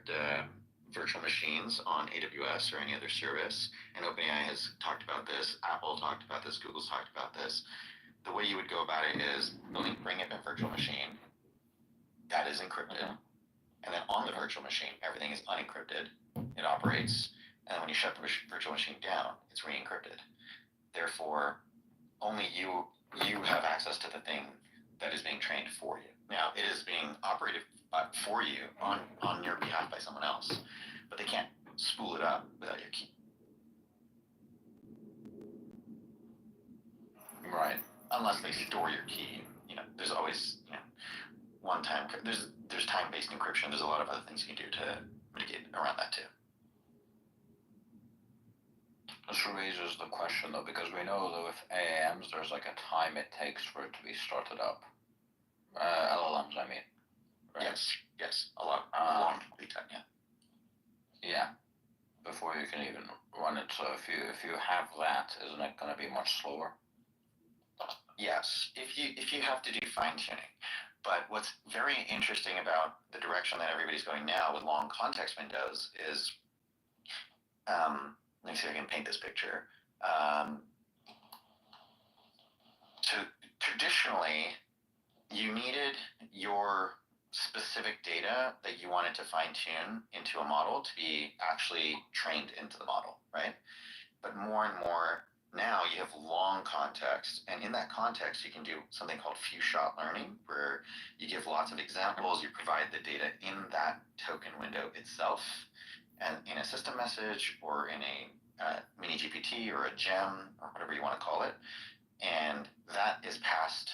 encrypt virtual machines on AWS or any other service, and OpenAI has talked about this, Apple talked about this, Google's talked about this. The way you would go about it is bring up a virtual machine that is encrypted, and then on the virtual machine, everything is unencrypted. It operates, and then when you shut the virtual machine down, it's re-encrypted. Therefore, only you have access to the thing that is being trained for you. Now, it is being operated for you on your behalf by someone else, but they can't spool it up without your key. Right. Unless they store your key. There's always, one-time. There's time-based encryption. There's a lot of other things you can do to mitigate around that too. This raises the question though, because we know that with AAMs, there's like a time it takes for it to be started up. LLMs, I mean. Right? Yes, a long lead time, yeah. Yeah, before you can even run it. So if you have that, isn't it going to be much slower? Yes, if you have to do fine-tuning. But what's very interesting about the direction that everybody's going now with long context windows is, let me see if I can paint this picture. Traditionally, you needed your specific data that you wanted to fine-tune into a model to be actually trained into the model, right? But more and more now you have long context, and in that context you can do something called few-shot learning, where you give lots of examples, you provide the data in that token window itself, and in a system message or in a mini GPT or a gem or whatever you want to call it, and that is passed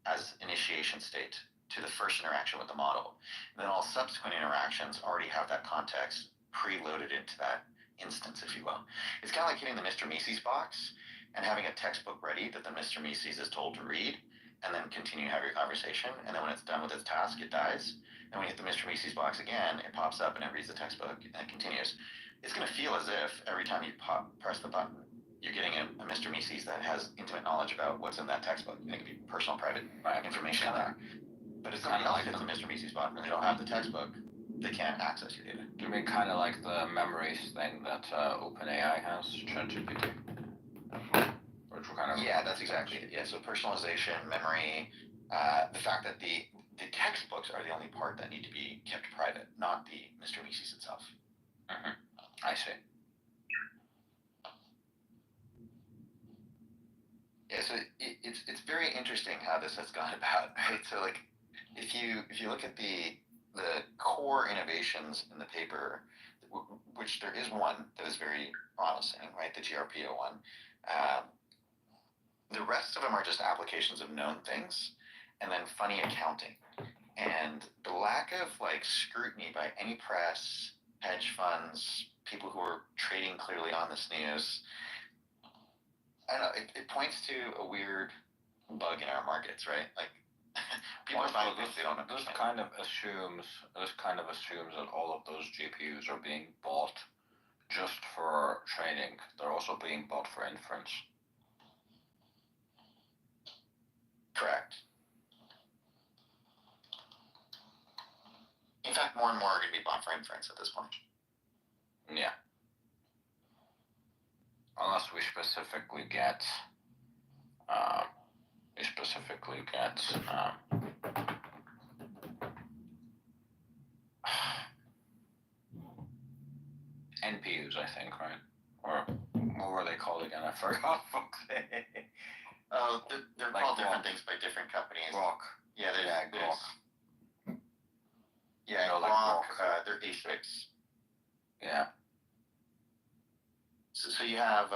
as initiation state to the first interaction with the model. And then all subsequent interactions already have that context preloaded into that instance, if you will. It's kind of like hitting the Mr. Mises box and having a textbook ready that the Mr. Mises is told to read, and then continue to have your conversation, and then when it's done with its task, it dies. And when you hit the Mr. Mises box again, it pops up and it reads the textbook, and it continues. It's going to feel as if every time you press the button, you're getting a Mr. Mises that has intimate knowledge about what's in that textbook. And it can be personal, private information in there. But if somebody else hits the Mr. Mises button and they don't have the textbook, they can't access your data. You mean kind of like the memories thing that OpenAI has, ChatGPT? Yeah, that's exactly it. Yeah, so personalization, memory, the fact that the textbooks are the only part that need to be kept private, not the Mr. Mises itself. Mm-hmm. I see. Yeah, so it's very interesting how this has gone about, right? So like, if you look at the core innovations in the paper, which there is one that is very promising, right? The GRPO one. The rest of them are just applications of known things, and then funny accounting, and the lack of scrutiny by any press, hedge funds, people who are trading clearly on this news. I don't know. It points to a weird bug in our markets, right? Like, people are buying things they don't understand. This kind of assumes that all of those GPUs are being bought just for training. They're also being bought for inference. Correct. In fact, more and more are going to be bought for inference at this point. Yeah. Unless we specifically get NPUs, I think, right? Or what were they called again? I forgot. Oh, they're called different things by different companies. Grok. Yeah, Grok. Yeah, Grok. They're ASICs. Yeah. So you have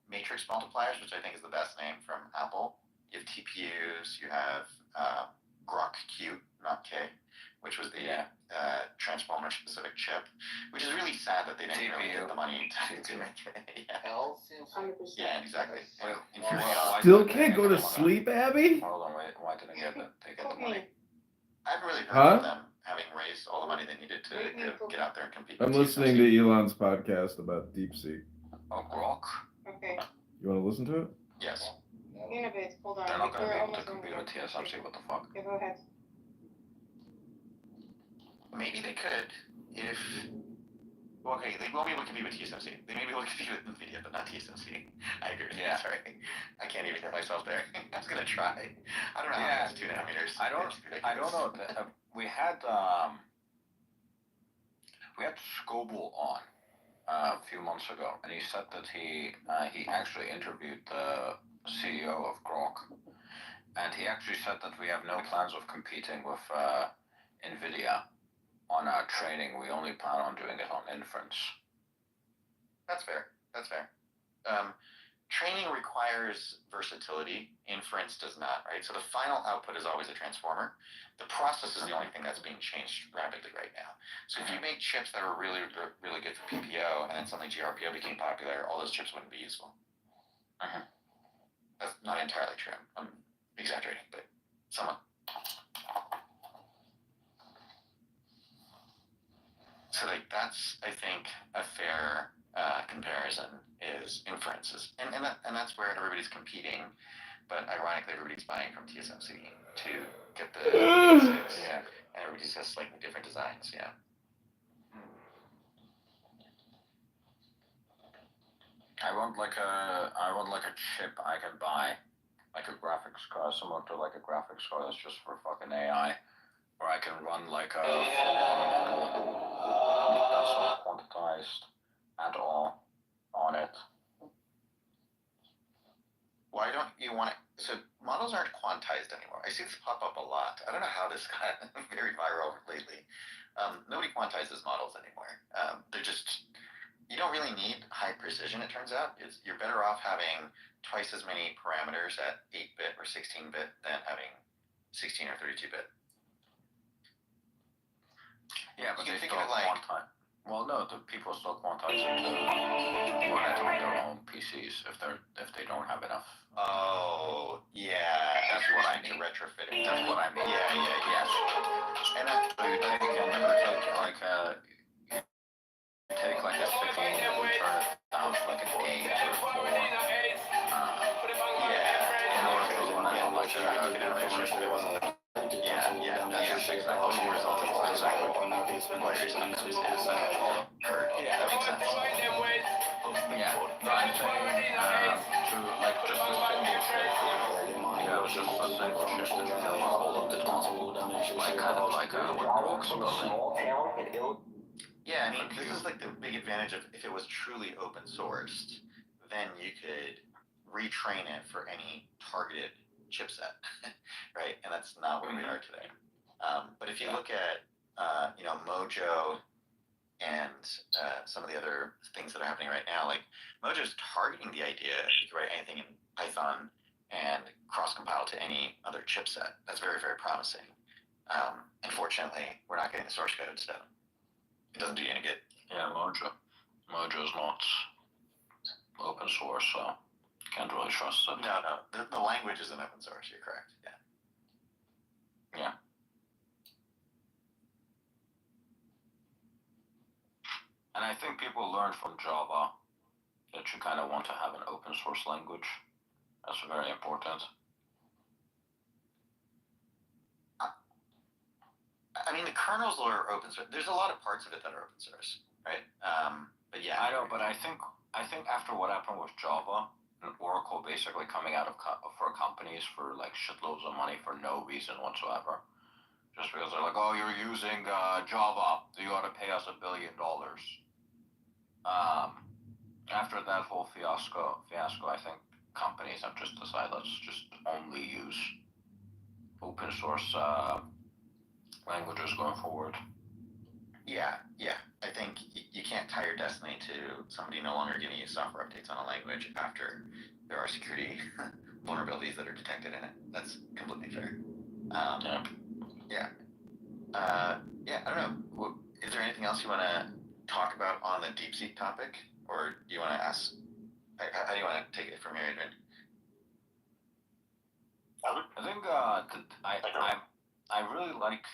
matrix multipliers, which I think is the best name from Apple. You have TPUs. You have Grok Q, not K, which was the transformer-specific chip, which is really sad that they didn't really get the money to make it. Yeah, exactly. Still can't go to sleep, Abby? Hold on, wait. Why didn't they get the money? I haven't really heard of them having raised all the money they needed to get out there and compete. I'm listening to Elon's podcast about DeepSeek. Oh, Grok? Okay. You want to listen to it? Yes. Innovate, hold on. They're not going to be able to compete with TSMC, what the fuck? Okay, go ahead. Maybe they could. if okay, they won't be able to compete with TSMC. They may be able to compete with NVIDIA, but not TSMC. I agree with you. Yeah. Sorry, I can't even hear myself there. I was gonna try. I don't know how it's 2 nanometers. I don't know. We had Scoble on a few months ago, and he said that he actually interviewed the CEO of Grok, and he actually said that we have no plans of competing with NVIDIA on our training. We only plan on doing it on inference. That's fair. That's fair. Training requires versatility. Inference does not, right? So the final output is always a transformer. The process is the only thing that's being changed rapidly right now. So if you make chips that are really, really good for PPO, and then suddenly GRPO became popular, all those chips wouldn't be useful. That's not entirely true. I'm exaggerating, but somewhat. So like that's, I think, a fair comparison is inferences, and that's where everybody's competing, but ironically everybody's buying from TSMC to get the basics, and everybody's got slightly different designs. I want like a chip I can buy, like a graphics card, similar to like a graphics card that's just for fucking AI, or I can run like a full-on model that's not quantized at all on it. Why don't you want it? So models aren't quantized anymore. I see this pop up a lot. I don't know how this got very viral lately. Nobody quantizes models anymore. They're just, you don't really need high precision, it turns out. You're better off having twice as many parameters at 8-bit or 16-bit than having 16 or 32-bit. Yeah, but You they can think still of it like, quantize. Well, no, the people still quantize it to run it on their own PCs if they don't have enough. oh yeah, That's what I mean. To retrofit it. That's what I mean. Yes. And So you take like a 16 and you turn it down to like an 8 or 4. In order to run it on like a that's exactly the result of what exactly what you're saying is heard. Yeah, that makes sense. Yeah, no, I'm saying to like just a single chip, just a single chip that you can run all of the time, like kind of like what Grok's building. Yeah, I mean, this is like the big advantage of if it was truly open sourced, then you could retrain it for any targeted chipset, right? And that's not where we are today. But if you look at, Mojo and some of the other things that are happening right now, like Mojo's targeting the idea you can write anything in Python and cross-compile to any other chipset. That's very, very promising. Unfortunately, we're not getting the source code, so it doesn't do you any good. Yeah, Mojo's not open source, so can't really trust it. No, the language isn't open source. You're correct. Yeah. And I think people learn from Java that you kind of want to have an open source language. That's very important. I mean, the kernels are open source. There's a lot of parts of it that are open source, right? But yeah. I know, but I think after what happened with Java and Oracle basically coming out of for companies for like shitloads of money for no reason whatsoever, just because they're like, oh, you're using Java, you ought to pay us $1 billion. After that whole fiasco, I think companies have just decided let's just only use open source languages going forward. Yeah. I think you can't tie your destiny to somebody no longer giving you software updates on a language after there are security vulnerabilities that are detected in it. That's completely fair. I don't know. Is there anything else you want to talk about on the DeepSeek topic, or do you want to ask? How do you want to take it from here, Adrian? I think I really like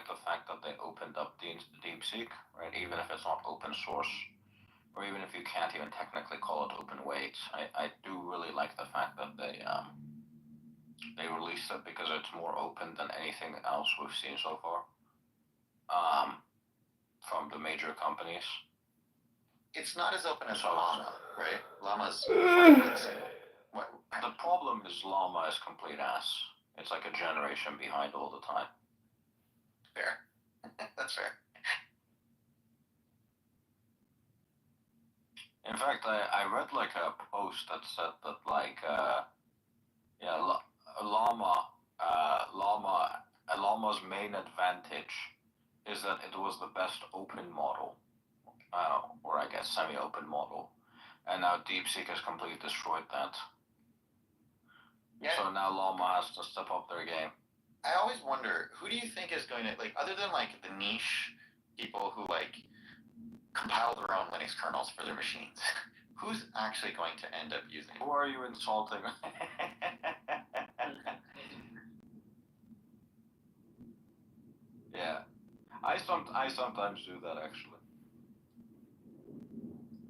the fact that they opened up DeepSeek, right? Even if it's not open source, or even if you can't even technically call it open weight, I do really like the fact that they released it because it's more open than anything else we've seen so far. major companies. It's not as open as Llama, right? Llama's what? The problem is Llama is complete ass. It's like a generation behind all the time. Fair. That's fair. In fact, I read like a post that said that like Llama's main advantage is that it was the best open model, or I guess semi-open model, and now DeepSeek has completely destroyed that. Yeah. So now Llama has to step up their game. I always wonder, who do you think is going to, like, other than like the niche people who like compile their own Linux kernels for their machines, who's actually going to end up using it? Who are you insulting? Yeah, I sometimes do that actually,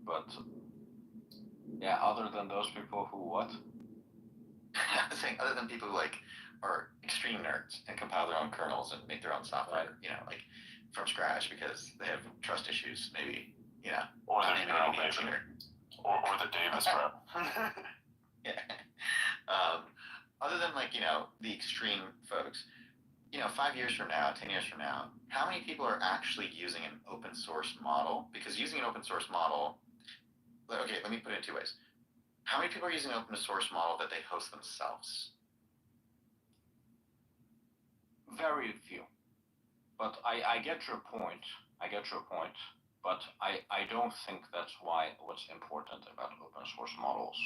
but yeah, other than those people who what? I'm saying other than people who like are extreme nerds and compile their own kernels and make their own software, you know, like from scratch because they have trust issues, maybe, you know. Or Don't the name Earl any names David. here. Or the Davis prep. Yeah. Other than like, you know, the extreme folks, you know, 5 years from now, 10 years from now, how many people are actually using an open source model? Because using an open source model, okay, let me put it in two ways. How many people are using an open source model that they host themselves? Very few. But I get your point. But I don't think that's what's important about open source models.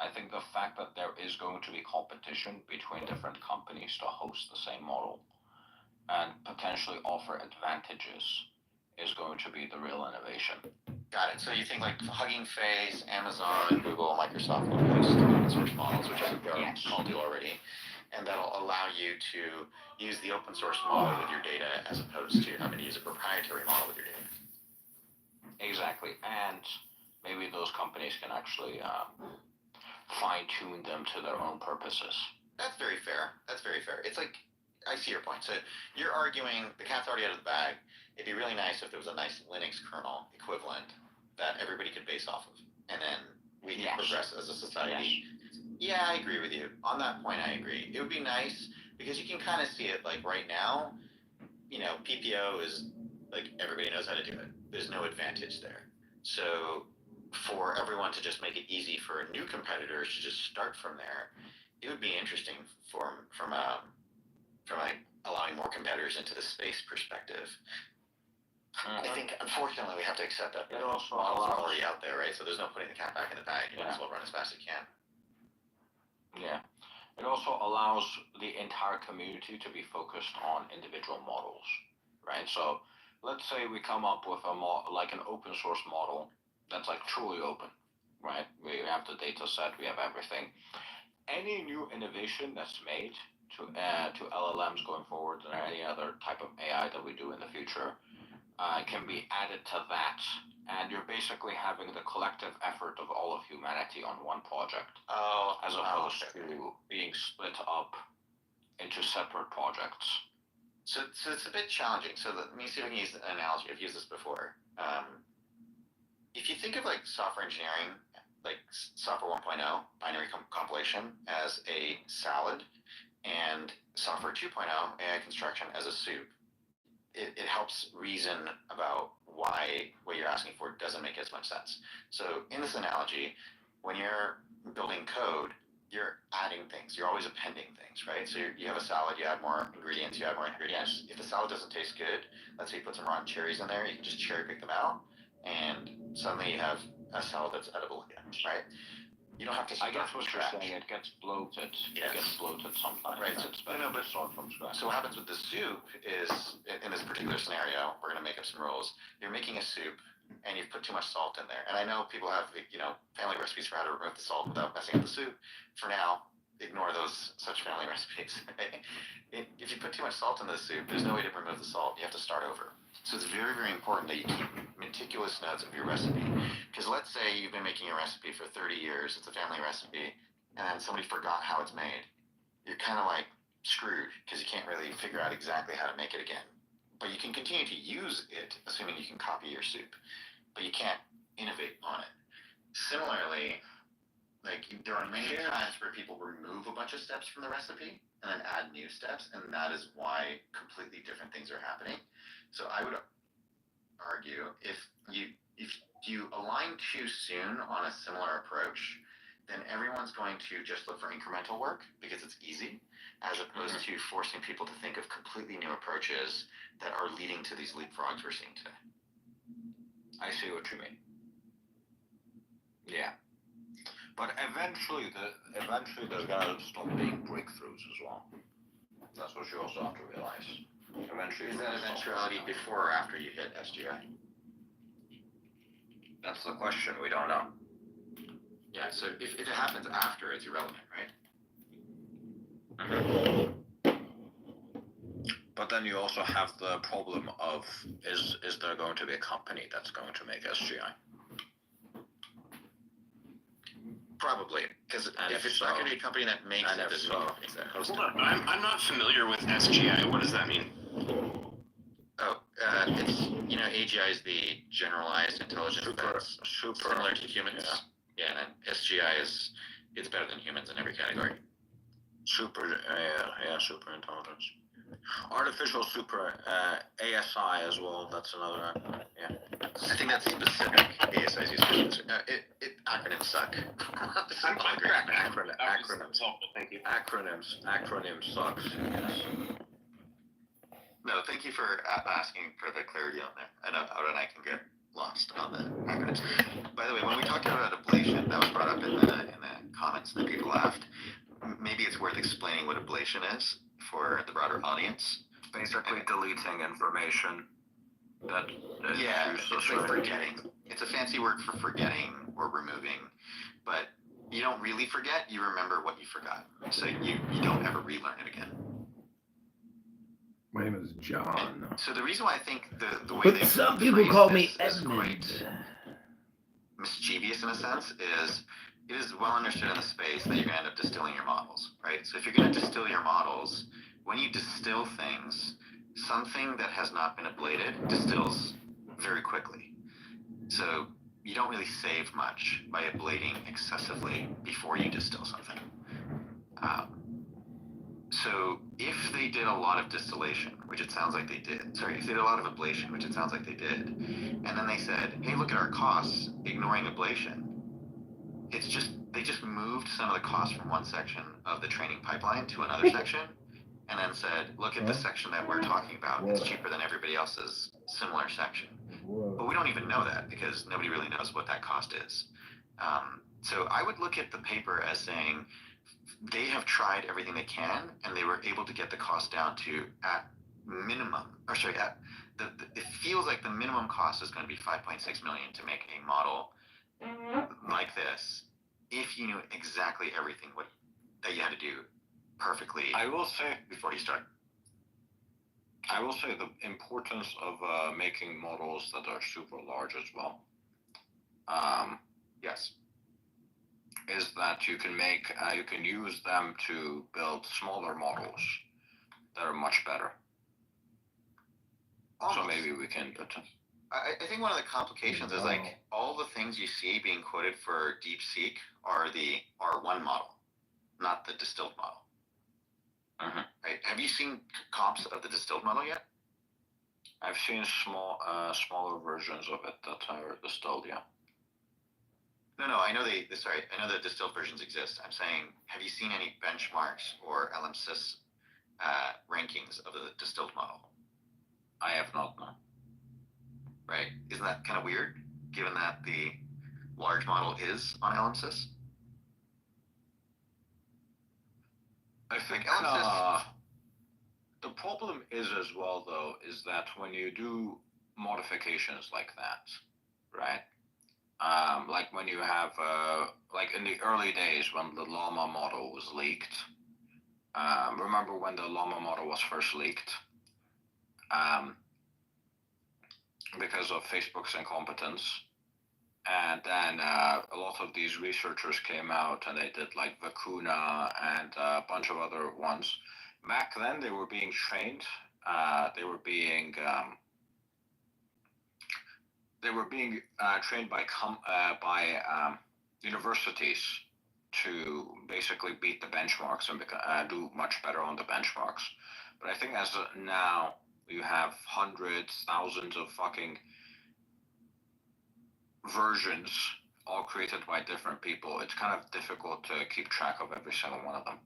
I think the fact that there is going to be competition between different companies to host the same model and potentially offer advantages is going to be the real innovation. Got it. So you think like Hugging Face, Amazon, Google, Microsoft will host open source models, which I think they're all do already. And that'll allow you to use the open source model with your data as opposed to having to use a proprietary model with your data. Exactly. And maybe those companies can actually fine-tune them to their own purposes. That's very fair. It's like, I see your point. So you're arguing the cat's already out of the bag. It'd be really nice if there was a nice Linux kernel equivalent that everybody could base off of. And then we can progress as a society. Yeah, I agree with you. On that point, I agree. It would be nice because you can kind of see it like right now, you know, PPO is like everybody knows how to do it. There's no advantage there. So for everyone to just make it easy for new competitors to just start from there, it would be interesting from like allowing more competitors into the space perspective. I think unfortunately we have to accept that the models are already out there, right? So there's no putting the cat back in the bag. You might as well run as fast as you can. Yeah. It also allows the entire community to be focused on individual models, right? So let's say we come up with like an open source model that's like truly open, right? We have the data set, we have everything. Any new innovation that's made to LLMs going forward and any other type of AI that we do in the future can be added to that, and you're basically having the collective effort of all of humanity on one project, as opposed to being split up into separate projects. So it's a bit challenging. So let me see if I can use an analogy. I've used this before. If you think of like software engineering, like software 1.0, binary compilation as a salad, and software 2.0, AI construction as a soup, it helps reason about why what you're asking for doesn't make as much sense. So in this analogy, when you're building code, you're adding things. You're always appending things, right? So you have a salad, you add more ingredients, If the salad doesn't taste good, let's say you put some rotten cherries in there, you can just cherry pick them out, and suddenly you have a salad that's edible again, right? You don't have to start I guess from what you're scratch. saying, it gets bloated. Yes. It gets bloated sometimes. Right. So it's better to start from scratch. So what happens with the soup is, in this particular scenario, we're going to make up some rules. You're making a soup, and you've put too much salt in there. And I know people have, you know, family recipes for how to remove the salt without messing up the soup. For now, ignore those such family recipes. If you put too much salt in the soup, there's no way to remove the salt. You have to start over. So it's very, very important that you keep meticulous notes of your recipe. Because let's say you've been making a recipe for 30 years, it's a family recipe, and then somebody forgot how it's made. You're kind of like screwed because you can't really figure out exactly how to make it again. but you can continue to use it, assuming you can copy your soup, but you can't innovate on it. Similarly, like there are many times where people remove a bunch of steps from the recipe and then add new steps, and that is why completely different things are happening. So I would argue if you align too soon on a similar approach, then everyone's going to just look for incremental work because it's easy, as opposed to forcing people to think of completely new approaches that are leading to these leapfrogs we're seeing today. I see what you mean. Yeah. But eventually there's gonna stop being breakthroughs as well. That's what you also have to realize. Eventually. Is that eventuality before or after you hit SGI? That's the question. We don't know. Yeah, so if it happens after, it's irrelevant, right? But then you also have the problem of is there going to be a company that's going to make SGI? Probably, because if it's not going to be a company that makes it, there's no companies that host it. Hold on, I'm not familiar with SGI. What does that mean? Oh, it's, AGI is the generalized intelligence that's similar to humans. Yeah, and then SGI it's better than humans in every category. Super intelligence. Artificial super, ASI as well, that's another, yeah. I think that's specific. ASI is used acronyms suck. Acronyms. Thank you. Acronyms sucks, yes. No, thank you for asking for the clarity on there. I know Oda and I can get lost on the acronyms. By the way, when we talked about ablation, that was brought up in the comments that people laughed. Maybe it's worth explaining what ablation is for the broader audience. Basically deleting information that is useless. It's like forgetting. It's a fancy word for forgetting or removing, but you don't really forget, you remember what you forgot. So you don't ever relearn it again. My name is John. So the reason why I think the way But some people call me Edmund. Mischievous in a sense is it is well understood in the space that you're going to end up distilling your models, right? So if you're going to distill your models, when you distill things, something that has not been ablated distills very quickly. So you don't really save much by ablating excessively before you distill something. So if they did a lot of distillation, which it sounds like they did, if they did a lot of ablation, which it sounds like they did, and then they said, hey, look at our costs, ignoring ablation, they just moved some of the costs from one section of the training pipeline to another section, and then said, look at the section that we're talking about, it's cheaper than everybody else's similar section. But we don't even know that because nobody really knows what that cost is. So I would look at the paper as saying, they have tried everything they can, and they were able to get the cost down to it feels like the minimum cost is going to be $5.6 million to make a model like this, if you knew exactly everything that you had to do perfectly. I will say before you start. I will say the importance of making models that are super large as well. Yes. Is that you can use them to build smaller models that are much better. Almost. So maybe we can. I think one of the complications is like all the things you see being quoted for DeepSeek are the R1 model, not the distilled model. Right? Have you seen comps of the distilled model yet? I've seen smaller versions of it that are distilled. Yeah. No, I know I know the distilled versions exist. I'm saying, have you seen any benchmarks or LMSys rankings of the distilled model? I have not, no. Right? Isn't that kind of weird, given that the large model is on LMSys? I think the problem is as well, though, is that when you do modifications like that, right? Like when you have, like in the early days when the llama model was leaked. Remember when the llama model was first leaked? Because of Facebook's incompetence. And then a lot of these researchers came out and they did like Vacuna and a bunch of other ones. Back then they were being trained they were being trained by universities to basically beat the benchmarks and do much better on the benchmarks. But I think as now you have hundreds, thousands of fucking versions all created by different people. It's kind of difficult to keep track of every single one of them.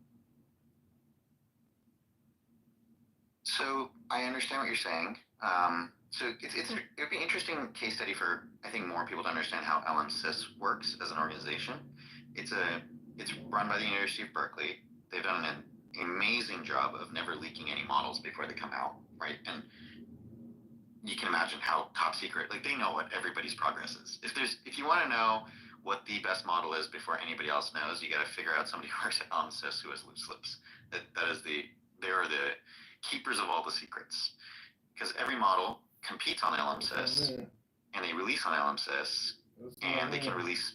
So I understand what you're saying. So it'd be an interesting case study for, I think, more people to understand how LMSys works as an organization. It's run by the University of Berkeley. They've done an amazing job of never leaking any models before they come out, right? And you can imagine how top secret, like they know what everybody's progress is. If you want to know what the best model is before anybody else knows, you got to figure out somebody who works at LMSys who has loose lips. They are the keepers of all the secrets, because every model competes on LMSys and they release on LMSys, and they can release.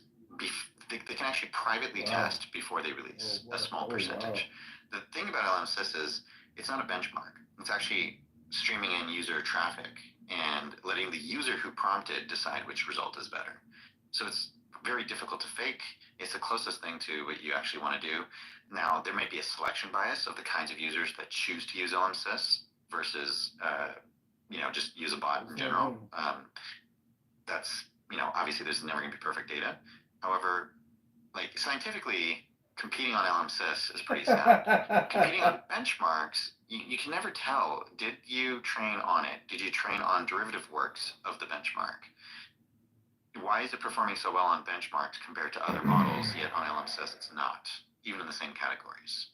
They can actually privately test before they release a small percentage. The thing about LMSys is it's not a benchmark. It's actually streaming in user traffic and letting the user who prompted decide which result is better. So it's very difficult to fake. It's the closest thing to what you actually want to do. Now, there might be a selection bias of the kinds of users that choose to use LMSys versus, just use a bot in general. That's, obviously there's never going to be perfect data. However, like scientifically, competing on LMSys is pretty sound. Competing on benchmarks, you can never tell. Did you train on it? Did you train on derivative works of the benchmark? Why is it performing so well on benchmarks compared to other models, yet on LMSys it's not, even in the same categories?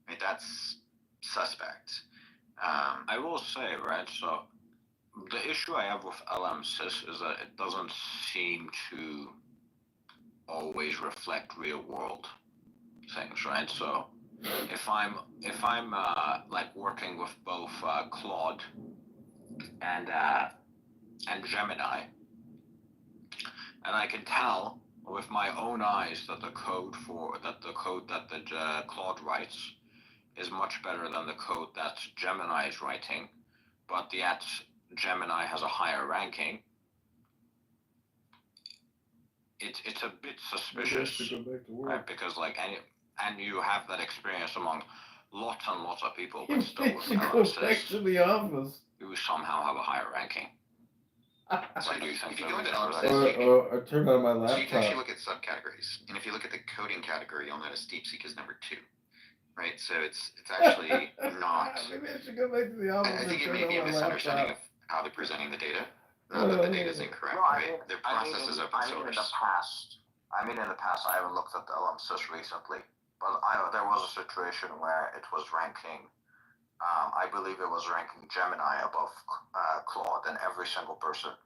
Right, that's suspect. I will say, right, so the issue I have with LMSys is that it doesn't seem to always reflect real world things, right? So if I'm like working with both Claude and Gemini, and I can tell with my own eyes that the code that the Claude writes is much better than the code that Gemini is writing, but yet Gemini has a higher ranking. It's a bit suspicious, right? Because and you have that experience among lots and lots of people, but still with LMSys, the office. you somehow have a higher ranking. So if you go into LMSys, LMSys, Or turn on my so you can actually laptop. look at subcategories, and if you look at the coding category, you'll notice DeepSeek is number 2, right? So it's actually not. Maybe I should go back to the office. I think it and may turn be a on my misunderstanding laptop. of how they're presenting the data. Not that the data is incorrect, right? Their process is open source. In the past, I haven't looked at the LMSys recently, but there was a situation where it was ranking. I believe it was ranking Gemini above Claude, and every single person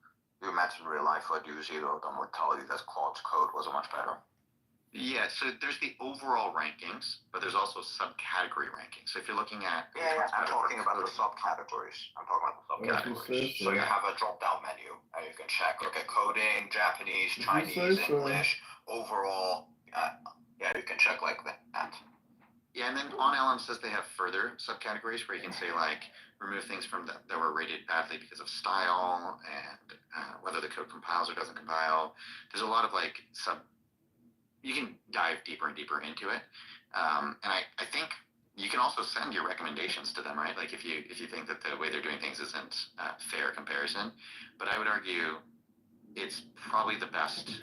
you met in real life would use either of them would tell you that Claude's code was much better. Yeah, so there's the overall rankings, but there's also subcategory rankings. So if you're looking at I'm talking about the subcategories. So you have a drop-down menu, and you can check, okay, coding, Japanese, Chinese, English, overall. You can check like that. Yeah, and then on LMSys they have further subcategories where you can say like remove things from that were rated badly because of style and whether the code compiles or doesn't compile. There's a lot of like you can dive deeper and deeper into it, and I think you can also send your recommendations to them, right? Like if you think that the way they're doing things isn't fair comparison, but I would argue it's probably the best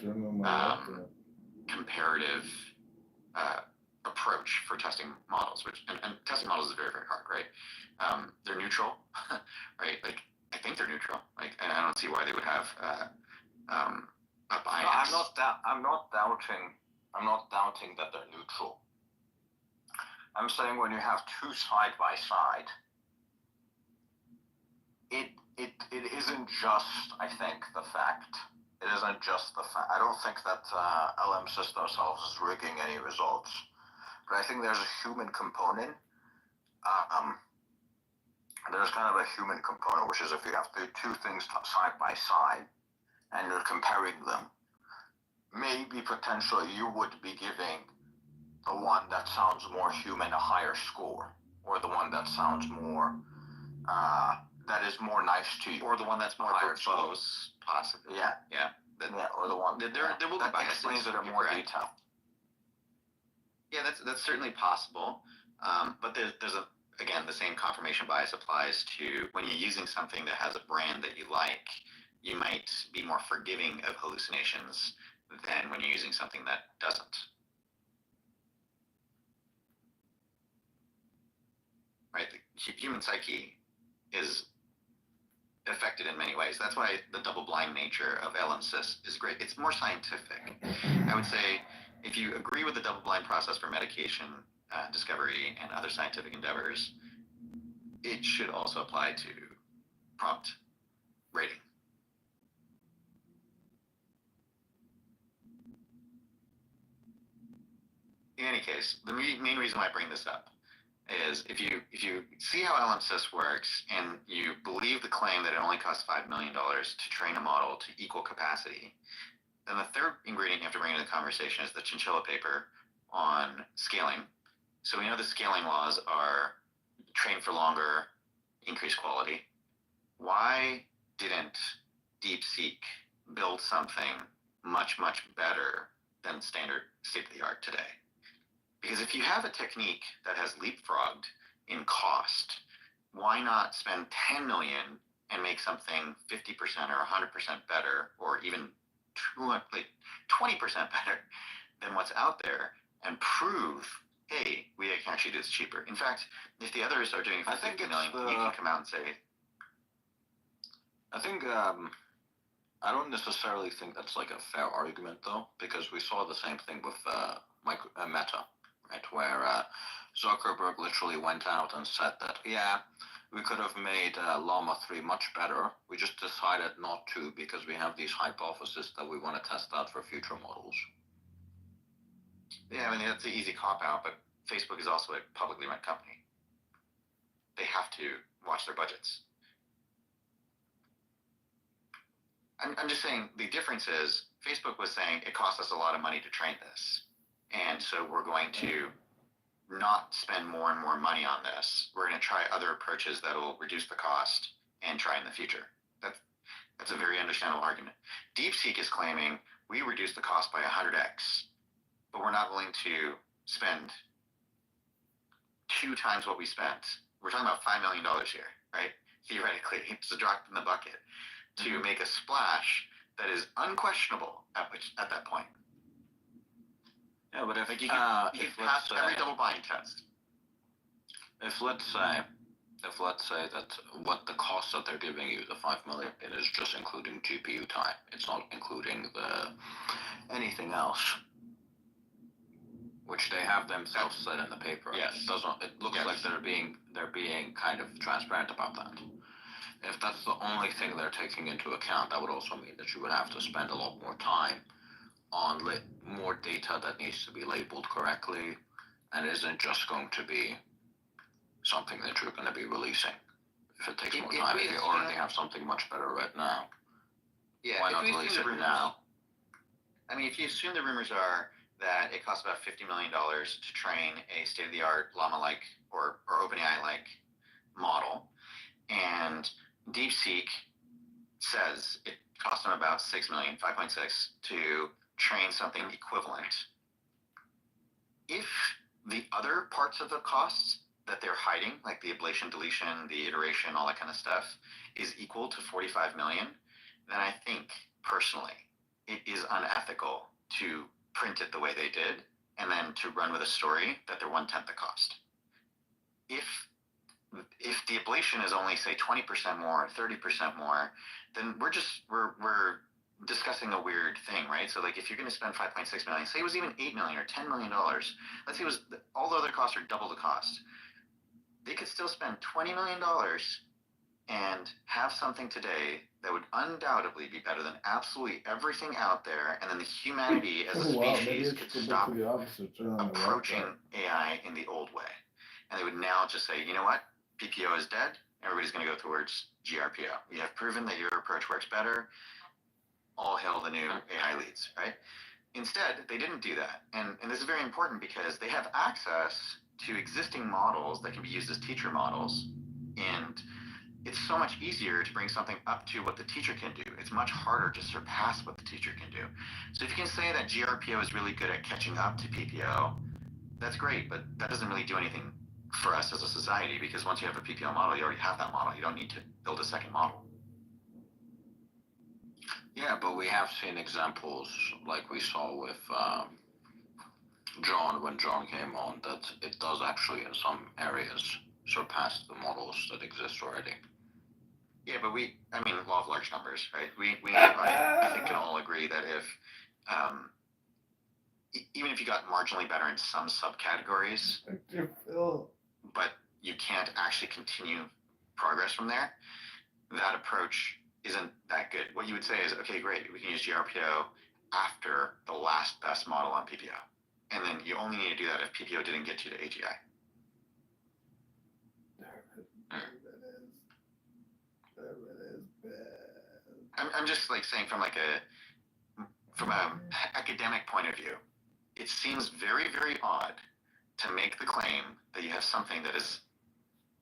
comparative approach for testing models, and testing models is very, very hard, right? They're neutral, right? Like I think they're neutral. Like I don't see why they would have a bias. No, I'm not doubting that they're neutral. I'm saying when you have two side by side, it isn't just, I think, the fact. It isn't just the fact. I don't think that LMSys themselves is rigging any results, but I think there's a human component. There's kind of a human component, which is if you have the two things side by side and you're comparing them, maybe potentially you would be giving the one that sounds more human a higher score, or the one that sounds more that is more nice to you, or the one that's more Higher verbose, possibly. Yeah. Yeah. or the one There will be that biases. explains it in You're more correct. detail. Yeah, that's certainly possible. But there's again, the same confirmation bias applies to when you're using something that has a brand that you like, you might be more forgiving of hallucinations than when you're using something that doesn't. Right? The human psyche is affected in many ways. That's why the double-blind nature of LMSIS is great. It's more scientific. I would say if you agree with the double-blind process for medication discovery and other scientific endeavors, it should also apply to prompt rating. In any case, the main reason why I bring this up is if you see how LMSIS works and you believe the claim that it only costs $5 million to train a model to equal capacity, then the third ingredient you have to bring into the conversation is the chinchilla paper on scaling. So we know the scaling laws are train for longer, increase quality. Why didn't DeepSeek build something much, much better than standard state-of-the-art today? Because if you have a technique that has leapfrogged in cost, why not spend 10 million and make something 50% or 100% better, or even 20% better than what's out there, and prove, hey, we can actually do this cheaper. In fact, if the others are doing it for 50 million, you can come out and say, I think I don't necessarily think that's like a fair argument though, because we saw the same thing with Meta, right, where Zuckerberg literally went out and said that, yeah, we could have made Llama 3 much better. We just decided not to because we have these hypotheses that we want to test out for future models. yeah, I mean, that's an easy cop-out, but Facebook is also a publicly run company. They have to watch their budgets. I'm just saying the difference is Facebook was saying it cost us a lot of money to train this. And so we're going to not spend more and more money on this. We're going to try other approaches that will reduce the cost and try in the future. That's a very understandable argument. DeepSeek is claiming we reduced the cost by 100x, but we're not willing to spend 2 times what we spent. We're talking about $5 million here, right? Theoretically, it's a drop in the bucket to make a splash that is unquestionable at that point. Yeah, but if you pass every double-blind test. If let's say that what the cost that they're giving you, the 5 million, it is just including GPU time. It's not including anything else, which they have themselves said in the paper. Yes. It looks like they're being kind of transparent about that. If that's the only thing they're taking into account, that would also mean that you would have to spend a lot more time on more data that needs to be labeled correctly, and isn't just going to be something that you're going to be releasing. If it takes more time, if you already have something much better right now, why not release it now? I mean, if you assume the rumors are that it costs about $50 million to train a state-of-the-art Llama-like or OpenAI-like model, and DeepSeek says it cost them about 6 million, 5.6 to train something equivalent. If the other parts of the costs that they're hiding, like the ablation, deletion, the iteration, all that kind of stuff, is equal to 45 million, then I think personally it is unethical to print it the way they did and then to run with a story that they're 1/10 the cost. If the ablation is only, say, 20% more, 30% more, then we're discussing a weird thing, right? So, like, if you're going to spend 5.6 million, say it was even $8 million or $10 million, let's say it was all the other costs are double the cost. They could still spend $20 million and have something today that would undoubtedly be better than absolutely everything out there, and then the humanity as a species could stop approaching AI in the old way. And they would now just say, you know what? PPO is dead. Everybody's going to go towards GRPO. We have proven that your approach works better. All hail the new AI leads, right? Instead, they didn't do that. And this is very important because they have access to existing models that can be used as teacher models. And it's so much easier to bring something up to what the teacher can do. It's much harder to surpass what the teacher can do. So if you can say that GRPO is really good at catching up to PPO, that's great, but that doesn't really do anything for us as a society, because once you have a PPO model, you already have that model. You don't need to build a second model. Yeah, but we have seen examples like we saw with John when John came on that it does actually in some areas surpass the models that exist already. Yeah, but law of large numbers, right? I think can all agree that if even if you got marginally better in some subcategories, Dr. Phil. but you can't actually continue progress from there, that approach isn't that good. What you would say is, okay, great, we can use GRPO after the last best model on PPO. And then you only need to do that if PPO didn't get you to AGI. I'm just like saying from an academic point of view, it seems very, very odd to make the claim that you have something that is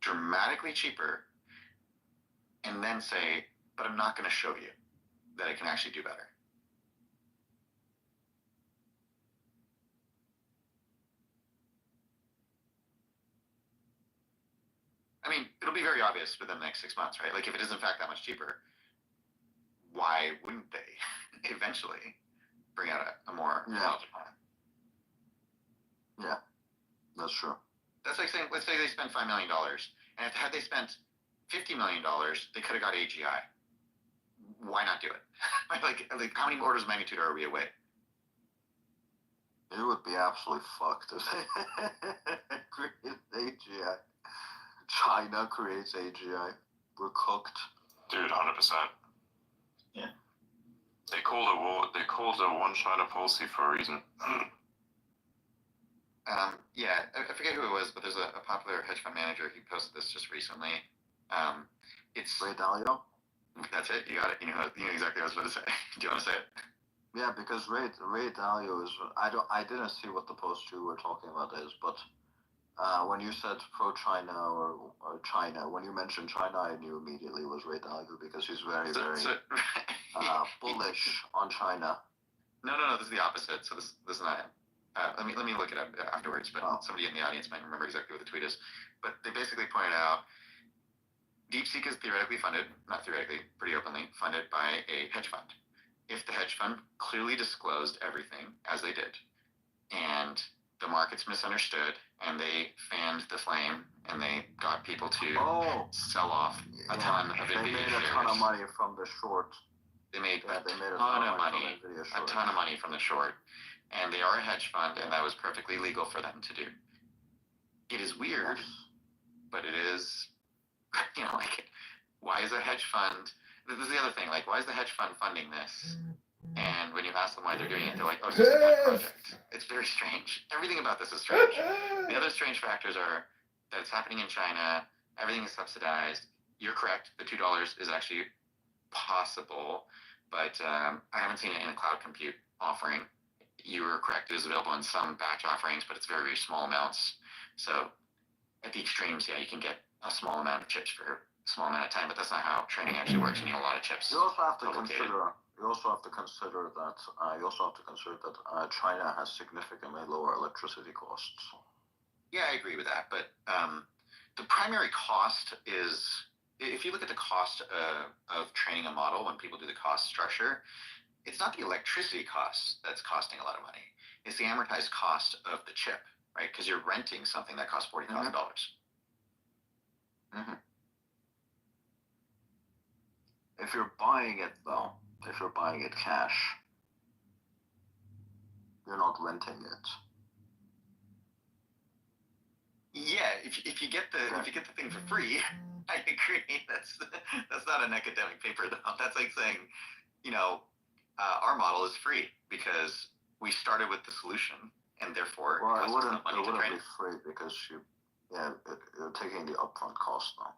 dramatically cheaper and then say, but I'm not going to show you that it can actually do better. I mean, it'll be very obvious within the next 6 months, right? Like if it is in fact that much cheaper, why wouldn't they eventually bring out a more intelligent plan? Yeah, that's true. That's like saying, let's say they spent $5 million, and had they spent $50 million, they could have got AGI. Why not do it? like how many orders of magnitude are we away? It would be absolutely fucked if they create AGI. China creates AGI. We're cooked. Dude, 100%. Yeah. They called it one China policy for a reason. Yeah, I forget who it was, but there's a popular hedge fund manager. He posted this just recently. It's Ray Dalio? That's it. You got it. You know exactly what I was about to say. Do you want to say it? Yeah, because Ray Dalio is. I didn't see what the post you were talking about is, but when you said pro-China or China, when you mentioned China, I knew immediately it was Ray Dalio because he's very bullish on China. No. This is the opposite. So this is not him. Let me look it up afterwards. But somebody in the audience might remember exactly what the tweet is. But they basically pointed out DeepSeek is theoretically funded, not theoretically, pretty openly funded by a hedge fund. If the hedge fund clearly disclosed everything as they did, and the markets misunderstood, and they fanned the flame, and they got people to sell off a ton of NVIDIA shares. They made a ton of money from the short. They made a ton of money from the short, and they are a hedge fund, and that was perfectly legal for them to do. It is weird, but it is, why is a hedge fund? This is the other thing. Like, why is the hedge fund funding this? And when you ask them why they're doing it, they're like, oh, it's just a pet project. It's very strange. Everything about this is strange. The other strange factors are that it's happening in China. Everything is subsidized. You're correct. The $2 is actually possible, but I haven't seen it in a cloud compute offering. You were correct. It is available in some batch offerings, but it's very, very small amounts. So at the extremes, yeah, you can get a small amount of chips for a small amount of time, but that's not how training actually works. You need a lot of chips. You also have to consider. You also have to consider that. China has significantly lower electricity costs. Yeah, I agree with that. But the primary cost is, if you look at the cost of training a model, when people do the cost structure, it's not the electricity cost that's costing a lot of money. It's the amortized cost of the chip, right? Because you're renting something that costs $40,000. Mm-hmm. If you're buying it, though, if you're buying it cash, you're not renting it. Yeah, if you get the thing for free, I agree. That's not an academic paper, though. That's like saying, our model is free because we started with the solution, and therefore it wouldn't be free because you're taking the upfront cost now.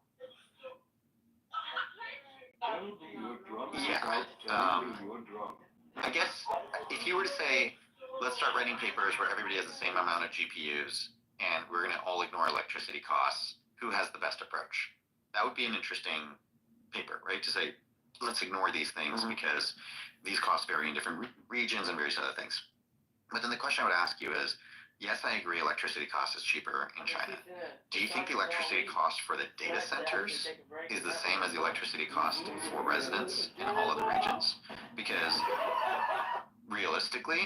Yeah. I guess if you were to say, let's start writing papers where everybody has the same amount of GPUs, and we're going to all ignore electricity costs, who has the best approach? that would be an interesting paper, right? To say, let's ignore these things because these costs vary in different regions and various other things. But then the question I would ask you is, yes, I agree electricity cost is cheaper in China. Do you think the electricity cost for the data centers is the same as the electricity cost for residents in all other regions? Because realistically,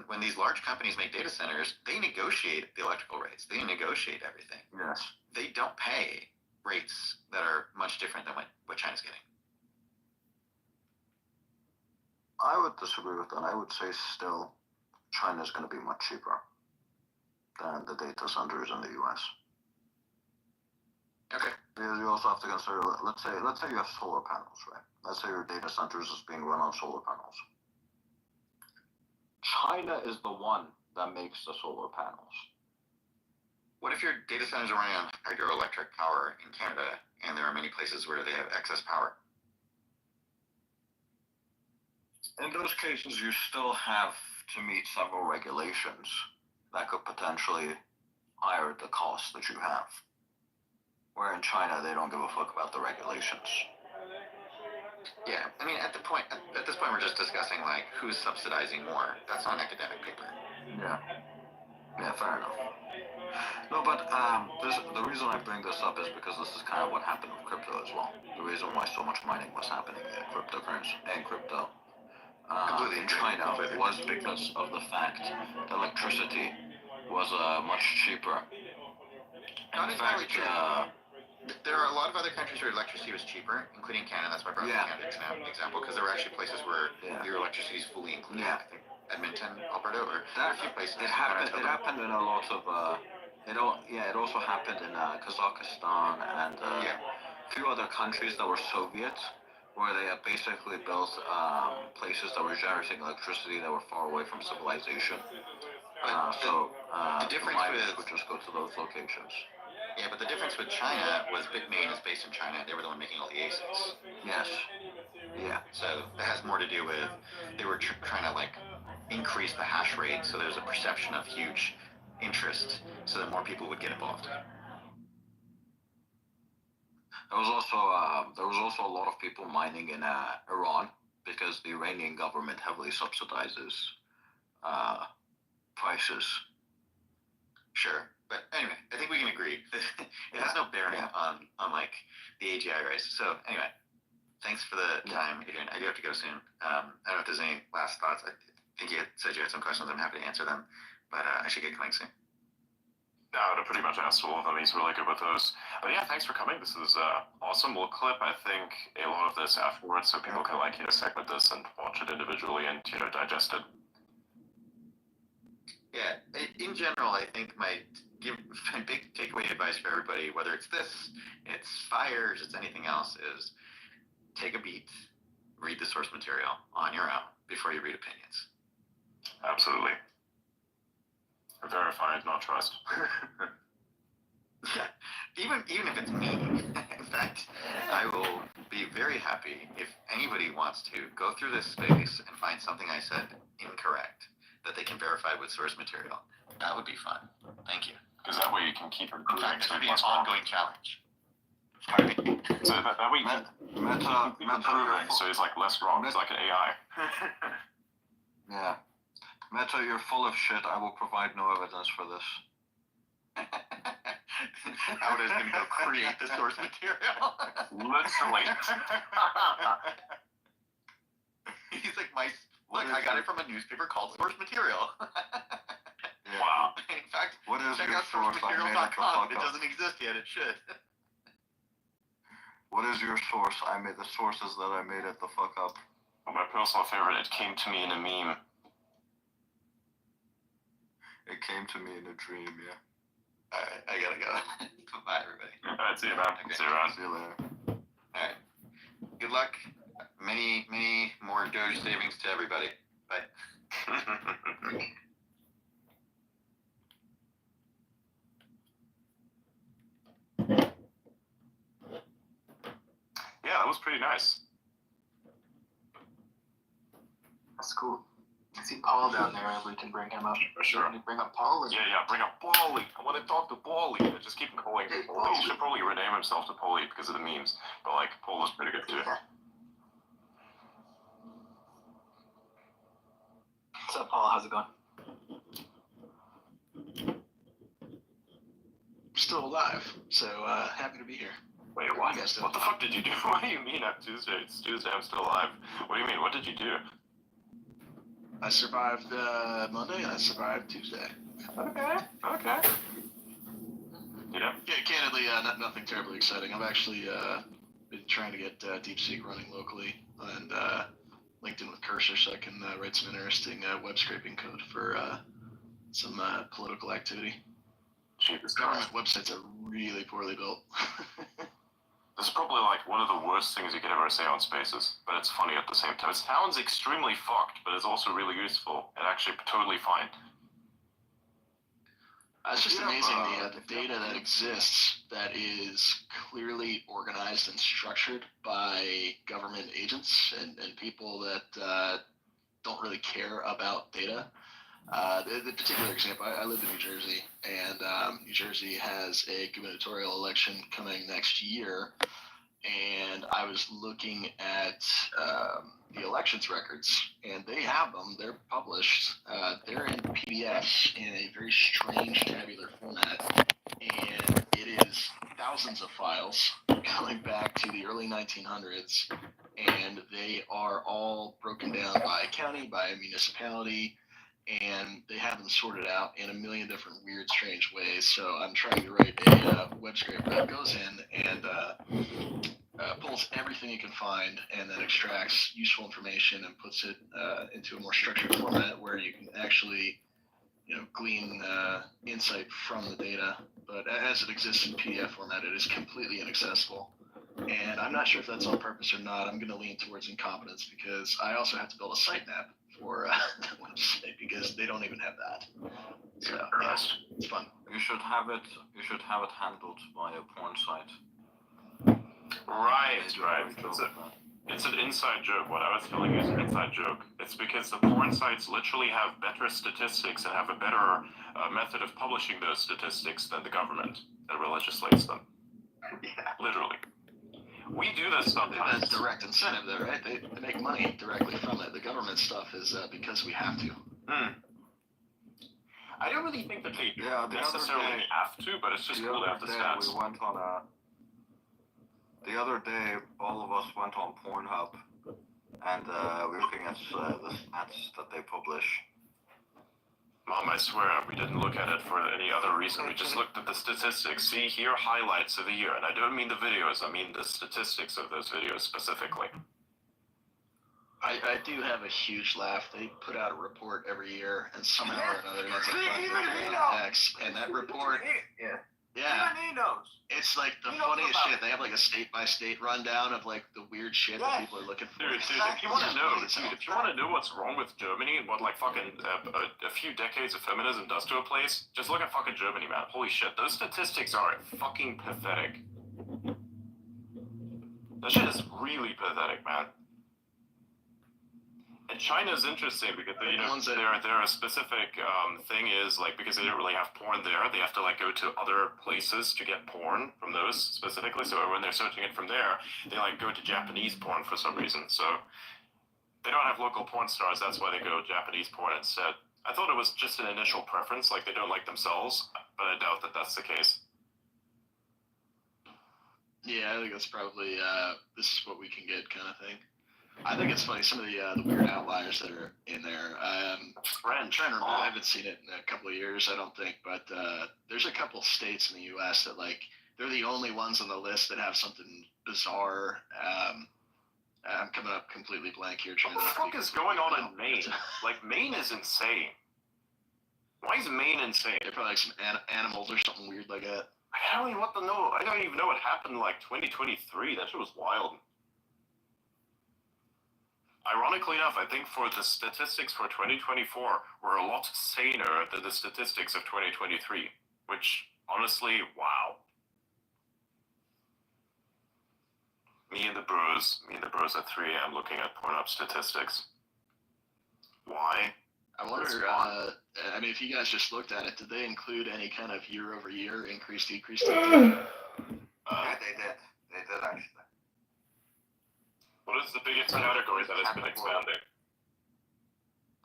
when these large companies make data centers, they negotiate the electrical rates. They negotiate everything. Yes. They don't pay rates that are much different than what China's getting. I would disagree with that. I would say still China's going to be much cheaper than the data centers in the US. Okay. Because you also have to consider, let's say you have solar panels, right? Let's say your data centers is being run on solar panels. China is the one that makes the solar panels. What if your data centers are running on hydroelectric power in Canada and there are many places where they have excess power? In those cases, you still have to meet several regulations that could potentially higher the cost that you have. Where in China, they don't give a fuck about the regulations. Yeah, I mean, at this point, we're just discussing like who's subsidizing more. That's not an academic paper. Yeah, fair enough. No, but the reason I bring this up is because this is kind of what happened with crypto as well. The reason why so much mining was happening in cryptocurrency and crypto in China was because of the fact that electricity was much cheaper. Not entirely true. There are a lot of other countries where electricity was cheaper, including Canada. That's why I brought up Canada example, because there were actually places where your electricity is fully included. I think Edmonton, Alberta, or a few places. It happened in a lot of. It also happened in Kazakhstan and a few other countries that were Soviet, where they had basically built places that were generating electricity that were far away from civilization. The miners would just go to those locations. Yeah, but the difference with China was Bitmain is based in China. They were the one making all the ASICs. Yes. Yeah. So that has more to do with they were trying to like increase the hash rate, so there's a perception of huge interest, so that more people would get involved. There was also a lot of people mining in Iran because the Iranian government heavily subsidizes prices. Sure. But anyway, I think we can agree that it has no bearing on like the AGI race. So anyway, thanks for the time, Adrian. I do have to go soon. I don't know if there's any last thoughts. I think you said you had some questions. I'm happy to answer them, but I should get going soon. No, I pretty much asked all of them. He's really good with those. But yeah, thanks for coming. This is awesome. We'll clip, I think, a lot of this afterwards so people can like segment this and watch it individually and digest it. Yeah, in general, I think my big takeaway advice for everybody, whether it's this, it's fires, it's anything else, is take a beat, read the source material on your own before you read opinions. Absolutely. Verify, not trust. Yeah, even if it's me. In fact, I will be very happy if anybody wants to go through this space and find something I said incorrect that they can verify with source material. That would be fun. Thank you. Because that way you can keep improving. In fact, this would be an ongoing challenge. So that way you can keep improving, so it's like less wrong. It's like an AI. Yeah. Meta, you're full of shit. I will provide no evidence for this. Howard's going to go create the source material. Literally. He's like, look, I got it from a newspaper called Source Material. Wow. In fact, What is check your out source? sourcematerial.com. It doesn't exist yet. It should. What is your source? I made the sources that I made it the fuck up. Well, my personal favorite, it came to me in a meme. It came to me in a dream, yeah. Alright, I gotta go. Bye, everybody. Alright, see you, man. Okay. See you around. See you later. Alright. Good luck. Many more Doge savings to everybody. Bye. Yeah, that was pretty nice. That's cool. I see Paul down there, and we can bring him up. Sure. Can you bring up Paul? Yeah, bring up Paulie. I want to talk to Paulie. I just keep calling him Paulie. He should probably rename himself to Paulie because of the memes. But like, Paul is pretty good too. What's up, Paul? How's it going? Still alive, so happy to be here. Wait, what? You guys What the fuck did you do? What do you mean on Tuesday? It's Tuesday, I'm still alive. What do you mean? What did you do? I survived Monday and I survived Tuesday. Okay. Yeah. Yeah, candidly, nothing terribly exciting. I've actually been trying to get DeepSeek running locally and linked in with Cursor so I can write some interesting web scraping code for some political activity. Jesus Government Christ. websites are really poorly built. This is probably like one of the worst things you could ever say on Spaces, but it's funny at the same time. It sounds extremely fucked, but it's also really useful and actually totally fine. It's just amazing the data that exists that is clearly organized and structured by government agents and people that don't really care about data. The particular example, I live in New Jersey, and New Jersey has a gubernatorial election coming next year, and I was looking at the elections records, and they have them. They're published. They're in PDFs in a very strange tabular format, and it is thousands of files going back to the early 1900s, and they are all broken down by county, by municipality, and they have them sorted out in a million different weird, strange ways. So I'm trying to write a web script that goes in and pulls everything you can find and then extracts useful information and puts it into a more structured format where you can actually, glean insight from the data. But as it exists in PDF format, it is completely inaccessible. And I'm not sure if that's on purpose or not. I'm going to lean towards incompetence because I also have to build a sitemap for the website because they don't even have that. So yeah, it's fun. You should have it handled by a porn site. Right. It's an inside joke. What I was telling you is an inside joke. It's because the porn sites literally have better statistics and have a better method of publishing those statistics than the government that legislates them. Yeah. Literally. We do this sometimes. That's direct incentive though, right? They make money directly from it. The government stuff is because we have to. I don't really think that they Yeah, the necessarily other day, have to, but it's just cool to have the stats. The other day, all of us went on Pornhub, and we were looking at the stats that they publish. Mom, I swear, we didn't look at it for any other reason. We just looked at the statistics. See here, highlights of the year. And I don't mean the videos, I mean the statistics of those videos specifically. I do have a huge laugh. They put out a report every year, and somehow or another, that's and that report, yeah, it's like the funniest shit. They have like a state-by-state rundown of like the weird shit that people are looking for. Dude, if you want to know what's wrong with Germany and what like fucking a few decades of feminism does to a place, just look at fucking Germany, man. Holy shit, those statistics are fucking pathetic. That shit is really pathetic, man. And China's interesting because their specific thing is like because they don't really have porn there, they have to like go to other places to get porn from those specifically. So when they're searching it from there, they like go to Japanese porn for some reason. So they don't have local porn stars. That's why they go Japanese porn instead. I thought it was just an initial preference, like they don't like themselves, but I doubt that that's the case. Yeah, I think that's probably this is what we can get kind of thing. I think it's funny, some of the weird outliers that are in there. I'm trying to remember, I haven't seen it in a couple of years, I don't think, but there's a couple states in the U.S. that, like, they're the only ones on the list that have something bizarre. I'm coming up completely blank here. What the fuck is going on in Maine? Like, Maine is insane. Why is Maine insane? They're probably like some animals or something weird like that. I don't even know what happened in, like, 2023. That shit was wild. Ironically enough, I think for the statistics for 2024 were a lot saner than the statistics of 2023, which, honestly, wow. Me and the bros at 3 a.m. looking at Pornhub statistics. Why? I wonder, That's I mean, if you guys just looked at it, did they include any kind of year-over-year increase, decrease? Data? Yeah, they did. They did actually. What is the biggest category that has been expanding?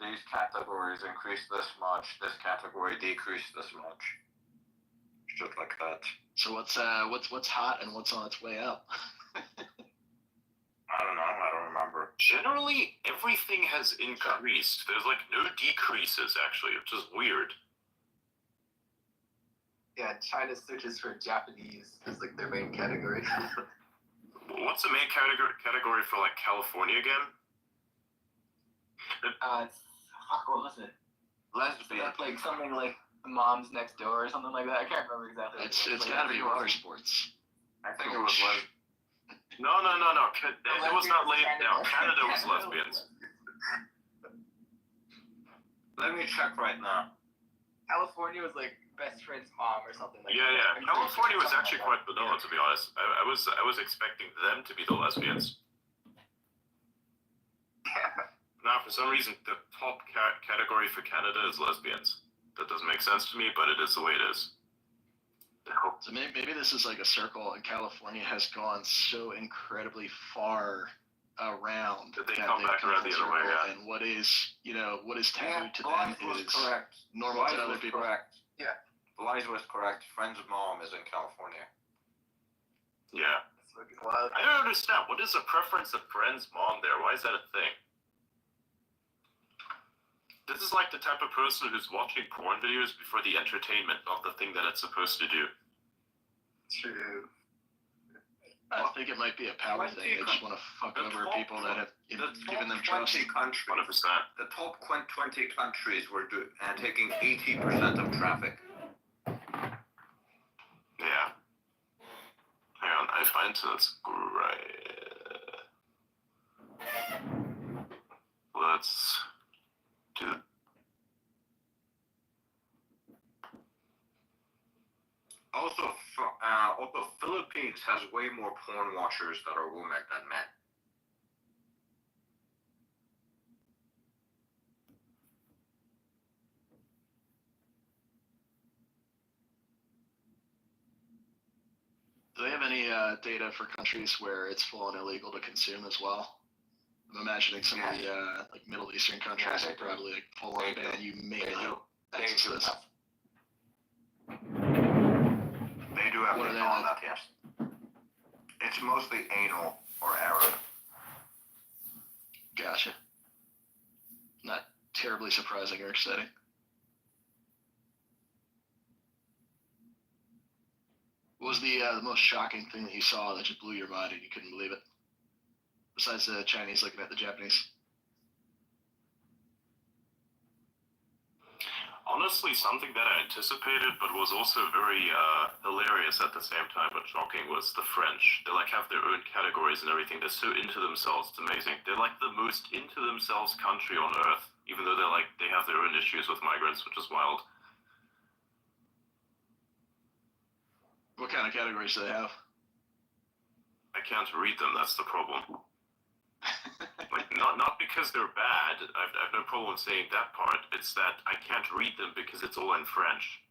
These categories increased this much. This category decreased this much. Shit like that. So what's hot and what's on its way out? I don't know. I don't remember. Generally, everything has increased. There's like no decreases, actually, which is weird. Yeah, China searches for Japanese as like their main category. What's the main category for like California again? It's what was it? Lesbian. That's like something like Moms Next Door or something like that. I can't remember exactly. It's like, gotta be water sports. I think it was lesbian. No. It was not no, Canada was lesbians. Let me check right now. California was like best friend's mom or something like that. Yeah. California was actually quite vanilla, to be honest. I was expecting them to be the lesbians. Now, for some reason, the top category for Canada is lesbians. That doesn't make sense to me, but it is the way it is. So maybe this is like a circle, and California has gone so incredibly far around That they come back around the other way, yeah. And what is taboo to them Blythe was is correct. normal Blythe to other was people. correct. Yeah. Blythe was correct. Friend's mom is in California. Yeah. It's fucking wild. I don't understand. What is the preference of friend's mom there? Why is that a thing? This is like the type of person who's watching porn videos before the entertainment, not the thing that it's supposed to do. True. I think it might be a power thing. They just want to fuck over people that have given them trust. 20 countries. 100%. The top 20 countries were taking 80% of traffic. Yeah. Hang on, I find that's great. Let's do. Also, Philippines has way more porn watchers that are women than men. Do they have any data for countries where it's full on illegal to consume as well? I'm imagining some of the like Middle Eastern countries are probably like full on ban. You may not access to this. They do have What are they on like? that, yes. It's mostly anal or Arab. Gotcha. Not terribly surprising or exciting. What was the most shocking thing that you saw that just blew your mind and you couldn't believe it? Besides the Chinese looking at the Japanese. Honestly, something that I anticipated, but was also very hilarious at the same time, but shocking, was the French. They like have their own categories and everything. They're so into themselves. It's amazing. They're like the most into themselves country on earth, even though they have their own issues with migrants, which is wild. What kind of categories do they have? I can't read them. That's the problem. Like not because they're bad. I've no problem saying that part. It's that I can't read them because it's all in French.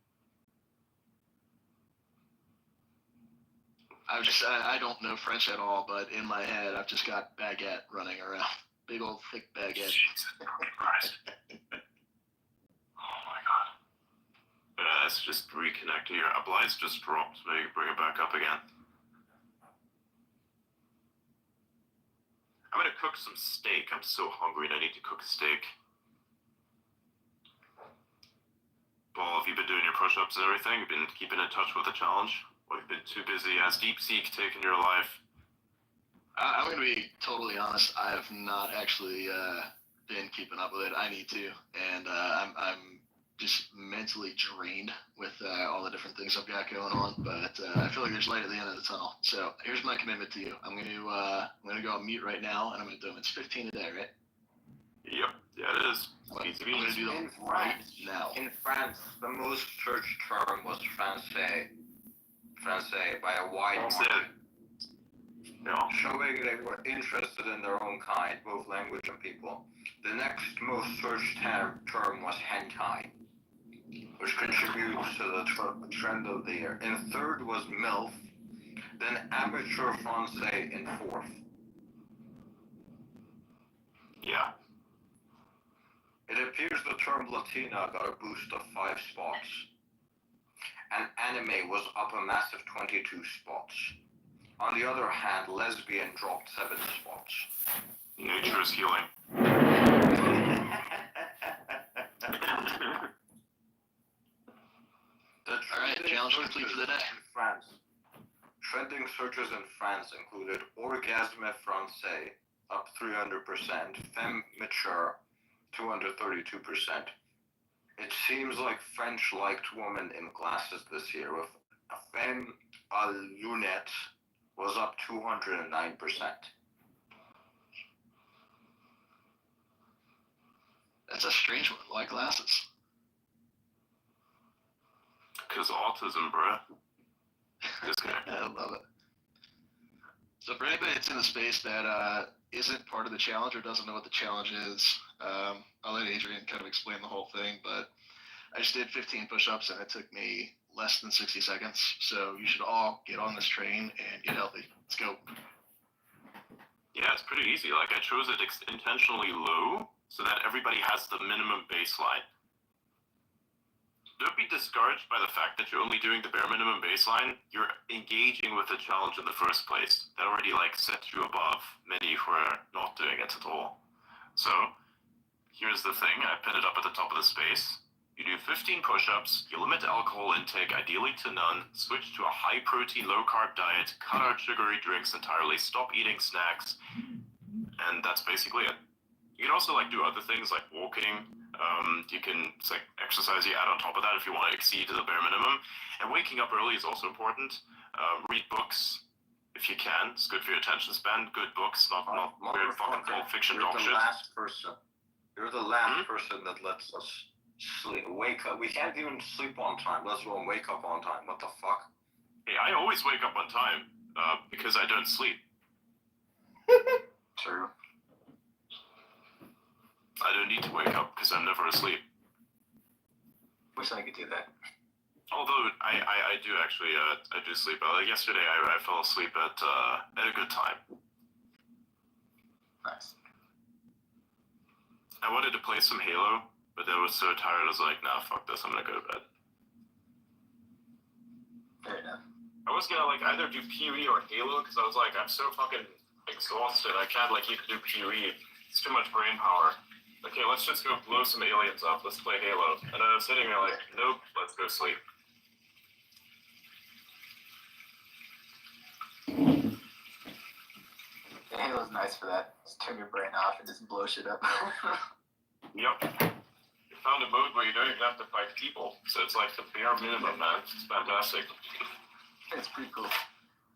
I don't know French at all, but in my head I've just got baguette running around. Big old thick baguette. Jesus Christ. Oh my god. Let's just reconnect here. Blythe's just dropped. Maybe bring it back up again. I'm gonna cook some steak. I'm so hungry and I need to cook a steak. Paul, have you been doing your push-ups and everything? You've been keeping in touch with the challenge? Or you've been too busy? Has DeepSeek taken your life? I'm gonna be totally honest. I have not actually been keeping up with it. I need to, and I'm just mentally drained with all the different things I've got going on. But I feel like there's light at the end of the tunnel. So here's my commitment to you. I'm gonna go on mute right now, and I'm gonna do them. It's 15 a day, right? Yep. Yeah, it is. I'm Easy gonna peasy. do them right now. In France, the most searched term was Francais. Francais by a wide margin. Yeah. showing they were interested in their own kind, both language and people. The next most searched term was hentai, which contributes to the trend of the year. In third was MILF, then amateur français in fourth. Yeah. It appears the term Latina got a boost of 5 spots, and anime was up a massive 22 spots. On the other hand, lesbian dropped 7 spots. Nature is healing. Alright, challenge complete for the day. In France. Trending searches in France included orgasme français, up 300%, femme mature, 232%. It seems like French liked women in glasses this year, with a femme à lunettes was up 209%. That's a strange one. Why glasses? Because autism, bruh. Just kidding. I love it. So for anybody that's in the space that isn't part of the challenge or doesn't know what the challenge is, I'll let Adrian kind of explain the whole thing, but I just did 15 push-ups and it took me less than 60 seconds. So you should all get on this train and get healthy. Let's go. Yeah, it's pretty easy. Like, I chose it intentionally low so that everybody has the minimum baseline. Don't be discouraged by the fact that you're only doing the bare minimum baseline. You're engaging with the challenge in the first place. That already sets you above many who are not doing it at all. So here's the thing. I pinned it up at the top of the space. You do 15 push-ups, you limit alcohol intake, ideally to none, switch to a high-protein, low-carb diet, cut out sugary drinks entirely, stop eating snacks, and that's basically it. You can also do other things like walking. You can exercise you add on top of that if you want to exceed the bare minimum. And waking up early is also important. Read books if you can. It's good for your attention span. Good books, not weird fucking Pulp Fiction dog shit. You're the last person that lets us wake up. We can't even sleep on time, let alone wake up on time. What the fuck? Hey, I always wake up on time because I don't sleep. True. I don't need to wake up because I'm never asleep. Wish I could do that. Although I do actually I do sleep. Yesterday I fell asleep at a good time. Nice. I wanted to play some Halo, but I was so tired. I was like, nah, fuck this. I'm gonna go to bed. Fair enough. I was gonna either do PoE or Halo because I was like, I'm so fucking exhausted. I can't even do PoE. It's too much brain power. Okay, let's just go blow some aliens up. Let's play Halo. And I was sitting there nope, let's go sleep. Halo's nice for that. Just turn your brain off and just blow shit up. Yep. You found a mode where you don't even have to fight people. So it's the bare minimum, man. It's fantastic. It's pretty cool.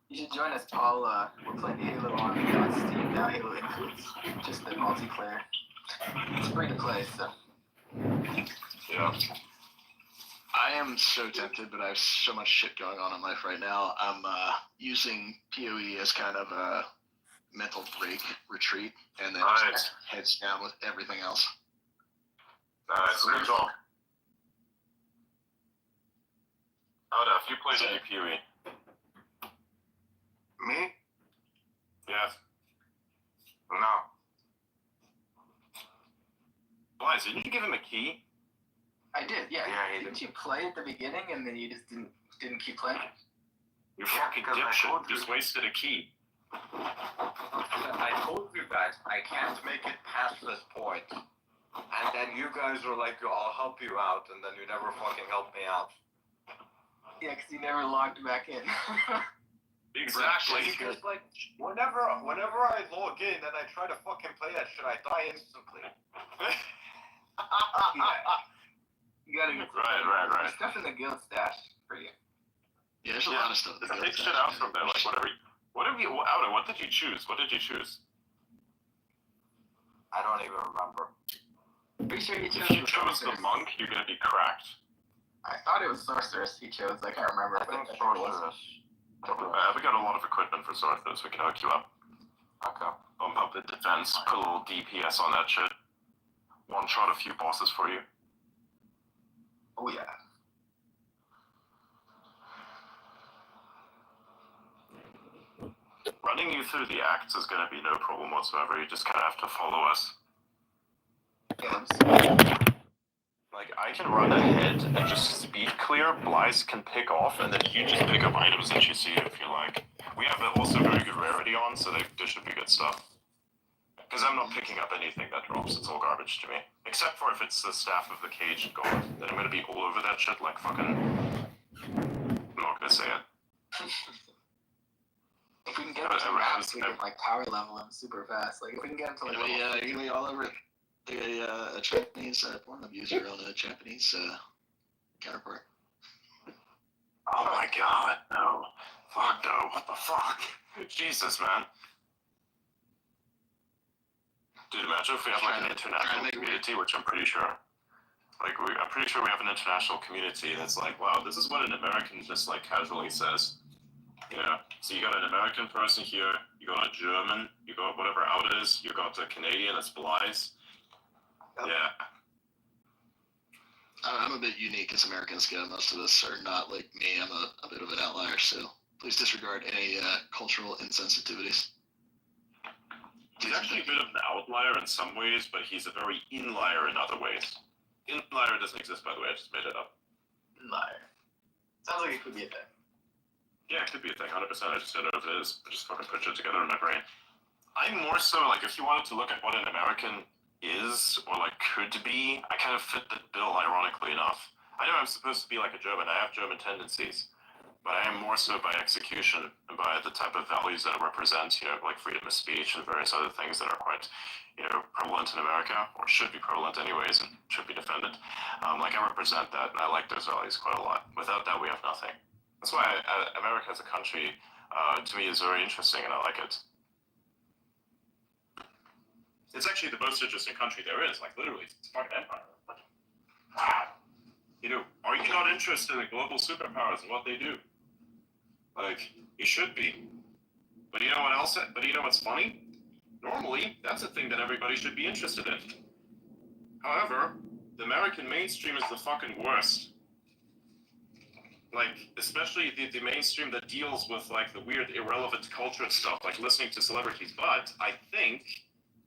You should join us, Paul. We're playing Halo on Steam now, Halo Influence. Just the multiplayer. It's free to play, so. Yeah. I am so tempted, but I have so much shit going on in life right now. I'm using PoE as kind of a mental break retreat, and then just heads down with everything else. Nice. Good job. How have you played any PoE? Me? Yes. No. Why? Didn't you give him a key? I did, yeah. Yeah, Didn't you play at the beginning and then you just didn't keep playing? You fucking dipshit. Just wasted a key. I told you guys I can't make it past this point. And then you guys were like, I'll help you out, and then you never fucking helped me out. Yeah, because you never logged back in. Exactly. Because whenever I log in and I try to fucking play that shit, I die instantly. You gotta get Right. There's stuff in the guild stash for you. Yeah, there's a lot of stuff. Just take shit out from there. Outer, what did you choose? I don't even remember. Pretty sure you chose If you chose the monk, you're gonna be cracked. I thought it was sorceress he chose. I can't remember. I think it was. sorceress. We got a lot of equipment for Zorthos. We can hook you up. Okay. Bump up the defense, put a little DPS on that shit. One shot a few bosses for you. Oh yeah. Running you through the acts is going to be no problem whatsoever. You just kind of have to follow us. Like, I can run ahead and just speed clear. Blythe can pick off, and then you just pick up items that you see if you like. We have also very good rarity on, so there should be good stuff. Because I'm not picking up anything that drops. It's all garbage to me. Except for if it's the Staff of the Caged God. Then I'm going to be all over that shit like fucking... I'm not going to say it. If we can get him to max, we can like power level him super fast. Like if we can get him to like You're gonna be all over it. A Japanese porn abuser on a Japanese counterpart. Oh my god, no. Fuck no, what the fuck? Jesus, man. Dude, imagine if we have like an international community, which I'm pretty sure. Like, I'm pretty sure we have an international community that's like, wow, this is what an American just like casually says. You know, so you got an American person here, you got a German, you got whatever out is, you got a Canadian that's Blythe. Yeah. I'm a bit unique as Americans go. Most of us are not like me. I'm a bit of an outlier, so please disregard any cultural insensitivities. He's actually a bit of an outlier in some ways, but he's a very inlier in other ways. Inlier doesn't exist, by the way, I just made it up. liar. Sounds like it could be a thing. Yeah, it could be a thing, 100%. I just don't know if it is. I just fucking put it together in my brain. I'm more so, like, if you wanted to look at what an American is, or, like, could be, I kind of fit the bill, ironically enough. I know I'm supposed to be like a German. I have German tendencies. But I am more so by execution and by the type of values that it represents, you know, like freedom of speech and various other things that are quite, you know, prevalent in America, or should be prevalent anyways, and should be defended. Like, I represent that, and I like those values quite a lot. Without that, we have nothing. That's why America as a country, to me, is very interesting, and I like it. It's actually the most interesting country there is, like, literally, it's a fucking empire. You know, are you not interested in global superpowers and what they do? Like, you should be. But you know what else? But you know what's funny? Normally, that's a thing that everybody should be interested in. However, the American mainstream is the fucking worst. Like, especially the mainstream that deals with, like, the weird, irrelevant culture and stuff, like listening to celebrities. But I think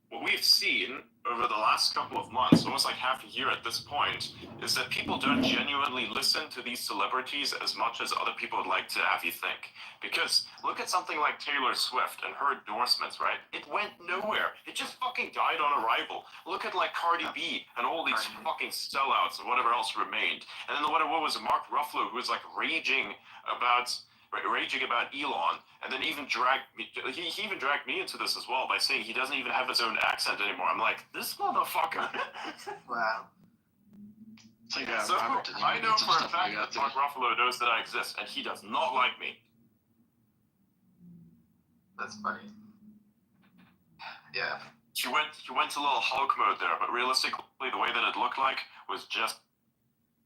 what we've seen over the last couple of months, almost like half a year at this point, is that people don't genuinely listen to these celebrities as much as other people would like to have you think. Because look at something like Taylor Swift and her endorsements, right? It went nowhere. It just fucking died on arrival. Look at like Cardi B and all these fucking sellouts and whatever else remained. And then what was it, Mark Ruffalo, who was like raging about Elon, and then even he even dragged me into this as well by saying he doesn't even have his own accent anymore. I'm like, this motherfucker. Wow. It's like So Robert De Niro I know did some for a stuff fact like that Mark Ruffalo knows that I exist, and he does not like me. That's funny. Yeah. He went to a little Hulk mode there, but realistically, the way that it looked like was just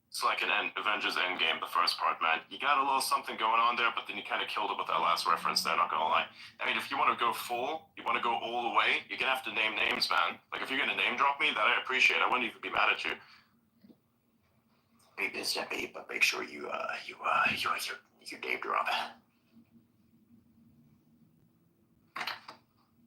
it's like an Avengers Endgame, the first part, man. You got a little something going on there, but then you kind of killed it with that last reference there, not gonna lie. I mean, if you want to go full, you want to go all the way, you're gonna have to name names, man. Like, if you're gonna name drop me, that I appreciate. I wouldn't even be mad at you. Hey, Giuseppe, but make sure you name drop.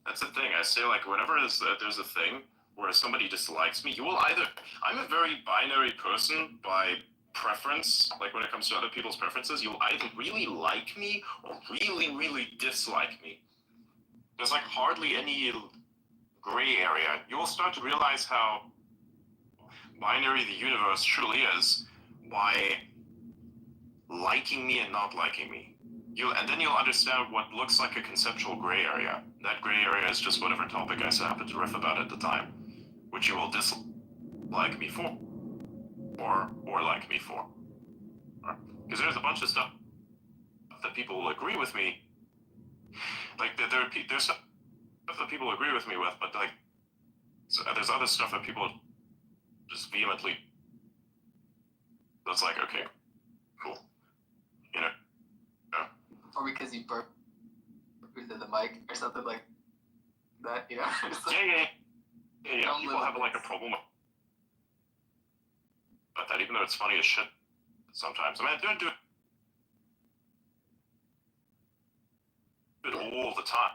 That's the thing. I say, like, whenever there's a thing where somebody dislikes me, you will either... I'm a very binary person by preference. Like, when it comes to other people's preferences, you'll either really like me or really, really dislike me. There's, like, hardly any gray area. You will start to realize how binary the universe truly is by liking me and not liking me. And then you'll understand what looks like a conceptual gray area. That gray area is just whatever topic I happen to riff about at the time, which you will dislike me for, or like me for. Because there's a bunch of stuff that people will agree with me. Like, there's stuff that people agree with me with, but like, there's other stuff that people just vehemently. That's like, okay, cool, you know. or because you burped into the mic or something like that, you know? It's like, Yeah. Some People little have like a bits. problem with that, even though it's funny as shit sometimes. I mean, I don't do it all the time,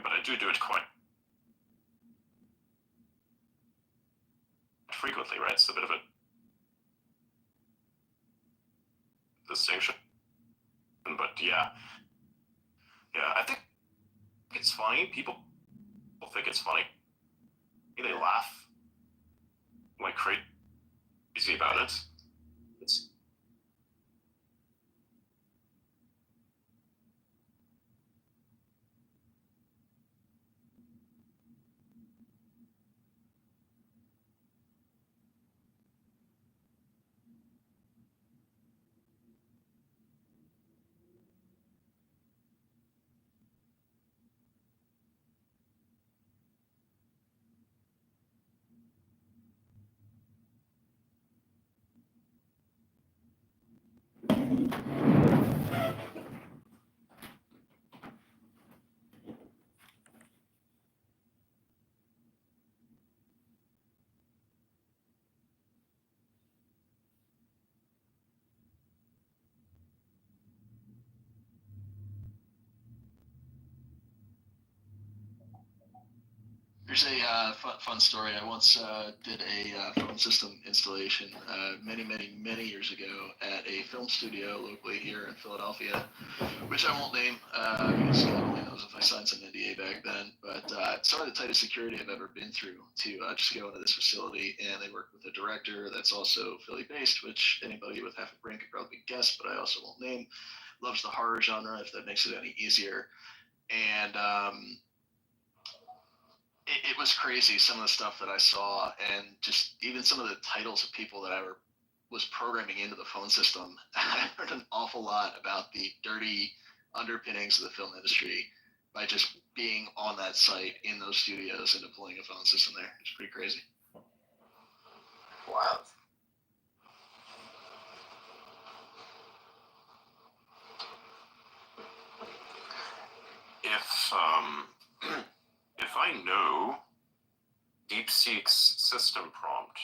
but I do it quite frequently, right? It's a bit of a distinction. But yeah, I think it's funny. People think it's funny. They laugh like crazy about it. It's There's a fun story. I once did a phone system installation many years ago at a film studio locally here in Philadelphia, which I won't name because God only knows if I signed some NDA back then. But it's some of the tightest security I've ever been through to just go into this facility. And they work with a director that's also Philly-based, which anybody with half a brain could probably guess, but I also won't name. Loves the horror genre, if that makes it any easier. And it was crazy, some of the stuff that I saw, and just even some of the titles of people that I was programming into the phone system. I learned an awful lot about the dirty underpinnings of the film industry by just being on that site in those studios and deploying a phone system there. It's pretty crazy. Wild. If I know DeepSeek's system prompt,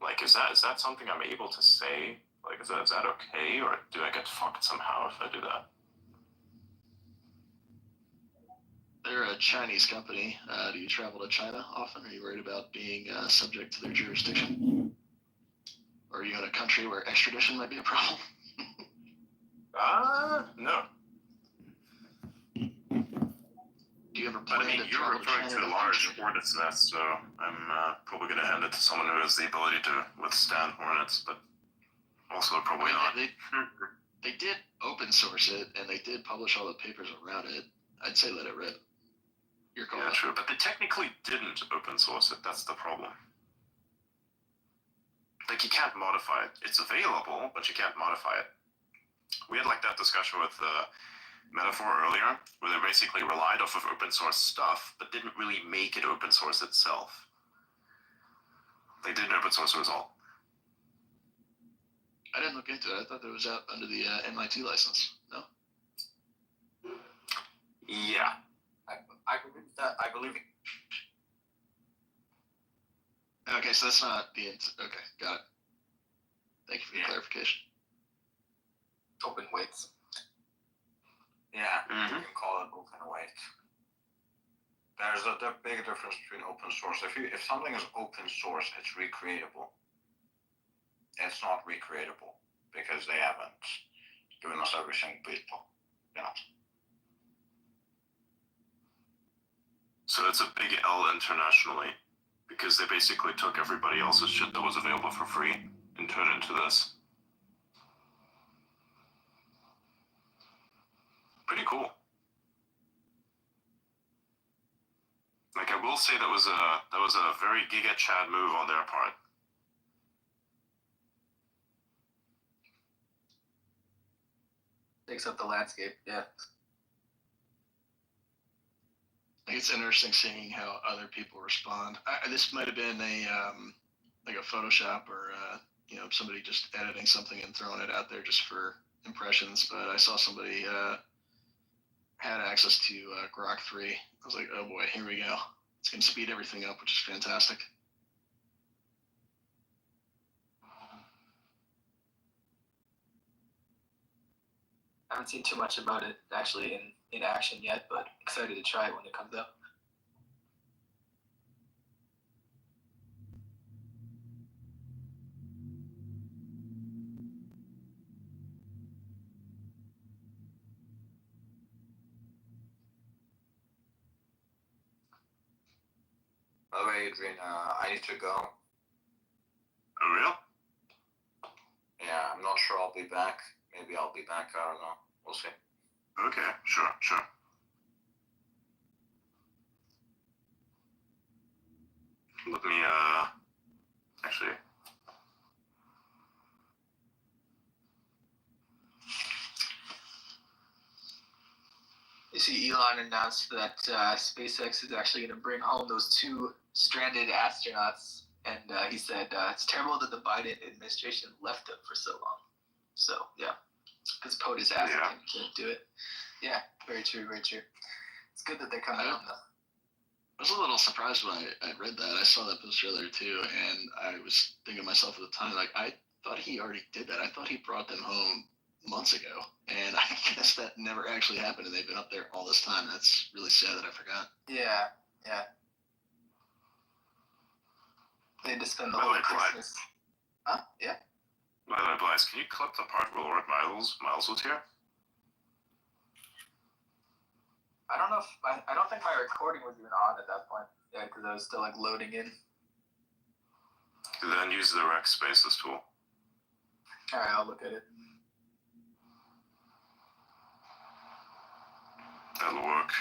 like, is that something I'm able to say? Like, is that okay, or do I get fucked somehow if I do that? They're a Chinese company. Do you travel to China often? Are you worried about being subject to their jurisdiction? Or are you in a country where extradition might be a problem? No. Do you ever But plan I mean, to you're travel to referring China to in a the large future? hornet's nest, so I'm probably going to hand it to someone who has the ability to withstand hornets, but also probably not. They did open source it, and they did publish all the papers around it. I'd say let it rip. Your call. Yeah, true, but they technically didn't open source it. That's the problem. Like, you can't modify it. It's available, but you can't modify it. We had like that discussion with Metaphor earlier, where they basically relied off of open source stuff, but didn't really make it open source itself. They didn't open source the result. I didn't look into it. I thought it was out under the MIT license. No? Yeah. I believe that. I believe it. Okay, so that's not the... Okay, got it. Thank you for the clarification. Open weights. Yeah, Mhm. you can call it open weight. There's a big difference between open source. If something is open source, it's recreatable. It's not recreatable because they haven't given us everything built up. You know. So it's a big L internationally, because they basically took everybody else's shit that was available for free and turned it into this. Pretty cool. Like, I will say that was a very Giga Chad move on their part. Takes up the landscape, yeah. I think it's interesting seeing how other people respond. This might have been like a Photoshop or somebody just editing something and throwing it out there just for impressions, but I saw somebody had access to Grok 3. I was like, oh boy, here we go. It's going to speed everything up, which is fantastic. I haven't seen too much about it actually in action yet, but excited to try it when it comes out. By the way, Adrian, I need to go. Oh, real? Yeah, I'm not sure I'll be back. Maybe I'll be back. I don't know. We'll see. Okay, sure. Let me, actually. You see, Elon announced that SpaceX is actually going to bring home those 2 stranded astronauts, and he said it's terrible that the Biden administration left them for so long. So yeah, because POTUS asked him to do it. Yeah, very true. It's good that they're coming home though. I was a little surprised when I read that. I saw that post earlier too, and I was thinking to myself at the time, like, I thought he already did that. I thought he brought them home months ago, and I guess that never actually happened, and they've been up there all this time. That's really sad that I forgot. Yeah. They had to spend the By the whole way, Christmas. Huh? Yeah. By the way, Blythe, can you clip the part where Lord Miles was here? I don't know if I don't think my recording was even on at that point. Yeah, because I was still like loading in. Then use the rec spaces tool. All right, I'll look at it. That'll work.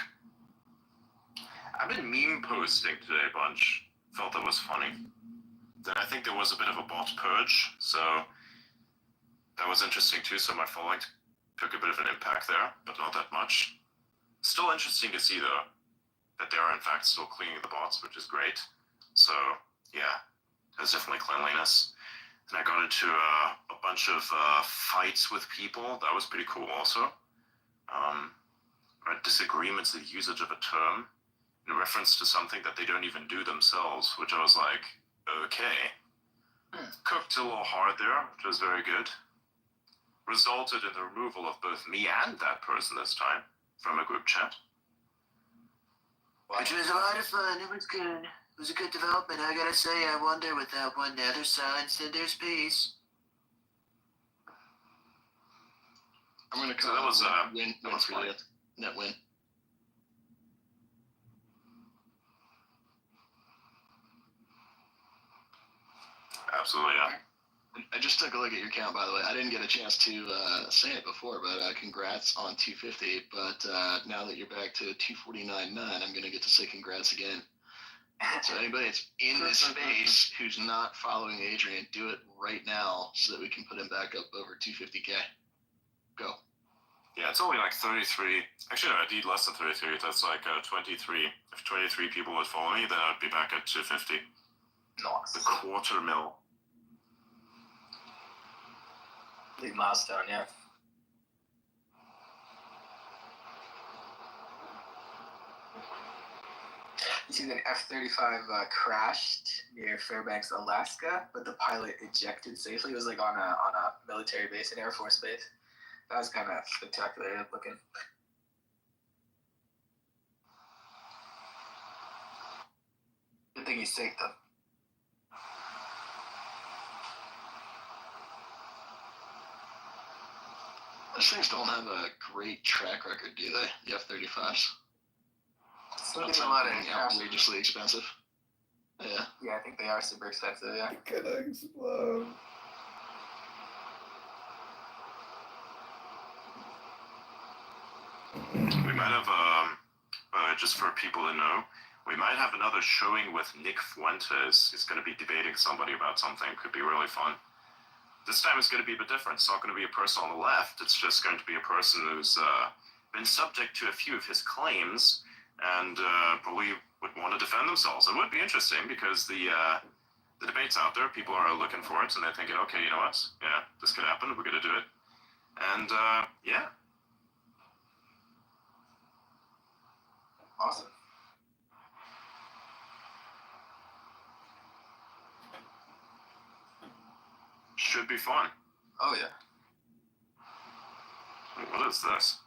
I've been meme posting today a bunch. Felt that was funny. Then I think there was a bit of a bot purge, so that was interesting too. So my following took a bit of an impact there, but not that much. Still interesting to see though that they are in fact still cleaning the bots, which is great. So yeah, there's definitely cleanliness. And I got into a bunch of fights with people. That was pretty cool also. Disagreements, the usage of a term in reference to something that they don't even do themselves, which I was like, okay. Cooked a little hard there, which was very good. Resulted in the removal of both me and that person this time from a group chat. Which was a lot of fun. It was good. It was a good development. I gotta say, I wonder without one nether silence, then there's peace. I'm gonna So call that was win that was for fun. you. Net win. Absolutely, yeah. I just took a look at your count, by the way. I didn't get a chance to say it before, but congrats on 250. But now that you're back to 249.9, I'm going to get to say congrats again. So anybody that's in this space who's not following Adrian, do it right now so that we can put him back up over 250K. Go. Yeah, it's only like 33. Actually, no, I need less than 33. That's like 23. If 23 people would follow me, then I'd be back at 250. Nice. The quarter mil. Big milestone, yeah. You see that F-35 crashed near Fairbanks, Alaska, but the pilot ejected safely. It was like on a military base, an Air Force base. That was kind of spectacular looking. Good thing he's safe though. Those things don't have a great track record, do they? The F-35s. Still getting a lot of outrageously expensive. Yeah. Yeah, I think they are super expensive, yeah. Gonna explode. We might have, just for people to know, we might have another showing with Nick Fuentes. He's going to be debating somebody about something. Could be really fun. This time it's going to be a bit different. It's not going to be a person on the left. It's just going to be a person who's been subject to a few of his claims and probably would want to defend themselves. It would be interesting because the debate's out there. People are looking for it and they're thinking, okay, you know what? Yeah, this could happen. We're going to do it. And yeah, Awesome. should be fun. Oh yeah. Wait, what is this?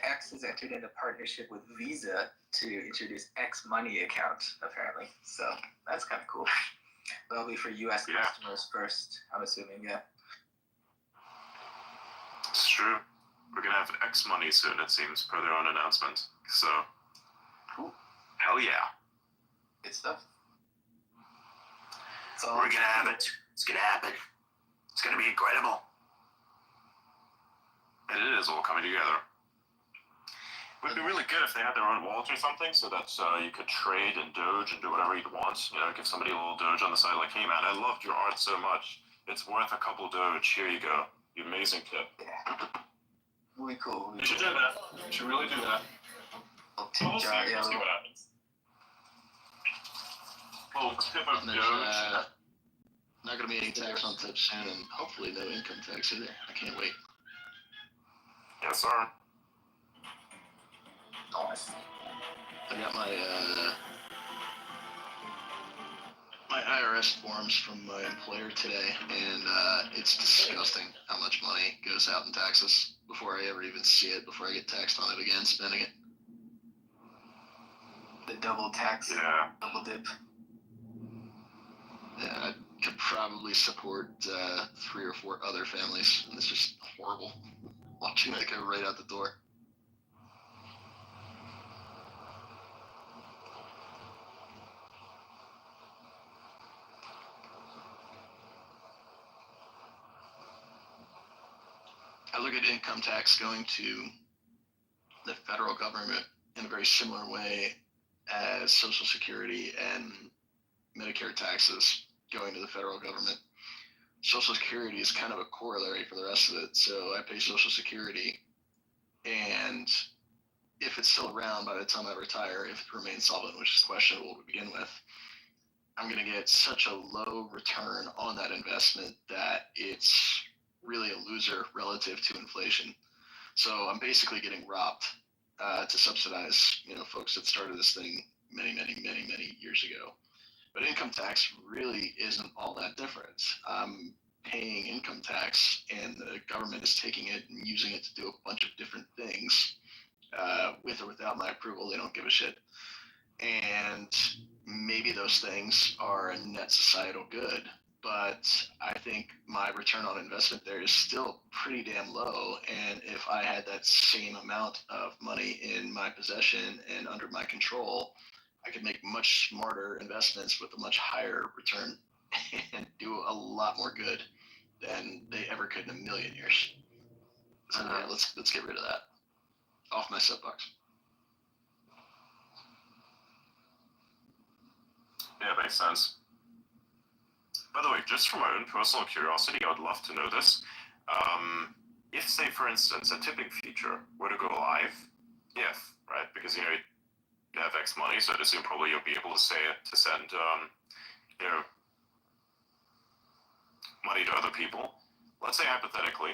X has entered into partnership with Visa to introduce X Money account, apparently. So that's kind of cool. That'll be for U.S. Yeah. customers first, I'm assuming. Yeah. It's true. We're gonna have X money soon, it seems, per their own announcement. So, Cool. hell yeah. Good stuff. So We're gonna have it. It's gonna happen. It's gonna be incredible. And it is all coming together. Would be really good if they had their own wallet or something, so that you could trade and Doge and do whatever you'd want. You know, give somebody a little Doge on the side, like, hey man, I loved your art so much. It's worth a couple Doge. Here you go. You amazing tip. yeah. Really cool. You should do that. You should really do that. We'll see. Yeah, We'll see what happens. Little tip of And there's Doge. not going to be any tax on tips soon, and hopefully no income tax either. I can't wait. Yes, sir. Nice. I got my my IRS forms from my employer today, and it's disgusting how much money goes out in taxes before I ever even see it, before I get taxed on it again, spending it. The double tax, Yeah. double dip. Yeah, I could probably support 3 or 4 other families, and it's just horrible watching that go right out the door. I look at income tax going to the federal government in a very similar way as Social Security and Medicare taxes going to the federal government. Social Security is kind of a corollary for the rest of it. So I pay Social Security, and if it's still around by the time I retire, if it remains solvent, which is questionable to begin with, I'm going to get such a low return on that investment that it's really a loser relative to inflation. So I'm basically getting robbed to subsidize, folks that started this thing many years ago. But income tax really isn't all that different. I'm paying income tax, and the government is taking it and using it to do a bunch of different things, with or without my approval. They don't give a shit. And maybe those things are a net societal good, but I think my return on investment there is still pretty damn low. And if I had that same amount of money in my possession and under my control, I could make much smarter investments with a much higher return and do a lot more good than they ever could in a million years. So yeah, let's get rid of that. Off my soapbox. Yeah, makes sense. By the way, just for my own personal curiosity, I would love to know this. If, say, for instance, a tipping feature were to go live, right, because, you have X money, so I'd assume probably you'll be able to send, money to other people. Let's say hypothetically,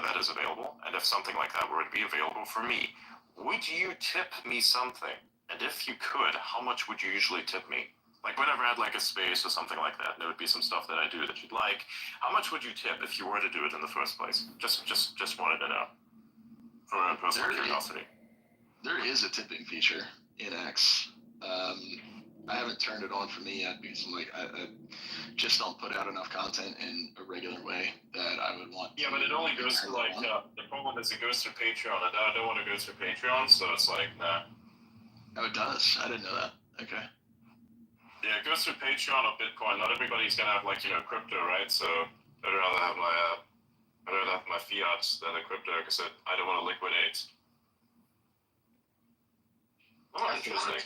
that is available, and if something like that were to be available for me, would you tip me something? And if you could, how much would you usually tip me? Like whenever I had like a space or something like that, there would be some stuff that I do that you'd like. How much would you tip if you were to do it in the first place? Just wanted to know, for my own personal curiosity. There is a tipping feature in X. I haven't turned it on for me yet because I just don't put out enough content in a regular way that I would want. Yeah, but it only goes through the problem is it goes through Patreon, and I don't want to go through Patreon, so it's like, nah. Oh, it does? I didn't know that. Okay. Yeah, it goes through Patreon or Bitcoin. Not everybody's gonna have crypto, right? So I'd rather have my fiat than the crypto because I don't want to liquidate. Oh, interesting.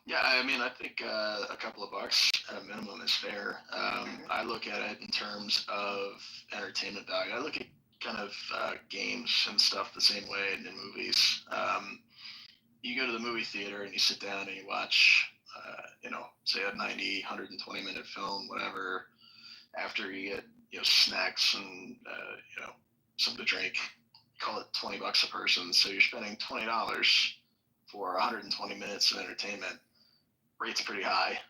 Yeah, I mean, I think a couple of bucks at a minimum is fair. I look at it in terms of entertainment value. I look at kind of games and stuff the same way in movies. You go to the movie theater and you sit down and you watch, say a 90, 120 minute film, whatever. After you get, snacks and, something to drink, call it $20 a person. So you're spending $20 for 120 minutes of entertainment. Rate's pretty high.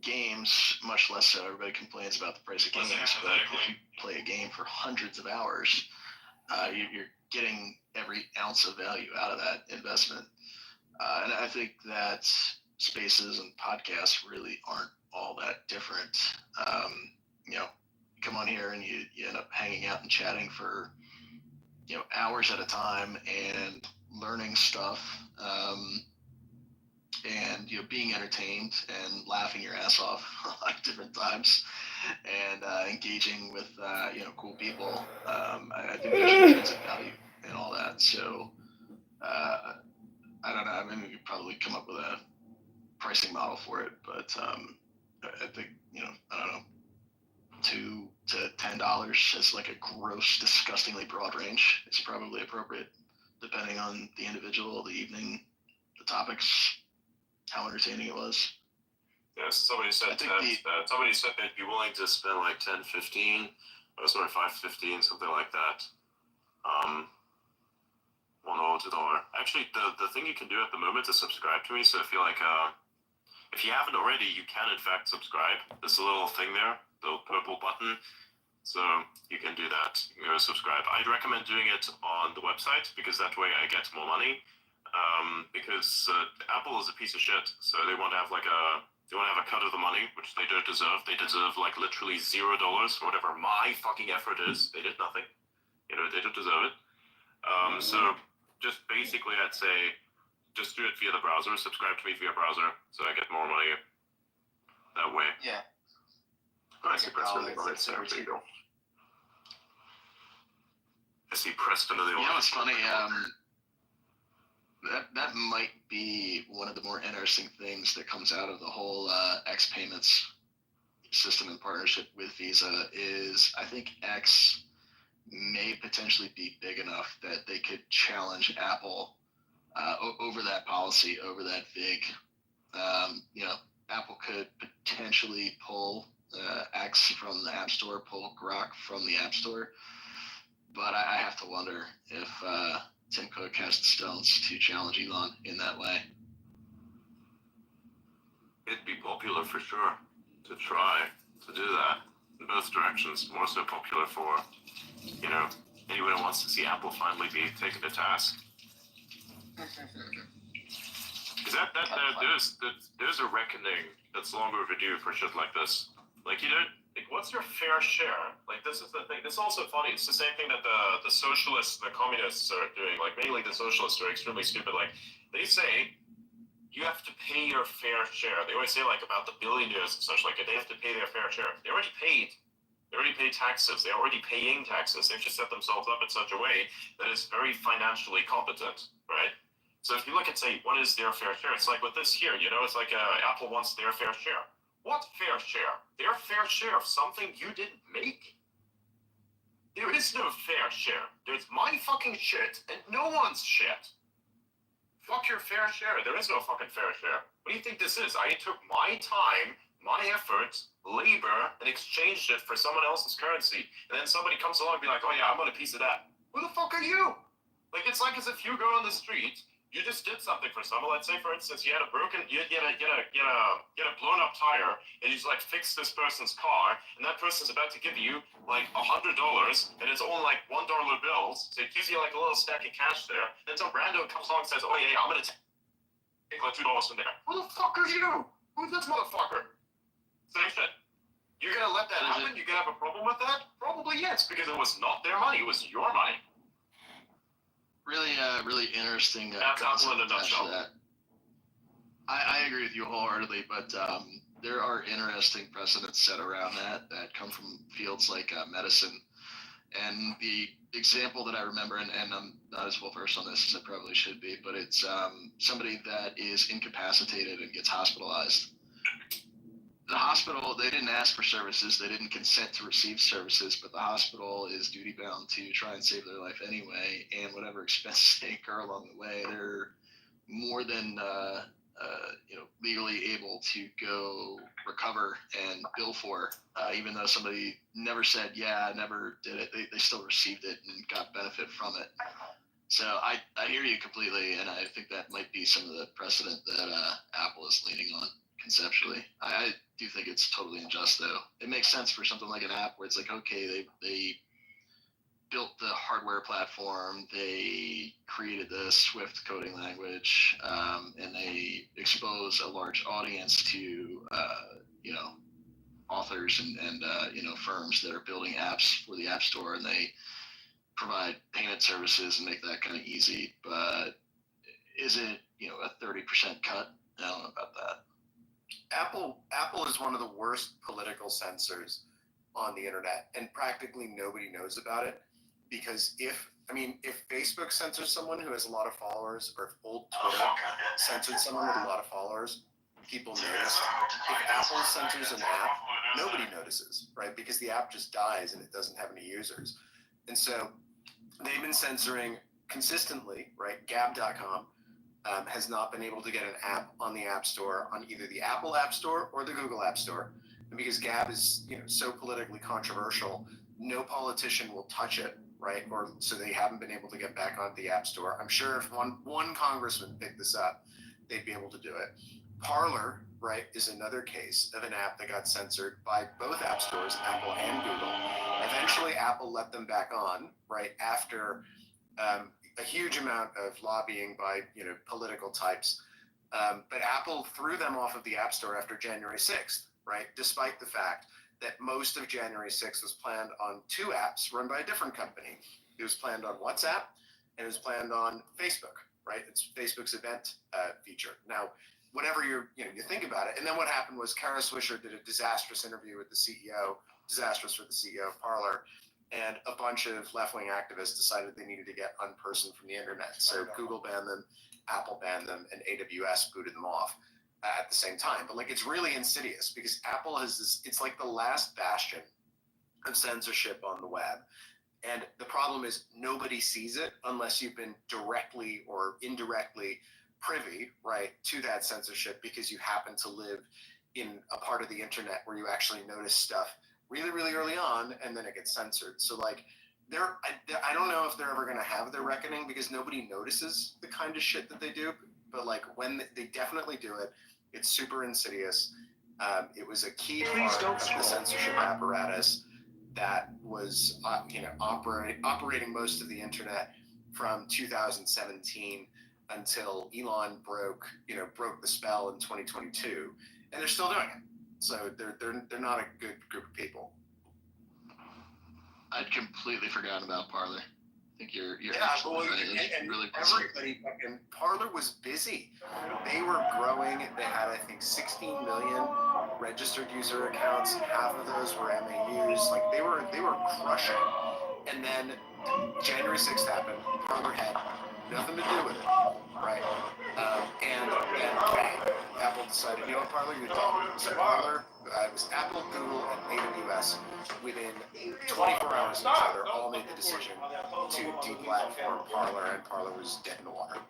Games, much less so. Everybody complains about the price of games, but if you play a game for hundreds of hours, you're getting every ounce of value out of that investment. And I think that spaces and podcasts really aren't all that different. You come on here and you end up hanging out and chatting for hours at a time and learning stuff, and being entertained and laughing your ass off at different times, and engaging with cool people. I think there's intrinsic value in all that. So I don't know. I mean, we could probably come up with a pricing model for it, but I think I don't know, $2 to $10 is like a gross, disgustingly broad range. It's probably appropriate depending on the individual, the evening, the topics, how entertaining it was. Yeah, somebody said somebody said they'd be willing to spend like 10, 15, or sorry, 5, 15, something like that. $1 Actually, the thing you can do at the moment is subscribe to me. So I feel like if you haven't already, you can in fact subscribe. There's a little thing there, the purple button. So you can do that. You can go subscribe. I'd recommend doing it on the website because that way I get more money. Because Apple is a piece of shit, so they want to have a cut of the money, which they don't deserve. They deserve like literally $0 for whatever my fucking effort is. They did nothing. They don't deserve it. So just basically, I'd say just do it via the browser. Subscribe to me via browser, so I get more money that way. Yeah. I see Preston in the audience there. There you go. I see Preston in the audience. It's funny. That might be one of the more interesting things that comes out of the whole X payments system in partnership with Visa is I think X may potentially be big enough that they could challenge Apple over that policy, over that VIG. Apple could potentially pull X from the App Store, pull Grok from the App Store, but I have to wonder if Tim Cook has the stones to challenge Elon in that way. It'd be popular for sure to try to do that in both directions. More so popular for, anyone who wants to see Apple finally be taken to task. Because there's a reckoning that's long overdue for shit like this. Like, what's your fair share? Like, this is the thing. This is also funny. It's the same thing that the socialists, the communists are doing. Like, mainly the socialists are extremely stupid. Like, they say you have to pay your fair share. They always say, like, about the billionaires and such, like, they have to pay their fair share. They already paid taxes. They're already paying taxes. They've just set themselves up in such a way that is very financially competent, right? So if you look and say, what is their fair share? It's like with this here, it's like Apple wants their fair share. What fair share? Their fair share of something you didn't make? There is no fair share. There's my fucking shit and no one's shit. Fuck your fair share. There is no fucking fair share. What do you think this is? I took my time, my effort, labor, and exchanged it for someone else's currency. And then somebody comes along and be like, oh yeah, I want a piece of that. Who the fuck are you? Like, it's like as if you go on the street, you just did something for someone. Let's say, for instance, you had a blown up tire, and you just like fix this person's car, and that person's about to give you like $100, and it's only like $1 bills. So it gives you like a little stack of cash there. Then some rando comes along and says, "Oh yeah, I'm gonna take like $2 from there." Who the fuck are you? Who's this motherfucker? Same shit. You're gonna let that happen? You're gonna have a problem with that? Probably yes, because it was not their money. It was your money. Really interesting That's concept in a attached nutshell. to that. I agree with you wholeheartedly, but there are interesting precedents set around that come from fields like medicine. And the example that I remember, and I'm not as well versed on this as I probably should be, but it's somebody that is incapacitated and gets hospitalized. the hospital, they didn't ask for services, they didn't consent to receive services, but the hospital is duty bound to try and save their life anyway, and whatever expenses they incur along the way, they're more than legally able to go recover and bill for, even though somebody never said, yeah, I never did it, they still received it and got benefit from it. So I hear you completely, and I think that might be some of the precedent that Apple is leaning on conceptually. I do think it's totally unjust, though. It makes sense for something like an app where it's like, okay, they built the hardware platform, they created the Swift coding language, and they expose a large audience to, authors and firms that are building apps for the App Store, and they provide payment services and make that kind of easy. But is it, a 30% cut? I don't know about that. Apple is one of the worst political censors on the internet, and practically nobody knows about it, because if Facebook censors someone who has a lot of followers, or if old Twitter censored someone with a lot of followers, people notice. If Apple censors an app, nobody notices, right? Because the app just dies and it doesn't have any users. And so they've been censoring consistently, right? Gab.com has not been able to get an app on the App Store, on either the Apple App Store or the Google App Store. And because Gab is, so politically controversial, no politician will touch it, right? Or so they haven't been able to get back onto the App Store. I'm sure if one congressman picked this up, they'd be able to do it. Parler, right, is another case of an app that got censored by both app stores, Apple and Google. Eventually, Apple let them back on, right, after a huge amount of lobbying by, political types. But Apple threw them off of the App Store after January 6th, right, despite the fact that most of January 6th was planned on two apps run by a different company. It was planned on WhatsApp, and it was planned on Facebook, right? It's Facebook's event feature. Now, whatever you think about it. And then what happened was Kara Swisher did a disastrous interview with the CEO, disastrous for the CEO of Parler, and a bunch of left-wing activists decided they needed to get unpersoned from the internet. So Google banned them, Apple banned them, and AWS booted them off at the same time. But it's really insidious, because Apple has this, it's like the last bastion of censorship on the web. And the problem is nobody sees it unless you've been directly or indirectly privy, right, to that censorship, because you happen to live in a part of the internet where you actually notice stuff really, really early on, and then it gets censored. So I don't know if they're ever going to have their reckoning, because nobody notices the kind of shit that they do. But when they definitely do it, it's super insidious. It was a key part of the censorship apparatus that was, operating most of the internet from 2017 until Elon broke the spell in 2022, and they're still doing it. So they're not a good group of people. I'd completely forgotten about Parler. I think you're absolutely right. And really everybody fucking Parler was busy. They were growing. They had, I think, 16 million registered user accounts. Half of those were MAUs. They were crushing. And then January 6th happened. Parler had nothing to do with it, right? And then bang, Apple decided, Parler, you're dead. So Parler, it was Apple, Google, and AWS within 24 hours of each other all made the decision to deplatform Parler, and Parler was dead in the water,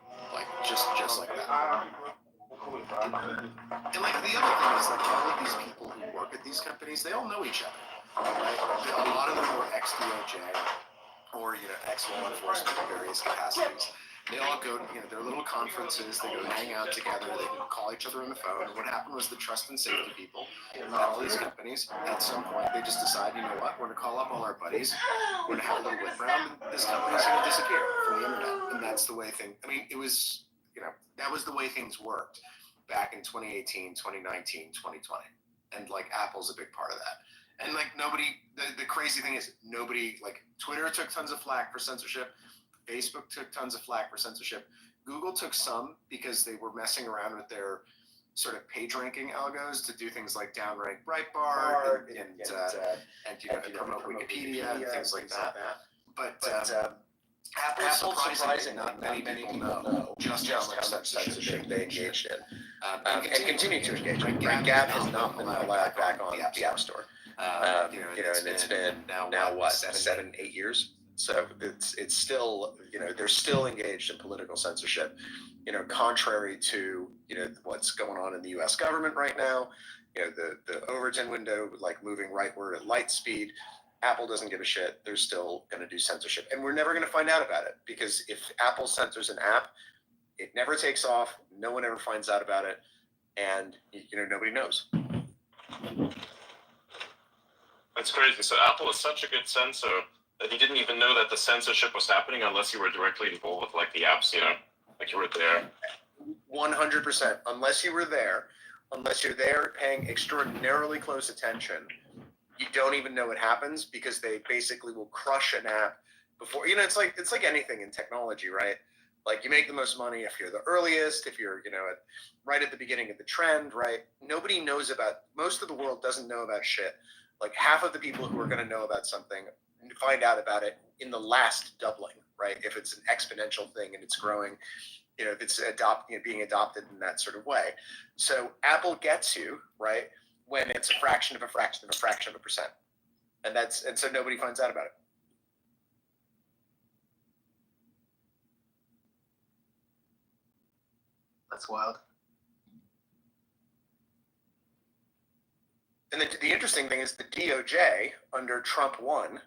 just like that. And the other thing is all of these people who work at these companies, they all know each other, right? A lot of them were ex-DOJ or ex-law enforcement in various capacities. They all go to their little conferences, they go hang out together, they can call each other on the phone. And what happened was the trust and safety people at all these companies, at some point, they just decide, we're going to call up all our buddies, we're going to have a little whip round, and this company's going to disappear from the internet. And that's the way it was, that was the way things worked back in 2018, 2019, 2020. And Apple's a big part of that. And nobody, the crazy thing is nobody, Twitter took tons of flack for censorship. Facebook took tons of flack for censorship. Google took some because they were messing around with their sort of page ranking algos to do things like downrank Breitbart and promote Wikipedia and things like that. But Apple, surprisingly, not many people know just how much censorship they engaged in. and continue to engage. Right? Gap has not been allowed back on the App Store. And it's been now what 7-8 years. So it's still they're still engaged in political censorship. Contrary to what's going on in the U.S. government right now. The Overton window moving rightward at light speed. Apple doesn't give a shit. They're still going to do censorship, and we're never going to find out about it because if Apple censors an app, it never takes off. No one ever finds out about it, and nobody knows. That's crazy. So Apple is such a good censor that you didn't even know that the censorship was happening unless you were directly involved with the apps, like you were there. 100%. Unless you were there, unless you're there paying extraordinarily close attention, you don't even know what happens because they basically will crush an app before. It's like anything in technology, right? You make the most money if you're the earliest, if you're right at the beginning of the trend, right? Nobody knows about. Most of the world doesn't know about shit. Half of the people who are going to know about something find out about it in the last doubling, right? If it's an exponential thing and it's growing, if it's being adopted in that sort of way. So Apple gets you, right, when it's a fraction of a fraction of a fraction of a percent. And so nobody finds out about it. That's wild. And the interesting thing is the DOJ under Trump 1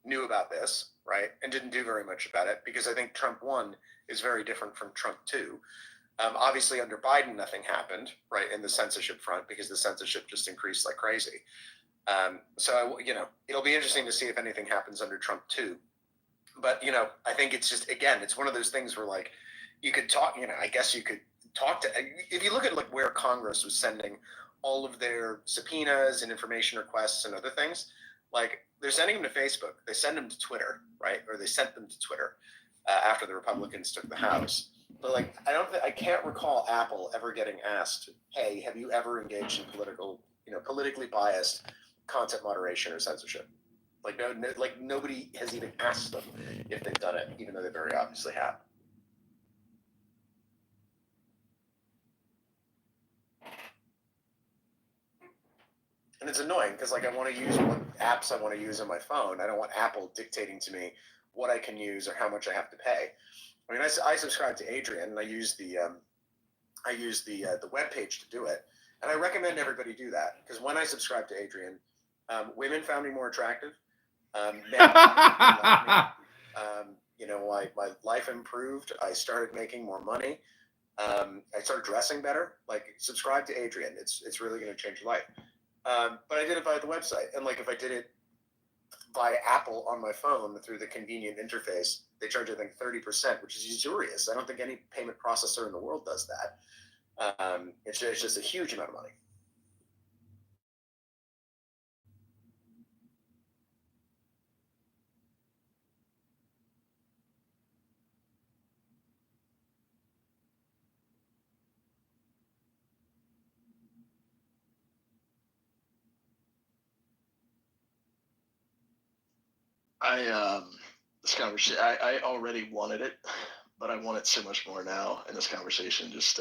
knew about this, right, and didn't do very much about it because I think Trump 1 is very different from Trump 2. Obviously, under Biden, nothing happened, right, in the censorship front because the censorship just increased like crazy. So, it'll be interesting to see if anything happens under Trump 2. But, I think it's just, again, it's one of those things where, you could talk, I guess you could talk to, if you look at, where Congress was sending all of their subpoenas and information requests and other things, they're sending them to Facebook. They send them to Twitter, right? Or they sent them to Twitter after the Republicans took the House. But I can't recall Apple ever getting asked, hey, have you ever engaged in politically biased content moderation or censorship? Nobody has even asked them if they've done it, even though they very obviously have. And it's annoying because I want to use what apps I want to use on my phone. I don't want Apple dictating to me what I can use or how much I have to pay. I mean, I subscribe to Adrian and I use the web page to do it. And I recommend everybody do that because when I subscribed to Adrian, women found me more attractive. Men liked me. My life improved. I started making more money. I started dressing better. Subscribe to Adrian. It's really going to change your life. But I did it via the website. And if I did it via Apple on my phone through the convenient interface, they charge, I think, 30%, which is usurious. I don't think any payment processor in the world does that. It's just a huge amount of money. This conversation, I already wanted it, but I want it so much more now. And this conversation just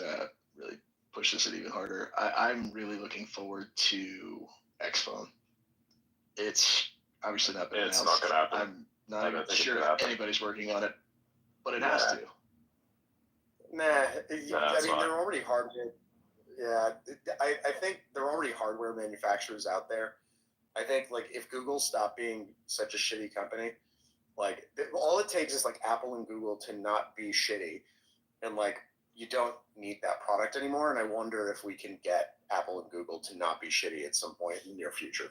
really pushes it even harder. I'm really looking forward to Xphone. It's obviously not been announced. It's not going to happen. I'm not even sure if anybody's working on it, but it has to. They're already hardware. Yeah, I think there are already hardware manufacturers out there. I think if Google stopped being such a shitty company, all it takes is Apple and Google to not be shitty, and you don't need that product anymore. And I wonder if we can get Apple and Google to not be shitty at some point in the near future.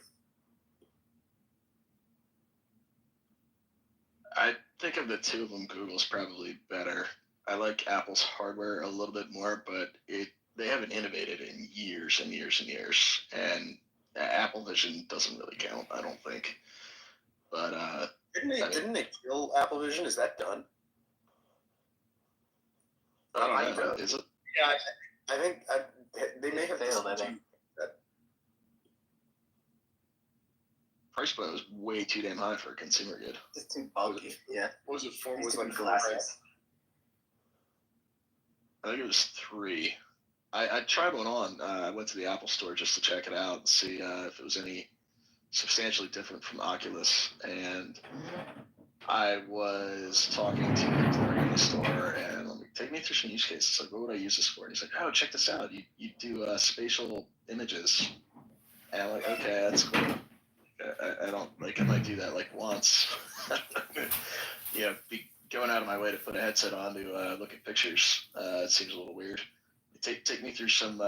I think of the two of them, Google's probably better. I like Apple's hardware a little bit more, but they haven't innovated in years and years and years, and Apple Vision doesn't really count, I don't think. But didn't they kill Apple Vision? Is that done? I don't know. Is it? Yeah, I think they may have failed. I think. Price point was way too damn high for a consumer good. It's too bulky. Yeah. What was it for? Needs Was to be like glasses. I think it was 3. I tried one on. I went to the Apple Store just to check it out and see if it was any substantially different from Oculus. And I was talking to the clerk in the store, and I'm like, take me through some use cases. Like, what would I use this for? And he's like, oh, check this out. You do spatial images. And I'm like, okay, that's cool. I don't like. I might do that like once. Be going out of my way to put a headset on to look at pictures. It seems a little weird. Take me through some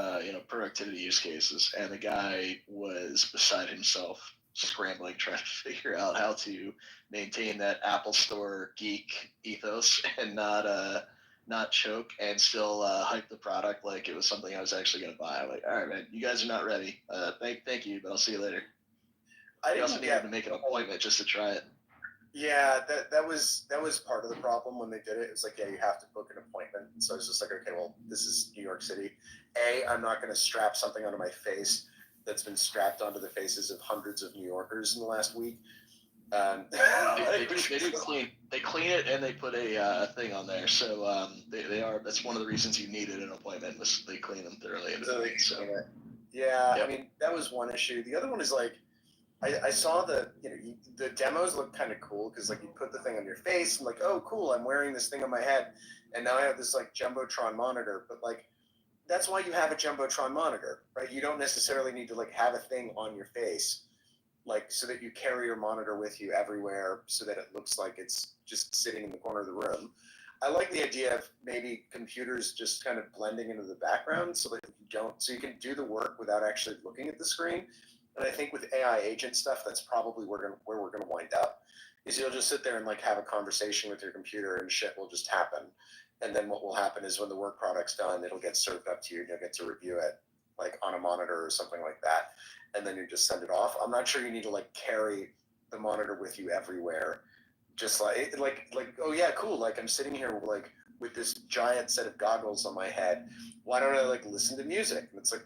productivity use cases, and the guy was beside himself, scrambling, trying to figure out how to maintain that Apple Store geek ethos and not choke and still hype the product like it was something I was actually going to buy. I'm like, all right, man, you guys are not ready. Thank you, but I'll see you later. I also needed to make an appointment just to try it. Yeah, that was part of the problem when they did it. It was like, yeah, you have to book an appointment. So I was just like, okay, well, this is New York City. I'm not going to strap something onto my face that's been strapped onto the faces of hundreds of New Yorkers in the last week. They do clean. They clean it and they put a thing on there. So they are. That's one of the reasons you needed an appointment. Was they clean them thoroughly. So yeah, yep. I mean that was one issue. The other one is like, I saw the the demos look kind of cool because like you put the thing on your face and like, oh cool, I'm wearing this thing on my head, and now I have this like jumbotron monitor. But like that's why you have a jumbotron monitor, right? You don't necessarily need to like have a thing on your face, like so that you carry your monitor with you everywhere, so that it looks like it's just sitting in the corner of the room. I like the idea of maybe computers just kind of blending into the background so that you can do the work without actually looking at the screen. And I think with AI agent stuff, that's probably where we're gonna wind up. Is you'll just sit there and like have a conversation with your computer and shit will just happen. And then what will happen is when the work product's done, it'll get served up to you and you'll get to review it like on a monitor or something like that. And then you just send it off. I'm not sure you need to like carry the monitor with you everywhere. Just like oh yeah, cool. Like I'm sitting here like with this giant set of goggles on my head. Why don't I like listen to music? And it's like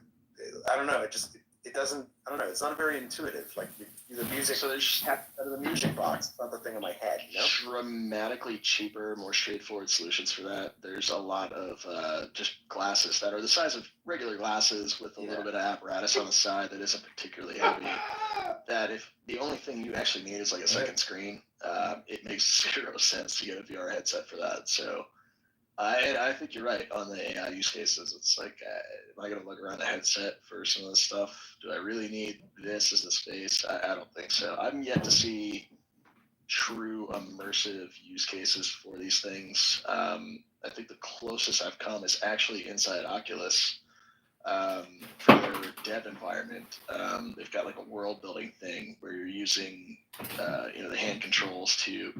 I don't know. It doesn't. I don't know. It's not very intuitive. Like the music. So there's out of the music box. It's not the thing on my head. You know? Dramatically cheaper, more straightforward solutions for that. There's a lot of just glasses that are the size of regular glasses with a little bit of apparatus on the side that isn't particularly heavy. That if the only thing you actually need is like a second screen, it makes zero sense to get a VR headset for that. So I think you're right on the AI use cases. It's like, am I going to look around a headset for some of this stuff? Do I really need this as a space? I don't think so. I'm yet to see true immersive use cases for these things. I think the closest I've come is actually inside Oculus for their dev environment. They've got like a world building thing where you're using the hand controls to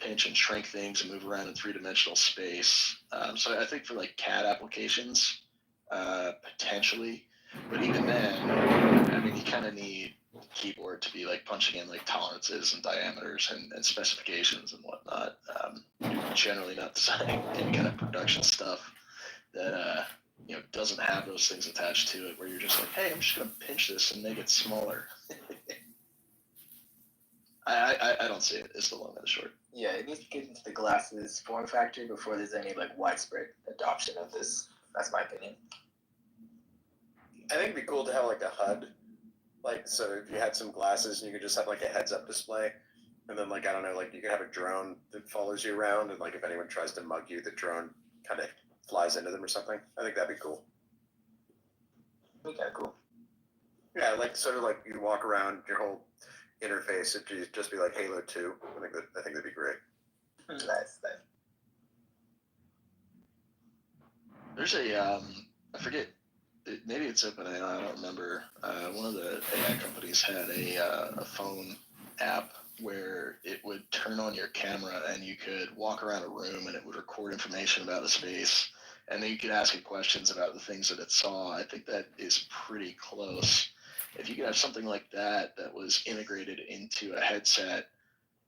pinch and shrink things and move around in three-dimensional space. So I think for like CAD applications, potentially, but even then, I mean, you kind of need keyboard to be like punching in like tolerances and diameters and specifications and whatnot. You're generally not designing any kind of production stuff that doesn't have those things attached to it, where you're just like, hey, I'm just gonna pinch this and make it smaller. I don't see it. It's the long and the short. Yeah, it needs to get into the glasses form factor before there's any like widespread adoption of this. That's my opinion. I think it'd be cool to have like a HUD, like so if you had some glasses and you could just have like a heads-up display, and then like I don't know, like you could have a drone that follows you around, and like if anyone tries to mug you, the drone kind of flies into them or something. I think that'd be cool. Okay, cool. Yeah, like sort of like you walk around your whole interface, it'd just be like Halo 2. I think that'd be great. Nice. There's a I forget. Maybe it's OpenAI. I don't remember. One of the AI companies had a phone app where it would turn on your camera and you could walk around a room and it would record information about the space, and then you could ask it questions about the things that it saw. I think that is pretty close. If you could have something like that was integrated into a headset,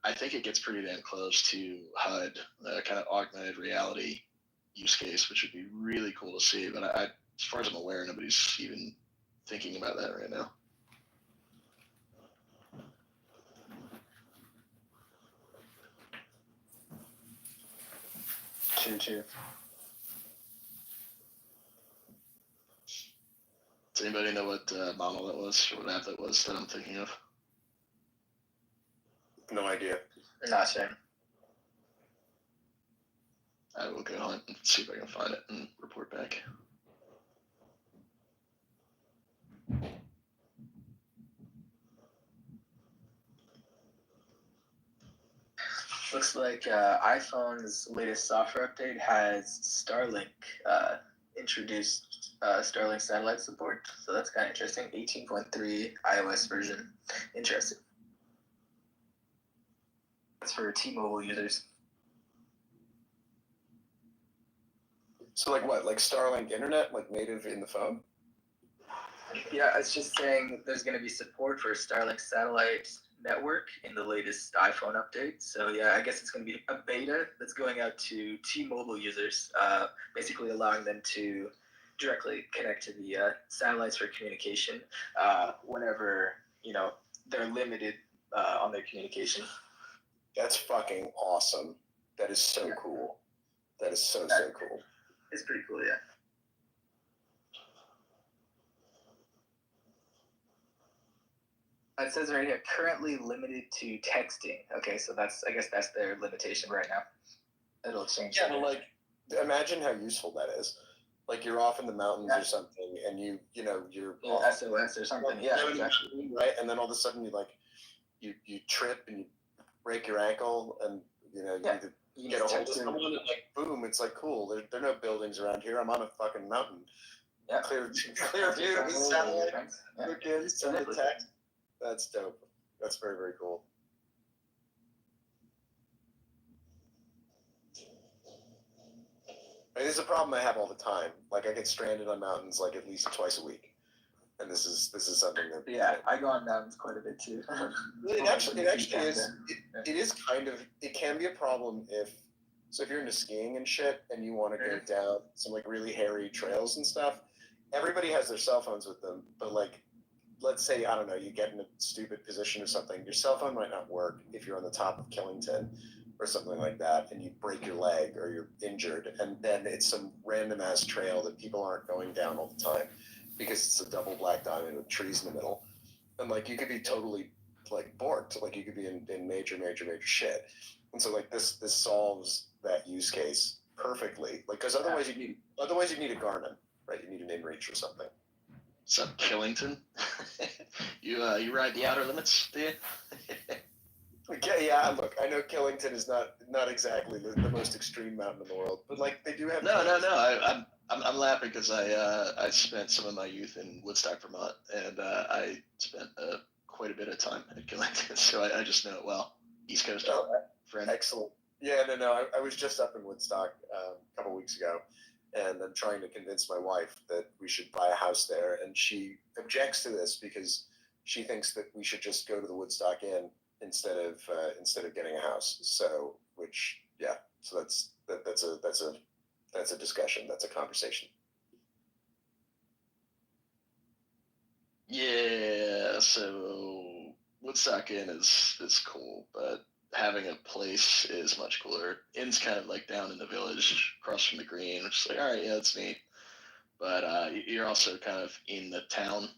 I think it gets pretty damn close to HUD, kind of augmented reality use case, which would be really cool to see. But as far as I'm aware, nobody's even thinking about that right now. True. Does anybody know what model that was or what app that was that I'm thinking of? No idea. Not sure. I will go hunt and see if I can find it and report back. Looks like iPhone's latest software update has Starlink introduced Starlink satellite support. So that's kind of interesting. 18.3 iOS version. Interesting. That's for T-Mobile users. So like what? Like Starlink internet, like native in the phone? Yeah, it's just saying there's going to be support for Starlink satellite network in the latest iPhone update. So yeah, I guess it's going to be a beta that's going out to T-Mobile users, basically allowing them to directly connect to the satellites for communication whenever they're limited on their communication. That's fucking awesome. That is so cool. That is so cool. It's pretty cool, yeah. It says right here, currently limited to texting. Okay, so I guess that's their limitation right now. It'll change. Yeah, but like, imagine how useful that is. Like you're off in the mountains or something, and you're SOS or something. Yeah, exactly. Right, and then all of a sudden you trip and you break your ankle, and you get a hold of someone, and like boom, it's like cool. There are no buildings around here. I'm on a fucking mountain. Yeah, clear view of the satellite. Okay, send a text. That's dope. That's very, very cool. This is a problem I have all the time. Like I get stranded on mountains like at least twice a week, and this is something that I go on mountains quite a bit too. it actually is. It is kind of. It can be a problem if you're into skiing and shit, and you want to go down some like really hairy trails and stuff. Everybody has their cell phones with them, but like, let's say, I don't know, you get in a stupid position or something, your cell phone might not work if you're on the top of Killington or something like that, and you break your leg or you're injured, and then it's some random ass trail that people aren't going down all the time because it's a double black diamond with trees in the middle. And like, you could be totally like borked, like you could be in major shit. And so like this solves that use case perfectly. Like, because otherwise you need a Garmin, right? You need an InReach or something. What's up, Killington? You ride the outer limits, do you? Yeah, look, I know Killington is not exactly the most extreme mountain in the world, but like they do have. No. I'm laughing because I spent some of my youth in Woodstock, Vermont, and I spent quite a bit of time at Killington, so I just know it well. East Coast friend. Excellent. Yeah, no. I was just up in Woodstock a couple weeks ago, and I'm trying to convince my wife that we should buy a house there, and she objects to this because she thinks that we should just go to the Woodstock Inn instead of getting a house. So that's a discussion. That's a conversation. Yeah, so Woodstock Inn is cool, but having a place is much cooler. Inn's kind of like down in the village, across from the green, which is like, all right, yeah, that's neat. But you're also kind of in the town.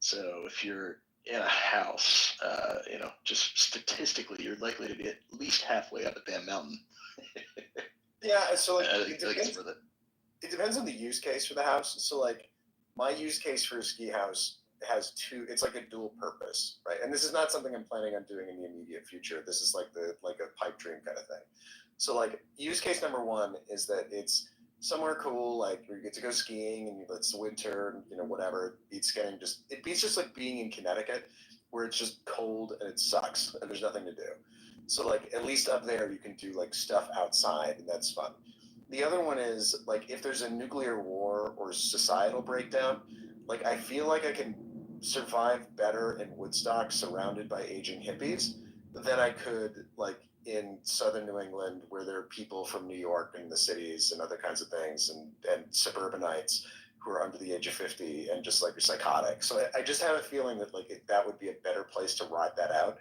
So if you're in a house, just statistically, you're likely to be at least halfway up a damn mountain. Yeah, so like it depends on the use case for the house. So like my use case for a ski house has it's like a dual purpose, right? And this is not something I'm planning on doing in the immediate future. This is like a pipe dream kind of thing. So like use case number one is that it's somewhere cool, like where you get to go skiing and it's winter, whatever. It beats just like being in Connecticut where it's just cold and it sucks and there's nothing to do. So like at least up there you can do like stuff outside and that's fun. The other one is like if there's a nuclear war or societal breakdown, like I feel like I can survive better in Woodstock surrounded by aging hippies than I could like in southern New England where there are people from New York and the cities and other kinds of things and suburbanites who are under the age of 50 and just like psychotic. So I just have a feeling that like that would be a better place to ride that out.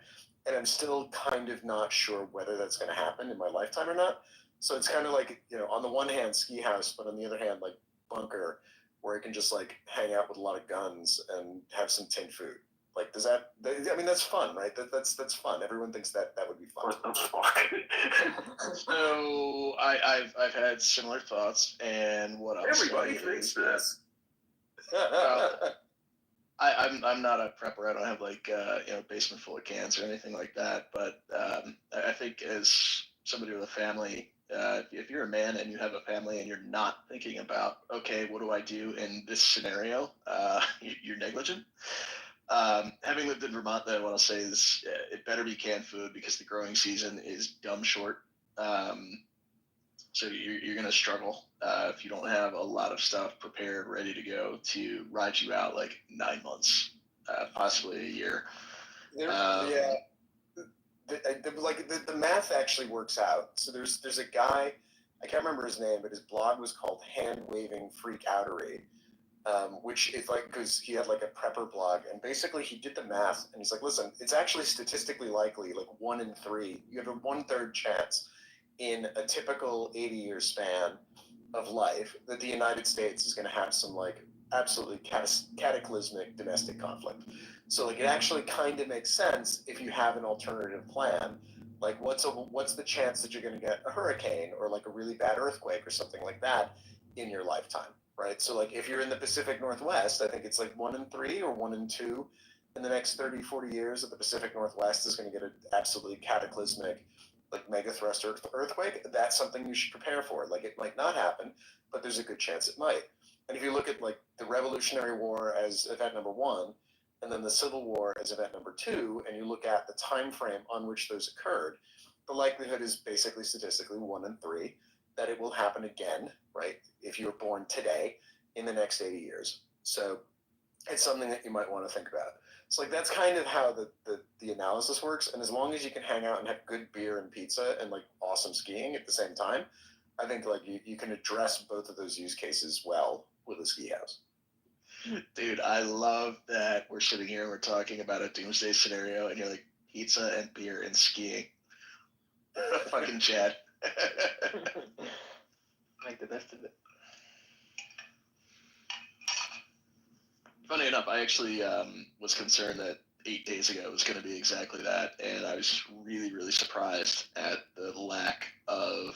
And I'm still kind of not sure whether that's going to happen in my lifetime or not. So it's kind of like, on the one hand, ski house, but on the other hand, like bunker, where I can just like hang out with a lot of guns and have some tin food. Like, does that? I mean, that's fun, right? That's fun. Everyone thinks that would be fun. That's fine. So I've had similar thoughts, and what I'll Everybody say thinks is this. I'm not a prepper. I don't have like a basement full of cans or anything like that. But I think as somebody with a family, if you're a man and you have a family and you're not thinking about, okay, what do I do in this scenario? You're negligent. Having lived in Vermont, though, what I'll say is it better be canned food because the growing season is dumb short. So you're going to struggle if you don't have a lot of stuff prepared, ready to go to ride you out like 9 months, possibly a year. Yeah, the math actually works out. So there's a guy, I can't remember his name, but his blog was called Hand Waving Freak Outery, which is like, because he had like a prepper blog, and basically he did the math, and he's like, listen, it's actually statistically likely, like 1 in 3, you have a 1/3 chance in a typical 80-year span of life that the United States is going to have some like absolutely cataclysmic domestic conflict. So like it actually kind of makes sense if you have an alternative plan. Like what's the chance that you're going to get a hurricane or like a really bad earthquake or something like that in your lifetime, right? So like if you're in the Pacific Northwest, I think it's like 1 in 3 or 1 in 2 in the next 30, 40 years that the Pacific Northwest is going to get an absolutely cataclysmic like mega thrust earthquake. That's something you should prepare for. Like it might not happen, but there's a good chance it might. And if you look at like the Revolutionary War as event number 1, and then the Civil War as event number 2, and you look at the time frame on which those occurred, the likelihood is basically statistically 1 in 3 that it will happen again, right? If you were born today in the next 80 years. So it's something that you might want to think about. So like that's kind of how the analysis works. And as long as you can hang out and have good beer and pizza and like awesome skiing at the same time, I think like you can address both of those use cases well with a ski house. Dude, I love that we're sitting here and we're talking about a doomsday scenario, and you're like pizza and beer and skiing. Fucking Chad. Make the best of it. Funny enough, I actually was concerned that 8 days ago it was going to be exactly that, and I was just really, really surprised at the lack of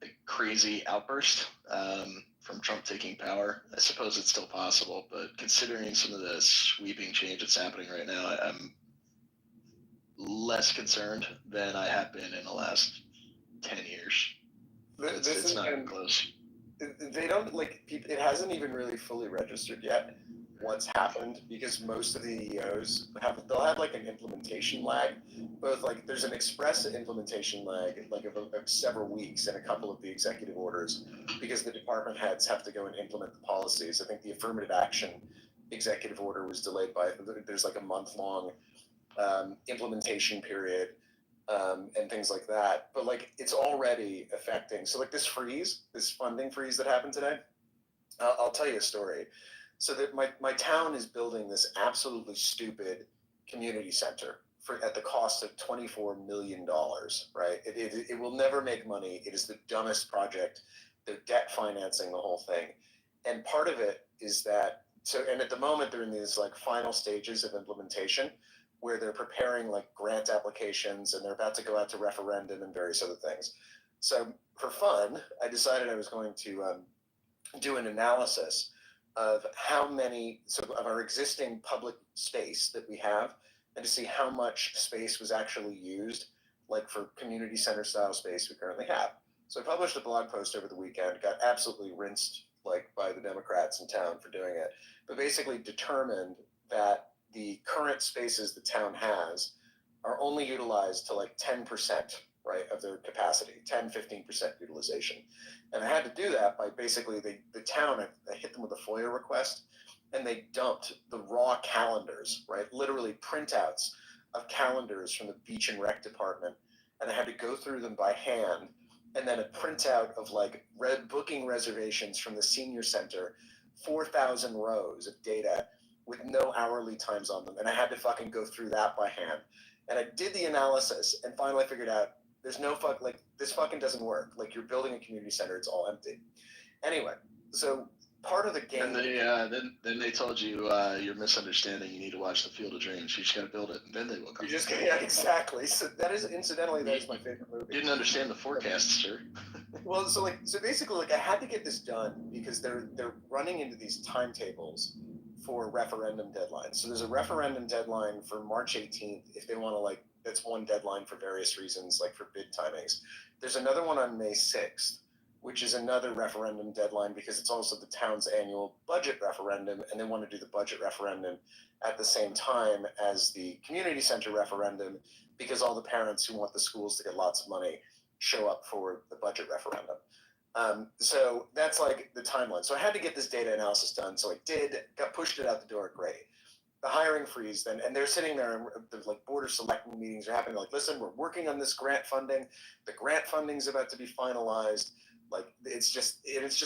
a crazy outburst from Trump taking power. I suppose it's still possible, but considering some of the sweeping change that's happening right now, I'm less concerned than I have been in the last 10 years. It's not even close. They don't like it hasn't even really fully registered yet what's happened, because most of the EOs they'll have like an implementation lag. Both like there's an express implementation lag like of several weeks in a couple of the executive orders, because the department heads have to go and implement the policies. I think the affirmative action executive order was delayed by there's like a month-long implementation period. And things like that. But like it's already affecting. So like this funding freeze that happened today, I'll tell you a story. So that my town is building this absolutely stupid community center at the cost of $24 million, right? It will never make money. It is the dumbest project. They're debt financing the whole thing. And part of it is that, and at the moment they're in these like final stages of implementation, where they're preparing like grant applications and they're about to go out to referendum and various other things. So for fun, I decided I was going to do an analysis of of our existing public space that we have, and to see how much space was actually used, like for community center style space we currently have. So I published a blog post over the weekend, got absolutely rinsed like by the Democrats in town for doing it, but basically determined that the current spaces the town has are only utilized to like 10%, right, of their capacity, 10-15% utilization. And I had to do that by basically the town, I hit them with a FOIA request, and they dumped the raw calendars, right, literally printouts of calendars from the beach and rec department, and I had to go through them by hand, and then a printout of like booking reservations from the senior center, 4,000 rows of data with no hourly times on them, and I had to fucking go through that by hand. And I did the analysis, and finally I figured out there's no this fucking doesn't work. Like, you're building a community center, it's all empty. Anyway, so part of the game. And they then they told you you're misunderstanding. You need to watch the Field of Dreams. You just got to build it, and then they will come. You just yeah, exactly. So that is incidentally that is my favorite movie. Didn't understand the forecast, sir. Well, so basically, like I had to get this done because they're running into these timetables for referendum deadlines. So there's a referendum deadline for March 18th if they want to like that's one deadline for various reasons, like for bid timings. There's another one on May 6th, which is another referendum deadline because it's also the town's annual budget referendum, and they want to do the budget referendum at the same time as the community center referendum because all the parents who want the schools to get lots of money show up for the budget referendum. So that's like the timeline. So I had to get this data analysis done. So I did, pushed it out the door. Great. The hiring freeze then, and they're sitting there and the like board of selectmen meetings are happening. Like, listen, we're working on this grant funding. The grant funding is about to be finalized. Like it's just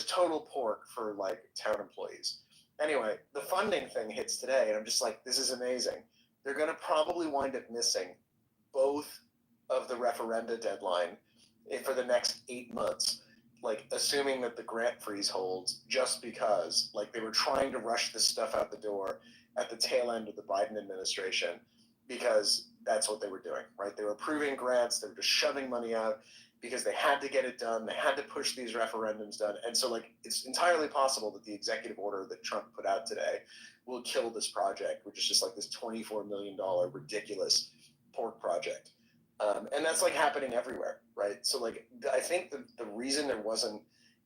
total pork for like town employees. Anyway, the funding thing hits today, and I'm just like, this is amazing. They're going to probably wind up missing both of the referenda deadline for the next 8 months, like assuming that the grant freeze holds, just because like they were trying to rush this stuff out the door at the tail end of the Biden administration because that's what they were doing, right? They were approving grants, they were just shoving money out because they had to get it done, they had to push these referendums done. And so like it's entirely possible that the executive order that Trump put out today will kill this project, which is just like this $24 million ridiculous pork project. And that's like happening everywhere, right? So like I think the reason there wasn't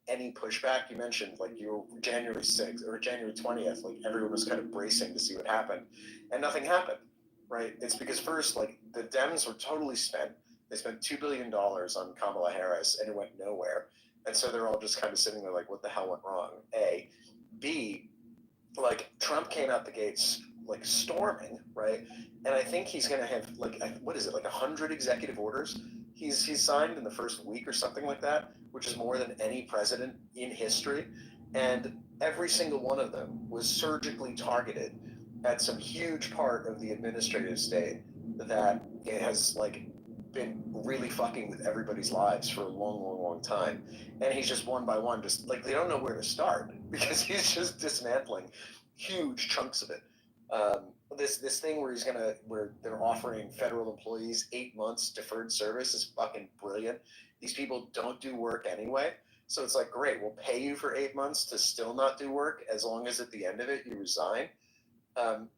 any pushback, you mentioned like you were January 6th or January 20th, like everyone was kind of bracing to see what happened, and nothing happened, right? It's because first, like the Dems were totally spent. They spent $2 billion on Kamala Harris and it went nowhere. And so they're all just kind of sitting there like, what the hell went wrong? A. B, like Trump came out the gates like storming, right? And I think he's going to have like, what is it, like 100 executive orders he's signed in the first week or something like that, which is more than any president in history. And every single one of them was surgically targeted at some huge part of the administrative state that it has like been really fucking with everybody's lives for a long time. And he's just one by one, just like they don't know where to start because he's just dismantling huge chunks of it. This thing where they're offering federal employees 8 months deferred service is fucking brilliant. These people don't do work anyway. So it's like, great, we'll pay you for 8 months to still not do work as long as at the end of it you resign.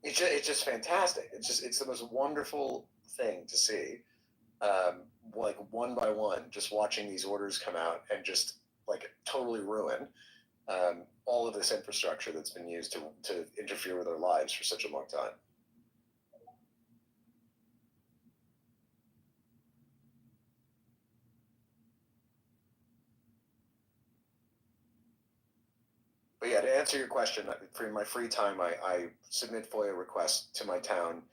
It's just fantastic. It's the most wonderful thing to see. Like one by one, just watching these orders come out and just like totally ruin all of this infrastructure that's been used to interfere with our lives for such a long time. But yeah, to answer your question, for my free time, I submit FOIA requests to my town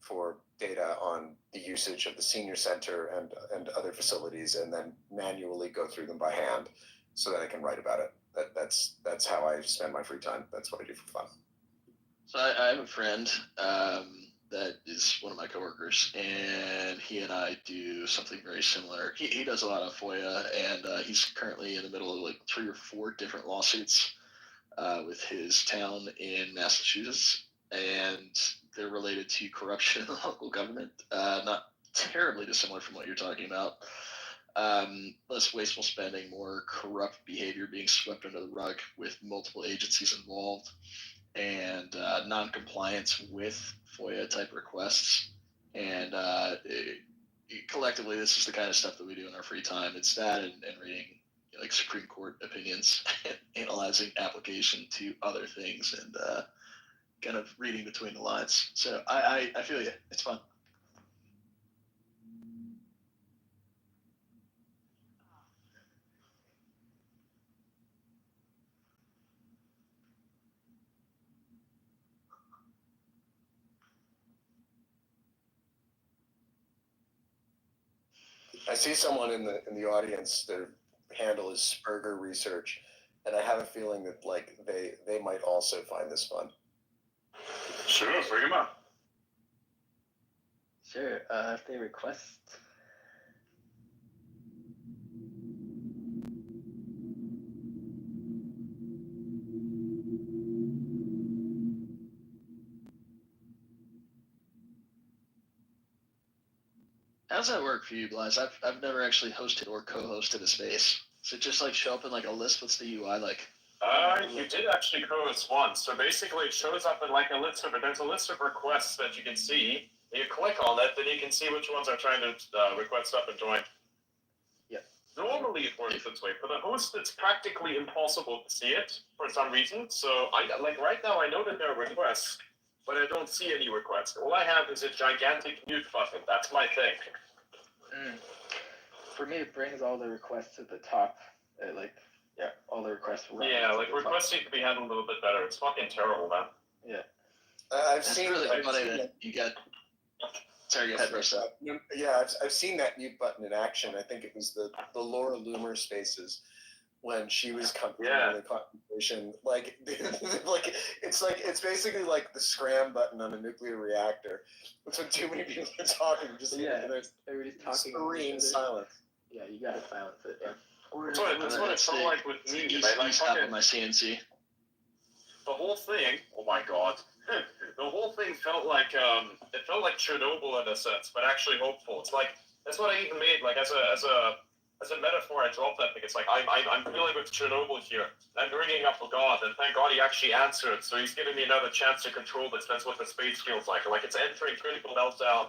for data on the usage of the senior center and other facilities, and then manually go through them by hand so that I can write about it. That's how I spend my free time. That's what I do for fun. So I have a friend that is one of my coworkers, and he and I do something very similar. He does a lot of FOIA, and he's currently in the middle of like 3 or 4 different lawsuits with his town in Massachusetts, and they're related to corruption in the local government. Not terribly dissimilar from what you're talking about. Less wasteful spending, more corrupt behavior being swept under the rug with multiple agencies involved, and non-compliance with FOIA type requests. And collectively, this is the kind of stuff that we do in our free time. It's that and reading like Supreme Court opinions and analyzing application to other things and kind of reading between the lines. So I feel you. It's fun. I see someone in the audience. Their handle is Spurger Research, and I have a feeling that like they might also find this fun. Sure, bring him up. Sure, if they request. How does that work for you, Blythe? I've never actually hosted or co-hosted a space. Does it just like show up in like a list? What's the UI like? You did actually co-host once. So basically, it shows up in like a list of, there's a list of requests that you can see. You click on it, then you can see which ones are trying to request up and join. Yep. Normally it works this way. For the host, it's practically impossible to see it for some reason. So right now I know that there are requests, but I don't see any requests. All I have is a gigantic mute button. That's my thing. For me, it brings all the requests to the top. All the requests. Yeah, like requests need to be handled a little bit better. It's fucking terrible, man. Yeah. I've seen really I've funny seen that you got. Sorry, go ahead, Russ. Yeah, I've seen that mute button in action. I think it was the Laura Loomer spaces when she was coming in the conversation. Like, it's basically like the scram button on a nuclear reactor. It's when too many people are talking, just everybody's talking. Serene silence. Yeah, you gotta silence it. Yeah. That's what it felt like with me. My CNC. The whole thing. Oh my god. The whole thing felt like Chernobyl in a sense, but actually hopeful. It's like that's what I even made like as a metaphor. I dropped that thing. It's like I'm feeling with Chernobyl here. I'm bringing up God, and thank God he actually answered. So he's giving me another chance to control this. That's what the space feels like. Like it's entering critical meltdown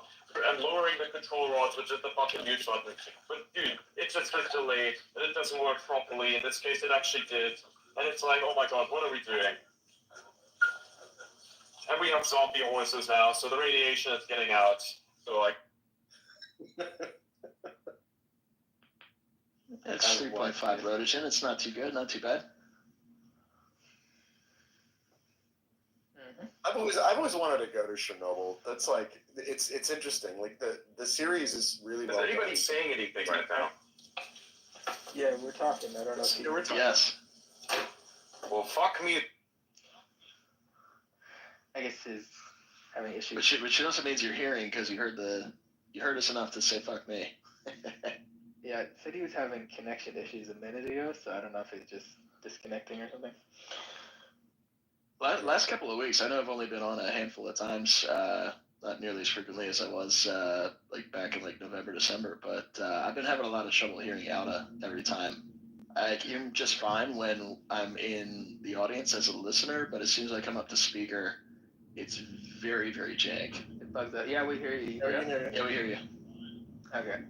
and lowering the control rods, which is the fucking mute button. But dude, it's just delayed and it doesn't work properly. In this case, it actually did. And it's like, oh my god, what are we doing? And we have zombie horses now, so the radiation is getting out. So like, it's 3.5 rotation. It's not too good, not too bad. I've always wanted to go to Chernobyl. That's like it's interesting. Like the series is really well. Is anybody saying anything right now? Yeah, we're talking. I don't know if we're talking. Yes. Well, fuck me. I guess he's having issues. Which also means you're hearing because you heard us enough to say fuck me. Yeah, it said he was having connection issues a minute ago, so I don't know if he's just disconnecting or something. Last couple of weeks, I know I've only been on a handful of times, not nearly as frequently as I was like back in like November, December, but I've been having a lot of trouble hearing Alda every time. I hear him just fine when I'm in the audience as a listener, but as soon as I come up to speaker, it's very, very jank. It bugs out. Yeah, we hear you. Yeah, we hear you. Okay.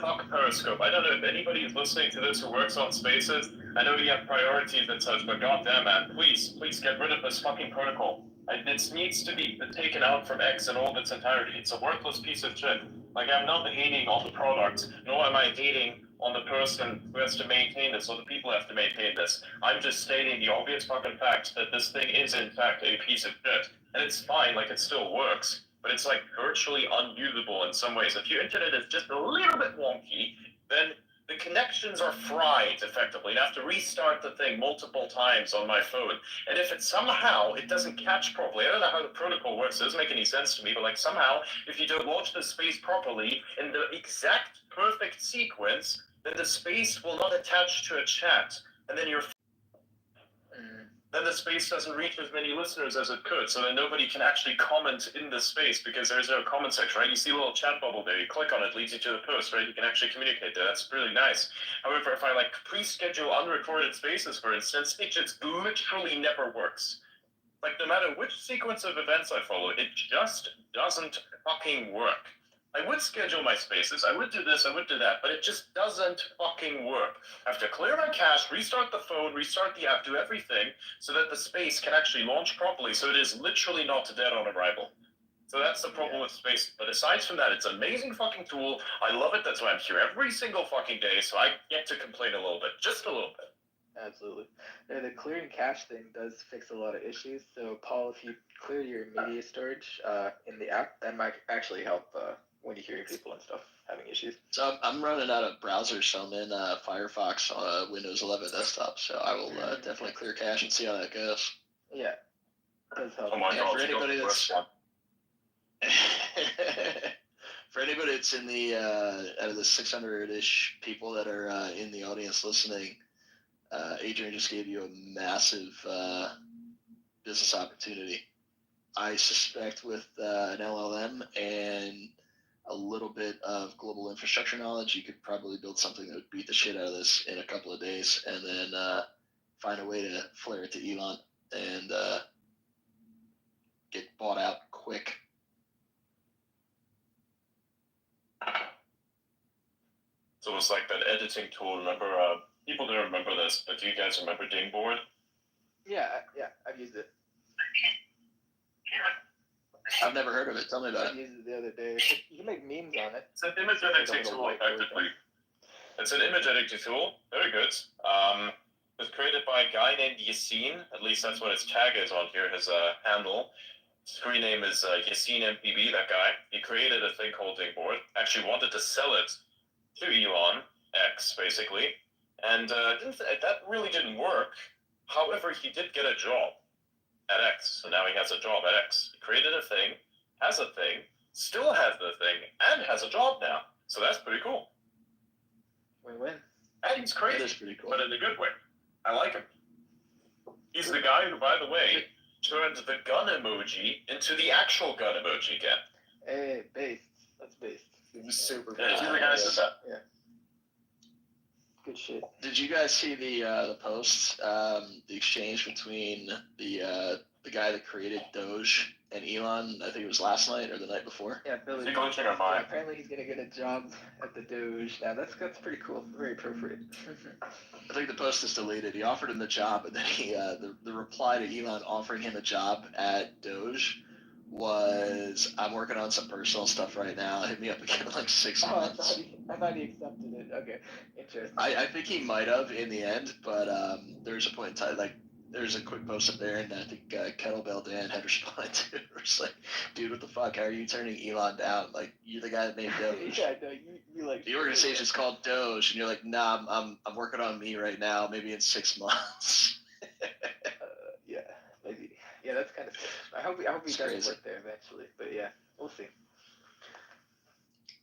Fuck Periscope. I don't know if anybody is listening to this who works on spaces. I know you have priorities and such, but goddamn, man, please get rid of this fucking protocol. It needs to be taken out from X in all of its entirety. It's a worthless piece of shit. Like, I'm not hating on the product, nor am I hating on the person who has to maintain this, or the people who have to maintain this. I'm just stating the obvious fucking fact that this thing is, in fact, a piece of shit. And it's fine, like, it still works, but it's, like, virtually unusable in some ways. If your internet is just a little bit wonky, then the connections are fried, effectively. I have to restart the thing multiple times on my phone. And if it somehow, it doesn't catch properly, I don't know how the protocol works, it doesn't make any sense to me, but like somehow, if you don't launch the space properly in the exact perfect sequence, then the space will not attach to a chat. And then then the space doesn't reach as many listeners as it could, so then nobody can actually comment in the space because there's no comment section, right? You see a little chat bubble there, you click on it, leads you to the post, right? You can actually communicate there. That's really nice. However, if I like pre-schedule unrecorded spaces, for instance, it just literally never works. Like, no matter which sequence of events I follow, it just doesn't fucking work. I would schedule my spaces, I would do this, I would do that, but it just doesn't fucking work. I have to clear my cache, restart the phone, restart the app, do everything so that the space can actually launch properly, so it is literally not dead on arrival. So that's the problem with space. But aside from that, it's an amazing fucking tool. I love it. That's why I'm here every single fucking day, so I get to complain a little bit, just a little bit. Absolutely. Yeah, the clearing cache thing does fix a lot of issues. So, Paul, if you clear your media storage in the app, that might actually help when you're hearing people and stuff having issues. So I'm running out of browsers, so I'm in Firefox on Windows 11 desktop, so I will definitely clear cache and see how that goes. Yeah, it does help. Oh my God, for anybody that's for anybody that's in the out of the 600-ish people that are in the audience listening, Adrian just gave you a massive business opportunity. I suspect with an LLM and a little bit of global infrastructure knowledge, you could probably build something that would beat the shit out of this in a couple of days, and then find a way to flare it to Elon and get bought out quick. So it's like that editing tool. Remember, people don't remember this, but do you guys remember Dingboard? Yeah, I've used it. I've never heard of it. Tell me about I it. used it the other day. You can make memes on it. It's an image editing tool, effectively. It's an image editing tool. Very good. It was created by a guy named Yassine. At least that's what his tag is on here, his handle. Screen name is Yassine MPB, that guy. He created a thing called Dingboard. Actually wanted to sell it to Elon X, basically. And that really didn't work. However, he did get a job at X. So now he has a job at X. He created a thing, has a thing, still has the thing, and has a job now. So that's pretty cool. Win-win. And he's crazy, That is pretty cool. but in a good way. I like him. He's the guy who, by the way, turned the gun emoji into the actual gun emoji again. Hey, based. That's based. It was super Yeah, he's the guy who did that. Yeah. Good shit. Did you guys see the post, the exchange between the guy that created Doge and Elon? I think it was last night or the night before. Yeah, Billy. Is he glitching on Yeah, mine? apparently he's gonna get a job at the Doge. Now that's pretty cool. Very appropriate. I think the post is deleted. He offered him the job, and then he the reply to Elon offering him a job at Doge was, "I'm working on some personal stuff right now. Hit me up again in like 6 I months." thought he accepted it. Okay, interesting. I think he might have in the end, but there's a point in time, like, there's a quick post up there, and I think Kettlebell Dan had responded to it. It's like, dude, what the fuck? How are you turning Elon down? Like, you're the guy that made Doge. Yeah, no, you like The organization's called Doge, and you're like, nah, I'm working on me right now. Maybe in 6 months. Yeah, maybe. Yeah, that's kind of sick. I hope he It's does crazy. work there eventually. But yeah, we'll see.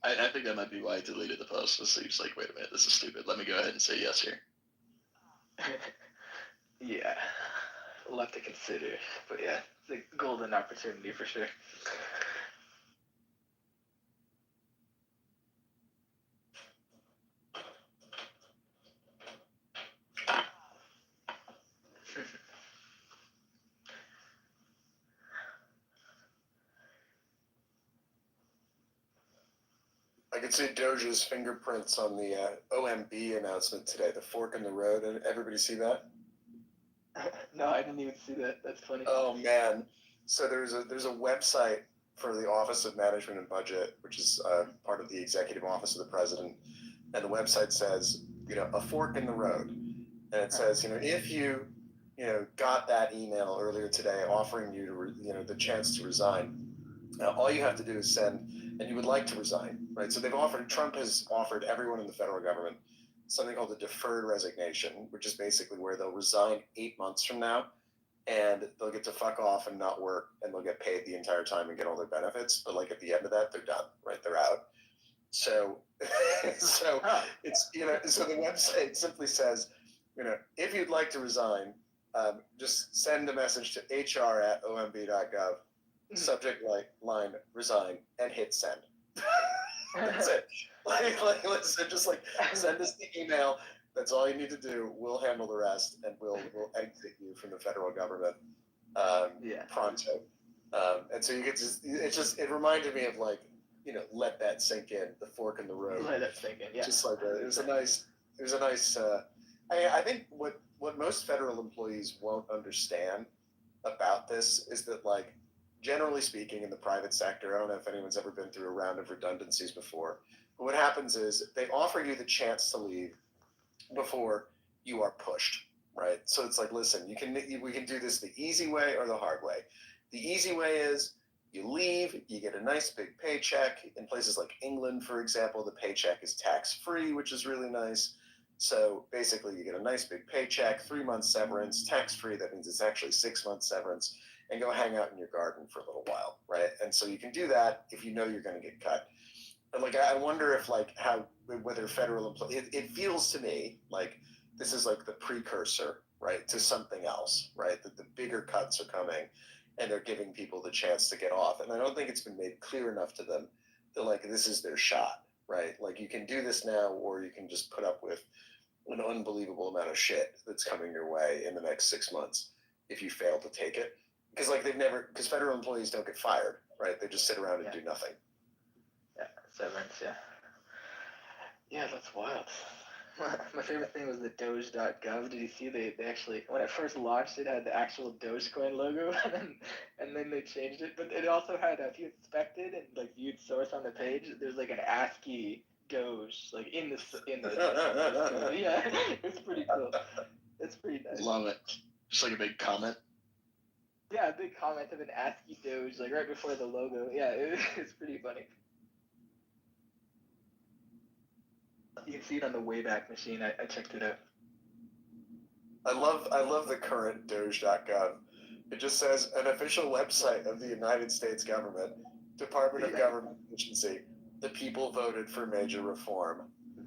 I think that might be why he deleted the post. So he was like, wait a minute, this is stupid. Let me go ahead and say yes here. Yeah, a lot to consider. But yeah, it's a golden opportunity for sure. I could see Doge's fingerprints on the OMB announcement today, the fork in the road. Everybody see that? No, I didn't even see that. That's funny. Oh man! So there's a website for the Office of Management and Budget, which is part of the Executive Office of the President, and the website says, a fork in the road, and it says, if you, got that email earlier today offering you to, the chance to resign, all you have to do is send, and you would like to resign, right? So Trump has offered everyone in the federal government something called a deferred resignation, which is basically where they'll resign 8 months from now, and they'll get to fuck off and not work, and they'll get paid the entire time and get all their benefits. But like at the end of that, they're done, right? They're out. So, it's so the website simply says, if you'd like to resign, just send a message to hr@omb.gov. Subject line resign, and hit send. That's it. Listen, just send us the email. That's all you need to do. We'll handle the rest, and we'll exit you from the federal government pronto. And so you get it reminded me of let that sink in, the fork in the road. Let that sink in. Yeah. Just like it was a nice. I think what most federal employees won't understand about this is that generally speaking, in the private sector, I don't know if anyone's ever been through a round of redundancies before, but what happens is they offer you the chance to leave before you are pushed, right? So it's like, listen, we can do this the easy way or the hard way. The easy way is you leave, you get a nice big paycheck. In places like England, for example, the paycheck is tax-free, which is really nice. So basically, you get a nice big paycheck, 3 months severance, tax-free. That means it's actually 6 months severance. And go hang out in your garden for a little while, right? And so you can do that if you know you're going to get cut. But I wonder if whether federal employees, it feels to me like this is the precursor, right, to something else, right? That the bigger cuts are coming, and they're giving people the chance to get off. And I don't think it's been made clear enough to them like this is their shot, right? Like you can do this now, or you can just put up with an unbelievable amount of shit that's coming your way in the next 6 months if you fail to take it. Because like because federal employees don't get fired, right? They just sit around and do nothing. Yeah, severance, yeah. Yeah, that's wild. My favorite thing was the Doge.gov. Did you see they actually, when it first launched, it had the actual Dogecoin logo, and then they changed it. But it also had, if you inspected and like viewed source on the page, there's like an ASCII Doge, like in the yeah, it's pretty cool. It's pretty nice. Love it. Just like a big comment. Yeah, a big comment of an ASCII Doge, like right before the logo. Yeah, it's pretty funny. You can see it on the Wayback Machine. I checked it out. I love the current Doge.gov. It just says an official website of the United States government, Department of Government Efficiency. The people voted for major reform.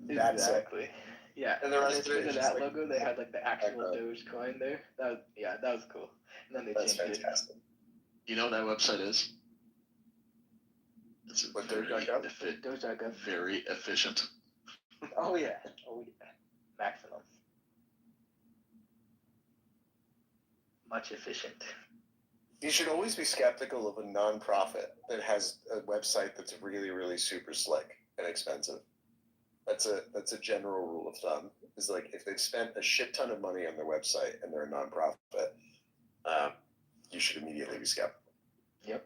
That's exactly. It. Yeah. And the rest instead of that like, logo, they had like the actual Dogecoin there. That was cool. And then they changed fantastic. it. You know what that website is? It's What, very, Doge.gov. very efficient. Oh yeah. Maximum. Much efficient. You should always be skeptical of a nonprofit that has a website that's really, really super slick and expensive. That's a general rule of thumb. Is like if they've spent a shit ton of money on their website and they're a nonprofit, you should immediately be skeptical. Yep.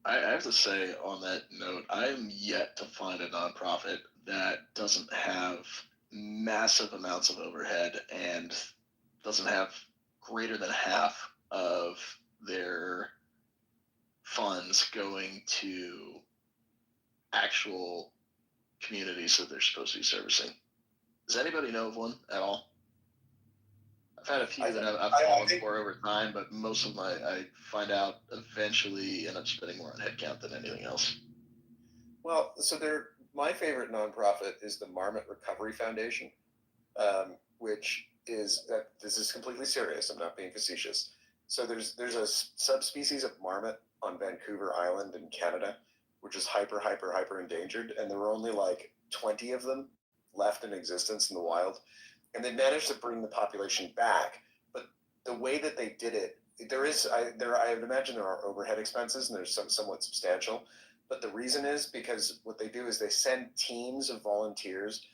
I have to say on that note, I am yet to find a nonprofit that doesn't have massive amounts of overhead and doesn't have greater than half of their funds going to actual communities that they're supposed to be servicing. Does anybody know of one at all? I've had a few that I've fallen for over time, but most of I find out eventually end up spending more on headcount than anything else. Well, so my favorite nonprofit is the Marmot Recovery Foundation, which is that this is completely serious. I'm not being facetious. So there's a subspecies of marmot on Vancouver Island in Canada, which is hyper endangered, and there were only like 20 of them left in existence in the wild. And they managed to bring the population back, but the way that they did it, I would imagine there are overhead expenses, and there's somewhat substantial. But the reason is because what they do is they send teams of volunteers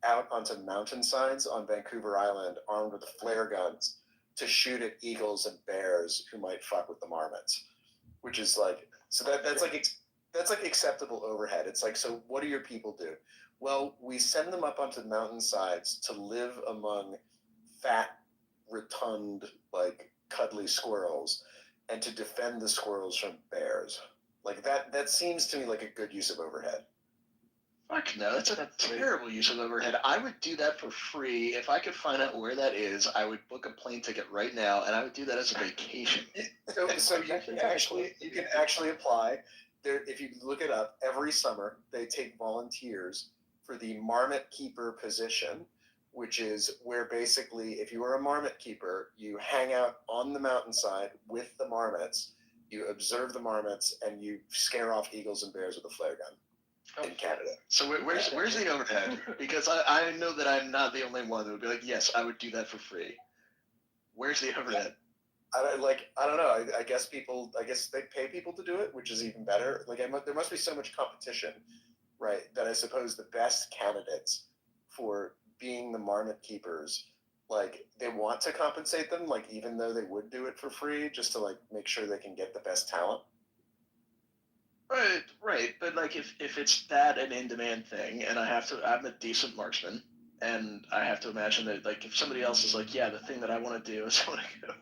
out onto mountainsides on Vancouver Island armed with flare guns to shoot at eagles and bears who might fuck with the marmots, which is like, so that's like acceptable overhead. It's like, so what do your people do? Well, we send them up onto the mountainsides to live among fat, rotund, like cuddly squirrels, and to defend the squirrels from bears. Like that seems to me like a good use of overhead. Fuck no, that's a terrible use of overhead. I would do that for free. If I could find out where that is, I would book a plane ticket right now, and I would do that as a vacation. So you can actually apply. There, if you look it up, every summer they take volunteers for the marmot keeper position, which is where basically if you are a marmot keeper, you hang out on the mountainside with the marmots, you observe the marmots, and you scare off eagles and bears with a flare gun in Canada. So where's the overhead? Because I know that I'm not the only one that would be like, yes, I would do that for free. Where's the overhead? I don't know. I guess they pay people to do it, which is even better. Like there must be so much competition, right? That I suppose the best candidates for being the marmot keepers, like they want to compensate them, like even though they would do it for free, just to like make sure they can get the best talent. Right. But like if it's that an in-demand thing, and I'm a decent marksman, and I have to imagine that like if somebody else is like, yeah, the thing that I want to do is I want to go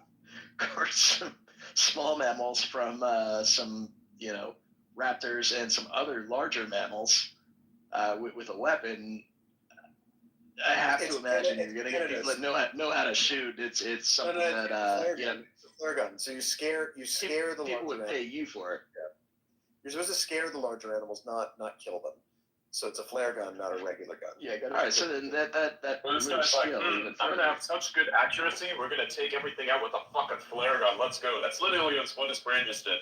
court some small mammals from some raptors and some other larger mammals with a weapon. I have to imagine you're gonna get people that know how to shoot. It's something that it's a flare gun. So you scare the people larger would pay you for it. Yeah. You're supposed to scare the larger animals, not kill them. So it's a flare gun, not a regular gun. Yeah, All right, so then that Well, this removes guy's like, skill even I'm further. gonna have such good accuracy, we're gonna take everything out with a fucking flare gun. Let's go. That's literally what his brain just did.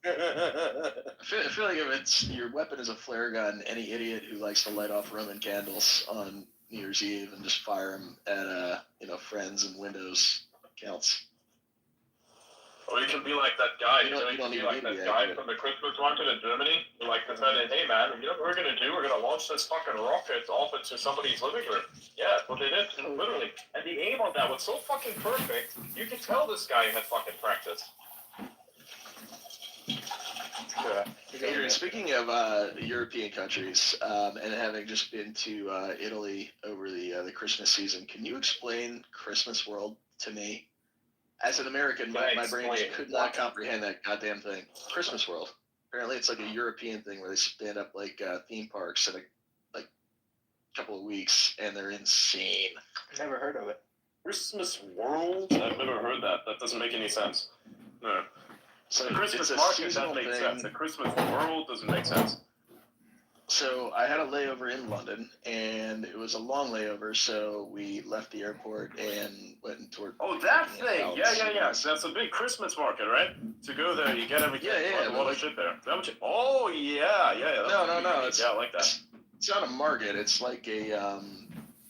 I feel like if it's your weapon is a flare gun, any idiot who likes to light off Roman candles on New Year's Eve and just fire them at friends and windows counts. Or you can be like that guy, You don't can be even like need to that be guy accurate. from the Christmas market in Germany, who like decided, hey man, you know what we're gonna do? We're gonna launch this fucking rocket off into somebody's living room. Yeah, that's what they did, literally. And the aim on that was so fucking perfect, you could tell this guy had fucking practice. Yeah. Adrian, speaking of European countries and having just been to Italy over the Christmas season, can you explain Christmas World to me? As an American, my brain just could not comprehend that goddamn thing. Christmas World. Apparently, it's like a European thing where they stand up like theme parks in a couple of weeks, and they're insane. Never heard of it. Christmas World? I've never heard that. That doesn't make any sense. No. So The Christmas it's a market seasonal doesn't make thing. sense. The Christmas World doesn't make sense. So I had a layover in London, and it was a long layover, so we left the airport and went toward. Oh, that thing! Yeah. So that's a big Christmas market, right? To go there, you get everything. Yeah. A lot of shit there. That much. Oh, yeah. No. Yeah, I like that. It's not a market. It's like a.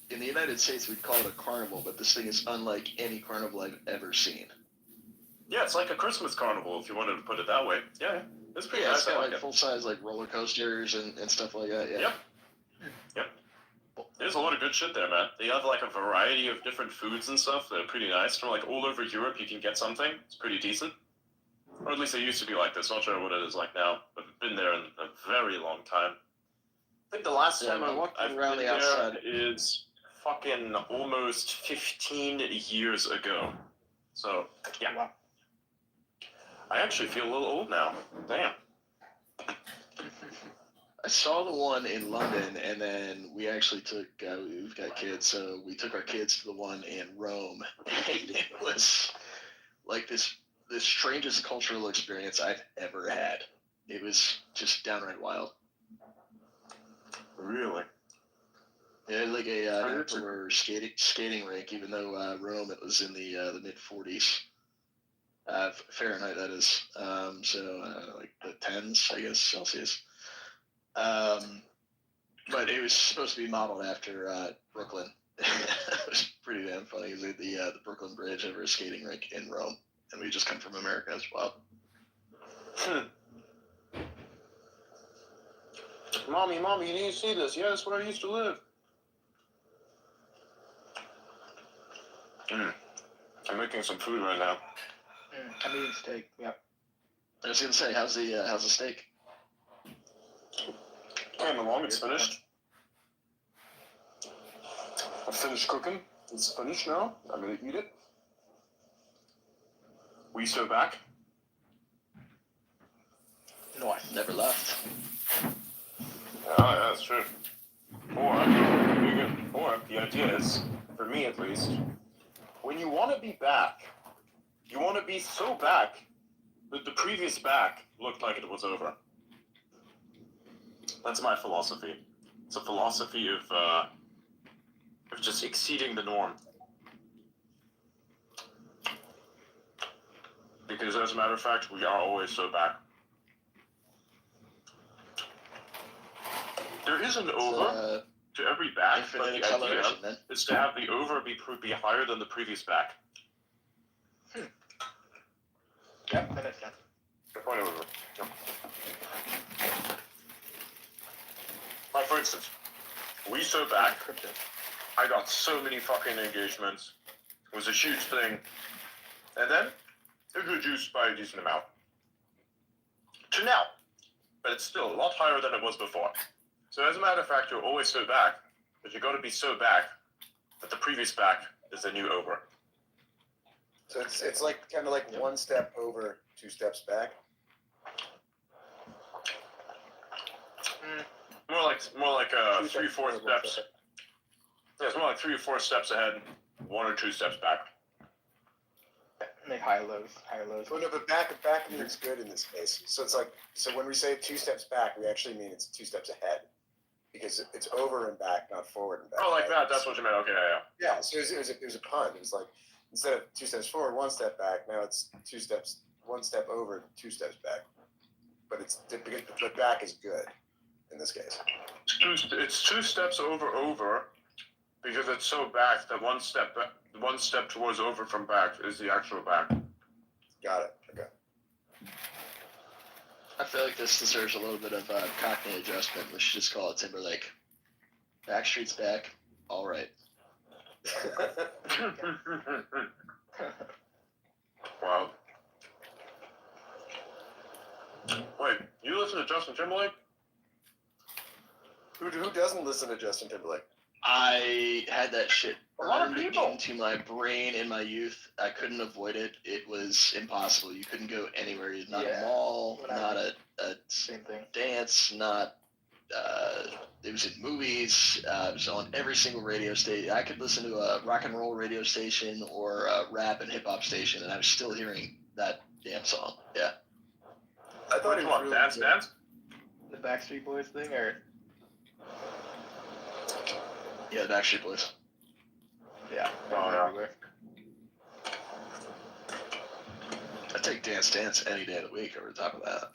In the United States, we'd call it a carnival, but this thing is unlike any carnival I've ever seen. Yeah, it's like a Christmas carnival, if you wanted to put it that way. Yeah. It's pretty Yeah, nice. it's got I like like it. full size like roller coasters and stuff like that. Yeah. Yep. There's a lot of good shit there, man. They have like a variety of different foods and stuff that are pretty nice. From like all over Europe, you can get something. It's pretty decent. Or at least it used to be like this. Not sure what it is like now. But I've been there in a very long time. I think the last time I walked I've around been the outside. there is fucking almost 15 years ago. So, yeah. Wow. I actually feel a little old now. Damn. I saw the one in London, and then we actually took. We've got kids, so we took our kids to the one in Rome, and it was like this strangest cultural experience I've ever had. It was just downright wild. Really? Yeah, like a outdoor skating rink, even though Rome it was in the mid 40s. Fahrenheit, that is. Like the 10s, I guess, Celsius. But it was supposed to be modeled after Brooklyn. It was pretty damn funny. It was the Brooklyn Bridge over a skating rink in Rome, and we just come from America as well. Mommy, you need to see this. Yeah, that's where I used to live. I'm making some food right now. I'm eating steak. Yep. I was gonna say, how's the steak? Came along, it's finished. I finished cooking. It's finished now. I'm gonna eat it. We still back? No, I Never left. Yeah, that's true. Or the idea is, for me at least, when you want to be back, you want to be so back that the previous back looked like it was over. That's my philosophy. It's a philosophy of just exceeding the norm. Because as a matter of fact, we are always so back. There is an over to every back, but the idea is to have the over be higher than the previous back. Yep, that makes sense. Good point over. Yep. Like for instance, we so back. I got so many fucking engagements. It was a huge thing. And then it reduced by a decent amount. To now. But it's still a lot higher than it was before. So as a matter of fact, you're always so back, but you got to be so back that the previous back is the new over. So it's like kind of like one step over, 2 steps back. More like 3-4 steps. Yeah, it's more like 3 or 4 steps ahead, 1 or 2 steps back. Like higher lows. Well, no, but back means good in this case. So it's like, so when we say 2 steps back, we actually mean it's 2 steps ahead, because it's over and back, not forward and back. Oh, like right? that. That's what you meant. Okay, yeah. Yeah. So it was a pun. It was like, instead of 2 steps forward, 1 step back. Now it's 2 steps, 1 step over, 2 steps back. But but back is good in this case. It's 2 steps over because it's so back that 1 step back, 1 step towards over from back is the actual back. Got it. Okay. I feel like this deserves a little bit of Cockney adjustment. We should just call it Timberlake. Backstreet's back. All right. Wow. Wait, you listen to Justin Timberlake? Who doesn't listen to Justin Timberlake? I had that shit A lot of burned people. into my brain in my youth. I couldn't avoid it. It was impossible. You couldn't go anywhere. Not Yeah. a mall, When I- not a Same thing. dance, not it was in movies. It was on every single radio station. I could listen to a rock and roll radio station or a rap and hip hop station, and I was still hearing that damn song. Yeah. I thought Which he was one? really Dance, good. Dance? The Backstreet Boys thing, or Yeah, the Backstreet Boys. yeah, Oh, yeah. everywhere. I take Dance Dance any day of the week over the top of that.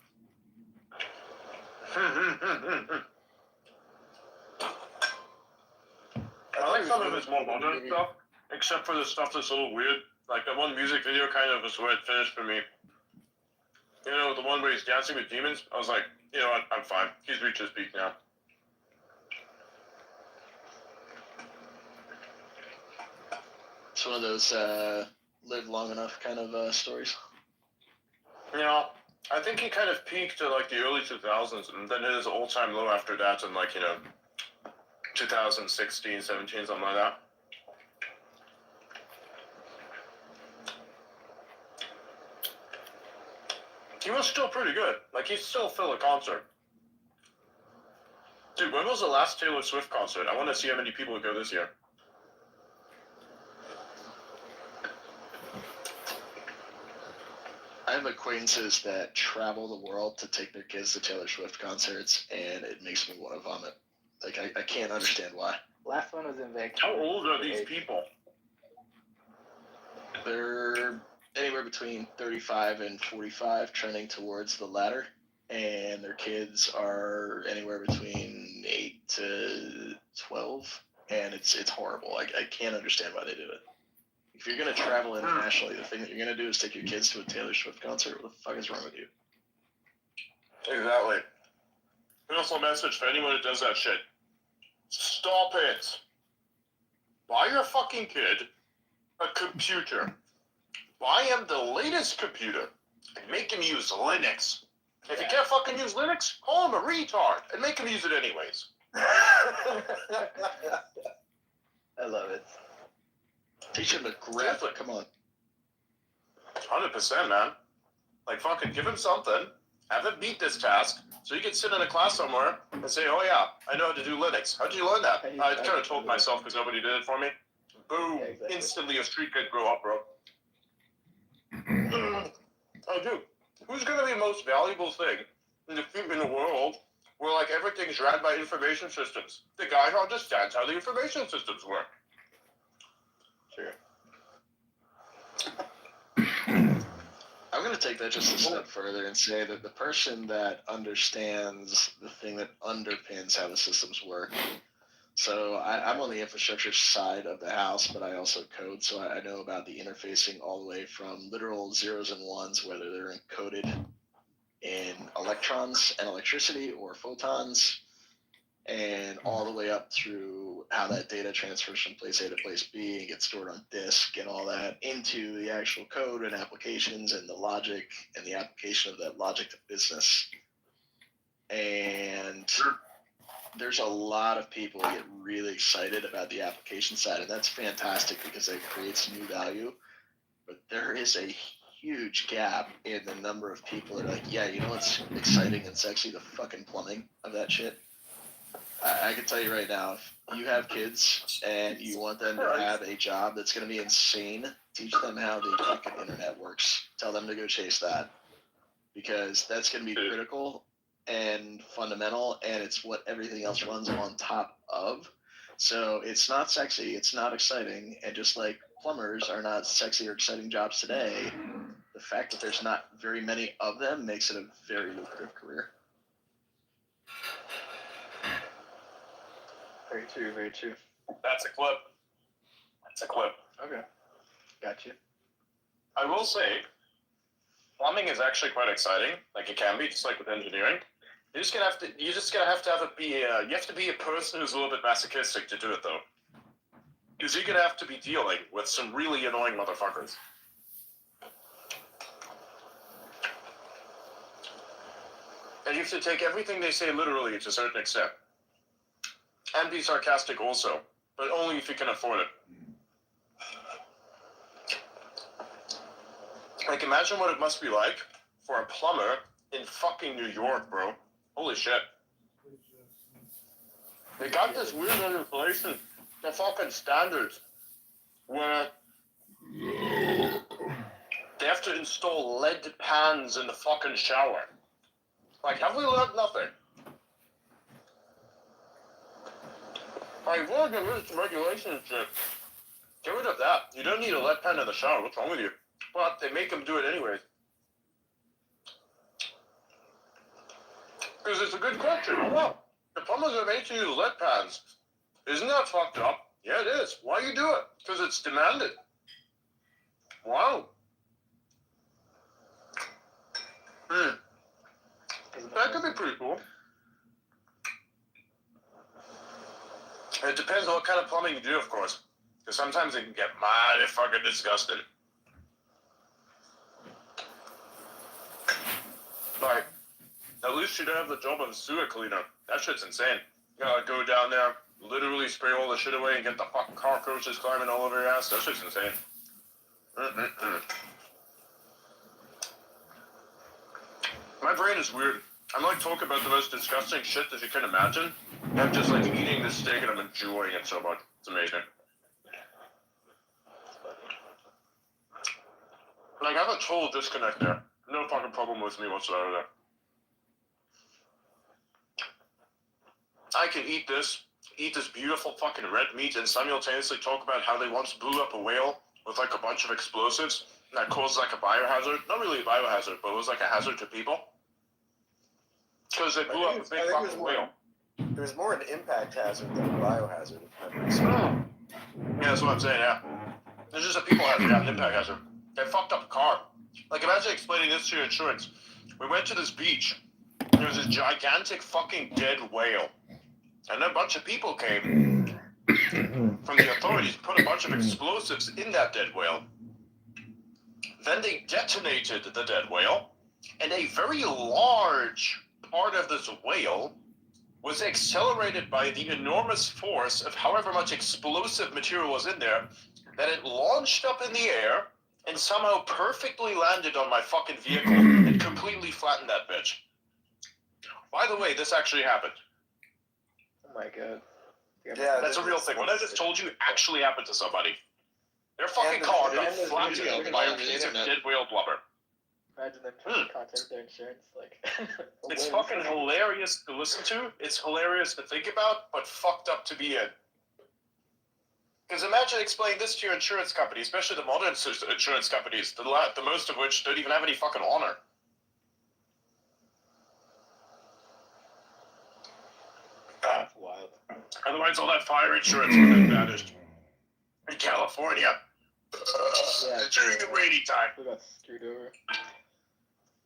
I like some of his more modern stuff, except for the stuff that's a little weird. Like that one music video kind of is where it finished for me. You know, the one where he's dancing with demons? I was like, you know what, I'm fine. He's reached his peak now. It's one of those live long enough kind of stories. You know, I think he kind of peaked at like the early 2000s and then hit his all-time low after that in like, 2016, 17, something like that. He was still pretty good. Like, he'd still fill a concert. Dude, when was the last Taylor Swift concert? I want to see how many people would go this year. I have acquaintances that travel the world to take their kids to Taylor Swift concerts, and it makes me want to vomit. Like, I can't understand why. Last one was in Vancouver. How old are these people? They're anywhere between 35 and 45, trending towards the latter, and their kids are anywhere between 8 to 12, and it's horrible. I can't understand why they do it. If you're going to travel internationally, the thing that you're going to do is take your kids to a Taylor Swift concert. What the fuck is wrong with you? Exactly. And also a message for anyone who does that shit. Stop it. Buy your fucking kid a computer. Buy him the latest computer and make him use Linux. If you can't fucking use Linux, call him a retard and make him use it anyways. I love it. Teach him to grab it. Come on. 100%, man. Like, fucking give him something. Have him beat this task so you can sit in a class somewhere and say, oh yeah, I know how to do Linux. How'd you learn that? I kind of told myself because nobody did it for me. Boom. Yeah, exactly. Instantly a street kid grow up, bro. Oh, dude. Who's going to be the most valuable thing in the world where, like, everything's ran by information systems? The guy who understands how the information systems work. Sure. I'm going to take that just a step further and say that the person that understands the thing that underpins how the systems work. So I'm on the infrastructure side of the house, but I also code, so I know about the interfacing all the way from literal zeros and ones, whether they're encoded in electrons and electricity or photons, and all the way up through how that data transfers from place A to place B and gets stored on disk and all that into the actual code and applications and the logic and the application of that logic to business. And there's a lot of people who get really excited about the application side, and that's fantastic because it creates new value. But there is a huge gap in the number of people that are like, yeah, you know what's exciting and sexy? The fucking plumbing of that shit. I can tell you right now, if you have kids and you want them to have a job that's going to be insane, teach them how the freaking internet works. Tell them to go chase that, because that's going to be critical and fundamental, and it's what everything else runs on top of. So it's not sexy, it's not exciting, and just like plumbers are not sexy or exciting jobs today, the fact that there's not very many of them makes it a very lucrative career. Very true, very true. That's a clip. That's a clip. Okay. Gotcha. I will say, plumbing is actually quite exciting. Like it can be, just like with engineering. You just have to be a person who's a little bit masochistic to do it though. Because you're gonna have to be dealing with some really annoying motherfuckers. And you have to take everything they say literally to a certain extent. And be sarcastic also, but only if you can afford it. Like, imagine what it must be like for a plumber in fucking New York, bro. Holy shit. They got this weird legislation, the fucking standards, where they have to install lead pans in the fucking shower. Like, have we learned nothing? Like, if we're gonna get rid of some regulation and shit, get rid of that. You don't need a lead pan in the shower. What's wrong with you? But they make them do it anyways. Because it's a good question. Oh, well, the plumbers are made to use lead pans. Isn't that fucked up? Yeah, it is. Why you do it? Because it's demanded. Wow. That could be pretty cool. It depends on what kind of plumbing you do, of course. Because sometimes it can get mighty fucking disgusting. Like, at least you don't have the job of a sewer cleaner. That shit's insane. You gotta go down there, literally spray all the shit away and get the fucking cockroaches climbing all over your ass. That shit's insane. My brain is weird. I'm like talking about the most disgusting shit that you can imagine. I'm just like eating this steak and I'm enjoying it so much. It's amazing. Like, I have a total disconnect there. No fucking problem with me whatsoever there. I can eat this beautiful fucking red meat and simultaneously talk about how they once blew up a whale with like a bunch of explosives that caused like a biohazard. Not really a biohazard, but it was like a hazard to people. Because they blew up a big fucking whale. It was more an impact hazard than a biohazard. Yeah, that's what I'm saying, yeah. It's just a people hazard, yeah, an impact hazard. They fucked up a car. Like, imagine explaining this to your insurance. We went to this beach. There was this gigantic fucking dead whale. And a bunch of people came from the authorities, put a bunch of explosives in that dead whale. Then they detonated the dead whale, and a very large part of this whale was accelerated by the enormous force of however much explosive material was in there, that it launched up in the air and somehow perfectly landed on my fucking vehicle and completely flattened that bitch. By the way, this actually happened. Oh my god. Yeah, That's a real thing. What I just told you actually happened to somebody. Their fucking car got flattened by a piece of dead whale blubber. Imagine them trying to contact their insurance, like... It's fucking hilarious to listen to. It's hilarious to think about, but fucked up to be in. Because imagine explaining this to your insurance company, especially the modern insurance companies, the most of which don't even have any fucking honor. That's wild. Otherwise, all that fire insurance would have vanished. In California. During the rainy time. We got screwed over.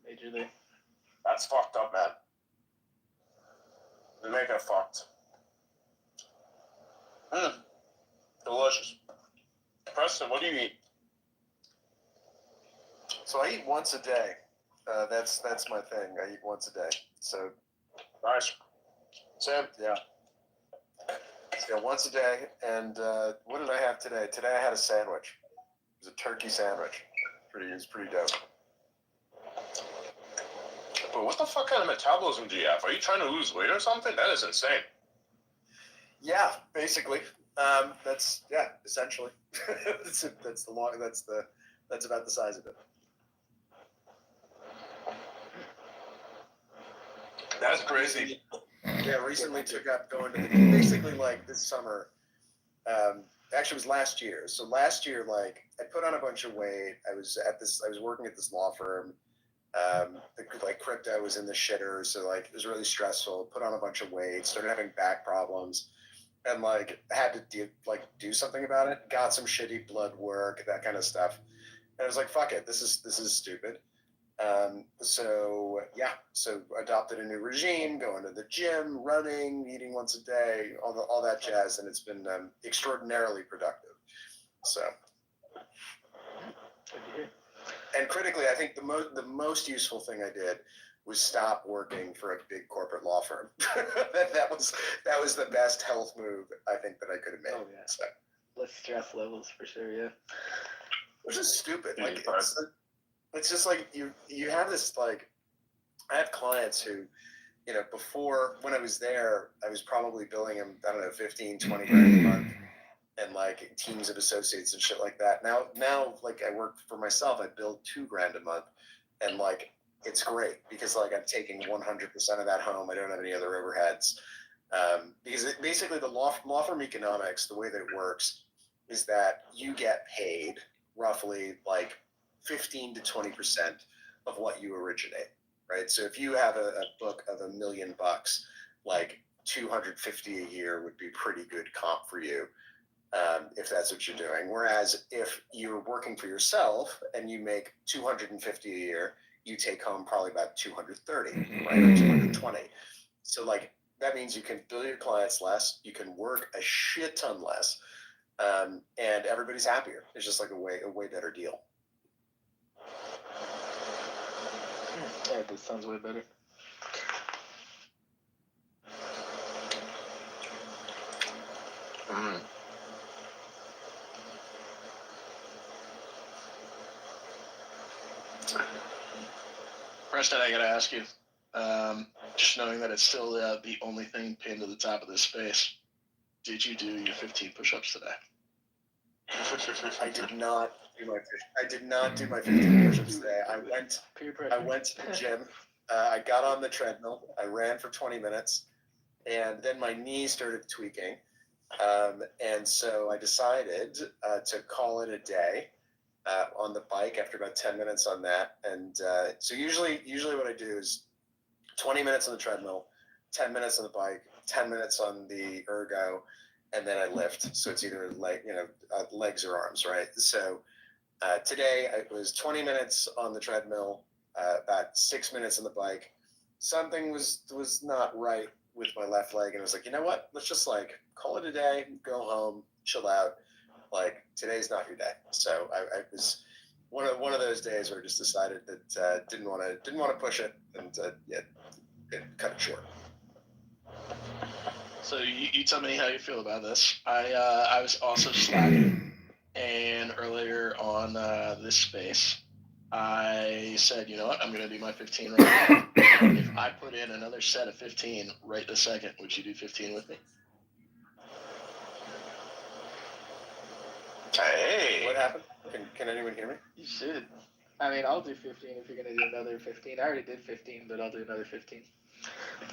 Majorly. That's fucked up, man. They make it fucked. Delicious. Preston, what do you eat? So I eat once a day. That's my thing. I eat once a day. So Nice. Sam? yeah. So once a day. And what did I have today? Today I had a sandwich. It was a turkey sandwich. It was pretty dope. But what the fuck kind of metabolism do you have? Are you trying to lose weight or something? That is insane. Yeah, basically. That's essentially. That's the long. That's about the size of it. That's crazy. Yeah, recently took up going to basically like this summer. Actually, it was last year. So last year, like I put on a bunch of weight. I was working at this law firm. Like crypto was in the shitter, so like it was really stressful. Put on a bunch of weight. Started having back problems. And like had to do something about it. Got some shitty blood work, that kind of stuff. And I was like, fuck it, this is stupid. So adopted a new regime, going to the gym, running, eating once a day, all that jazz, and it's been extraordinarily productive. So, and critically, I think the most useful thing I did was stop working for a big corporate law firm. that was the best health move I think that I could have made. Oh, yeah. So, Less stress levels for sure, yeah. which is stupid. Yeah, Like it's just like you have this like I have clients who, before when I was there, I was probably billing them, I don't know, 15, 20 grand a month and like teams of associates and shit like that. Now like I work for myself, I bill $2,000 a month and like it's great because like I'm taking 100% of that home. I don't have any other overheads. Because basically the law firm economics, the way that it works is that you get paid roughly like 15 to 20% of what you originate, right? So if you have a book of $1 million, like 250 a year would be pretty good comp for you. If that's what you're doing. Whereas if you're working for yourself and you make 250 a year, you take home probably about 230, right? Or 220. So like that means you can bill your clients less, you can work a shit ton less, and everybody's happier. It's just like a way better deal. Yeah, this sounds way better. Preston, I gotta ask you, just knowing that it's still the only thing pinned to the top of this space, did you do your 15 push-ups today? I did not do my 15 push-ups today. I went to the gym. I got on the treadmill. I ran for 20 minutes, and then my knee started tweaking, and so I decided to call it a day on the bike after about 10 minutes on that. And so usually what I do is 20 minutes on the treadmill, 10 minutes on the bike, 10 minutes on the ergo, and then I lift. So it's either legs or arms, right? So today it was 20 minutes on the treadmill, about 6 minutes on the bike. Something was not right with my left leg, and I was like, you know what? Let's just like call it a day, go home, chill out. Like today's not your day. So I was one of those days where I just decided that didn't want to push it and cut it short. So you tell me how you feel about this. I was also slacking, and earlier on this space, I said, you know what, I'm going to do my 15 right now. If I put in another set of 15 right this second, would you do 15 with me? Hey. What happened? Can anyone hear me? You should. I mean, I'll do 15 if you're going to do another 15. I already did 15, but I'll do another 15.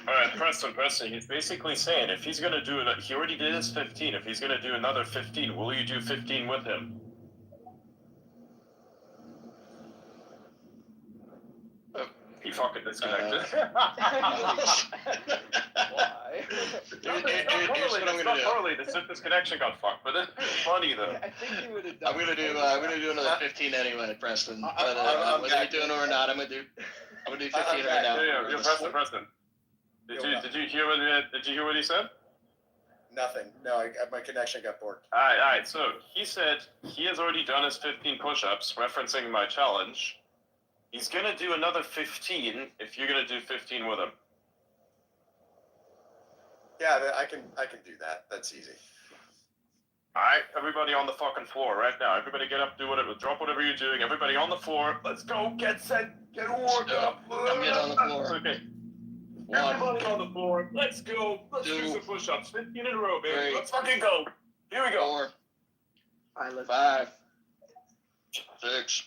Alright, Preston, he's basically saying if he's gonna do it, he already did his 15. If he's gonna do another 15, will you do 15 with him? He fucking disconnected. Why? It's not correlated. It's just this connection got fucked, but it's funny though. I think you would have done I'm gonna do another 15 anyway, Preston. I'm Whether you're doing it or not, I'm gonna do 15 right now. Yeah, Preston. Did you hear what he said? Nothing. No, my connection got borked. Alright. So he said he has already done his 15 push-ups, referencing my challenge. He's gonna do another 15 if you're gonna do 15 with him. Yeah, I can do that. That's easy. Alright, everybody on the fucking floor right now. Everybody get up, drop whatever you're doing. Everybody on the floor. Let's go, get set, get warmed up. I'm getting on the floor. Okay. Everybody on the floor. Let's go. Let's do some push-ups. 15 in a row, baby. 3, Let's fucking go. Here we go. 4, Alright, let's 5, 6,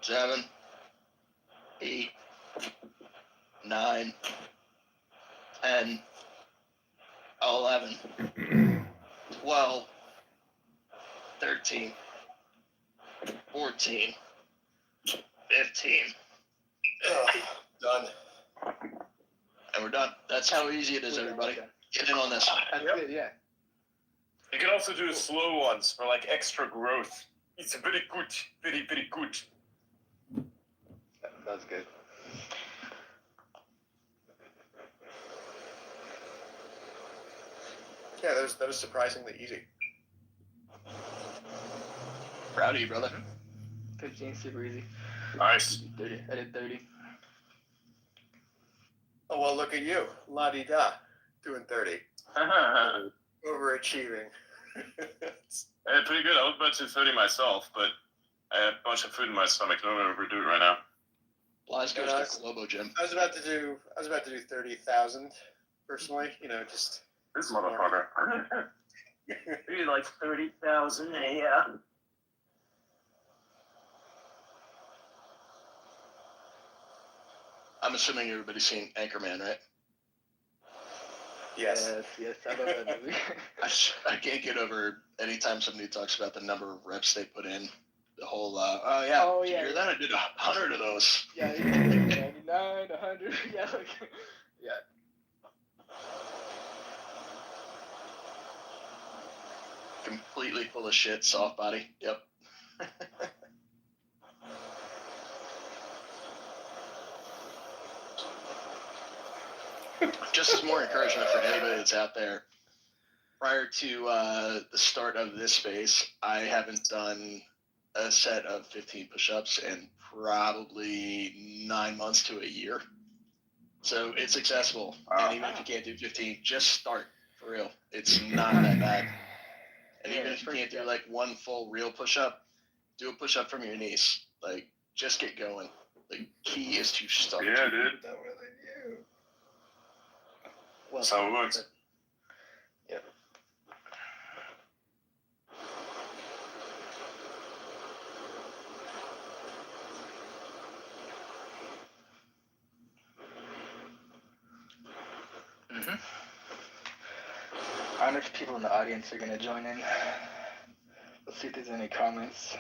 7, 8, 9, 10, 11, 12, 13, 14, 15. Done. And we're done. That's how easy it is, everybody. Get in on this. That's Yep. good, yeah. You can also do slow ones for like extra growth. It's very good. Very, very good. That's good. Yeah, that was surprisingly easy. Proud of you, brother. 15, super easy. Nice. 30. I did 30. Oh well, look at you, la di da, doing 30, overachieving. Pretty good. I was about to do 30 myself, but I have a bunch of food in my stomach. I don't want to overdo it right now. Lies goes Yeah, to Globo Gym. I was about to do 30,000 personally. You know, just This motherfucker. Maybe like 30,000, yeah. I'm assuming everybody's seen Anchorman, right? yes. Yes, I love that movie. I can't get over anytime somebody talks about the number of reps they put in. The whole, oh yeah, Oh, did you yeah. hear that? I did 100 of those. Yeah, 99, 100. Yeah, like, yeah. Completely full of shit, soft body. Yep. Just as more encouragement for anybody that's out there. Prior to the start of this space, I haven't done a set of 15 push-ups in probably 9 months to a year. So it's accessible. And even if you can't do 15, just start, for real. It's not that bad. And even if you can't do like one full real push-up, do a push-up from your knees. Like, just get going. The key is to start. Yeah, dude. Well, That's how it works. Yep. Mm-hmm. I wonder if people in the audience are gonna join in. Let's see if there's any comments.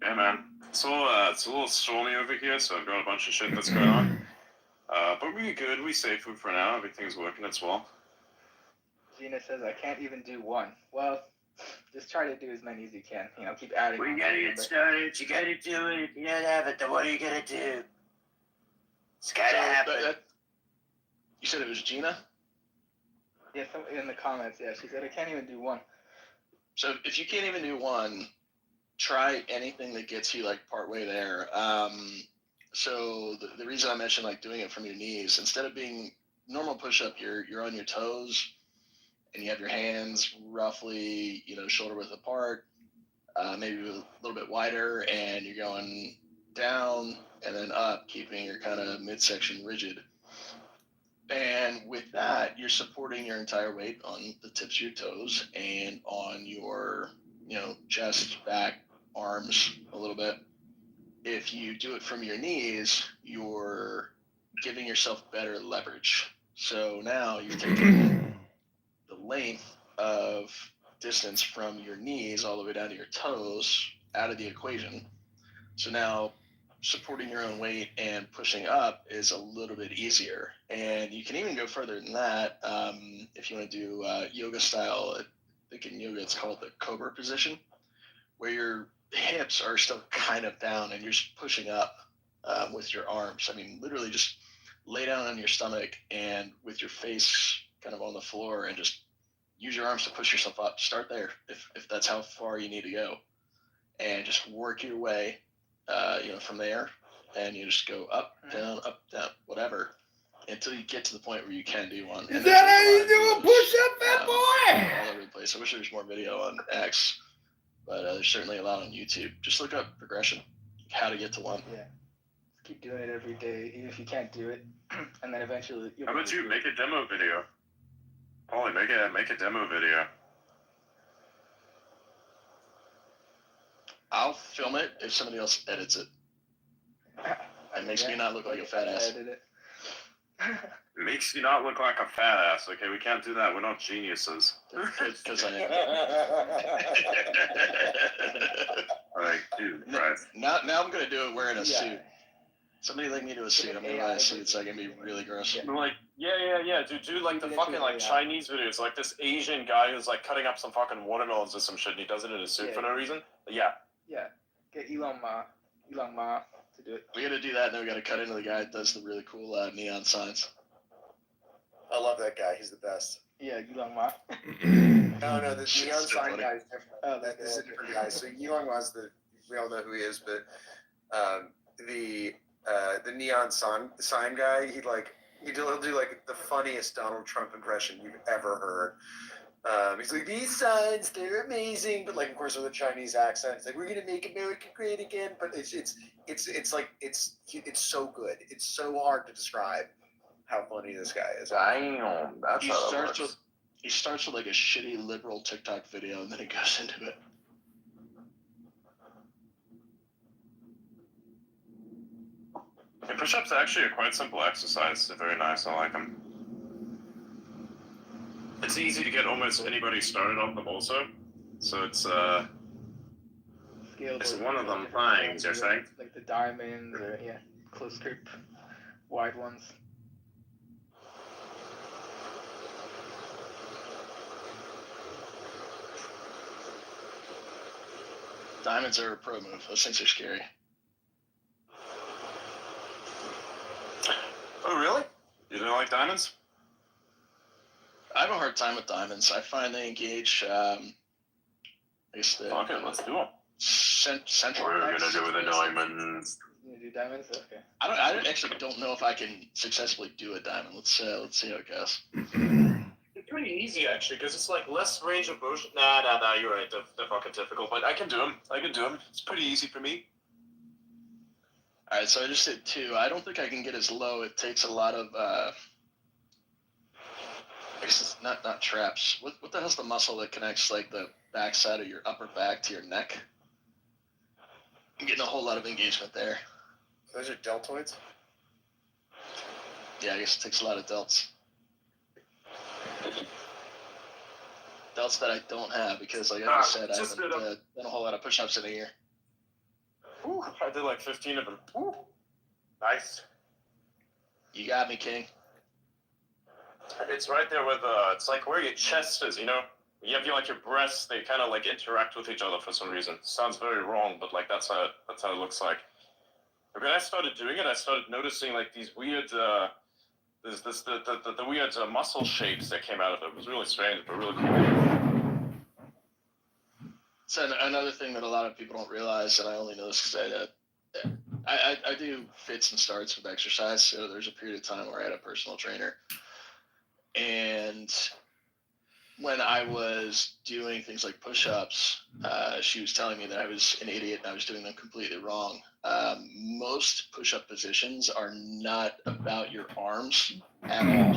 Yeah, man. It's a little stormy over here, so I've got a bunch of shit that's going on. But we're good. We safe for now. Everything's working as well. Gina says, I can't even do one. Well, just try to do as many as you can. You know, keep adding. We gotta get started. You gotta do it. If you don't have it, then what are you gonna do? It's gotta happen. You said it was Gina? Yeah, in the comments, yeah. She said, I can't even do one. So if you can't even do one, try anything that gets you like partway there. So the reason I mentioned like doing it from your knees, instead of being normal push-up, you're on your toes and you have your hands roughly, shoulder width apart, maybe a little bit wider, and you're going down and then up, keeping your kind of midsection rigid. And with that, you're supporting your entire weight on the tips of your toes and on your, chest, back, arms a little bit. If you do it from your knees, you're giving yourself better leverage. So now you've taken the length of distance from your knees all the way down to your toes out of the equation. So now supporting your own weight and pushing up is a little bit easier. And you can even go further than that. If you want to do yoga style, I think in yoga it's called the cobra position, where your hips are still kind of down and you're just pushing up with your arms. I mean, literally just lay down on your stomach and with your face kind of on the floor and just use your arms to push yourself up. Start there if that's how far you need to go. And just work your way, from there. And you just go up, down, whatever, until you get to the point where you can do one. Is that how you do a push-up, fat boy? All over the place. I wish there was more video on X. But there's certainly a lot on YouTube. Just look up progression, how to get to one. Yeah. keep doing it every day, even if you can't do it, and then eventually. How about you make a demo video? Paulie, make a demo video. I'll film it if somebody else edits it. It makes me not look like a fat ass. Edit it. Makes you not look like a fat ass. Okay, we can't do that. We're not geniuses. Because I am. Like, dude, right. Now I'm gonna do it wearing a suit. Somebody link me to a suit. I'm gonna buy a suit so I can be really gross. I'm like, yeah, dude, like the fucking like Chinese videos, like this Asian guy who's like cutting up some fucking watermelons or some shit, and he does it in a suit for no reason. Yeah. Yeah. Get Elon Ma to do it. We gotta do that, and then we gotta cut into the guy that does the really cool neon signs. I love that guy. He's the best. Yeah, Elon Ma. No, the neon sign guy is different. Oh, This is a different guy. So Elon Ma's we all know who he is, but the neon sign guy, he'll do like the funniest Donald Trump impression you've ever heard. He's like, these signs, they're amazing, but like, of course, with a Chinese accent, it's like, we're gonna make America great again. But it's so good. It's so hard to describe how funny this guy is. Damn, that's how that works. He starts with like a shitty liberal TikTok video, and then he goes into it. Yeah, push-ups are actually a quite simple exercise. They're very nice. I like them. It's easy to get almost anybody started on them also. So it's one of them things, you're saying? Like the diamonds or close grip, wide ones. Diamonds are a pro move. Those things are scary. Oh, really? You don't like diamonds? I have a hard time with diamonds. I find they engage. I guess the. Okay, let's do them. Central. We're gonna do the diamonds. You do diamonds? Okay. I actually don't know if I can successfully do a diamond. Let's see how it goes. It's pretty easy actually, because it's like less range of motion. Nah. You're right. They're fucking difficult, but I can do them. It's pretty easy for me. All right, so I just did 2. I don't think I can get as low. It takes a lot of. I guess it's not traps. What the hell's the muscle that connects like the backside of your upper back to your neck? I'm getting a whole lot of engagement there. Those are deltoids? Yeah, I guess it takes a lot of delts. Delts that I don't have because, like I said, I haven't done a whole lot of push-ups in a year. Ooh, I did like 15 of them. Ooh, nice. You got me, King. It's right there with it's like where your chest is, you know? You have your breasts, they kind of like interact with each other for some reason. Sounds very wrong, but like that's how it looks like. But when I started doing it, I started noticing like these weird the weird muscle shapes that came out of it. It was really strange, but really cool. So another thing that a lot of people don't realize, and I only know this because I do fits and starts with exercise. So there's a period of time where I had a personal trainer, and when I was doing things like push-ups, she was telling me that I was an idiot and I was doing them completely wrong. Most push-up positions are not about your arms at all.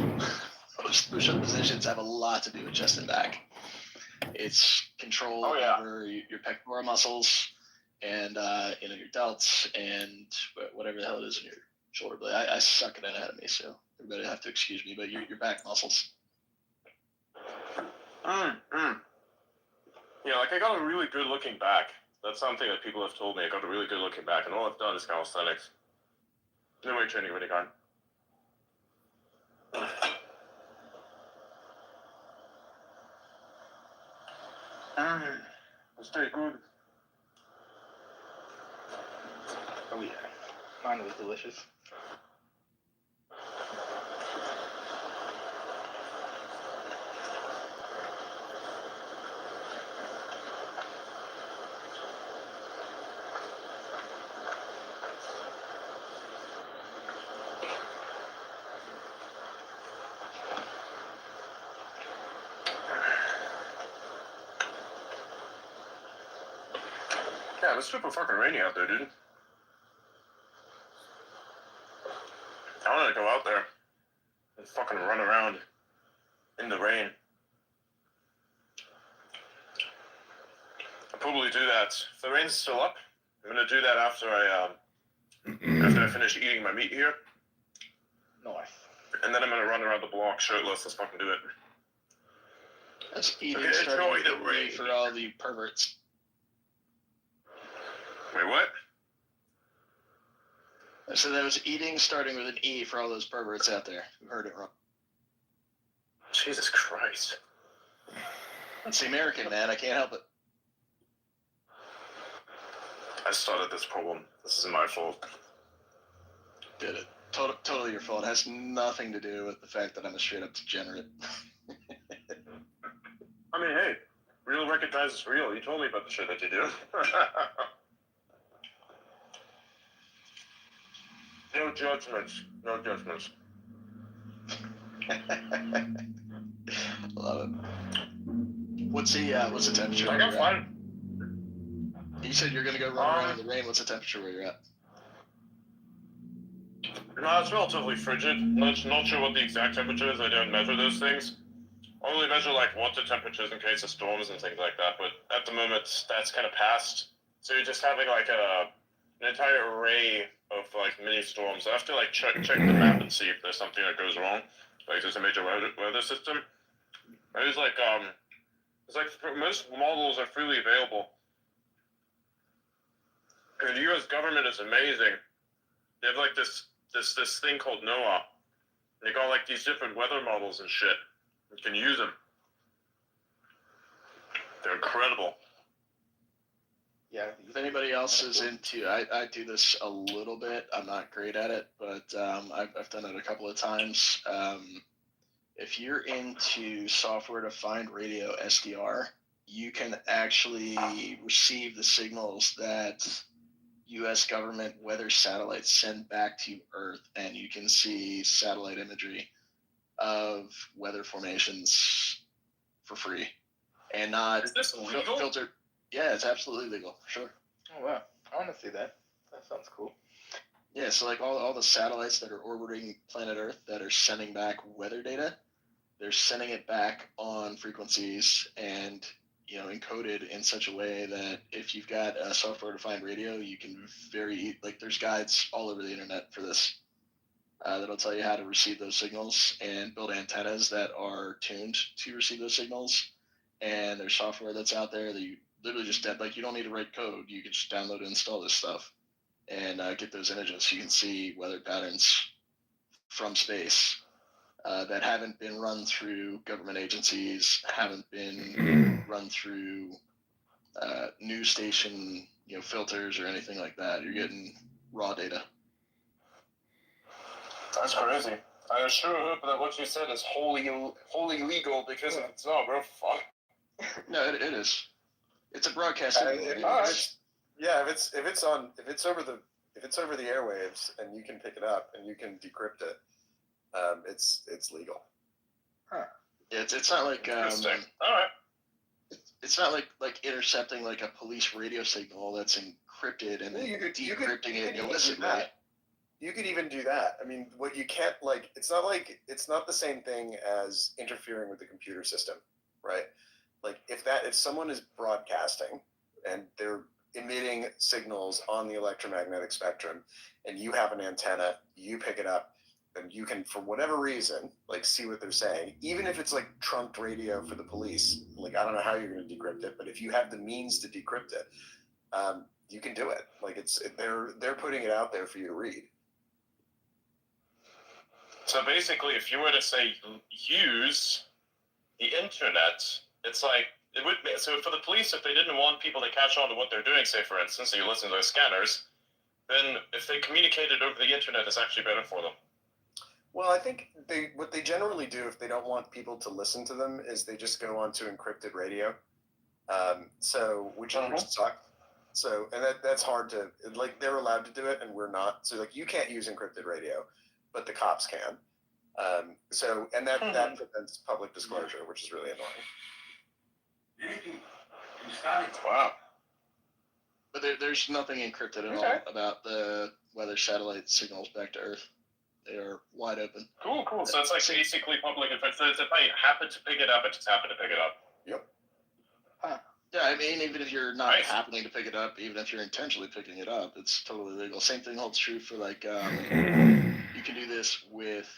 Most push-up positions have a lot to do with chest and back. It's control over your pectoral muscles and your delts and whatever the hell it is in your shoulder blade. I suck at anatomy, so everybody have to excuse me, but your back muscles. Yeah, like I got a really good looking back. That's something that people have told me. I got a really good looking back, and all I've done is calisthenics. No weight training of any kind. It's very good. Oh yeah, mine was delicious. Yeah, it was super fucking rainy out there, dude. I want to go out there and fucking run around in the rain. I'll probably do that. If the rain's still up, I'm gonna do that after I finish eating my meat here. Nice. And then I'm gonna run around the block shirtless. Let's fucking do it. That's eating Okay, starting enjoy with the an E rain. for all the perverts. Wait, what? I said that was eating starting with an E for all those perverts out there who heard it wrong. Jesus Christ. That's the American, man. I can't help it. I started this problem. This isn't my fault. Did it. Totally your fault. It has nothing to do with the fact that I'm a straight up degenerate. I mean, hey, real recognizes real. You told me about the shit that you do. No judgments. No judgments. Love it. What's the temperature? I where got you're at? fine. You said you're gonna go run around in the rain. What's the temperature where you're at? No, it's relatively frigid. Not sure what the exact temperature is. I don't measure those things. I only measure like water temperatures in case of storms and things like that. But at the moment, that's kind of past. So you're just having like an entire array of like mini storms. I have to like check the map and see if there's something that goes wrong. Like there's a major weather system. There's like most models are freely available. And the U.S. government is amazing. They have like this thing called NOAA. They got like these different weather models and shit. You can use them. They're incredible. Yeah. If anybody else is into, I do this a little bit. I'm not great at it, but I've done it a couple of times. If you're into software-defined radio SDR, you can actually receive the signals that U.S. government weather satellites send back to Earth, and you can see satellite imagery of weather formations for free, and not Is this legal? filtered. Yeah, it's absolutely legal, for sure. Oh wow, I want to see that. That sounds cool. Yeah, so like all the satellites that are orbiting planet Earth that are sending back weather data, they're sending it back on frequencies and encoded in such a way that if you've got a software-defined radio, you can there's guides all over the internet for this that'll tell you how to receive those signals and build antennas that are tuned to receive those signals. And there's software that's out there that you literally just you don't need to write code. You can just download and install this stuff and get those images so you can see weather patterns from space that haven't been run through government agencies, haven't been run through news station filters or anything like that. You're getting raw data. That's crazy. I sure hope that what you said is wholly legal, because if it's not, bro, fuck. No, it is. It's a broadcast signal. If it's over the airwaves and you can pick it up and you can decrypt it, it's legal. Huh. Yeah, it's not like All right. it's not like intercepting like a police radio signal that's encrypted and then decrypting it illicitly. You could even do that. I mean, what you can't it's not the same thing as interfering with the computer system, right? Like if someone is broadcasting and they're emitting signals on the electromagnetic spectrum and you have an antenna, you pick it up, and you can, for whatever reason, see what they're saying, even if it's trunked radio for the police. I don't know how you're going to decrypt it, but if you have the means to decrypt it, you can do it. They're putting it out there for you to read. So basically, if you were to say use the internet, it's it would be, so for the police, if they didn't want people to catch on to what they're doing, say for instance, so you listen to those scanners, then if they communicated over the internet, it's actually better for them. Well, I think what they generally do if they don't want people to listen to them is they just go onto encrypted radio. Which sucks. So, and that's hard to, they're allowed to do it and we're not. So you can't use encrypted radio, but the cops can. That prevents public disclosure, which is really annoying. Wow. But there's nothing encrypted at all about the weather satellite signals back to Earth. They are wide open. Cool. So it's like basically public info. So if I happen to pick it up, I just happen to pick it up. Yep. Huh. Yeah, I mean, even if you're not Nice. happening to pick it up, even if you're intentionally picking it up, it's totally legal. Same thing holds true for like you can do this with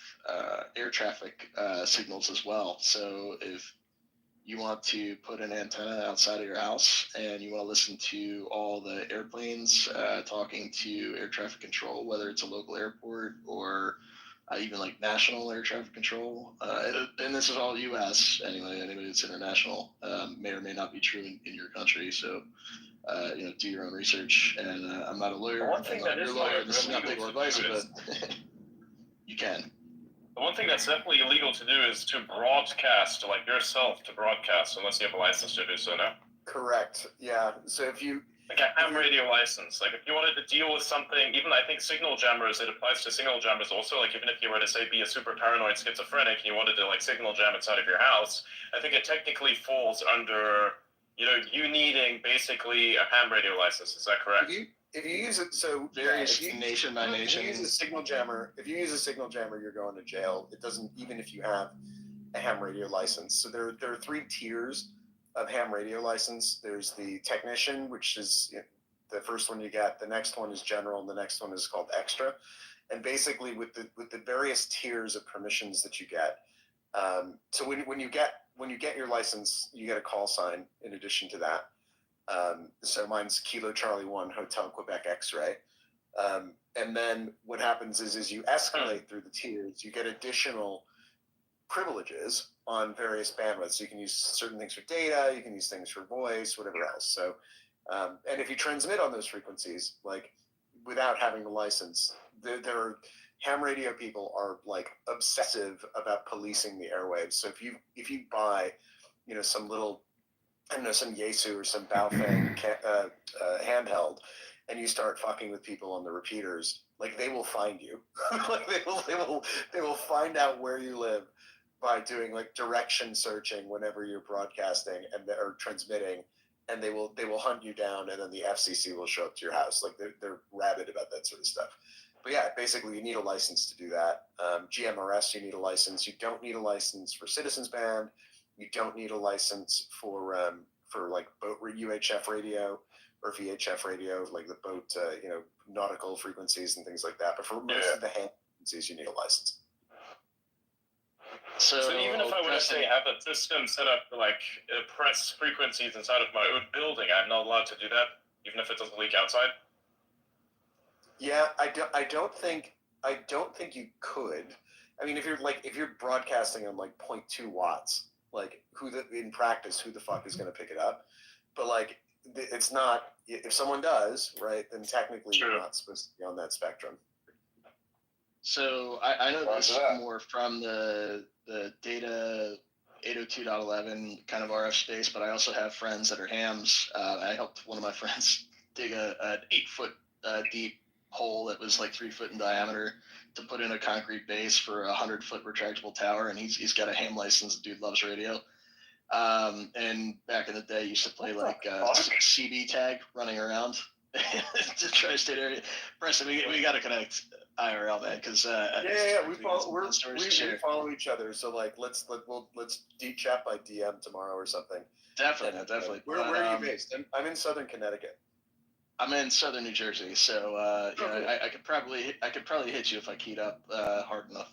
air traffic signals as well. So if you want to put an antenna outside of your house and you want to listen to all the airplanes talking to air traffic control, whether it's a local airport or even like national air traffic control, and this is all U.S. anyway. Anybody that's international may or may not be true in your country. So do your own research. And I'm not a lawyer. One thing I'm not that your is lawyer. This is not illegal legal to do advice, is- but you can. The one thing that's definitely illegal to do is to broadcast, like yourself, to broadcast, unless you have a license to do so, no? Correct. Yeah. So if you Like a ham radio license. Like if you wanted to deal with something, even I think signal jammers, it applies to signal jammers also. Like even if you were to say be a super paranoid schizophrenic and you wanted to like signal jam inside of your house, I think it technically falls under, you needing basically a ham radio license. Is that correct? if you use it, so Various if you, nation by nation. If you use a signal jammer, you're going to jail. It doesn't, even if you have a ham radio license. So there are 3 tiers of ham radio license. There's the technician, which is the first one you get. The next one is general, and the next one is called extra. And basically, with the various tiers of permissions that you get. So when you get your license, you get a call sign in addition to that. So mine's Kilo Charlie 1 Hotel Quebec X-ray. And then what happens is you escalate through the tiers, you get additional privileges on various bandwidths. So you can use certain things for data, you can use things for voice, whatever else. So, and if you transmit on those frequencies, like without having the license, there are ham radio people are like obsessive about policing the airwaves. So if you buy, some little, I don't know, some Yaesu or some Baofeng handheld, and you start fucking with people on the repeaters, like they will find you. Like they will find out where you live by doing like direction searching whenever you're broadcasting and or transmitting, and they will hunt you down, and then the FCC will show up to your house. Like they're rabid about that sort of stuff. But yeah, basically you need a license to do that. GMRS, you need a license. You don't need a license for Citizens Band. You don't need a license for like boat UHF radio or VHF radio, like the boat, nautical frequencies and things like that. But for most of the ham frequencies, you need a license. So even if I were to say have a system set up to like press frequencies inside of my own building, I'm not allowed to do that, even if it doesn't leak outside. Yeah, I don't think you could. I mean, if you're broadcasting on like 0.2 watts. Like in practice, who the fuck is going to pick it up? But like, it's not. If someone does, right, then technically you're not supposed to be on that spectrum. So I know this more from the data 802.11 kind of RF space, but I also have friends that are hams. I helped one of my friends dig an 8-foot deep hole that was like 3 foot in diameter to put in a concrete base for a 100-foot retractable tower, and he's got a ham license. The dude loves radio. And back in the day, used to play like CB tag running around the tri-state area. Preston, we got to connect IRL, man, because we follow each other. So like, let's deep chat by DM tomorrow or something. Definitely. Where are you based? I'm in Southern Connecticut. I'm in Southern New Jersey, so I could probably hit you if I keyed up hard enough.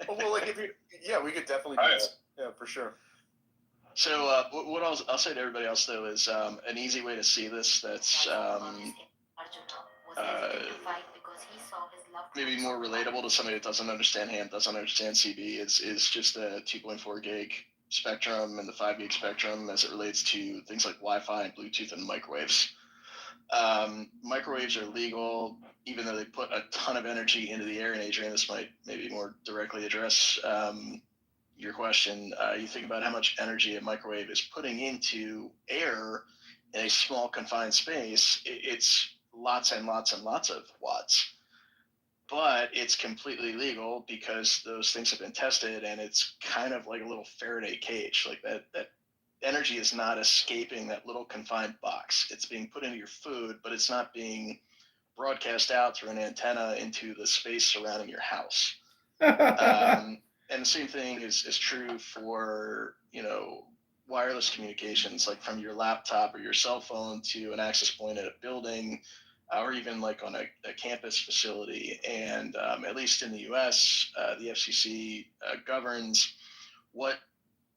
Well, like we could definitely do that. Yeah, for sure. So what I'll say to everybody else though is an easy way to see this that's maybe more relatable to somebody that doesn't understand ham, doesn't understand CB is just a 2.4 gig spectrum and the 5 gig spectrum as it relates to things like Wi-Fi and Bluetooth and microwaves. Microwaves are legal, even though they put a ton of energy into the air. And Adrian, this might maybe more directly address your question. You think about how much energy a microwave is putting into air in a small confined space. It's lots and lots and lots of watts. But it's completely legal because those things have been tested, and it's kind of like a little Faraday cage. Like that energy is not escaping that little confined box. It's being put into your food, but it's not being broadcast out through an antenna into the space surrounding your house. And the same thing is true for, wireless communications, like from your laptop or your cell phone to an access point at a building, or even like on a campus facility. And at least in the US, the FCC governs what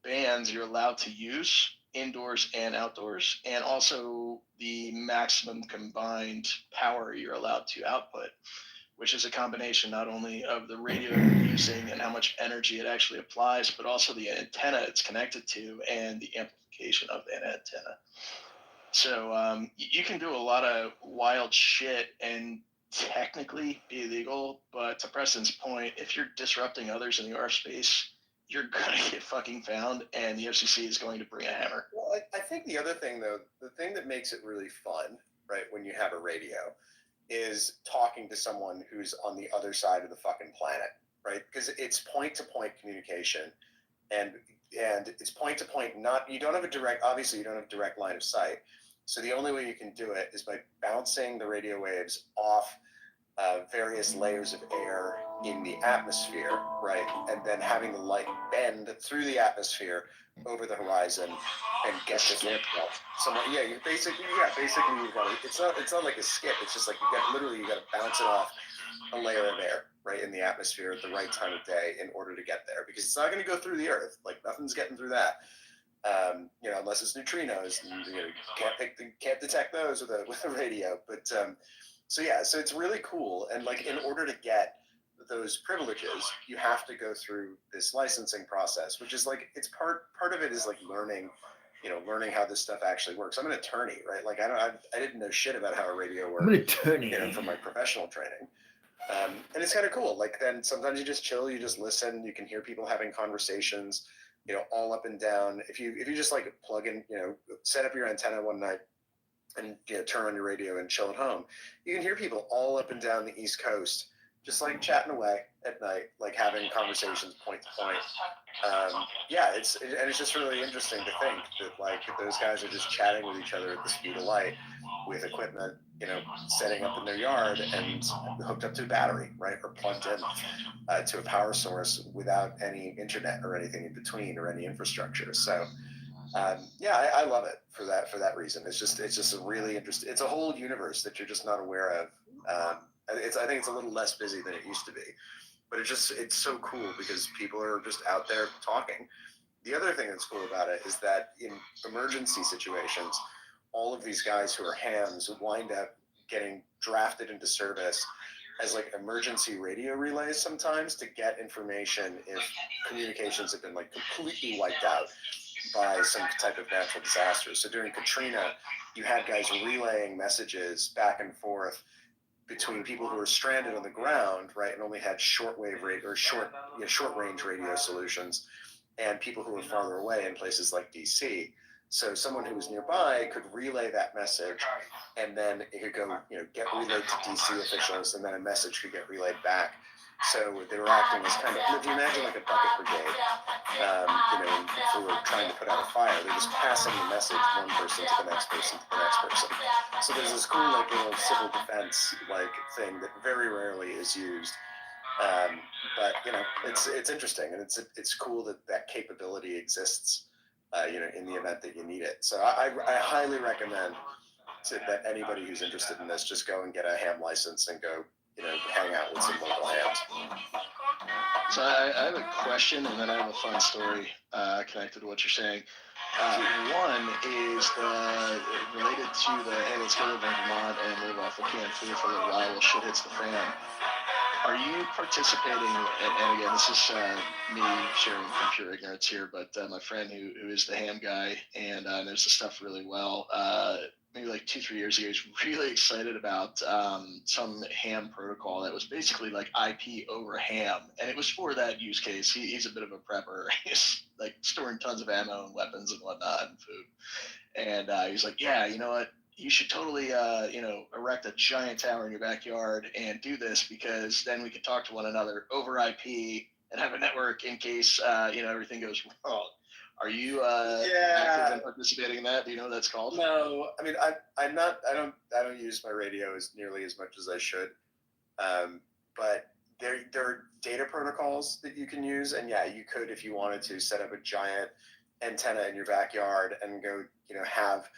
bands you're allowed to use indoors and outdoors, and also the maximum combined power you're allowed to output, which is a combination not only of the radio you're using and how much energy it actually applies, but also the antenna it's connected to and the amplification of that antenna. So you can do a lot of wild shit and technically be illegal, but to Preston's point, if you're disrupting others in your space, you're gonna get fucking found, and the FCC is going to bring a hammer. Well, I think the other thing, though, the thing that makes it really fun, right, when you have a radio, is talking to someone who's on the other side of the fucking planet, right? Because it's point-to-point communication, and it's point-to-point. Not you don't have a direct. Obviously, you don't have a direct line of sight. So the only way you can do it is by bouncing the radio waves off various layers of air in the atmosphere, right? And then having the light bend through the atmosphere over the horizon and get to skip. Yeah, you basically you've got to, it's not like a skip. It's just like you got to bounce it off a layer of air right in the atmosphere at the right time of day in order to get there, because it's not going to go through the earth. Like nothing's getting through that. Unless it's neutrinos, and can't detect those with a radio. But so it's really cool. And like in order to get those privileges, you have to go through this licensing process, which is like it's part of it is like learning how this stuff actually works. I'm an attorney, right? Like I didn't know shit about how a radio works. I'm an attorney. From my professional training. And it's kind of cool. Like then sometimes you just chill, you just listen, you can hear people having conversations, all up and down. If you just like plug in, set up your antenna one night and turn on your radio and chill at home, you can hear people all up and down the East Coast, just like chatting away at night, like having conversations point to point. It's just really interesting to think that like those guys are just chatting with each other at the speed of light with equipment, setting up in their yard and hooked up to a battery, right, or plugged in to a power source without any internet or anything in between or any infrastructure. So I love it for that reason. It's just a really interesting. It's a whole universe that you're just not aware of. I think it's a little less busy than it used to be, but it's so cool because people are just out there talking. The other thing that's cool about it is that in emergency situations, all of these guys who are hams wind up getting drafted into service as like emergency radio relays sometimes to get information if communications have been like completely wiped out by some type of natural disaster. So during Katrina, you had guys relaying messages back and forth between people who were stranded on the ground, right, and only had shortwave radio or short range radio solutions, and people who were farther away in places like DC. So someone who was nearby could relay that message, and then it could go, get relayed to DC officials, and then a message could get relayed back. So they were acting as kind of, if you imagine like a bucket brigade, if we were trying to put out a fire, they're just passing the message one person to the next person to the next person. So there's this cool like little civil defense like thing that very rarely is used. But it's interesting, and it's cool that capability exists. In the event that you need it. So I highly recommend that anybody who's interested in this just go and get a ham license and go, hang out with some local hams. So I have a question, and then I have a fun story connected to what you're saying. One is related to the hey, let's go live in Vermont and live off the canned food for a little while while shit hits the fan. Are you participating, and again, this is me sharing from pure ignorance here, but my friend who is the ham guy and knows the stuff really well, maybe like 2-3 years ago, he was really excited about some ham protocol that was basically like IP over ham, and it was for that use case. He's a bit of a prepper. He's like storing tons of ammo and weapons and whatnot and food. And he's like, yeah, you know what? You should totally, erect a giant tower in your backyard and do this, because then we can talk to one another over IP and have a network in case, everything goes wrong. Are you active in participating in that? Do you know what that's called? No, I mean, I don't use my radio as nearly as much as I should. But there are data protocols that you can use, and yeah, you could, if you wanted to, set up a giant antenna in your backyard and go, have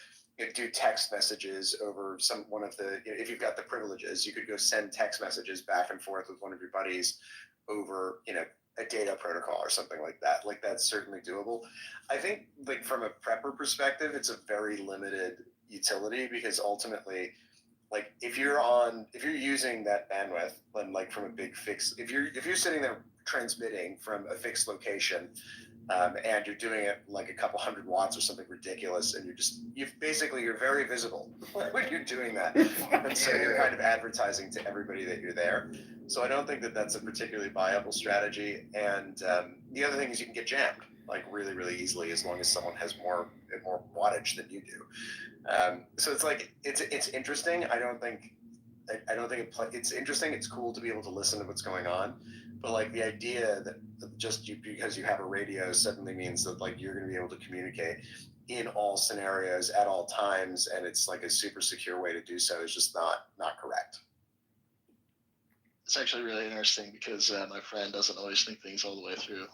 do text messages over one of the, if you've got the privileges, you could go send text messages back and forth with one of your buddies over, a data protocol or something like that. Like, that's certainly doable. I think, like, from a prepper perspective, it's a very limited utility, because ultimately, like, if you're using that bandwidth, then, like, from a big fixed, if you're sitting there transmitting from a fixed location, and you're doing it like a couple 100 watts or something ridiculous, and you're very visible when you're doing that, and so you're kind of advertising to everybody that you're there. So I don't think that that's a particularly viable strategy. And the other thing is, you can get jammed, like, really, really easily, as long as someone has more wattage than you do. So it's like, it's interesting. I don't think it's interesting. It's cool to be able to listen to what's going on, but, like, the idea that just because you have a radio suddenly means that, like, you're going to be able to communicate in all scenarios at all times, and it's like a super secure way to do so, is just not correct. It's actually really interesting, because my friend doesn't always think things all the way through,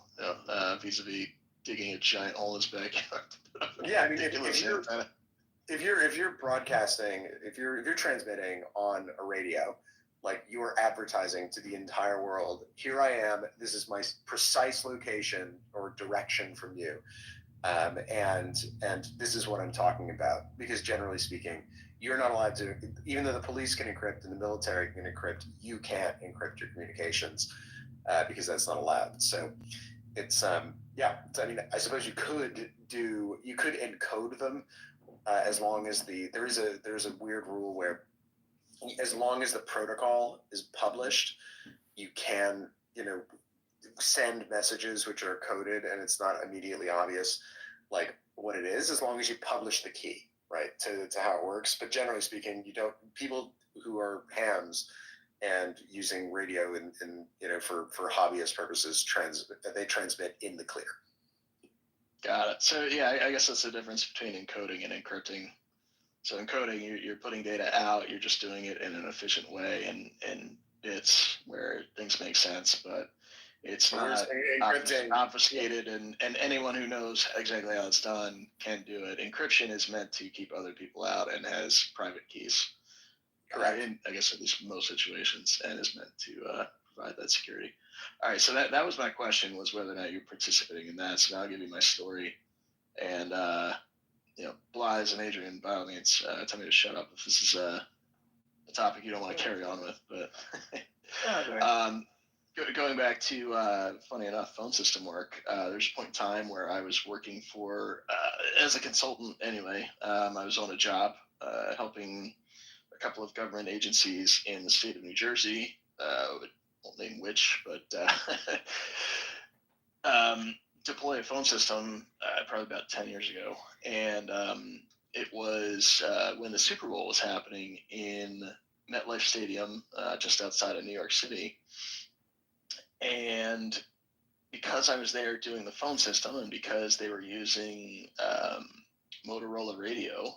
vis-a-vis digging a giant hole in his backyard. Yeah, I mean, if you're broadcasting, if you're transmitting on a radio, like, you are advertising to the entire world, here I am, this is my precise location or direction from you, and this is what I'm talking about. Because generally speaking, you're not allowed to, even though the police can encrypt and the military can encrypt, you can't encrypt your communications, because that's not allowed. So it's I mean, I suppose you could encode them, as long as there's a weird rule where, as long as the protocol is published, you can, send messages which are coded, and it's not immediately obvious, like, what it is, as long as you publish the key, right, to how it works. But generally speaking, people who are hams and using radio and for hobbyist purposes, they transmit in the clear. Got it. So yeah, I guess that's the difference between encoding and encrypting. So encoding, you're putting data out, you're just doing it in an efficient way, and bits where things make sense, but it's not obfuscated, and anyone who knows exactly how it's done can do it. Encryption is meant to keep other people out and has private keys. In, I guess, at least most situations, and is meant to provide that security. All right, so that was my question, was whether or not you're participating in that. So now I'll give you my story, and Blythe and Adrian, by all means, tell me to shut up if this is a topic you don't want to carry on with. But going back to, funny enough, phone system work, there's a point in time where I was working for, as a consultant anyway, I was on a job helping a couple of government agencies in the state of New Jersey, I won't name which, but deploy a phone system probably about 10 years ago. And it was when the Super Bowl was happening in MetLife Stadium, just outside of New York City. And because I was there doing the phone system, and because they were using Motorola radio,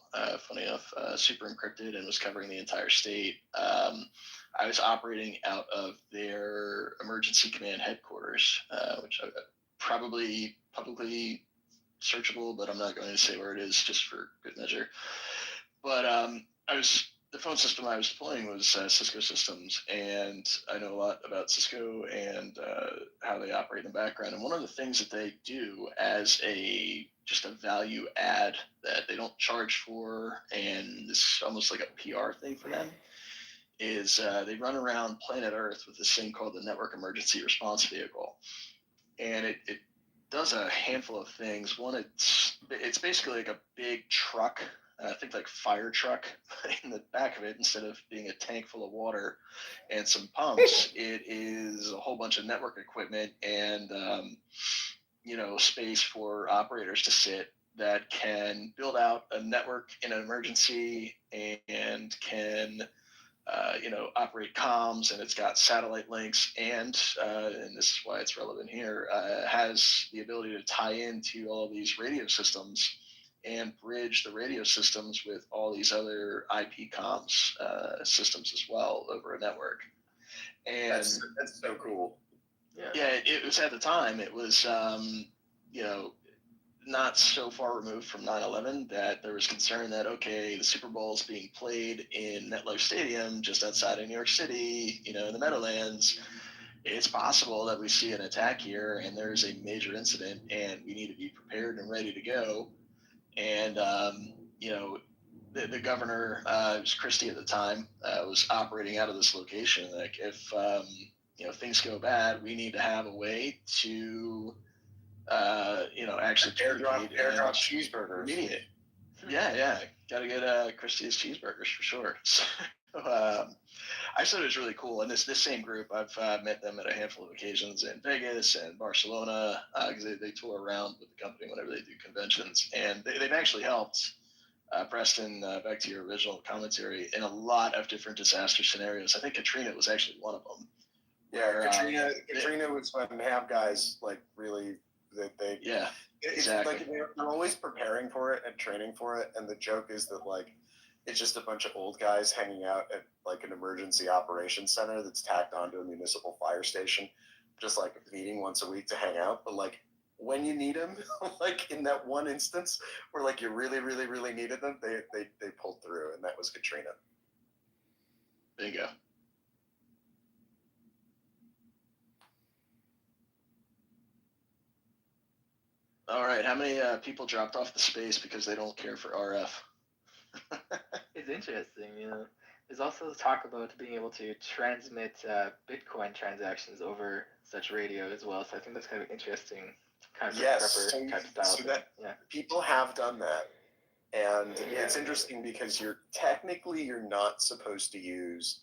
funny enough, super encrypted, and was covering the entire state, I was operating out of their emergency command headquarters, which I probably publicly searchable, but I'm not going to say where it is just for good measure. But the phone system I was deploying was Cisco systems, and I know a lot about Cisco and how they operate in the background. And one of the things that they do as just a value add that they don't charge for, and this is almost like a PR thing for them, is they run around planet Earth with this thing called the Network Emergency Response Vehicle. And it does a handful of things. One, it's basically like a big truck, I think like fire truck, in the back of it, instead of being a tank full of water and some pumps, it is a whole bunch of network equipment and space for operators to sit that can build out a network in an emergency and can operate comms, and it's got satellite links, and this is why it's relevant here, has the ability to tie into all of these radio systems and bridge the radio systems with all these other IP comms systems as well over a network. And that's so cool. Yeah, it was at the time. It was, you know, not so far removed from 9/11 that there was concern that, okay, the Super Bowl is being played in MetLife Stadium just outside of New York City, you know, in the Meadowlands. It's possible that we see an attack here and there's a major incident and we need to be prepared and ready to go. And, you know, the governor, it was Christie at the time, was operating out of this location. Like, if, you know, things go bad, we need to have a way to, you know, actually Airdrop cheeseburgers. Immediate. Yeah. Got to get Christie's cheeseburgers for sure. So, I thought it was really cool. And this same group, I've met them at a handful of occasions in Vegas and Barcelona, because they tour around with the company whenever they do conventions. And they've actually helped, Preston, back to your original commentary, in a lot of different disaster scenarios. I think Katrina was actually one of them. Yeah, Katrina was fun to have guys like really that they. Yeah, it's exactly. like they're always preparing for it and training for it, and the joke is that like it's just a bunch of old guys hanging out at like an emergency operations center that's tacked onto a municipal fire station, just like meeting once a week to hang out. But like when you need them, like in that one instance where like you really, really, really needed them, they pulled through, and that was Katrina. Bingo. All right, how many people dropped off the space because they don't care for RF? It's interesting, you know. There's also talk about being able to transmit Bitcoin transactions over such radio as well. So I think that's kind of interesting, kind of Yes, prepper type style so thing. that Yeah. people have done that, and it's interesting because you're not supposed to use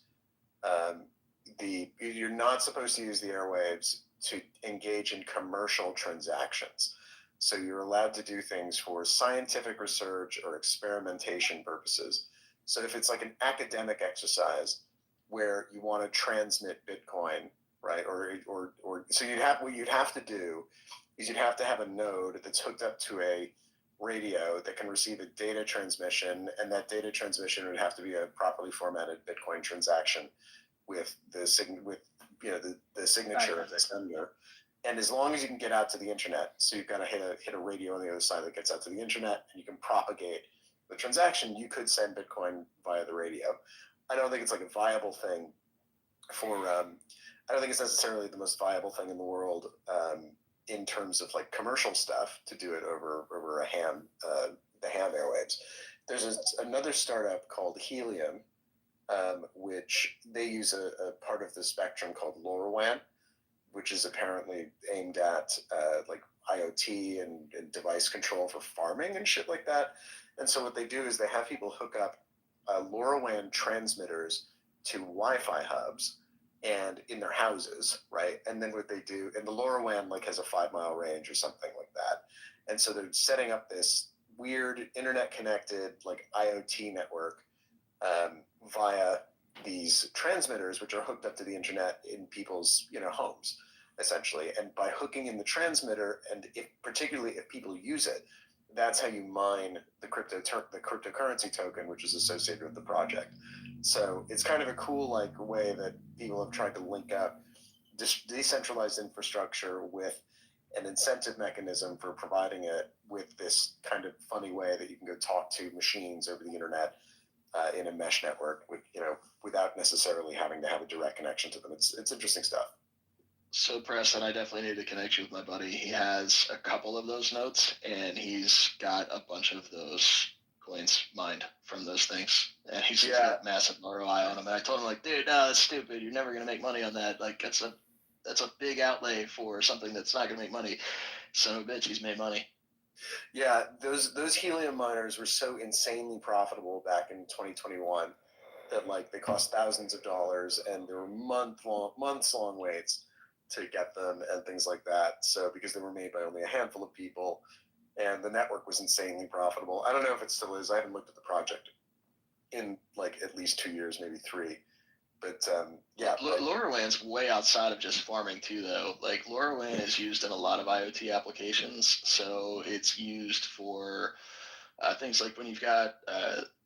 you're not supposed to use the airwaves to engage in commercial transactions. So you're allowed to do things for scientific research or experimentation purposes. So if it's like an academic exercise where you want to transmit Bitcoin, right, or so what you'd have to do is you'd have to have a node that's hooked up to a radio that can receive a data transmission, and that data transmission would have to be a properly formatted Bitcoin transaction with the signature of the sender. And as long as you can get out to the internet, so you've got to hit a radio on the other side that gets out to the internet, and you can propagate the transaction, you could send Bitcoin via the radio. I don't think it's like a viable thing for. I don't think it's necessarily the most viable thing in the world in terms of like commercial stuff to do it over a ham, the ham airwaves. There's another startup called Helium, which they use a part of the spectrum called LoRaWAN, which is apparently aimed at like IoT and device control for farming and shit like that. And so what they do is they have people hook up LoRaWAN transmitters to Wi-Fi hubs and in their houses, right? And then what they do, and the LoRaWAN like has a 5-mile range or something like that. And so they're setting up this weird internet-connected like IoT network via these transmitters, which are hooked up to the internet in people's homes, essentially. And by hooking in the transmitter, and particularly if people use it, that's how you mine the cryptocurrency token, which is associated with the project. So it's kind of a cool like way that people have tried to link up decentralized infrastructure with an incentive mechanism for providing it with this kind of funny way that you can go talk to machines over the internet in a mesh network without necessarily having to have a direct connection to them. It's interesting stuff. So, Preston, I definitely need to connect you with my buddy. He has a couple of those notes, and he's got a bunch of those coins mined from those things. And he's got massive ROI on them. And I told him, like, dude, no, that's stupid. You're never going to make money on that. Like, that's a big outlay for something that's not going to make money. Son of a bitch, he's made money. Yeah, those helium miners were so insanely profitable back in 2021 that like they cost thousands of dollars, and there were months long waits to get them and things like that. So because they were made by only a handful of people, and the network was insanely profitable. I don't know if it still is. I haven't looked at the project in like at least 2 years, maybe 3. But LoRaWAN's way outside of just farming too, though. Like LoRaWAN is used in a lot of IoT applications, so it's used for things like when you've got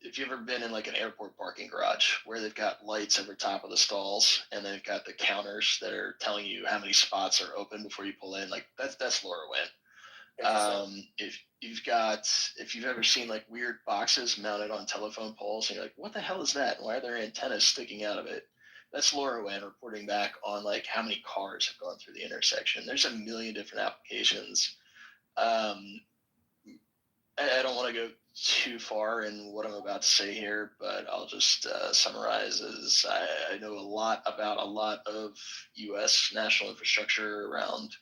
if you've ever been in like an airport parking garage where they've got lights over top of the stalls and they've got the counters that are telling you how many spots are open before you pull in, like that's LoRaWAN. If you've ever seen like weird boxes mounted on telephone poles and you're like, what the hell is that? Why are there antennas sticking out of it? That's LoRaWAN reporting back on like how many cars have gone through the intersection. There's a million different applications. I don't want to go too far in what I'm about to say here, but I'll just summarize as I know a lot about a lot of U.S. national infrastructure around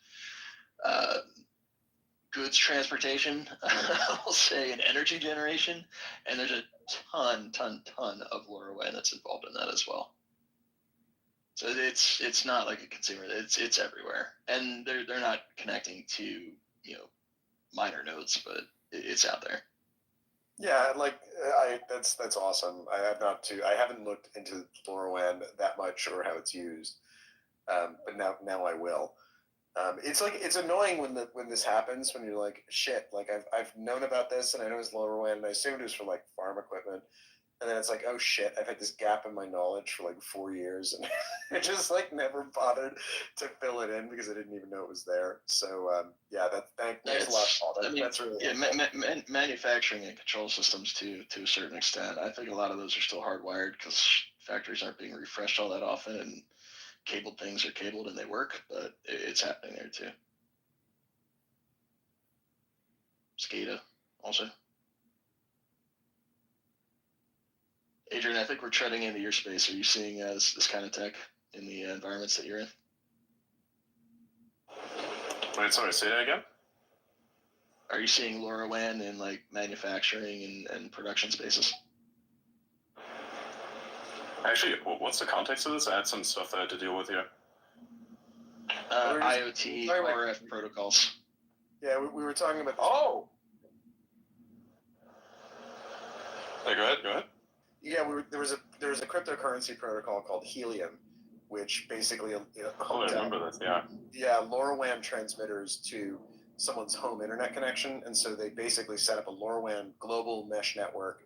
goods transportation, I'll say, and energy generation, and there's a ton of LoRaWAN that's involved in that as well. So it's not like a consumer; it's everywhere, and they're not connecting to minor nodes, but it's out there. Yeah, like that's awesome. I haven't looked into LoRaWAN that much or how it's used, but now I will. It's annoying when this happens, when you're like, shit, like I've known about this and I know it's LoRaWAN and I assumed it was for like farm equipment, and then it's like, oh shit, I've had this gap in my knowledge for like 4 years and I just like never bothered to fill it in because I didn't even know it was there. So yeah, thanks a lot, Paul. That's really manufacturing and control systems to a certain extent. I think a lot of those are still hardwired because factories aren't being refreshed all that often, and cabled things are cabled and they work, but it's happening there too. SCADA also. Adrian, I think we're treading into your space. Are you seeing this kind of tech in the environments that you're in? Wait, sorry, say that again? Are you seeing LoRaWAN in like manufacturing and production spaces? Actually, what's the context of this? I had some stuff that I had to deal with here. IoT, RF protocols. Yeah, we were talking about this. Oh! Hey, go ahead. Yeah, there was a cryptocurrency protocol called Helium, which basically I remember this. Yeah. Yeah, LoRaWAN transmitters to someone's home internet connection, and so they basically set up a LoRaWAN global mesh network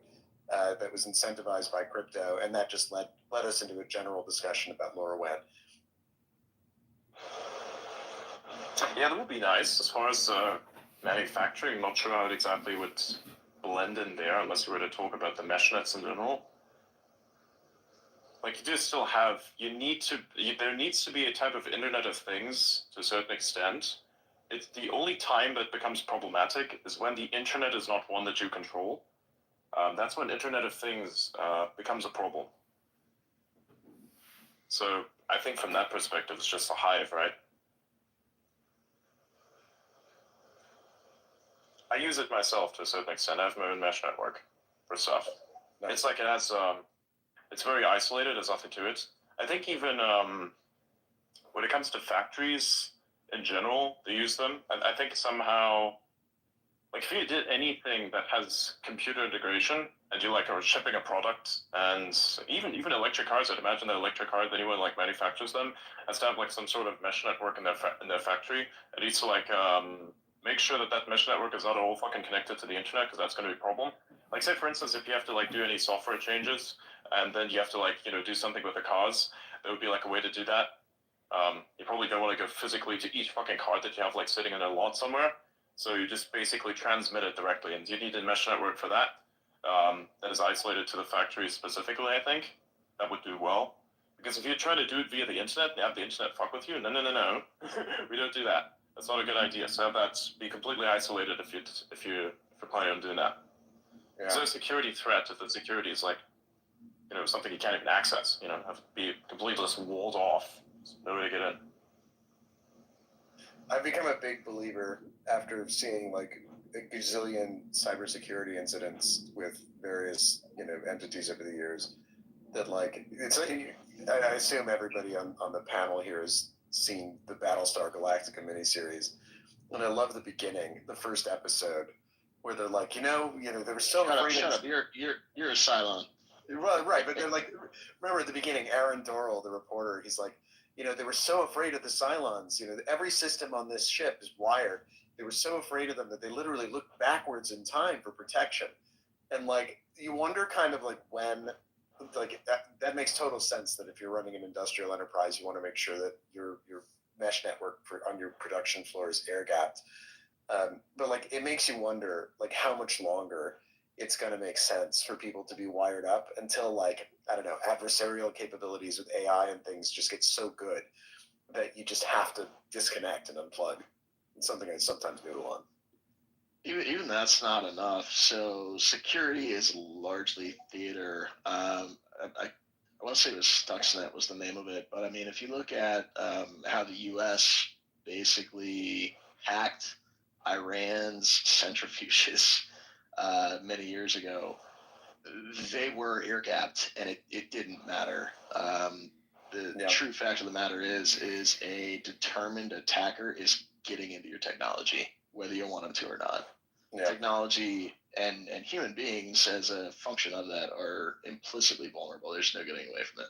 that was incentivized by crypto, and that just led us into a general discussion about LoRaWAN. Yeah, that would be nice. As far as manufacturing, I'm not sure how it exactly would blend in there unless you were to talk about the mesh nets in general. Like, you do still have, there needs to be a type of Internet of Things to a certain extent. It's the only time that becomes problematic is when the internet is not one that you control. That's when Internet of Things becomes a problem. So I think from that perspective, it's just a hive, right? I use it myself to a certain extent. I have my own mesh network for stuff. Nice. It's like it has, it's very isolated. There's nothing to it. I think even when it comes to factories in general, they use them. I think somehow, like if you did anything that has computer integration and you like are shipping a product, and even electric cars, I'd imagine that electric cars, anyone like manufactures them, has to have like some sort of mesh network in their factory. It needs to like make sure that mesh network is not all fucking connected to the internet, because that's going to be a problem. Like say for instance, if you have to like do any software changes, and then you have to like do something with the cars, there would be like a way to do that. You probably don't want to go physically to each fucking car that you have like sitting in a lot somewhere. So you just basically transmit it directly, and you need a mesh network for that. That is isolated to the factory specifically, I think. That would do well. Because if you're trying to do it via the internet and have the internet fuck with you, no. We don't do that. That's not a good idea. So have that be completely isolated if you're planning on doing that. Yeah. It's a security threat if the security is like, something you can't even access. Have to be completely just walled off. There's no way to get in. I've become a big believer after seeing like a gazillion cybersecurity incidents with various entities over the years, that like it's like, I assume everybody on the panel here has seen the Battlestar Galactica miniseries, and I love the beginning, the first episode, where they're like, they were so afraid. Shut up! You're a Cylon. Right, but they're like, remember at the beginning, Aaron Dorrell, the reporter, he's like, they were so afraid of the Cylons. Every system on this ship is wired. They were so afraid of them that they literally looked backwards in time for protection. And like you wonder kind of like when, like that makes total sense that if you're running an industrial enterprise, you want to make sure that your mesh network on your production floor is air gapped. But like it makes you wonder like how much longer it's going to make sense for people to be wired up until like, I don't know, adversarial capabilities with AI and things just get so good that you just have to disconnect and unplug. It's something I sometimes noodle on. Even that's not enough. So security is largely theater. I want to say it was Stuxnet was the name of it, but I mean, if you look at how the U.S. basically hacked Iran's centrifuges many years ago, they were air gapped, and it didn't matter. The true fact of the matter is a determined attacker is getting into your technology, whether you want them to or not. Yeah. Technology and human beings, as a function of that, are implicitly vulnerable. There's no getting away from it.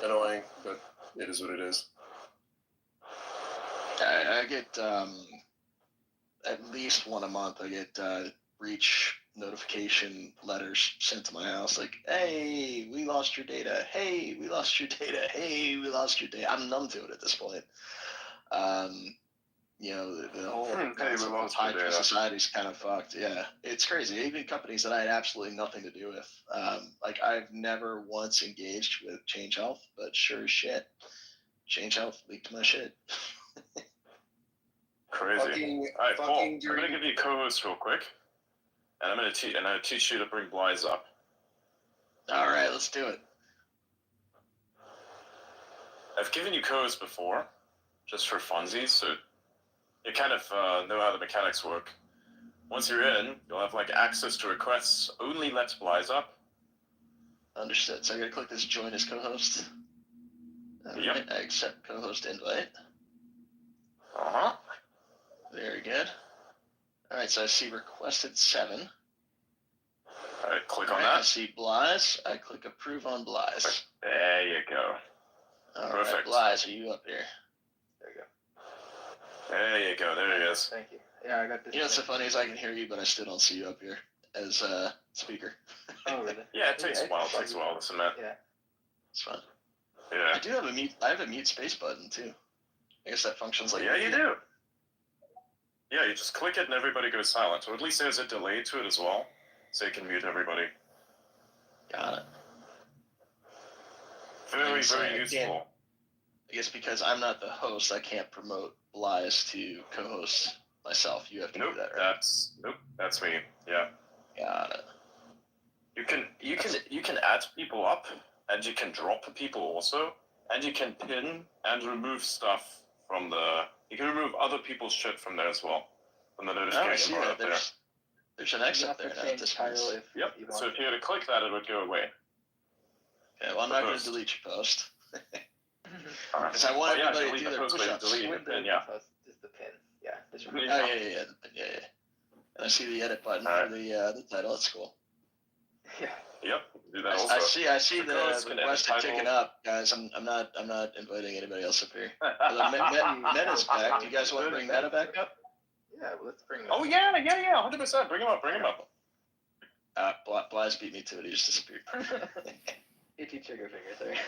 Annoying, but it is what it is. I get at least one a month. I get breach notification letters sent to my house like, hey, we lost your data. Hey, we lost your data. Hey, we lost your data. I'm numb to it at this point. You know, the whole concept of high society is kind of fucked. Yeah, it's crazy. Even companies that I had absolutely nothing to do with. Like, I've never once engaged with Change Health, but sure as shit, Change Health leaked my shit. Crazy. All right, Paul, I'm going to give you a co-host real quick, and I'm going to teach you to bring Blythe up. All right, let's do it. I've given you co-host before, just for funsies, so you kind of know how the mechanics work. Once you're in, you'll have like access to requests. Only let Blythe up. Understood. So I got to click this join as co-host. All yep. Right, I accept co-host invite. Uh-huh. Very good. All right, so I see requested 7. All right, click on that. I see Blythe. I click approve on Blythe. There you go. All perfect. Right, Blythe, are you up here? There you go. There you go. There he is. Thank you. Yeah, I got this. You know what's so funny is I can hear you, but I still don't see you up here as a speaker. Oh, really? Yeah, it takes a while. It takes a while to submit. Yeah. It's fun. Yeah. I do have a mute. I have a mute space button too. I guess that functions like. Yeah, you do. Yeah, you just click it and everybody goes silent. Or at least there's a delay to it as well, so you can mute everybody. Got it. Very, very useful. I guess because I'm not the host, I can't promote Blythe to co-host myself. You have to do that, right? That's me. Yeah. Got it. You can add people up, and you can drop people also, and you can pin and remove stuff from the. You can remove other people's shit from there as well, from the notification bar up there. There's an X up there now. This title. Yep. So if you were to click that, it would go away. Okay. Well, I'm not going to delete your post. Because I want everybody to do their push-ups. Delete the pin, yeah. Just the pin. Yeah. Yeah. And I see the edit button for the title. That's cool. Yeah. Yep. Do that also. I see the request ticking up, guys. I'm not inviting anybody else up here. Meta's back. Do you guys want to bring Meta back up? Yeah, well, let's bring him up. Oh yeah, 100%. Bring him up. Blythe beat me to it. He just disappeared. Itchy trigger fingers there.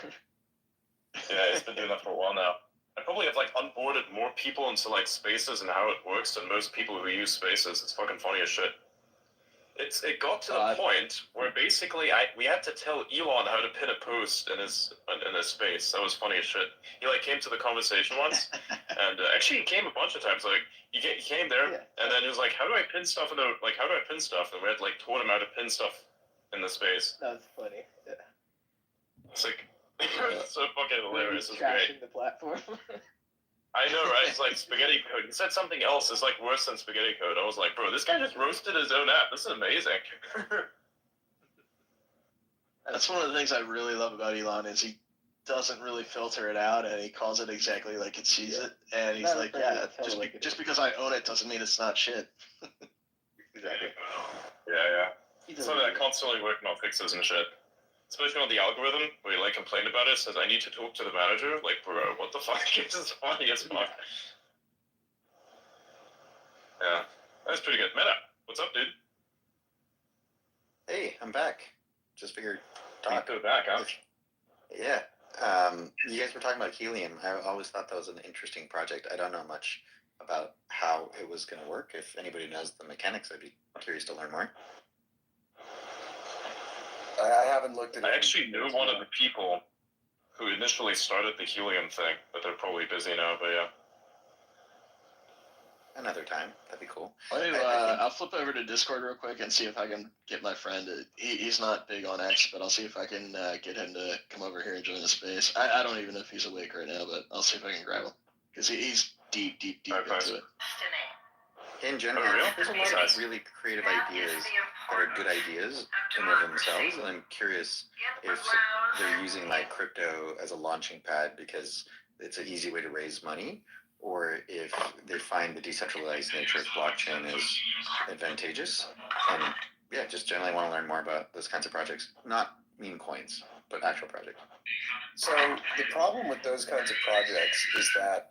Yeah, it's been doing that for a while now. I probably have like onboarded more people into like Spaces and how it works than most people who use Spaces. It's fucking funny as shit. It got to the point where basically we had to tell Elon how to pin a post in his space. That was funny as shit. He like came to the conversation once, and actually he came a bunch of times. Like he came there, and then he was like, "How do I pin stuff in the how do I pin stuff?" And we had like taught him how to pin stuff in the space. That's funny. Yeah. It's like it's so fucking hilarious. It's crashing great. The platform. I know, right? It's like spaghetti code. He said something else. It's like worse than spaghetti code. I was like, bro, this guy just roasted his own app. This is amazing. That's one of the things I really love about Elon is he doesn't really filter it out, and he calls it exactly like it sees it. And he's like, just because I own it doesn't mean it's not shit. Exactly. Yeah. So that constantly working on fixes and shit. Especially on the algorithm, where you like complain about it, says I need to talk to the manager. Like, bro, what the fuck? It's just funny as fuck. Yeah, that's pretty good. Meta, what's up, dude? Hey, I'm back. Just figured Talk to it back, huh? Yeah. You guys were talking about helium. I always thought that was an interesting project. I don't know much about how it was going to work. If anybody knows the mechanics, I'd be curious to learn more. I haven't looked at it. I actually knew one of the people who initially started the helium thing, but they're probably busy now, but yeah. Another time. That'd be cool. I'll flip over to Discord real quick and see if I can get my friend. He's not big on X, but I'll see if I can get him to come over here and join the space. I don't even know if he's awake right now, but I'll see if I can grab him. Because he's deep into it. In general, there's a lot of really creative ideas that are good ideas in and of themselves, and I'm curious if they're using like crypto as a launching pad because it's an easy way to raise money, or if they find the decentralized nature of blockchain is advantageous. And yeah, just generally want to learn more about those kinds of projects. Not meme coins, but actual projects. So the problem with those kinds of projects is that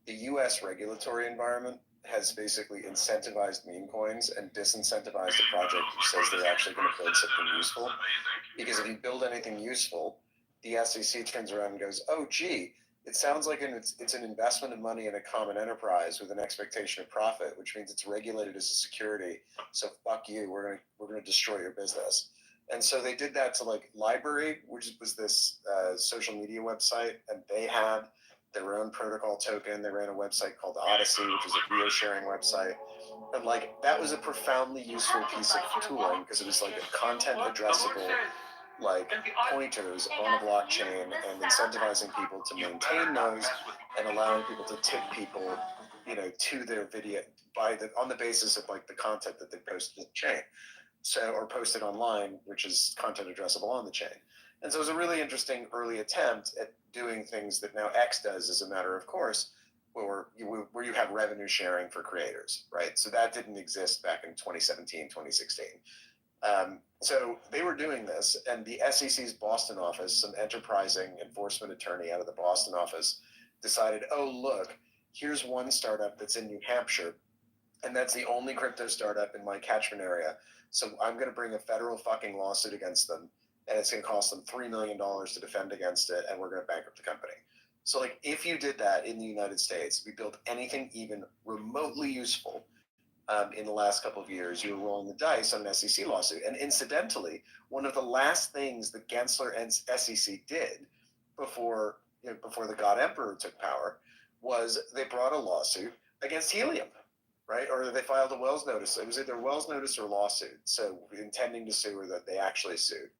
the U.S. regulatory environment has basically incentivized meme coins and disincentivized a project who says they're actually going to build something useful. Because if you build anything useful, the SEC turns around and goes, "Oh, gee, it sounds like it's an investment of money in a common enterprise with an expectation of profit, which means it's regulated as a security. So fuck you. We're gonna destroy your business." And so they did that to like Library, which was this social media website, and they had their own protocol token. They ran a website called Odyssey, which was a video sharing website. And like that was a profoundly useful piece of tooling because it was like a content addressable like pointers on a blockchain and incentivizing people to maintain those and allowing people to tip people, to their video on the basis of like the content that they posted to the chain. So, or posted online, which is content addressable on the chain. And so it was a really interesting early attempt at doing things that now X does as a matter of course, where you have revenue sharing for creators, right? So that didn't exist back in 2017, 2016. So they were doing this, and the SEC's Boston office, some enterprising enforcement attorney out of the Boston office, decided, oh, look, here's one startup that's in New Hampshire, and that's the only crypto startup in my catchment area. So I'm going to bring a federal fucking lawsuit against them, and it's going to cost them $3 million to defend against it, and we're going to bankrupt the company. So, like, if you did that in the United States, we built anything even remotely useful in the last couple of years, you were rolling the dice on an SEC lawsuit. And incidentally, one of the last things that Gensler and SEC did before the God Emperor took power was they brought a lawsuit against Helium, right? Or they filed a Wells notice. It was either a Wells notice or a lawsuit. So intending to sue, or that they actually sued.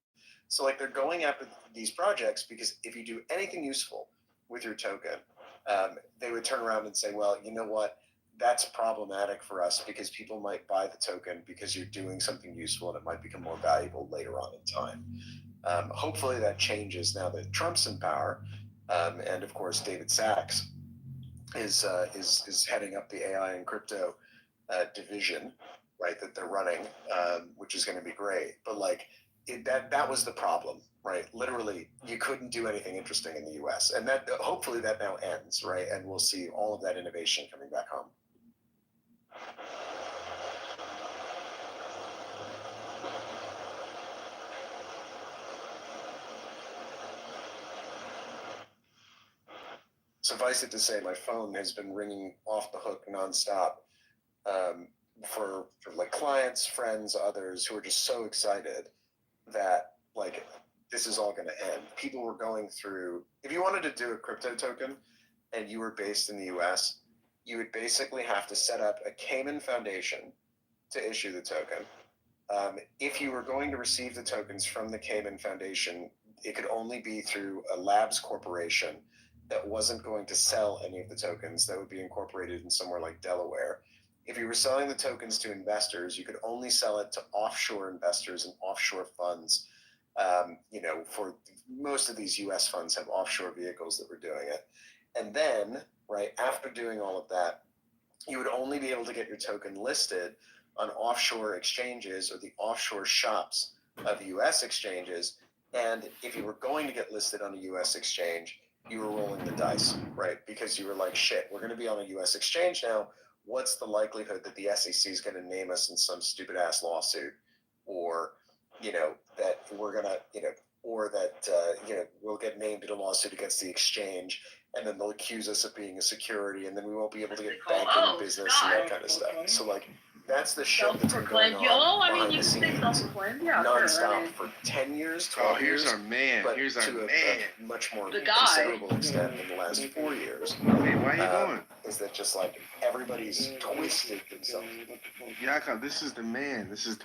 So like they're going after these projects because if you do anything useful with your token, they would turn around and say, well, you know what? That's problematic for us because people might buy the token because you're doing something useful and it might become more valuable later on in time. Hopefully that changes now that Trump's in power, and of course David Sachs is heading up the AI and crypto division, right? That they're running, which is going to be great. But like that was the problem, right? Literally, you couldn't do anything interesting in the U.S. and that hopefully that now ends, right? And we'll see all of that innovation coming back home. Suffice it to say, my phone has been ringing off the hook nonstop for like clients, friends, others who are just so excited that like this is all going to end. People were going through. If you wanted to do a crypto token and you were based in the U.S., you would basically have to set up a Cayman Foundation to issue the token. If you were going to receive the tokens from the Cayman Foundation, it could only be through a labs corporation that wasn't going to sell any of the tokens, that would be incorporated in somewhere like Delaware. If you were selling the tokens to investors, you could only sell it to offshore investors and offshore funds. For most of these US funds have offshore vehicles that were doing it. And then, right after doing all of that, you would only be able to get your token listed on offshore exchanges or the offshore shops of US exchanges. And if you were going to get listed on a US exchange, you were rolling the dice, right? Because you were like, shit, we're going to be on a US exchange now. what's the likelihood that the SEC is going to name us in some stupid ass lawsuit, or that we're gonna or that we'll get named in a lawsuit against the exchange, and then they'll accuse us of being a security, and then we won't be able to get banking business and that kind of stuff. So like that's the shit that's been going on behind the scenes, nonstop for 10 years, 12 here's years. our man. But Here's our to man. a much more The guy. considerable extent in the last 4 years. Hey, why you going? Is that just like everybody's twisted themselves? Yakov, this is the man. This is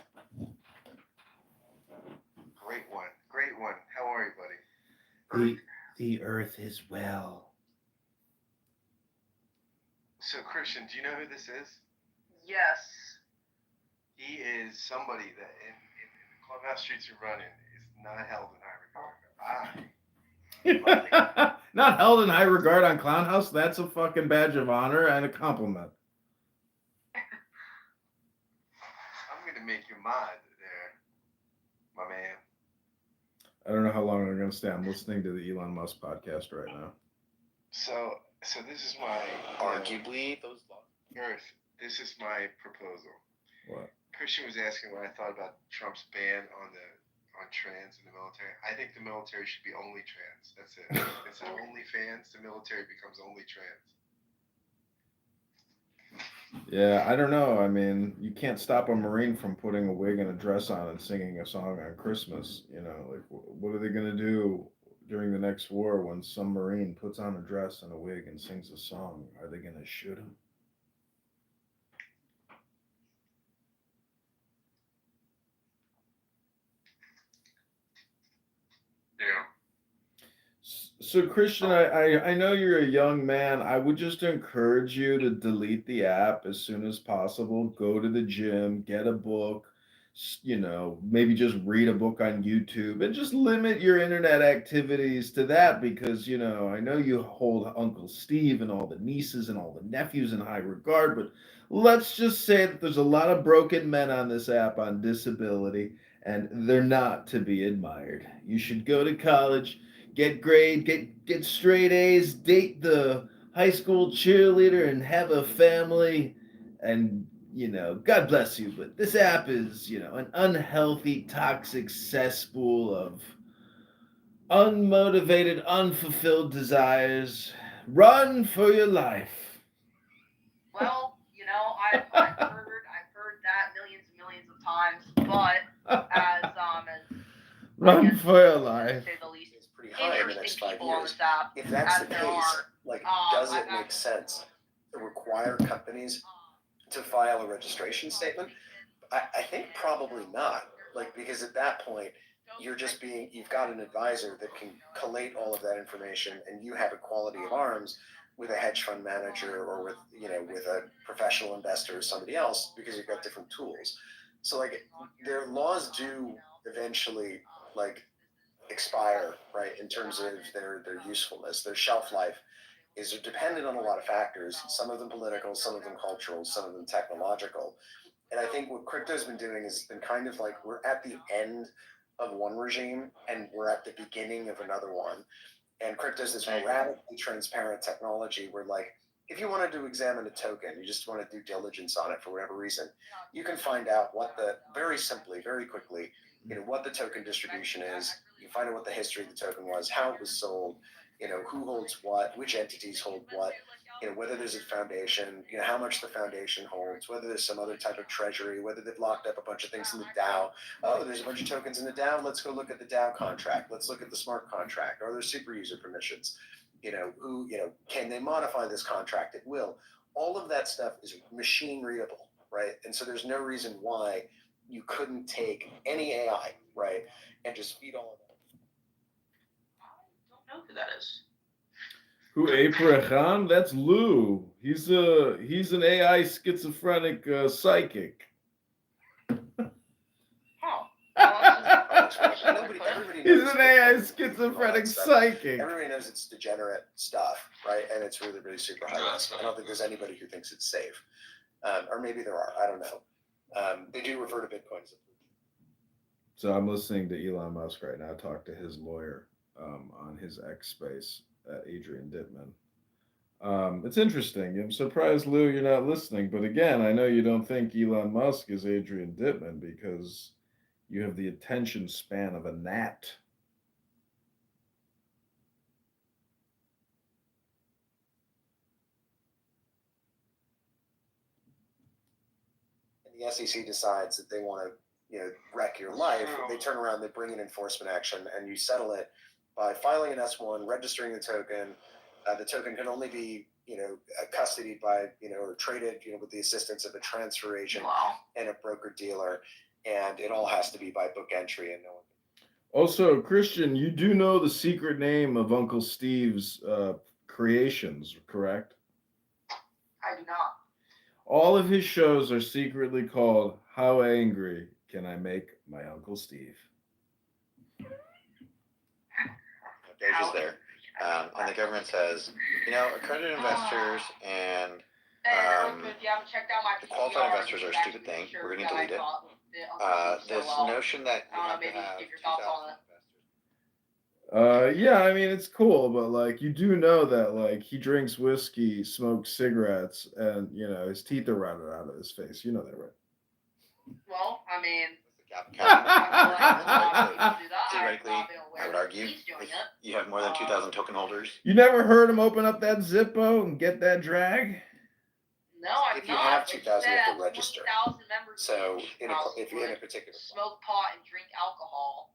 great one. Great one. How are you, buddy? The earth is well. So, Christian, do you know who this is? Yes. He is somebody that in the clubhouse streets you're running is not held in high regard. Not held in high regard on Clown House. That's a fucking badge of honor and a compliment. I'm going to make you mine there, my man. I don't know how long I'm going to stay. I'm listening to the Elon Musk podcast right now. So this is my Arguably, those Earth. This is my proposal. What? Christian was asking what I thought about Trump's ban on trans in the military. I think the military should be only trans. That's it. It's only fans. The military becomes only trans. Yeah, I don't know. I mean, you can't stop a Marine from putting a wig and a dress on and singing a song on Christmas. Like, what are they going to do during the next war when some Marine puts on a dress and a wig and sings a song? Are they going to shoot him? Yeah. So, Christian, I know you're a young man. I would just encourage you to delete the app as soon as possible. Go to the gym, get a book, maybe just read a book on YouTube, and just limit your internet activities to that because, I know you hold Uncle Steve and all the nieces and all the nephews in high regard, but let's just say that there's a lot of broken men on this app on disability, and they're not to be admired. You should go to college, get straight A's, date the high school cheerleader, and have a family. And, God bless you. But this app is, an unhealthy, toxic cesspool of unmotivated, unfulfilled desires. Run for your life. Well, I've heard that millions and millions of times, but as Run for your life. to say the least, is pretty high in the next interesting 5 people on years. this app. If that's the as there case, are, does it make sense to require companies to file a registration statement? I think probably not. Because at that point, you've got an advisor that can collate all of that information, and you have equality of arms with a hedge fund manager or with a professional investor or somebody else because you've got different tools. So their laws do eventually expire, right, in terms of their usefulness. Their shelf life is dependent on a lot of factors, some of them political, some of them cultural, some of them technological. And I think what crypto's been doing is been kind of like we're at the end of one regime and we're at the beginning of another one. And crypto's this radically transparent technology where if you wanted to examine a token, you just want to do diligence on it for whatever reason, you can find out very simply, very quickly, what the token distribution is. You find out what the history of the token was, how it was sold, who holds what, which entities hold what, whether there's a foundation, how much the foundation holds, whether there's some other type of treasury, whether they've locked up a bunch of things in the DAO. Oh, there's a bunch of tokens in the DAO. Let's go look at the DAO contract. Let's look at the smart contract. Are there super user permissions? Can they modify this contract at will? All of that stuff is machine readable, right? And so there's no reason why you couldn't take any AI, right, and just feed all of that. I don't know who that is. Who Abraham? That's Lou. He's an AI schizophrenic psychic. He's an AI schizophrenic psychic. Everybody knows it's degenerate stuff, right? And it's really, really super high risk. I don't think there's anybody who thinks it's safe. Or maybe there are. I don't know. They do refer to Bitcoin as a So I'm listening to Elon Musk right now talk to his lawyer on his X space, Adrian Dittman. It's interesting. I'm surprised, Lou, you're not listening. But again, I know you don't think Elon Musk is Adrian Dittman because you have the attention span of a gnat. And the SEC decides that they want to, wreck your life, they turn around, they bring an enforcement action, and you settle it by filing an S1, registering the token. The token can only be, custodied by, or traded, with the assistance of a transfer agent and a broker dealer, and it all has to be by book entry, and no one. Also, Christian, you do know the secret name of Uncle Steve's creations, correct? I do not. All of his shows are secretly called How Angry Can I Make My Uncle Steve? Doge is there. And the government says, accredited investors and the qualified investors are a stupid thing. We're going to delete it. This notion that you have to have 2,000 investors. Yeah, I mean it's cool, but like you do know that like he drinks whiskey, smokes cigarettes, and his teeth are rotted out of his face. You know that, right? Well, I mean, Theoretically, I would argue if you have more than 2,000 token holders. You never heard him open up that Zippo and get that drag? no, I'm If you not. have It 2,000, you have said to register. 1,000 members So each if you're in a would particular smoke pot and drink alcohol,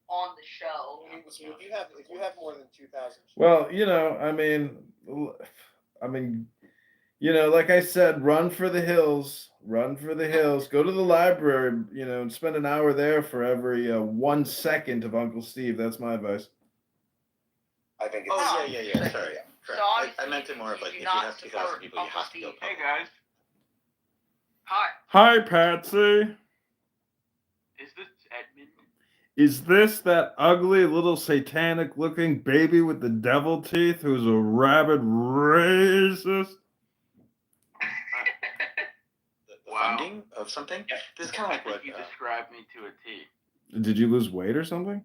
on the show. if you have more than 2,000. Well, like I said, run for the hills. Run for the hills. Go to the library, and spend an hour there for every 1 second of Uncle Steve. That's my advice. I think it's. Oh, yeah. Sorry. Correct. So I meant it more of like if you have 2,000 people, you have to go Hey public. guys, Hi. Hi, Patsy. is this Edmund? Is this that ugly little satanic looking baby with the devil teeth who's a rabid racist? The Wow. funding of something? This is kind of like what. You described me to a T. Did you lose weight or something?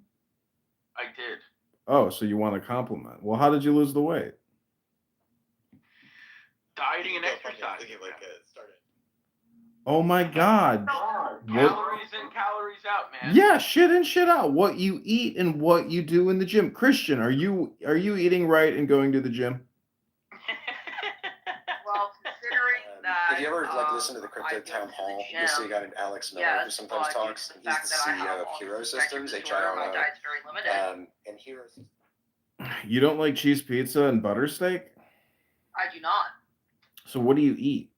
I did. Oh, so you want a compliment. Well, how did you lose the weight? Dieting and exercise. Oh my God. Calories in, calories out, man. Yeah, shit in, shit out. What you eat and what you do in the gym. Christian, are you eating right and going to the gym? Well, considering that. If you ever listen to the Crypto Town Hall, you'll see a guy named Alex Miller who sometimes talks. He's the CEO of Hero Systems, HIRO. My diet's very limited. And Hero Systems. You don't like cheese pizza and butter steak? I do not. So what do you eat?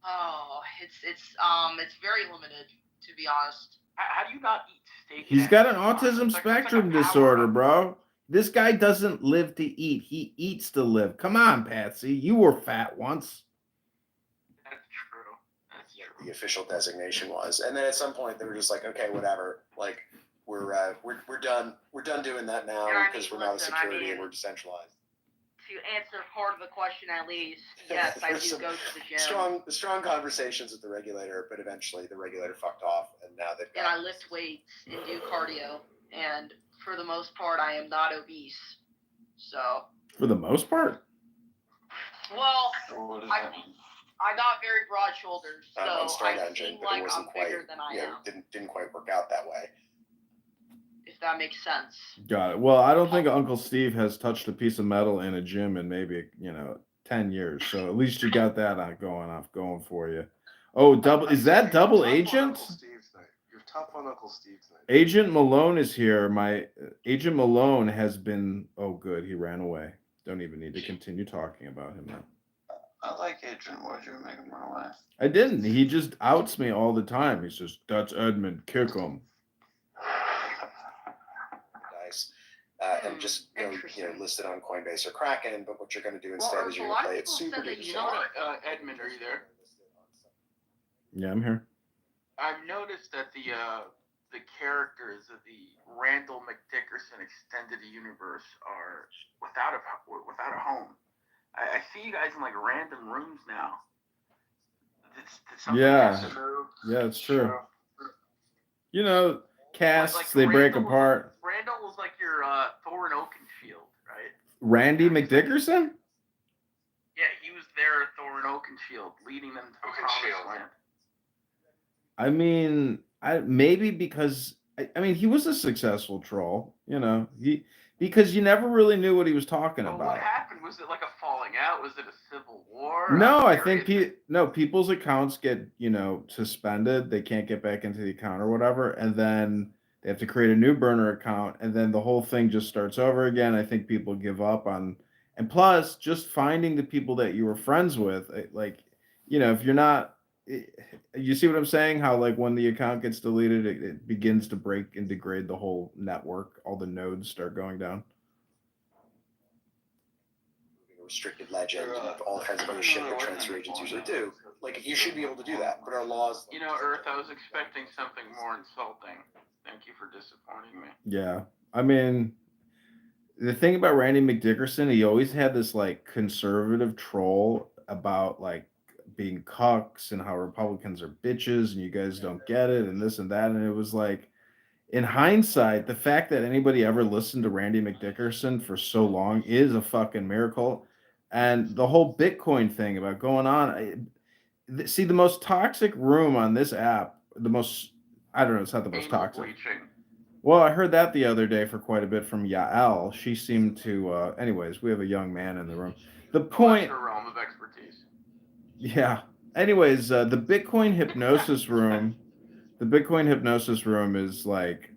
Oh, it's very limited, to be honest. How do you not eat steak? He's got an and autism it's spectrum like a disorder, power-up. bro. This guy doesn't live to eat. He eats to live. Come on, Patsy. You were fat once. That's true. That's true. The official designation was, and then at some point they were just like, okay, whatever. Like we're done. We're done doing that now Yeah, I because mean, we're not a listen, security and we're decentralized. To answer part of the question at least, yes, I do go to the gym. Strong conversations with the regulator, but eventually the regulator fucked off, and now they've And I lift weights and do cardio, and for the most part, I am not obese. So. For the most part? Well, What does I that mean? I got very broad shoulders, so on Start I Engine, seem but it like wasn't I'm quite, bigger than I am. didn't quite work out that way. If that makes sense. Got it. Well, I don't think Uncle Steve has touched a piece of metal in a gym in maybe 10 years. So at least you got that going for you. Oh, is that double agent? You're tough on Uncle Steve's night. Agent Malone is here. My Agent Malone has been. Oh, good. He ran away. Don't even need to continue talking about him now. I like Adrian. Why'd you make him run away? I didn't. He just outs me all the time. He says, "That's Edmund. Kick him." Nice. And just listed on Coinbase or Kraken, but what you're going to do instead is you're going to play it super duper safe. Edmund, are you there? Yeah, I'm here. I've noticed that the characters of the Randall McDickerson extended universe are without a home. I see you guys in like random rooms now. Did something Yeah. happen? Yeah, it's true. Casts, Like they break Randall apart. Randall was like your Thor and Oakenfield, right? Randy McDickerson? Yeah, he was there at Thor and Oakenshield, leading them to the promised land. I mean, maybe because I mean he was a successful troll, because you never really knew what he was talking Well, about. what happened? Was it like a falling out? Was it a civil war? No, I'm I think curious. people's accounts get suspended. They can't get back into the account or whatever, and then they have to create a new burner account, and then the whole thing just starts over again. I think people give up on, and plus, just finding the people that you were friends with, like, if you're not, you see what I'm saying? How like when the account gets deleted, it begins to break and degrade the whole network. All the nodes start going down. Restricted legend and all kinds of other shit that transfer agents usually do. Like, you should be able to do that, but our laws. Earth, I was expecting something more insulting. Thank you for disappointing me. Yeah, I mean, the thing about Randy McDickerson, he always had this like conservative troll about like being cucks and how Republicans are bitches and you guys don't get it and this and that. And it was like, in hindsight, the fact that anybody ever listened to Randy McDickerson for so long is a fucking miracle. And the whole Bitcoin thing about going on, see, the most toxic room on this app, I don't know, it's not the most Anal toxic. bleaching. Well, I heard that the other day for quite a bit from Yael. She seemed to, anyways, we have a young man in the room. The Well, point, that's her realm of expertise. yeah. Anyways, the Bitcoin hypnosis room, is like,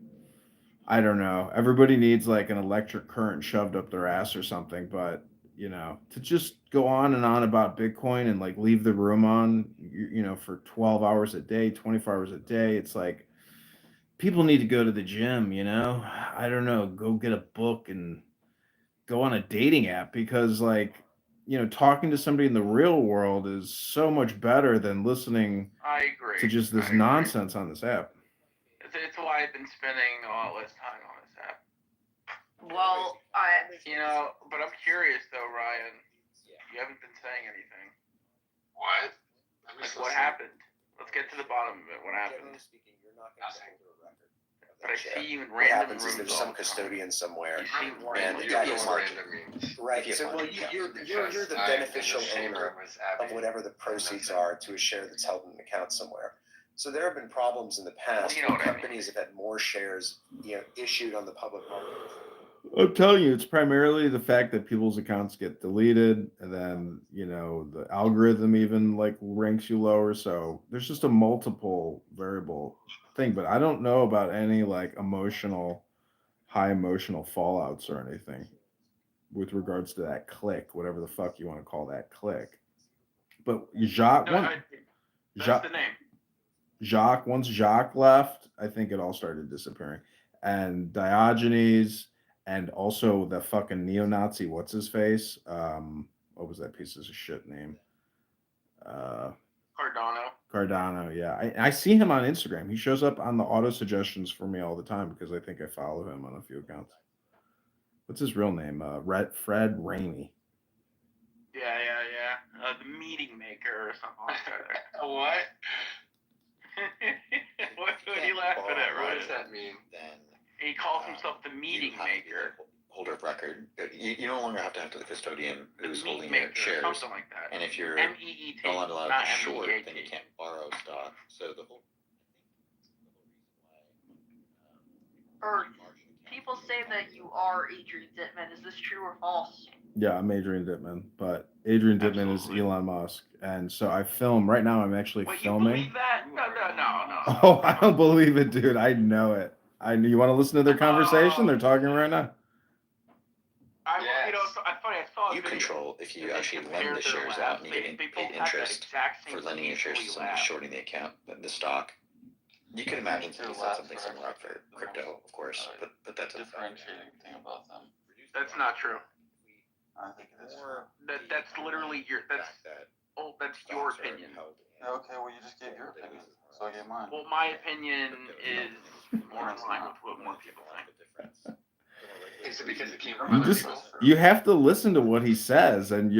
I don't know. Everybody needs like an electric current shoved up their ass or something, but to just go on and on about Bitcoin and like leave the room on, for 12 hours a day, 24 hours a day, it's like people need to go to the gym, I don't know, go get a book and go on a dating app because like, talking to somebody in the real world is so much better than listening I agree. to just this nonsense on this app. It's why I've been spending a lot less time on this app. Well, But I'm curious though, Ryan. You haven't been saying anything. What? Like, what happened? Let's get to the bottom of it. What happened? But I see you in What random happens is rooms there's all some the time. custodian somewhere, You seem and the random. guy You know is what like, random means. right. So, well, you're the beneficial owner of whatever the proceeds are to a share that's held in an account somewhere. So there have been problems in the past You know where what I mean. companies have had more shares, issued on the public market. I'm telling you, it's primarily the fact that people's accounts get deleted, and then the algorithm even like ranks you lower. So there's just a multiple variable thing, but I don't know about any like high emotional fallouts or anything with regards to that click, whatever the fuck you want to call that click. But Jacques, That's the name. Once Jacques left, I think it all started disappearing, and Diogenes. And also the fucking neo-Nazi, what's his face? What was that piece of shit name? Cardano, yeah. I see him on Instagram. He shows up on the auto suggestions for me all the time because I think I follow him on a few accounts. What's his real name? Fred Ramey. Yeah. The meeting maker or something like that. What? What are you laughing at, Ryan? What does that mean? Then He calls himself the meeting you have to be maker. the holder of record. You no longer have to have the custodian The who's meat holding your maker, shares. something like that. And if you're MEET, no longer allowed not to short, MEAT. then you can't borrow stock. So the whole people say that you are Adrian Dittman. Is this true or false? Yeah, I'm Adrian Dittman, but Adrian Dittman Absolutely. is Elon Musk, and so I film right now. I'm actually Wait, you filming. believe that? No. Oh, I don't believe it, dude. I know it. You want to listen to their conversation? They're talking right now. I saw a you video. control if you They actually compared lend the their shares labs. out and you get They paid both have that interest exact same for lending your shares to equally someone lab. shorting the account, the stock. You could imagine somebody set something similar up for crypto, of course, but that's a differentiating thing about them. That's not true. I think it is. That's literally your. That's your opinion. Okay, well you just gave your opinion, so I gave mine. Well, my opinion is more in line with what more people think. Is it because it came from other people? You have to listen to what he says, and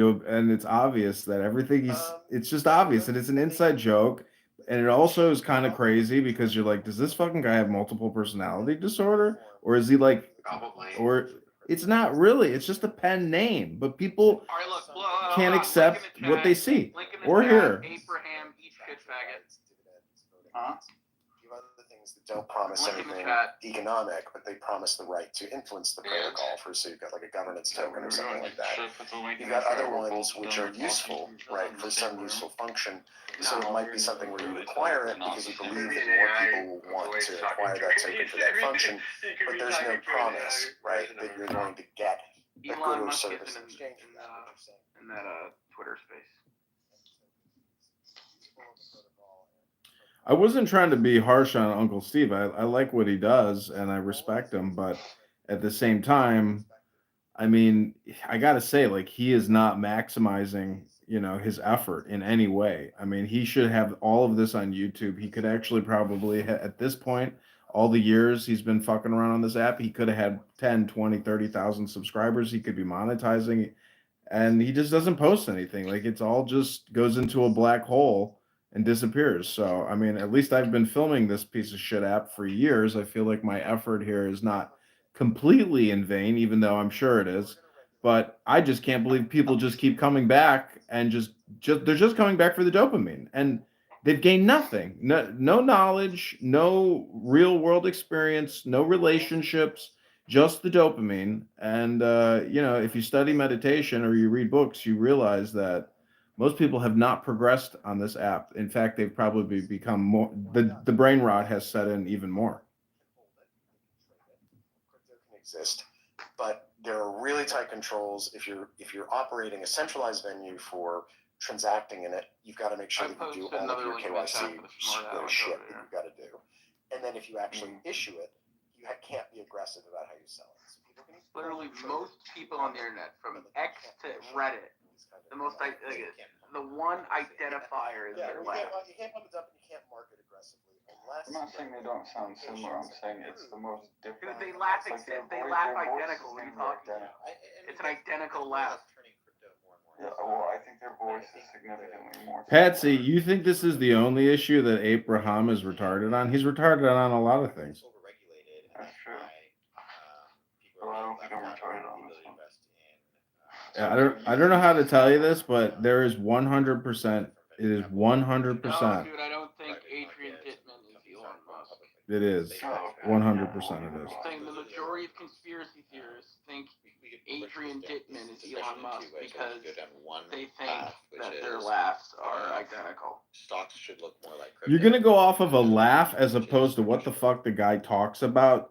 it's obvious that everything it's just obvious, and it's an inside joke, and it also is kind of crazy because you're like, does this fucking guy have multiple personality disorder, or is he like, Probably. or It's not really. It's just a pen name, but people All right, look, can't hold on. accept Link in the what they chat. see Link in the or chat. hear. Abraham, eat shit faggot. Huh? You have other things that don't promise Link in the anything chat. economic, but they promise the right to influence the protocol for, so you've got like a governance token or something like that. You've got other ones which are useful, right, for some useful function. So it might be something where you require it because you believe that more people will want to acquire that token for that function, but there's no promise, right, that you're going to get a good Elon or Musk service isn't in exchange for that. What you're saying. in that Twitter space. I wasn't trying to be harsh on Uncle Steve. I like what he does and I respect him, but at the same time, I mean, I gotta say, like, he is not maximizing, his effort in any way. I mean, he should have all of this on YouTube. He could actually probably, at this point, all the years he's been fucking around on this app, he could have had 10, 20, 30,000 subscribers. He could be monetizing, and he just doesn't post anything. Like, it's all just goes into a black hole and disappears. So, I mean, at least I've been filming this piece of shit app for years. I feel like my effort here is not completely in vain, even though I'm sure it is. But I just can't believe people just keep coming back and just they're just coming back for the dopamine, and they've gained nothing. No knowledge, no real world experience, no relationships, just the dopamine. And if you study meditation or you read books, you realize that most people have not progressed on this app. In fact, they've probably become more, the brain rot has set in even more. Crypto can exist, but there are really tight controls. If you're operating a centralized venue for transacting in it, you've got to make sure that you do all of your KYC shit that you've got to do. And then if you actually issue it, you can't be aggressive about how you sell it. So people can Literally, most people on the internet, from X to Reddit, the one identifier is their laugh. You can't pump it up and you can't market aggressively unless. I'm not saying they don't sound similar. I'm saying it's the most different. Dude, they laugh It's like they laugh identical. What are you talking about? It's an identical laugh. Yeah, well, I think their voice is significantly more. Patsy, you think this is the only issue that Abraham is retarded on? He's retarded on a lot of things. That's true. Well, I don't think I'm retarded on this one. Yeah, I don't know how to tell you this, but there is 100%. It is 100%. No, dude, I don't think Adrian Dittman is Elon Musk. It is 100%. It is. I'm saying the majority of conspiracy theorists think Adrian Dittman is Elon Musk because they think that their laughs are identical. Stocks should look more like crypto. You're gonna go off of a laugh as opposed to what the fuck the guy talks about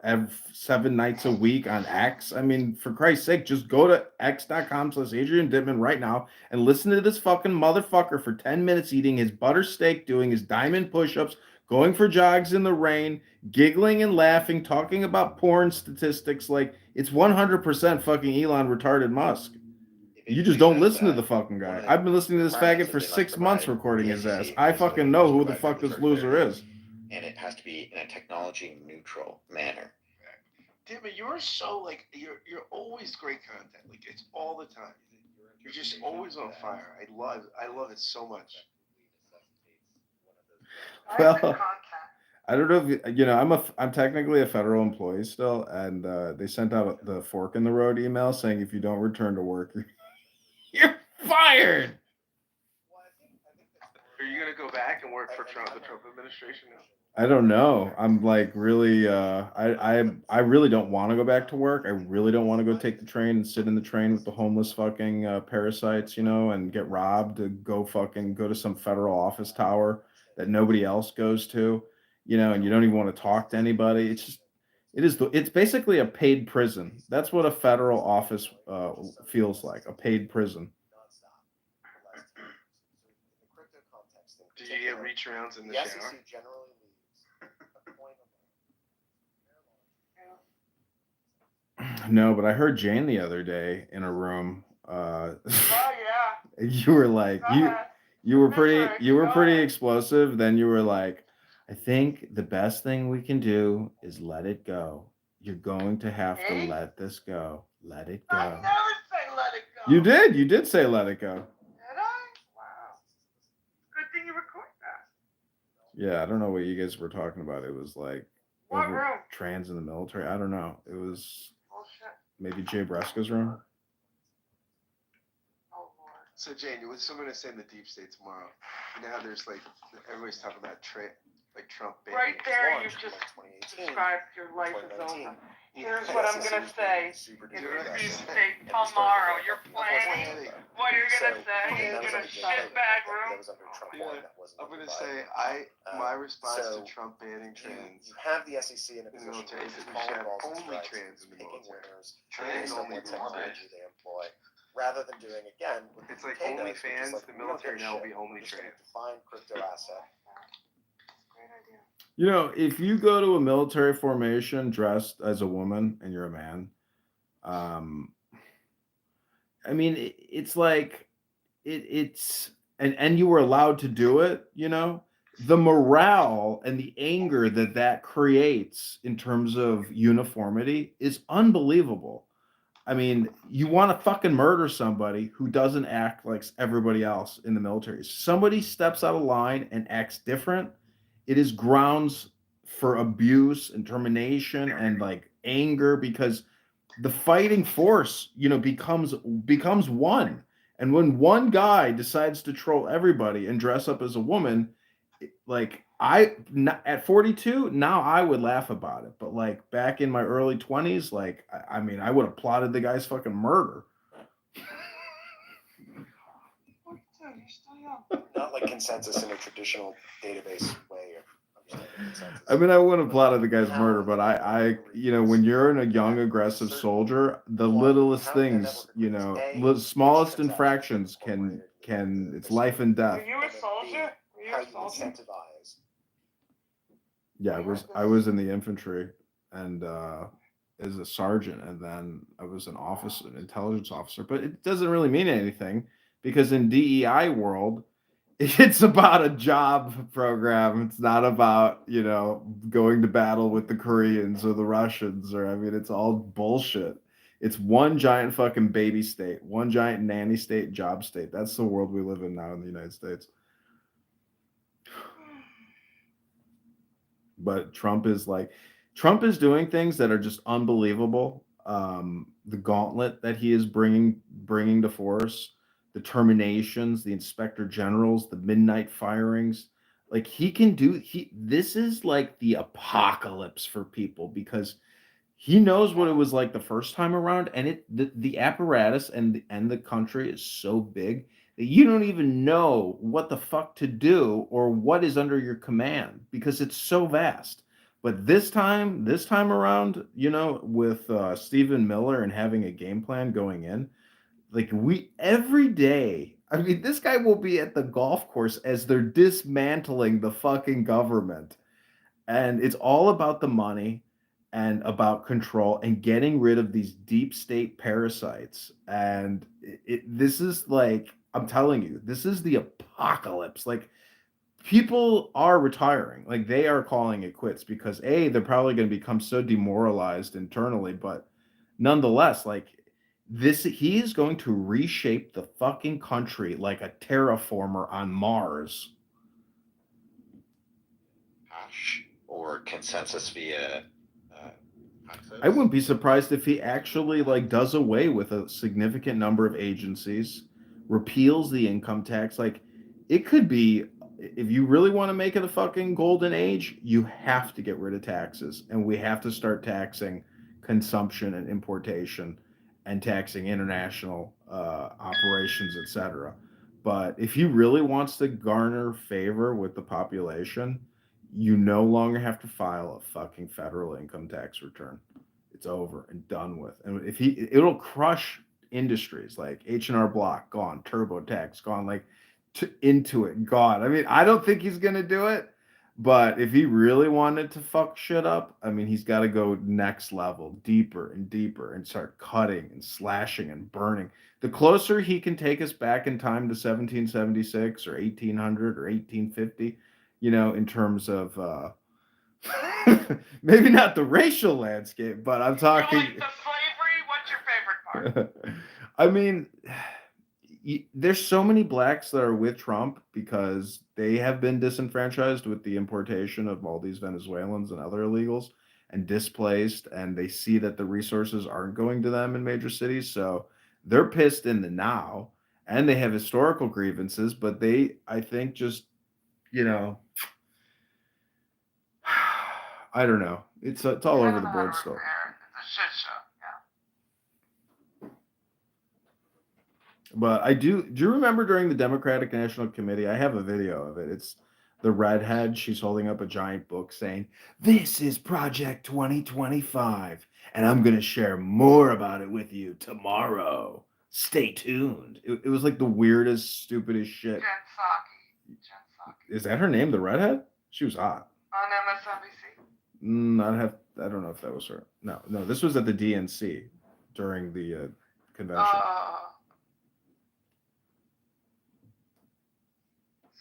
7 nights a week on X. I mean, for Christ's sake, just go to x.com/Adrian Dittman right now and listen to this fucking motherfucker for 10 minutes eating his butter steak, doing his diamond push-ups, going for jogs in the rain, giggling and laughing, talking about porn statistics. Like, it's 100% fucking Elon retarded Musk. You just don't listen to the fucking guy. I've been listening to this faggot for 6 months recording his ass. I fucking know who the fuck this loser is. And it has to be in a technology neutral manner. Dimmy, you're so you're always great content. Like, it's all the time. You're just always on fire. I love it so much. Well, I don't know if I'm technically a federal employee still, and they sent out the fork in the road email saying if you don't return to work, you're fired. Are you gonna go back and work for the Trump administration now? I don't know. I'm like really I really don't want to go back to work. I really don't want to go take the train and sit in the train with the homeless fucking parasites, and get robbed to go to some federal office tower that nobody else goes to, and you don't even want to talk to anybody. It's basically a paid prison. That's what a federal office feels like, a paid prison. Did you get reach arounds in the shower? No, but I heard Jane the other day in a room. Oh yeah. You were like you were pretty explosive. Then you were like, I think the best thing we can do is let it go. You're going to have to let this go. Let it go. I never say let it go. You did. You did say let it go. Did I? Wow. Good thing you record that. Yeah, I don't know what you guys were talking about. It was like What room? trans in the military. I don't know. It was. Bullshit. maybe Jay Breska's room. Oh Lord. So Jane, what's I'm gonna say in the deep state tomorrow? You know how there's like everybody's talking about like Trump banning. Right there, launched you've in, just 2018, described your life is 2019. over. Here's what I'm gonna say. In the deep state tomorrow, you're planning what you're gonna say. You're gonna shitbag room. I'm gonna say my response to Trump banning trans You have the SEC in a in the position military where is it's that we should calling have balls and only strikes, trans in the picking military. winners, Trans based on only what military. technology they employ, rather than doing again with It's like K-Notes, which is OnlyFans. like, The we don't give military a now will shit. be only We're just gonna trans. define crypto asset. Great idea. You know, if you go to a military formation dressed as a woman and you're a man, I mean, it's like it's and you were allowed to do it. You know, the morale and the anger that that creates in terms of uniformity is unbelievable. I mean, you want to fucking murder somebody who doesn't act like everybody else in the military. Somebody steps out of line and acts different. It is grounds for abuse and termination and like anger because the fighting force, you know, becomes one. And when one guy decides to troll everybody and dress up as a woman, like at 42 now I would laugh about it, but like back in my early 20s, like I mean I would have plotted the guy's fucking murder. You're still young. Not like consensus in a traditional database way of understanding consensus. I mean I would have plotted the guy's murder, but I you know, when you're in a young aggressive soldier, the littlest things, you know, smallest infractions can it's life and death. Were you a soldier? Were you How a you soldier? incentivize. Yeah, I was in the infantry and as a sergeant, and then I was an officer, an intelligence officer. But it doesn't really mean anything because in DEI world, it's about a job program. It's not about, you know, going to battle with the Koreans or the Russians, or I mean, it's all bullshit. It's one giant fucking baby state, one giant nanny state, job state. That's the world we live in now in the United States. But Trump is doing things that are just unbelievable. The gauntlet that he is bringing to force, the terminations, the inspector generals, the midnight firings, like he can do this is like the apocalypse for people because he knows what it was like the first time around, and the apparatus and the country is so big that you don't even know what the fuck to do or what is under your command because it's so vast. But this time around, you know, with Stephen Miller and having a game plan going in, like we every day. I mean, this guy will be at the golf course as they're dismantling the fucking government, and it's all about the money and about control and getting rid of these deep state parasites. And this is like, I'm telling you, this is the apocalypse. Like people are retiring, like they are calling it quits because they're probably going to become so demoralized internally, but nonetheless, like this, he is going to reshape the fucking country like a terraformer on Mars. Hash or consensus via I wouldn't be surprised if he actually like does away with a significant number of agencies, repeals the income tax. Like it could be, if you really want to make it a fucking golden age, you have to get rid of taxes and we have to start taxing consumption and importation and taxing international operations, etc. But if he really wants to garner favor with the population, you no longer have to file a fucking federal income tax return. It's over and done with. And if it'll crush industries like H&R Block gone, TurboTax gone, like Intuit gone. I mean, I don't think he's gonna do it, but if he really wanted to fuck shit up, I mean, he's got to go next level, deeper and deeper, and start cutting and slashing and burning. The closer he can take us back in time to 1776 or 1800 or 1850, you know, in terms of maybe not the racial landscape, but I'm talking. You like the slavery? What's your favorite part? I mean, there's so many blacks that are with Trump because they have been disenfranchised with the importation of all these Venezuelans and other illegals. and displaced, and they see that the resources aren't going to them in major cities. So they're pissed in the now, and they have historical grievances, but they, I think, just, you know, I don't know. It's all over the board still. It's a shit show. Yeah. But I do. Do you remember during the Democratic National Committee? I have a video of it. It's the redhead. She's holding up a giant book saying, "This is Project 2025, and I'm going to share more about it with you tomorrow. Stay tuned." It was like the weirdest, stupidest shit. Jen Psaki. Is that her name? The redhead? She was hot. On MSNBC. I don't know if that was her. No. This was at the DNC during the convention.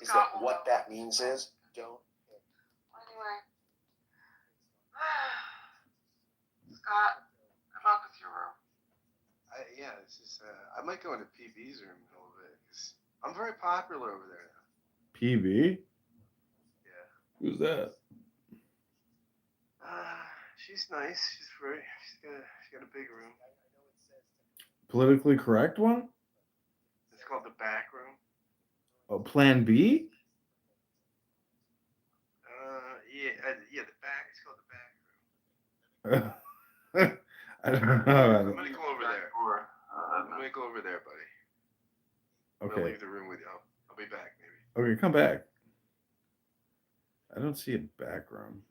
Is that what that means? Is don't. Anyway, Scott, good luck with your room. It's just I might go into PB's room a little bit because I'm very popular over there now. PB? Yeah. Who's that? She's nice. She's got a big room. Politically correct one? It's called the back room. Oh, Plan B? The back. It's called the back room. I don't know. I'm gonna go over there. I'm gonna go over there, buddy. I'm gonna Okay. leave the room with you. I'll be back, maybe. Okay, come back. I don't see a back room.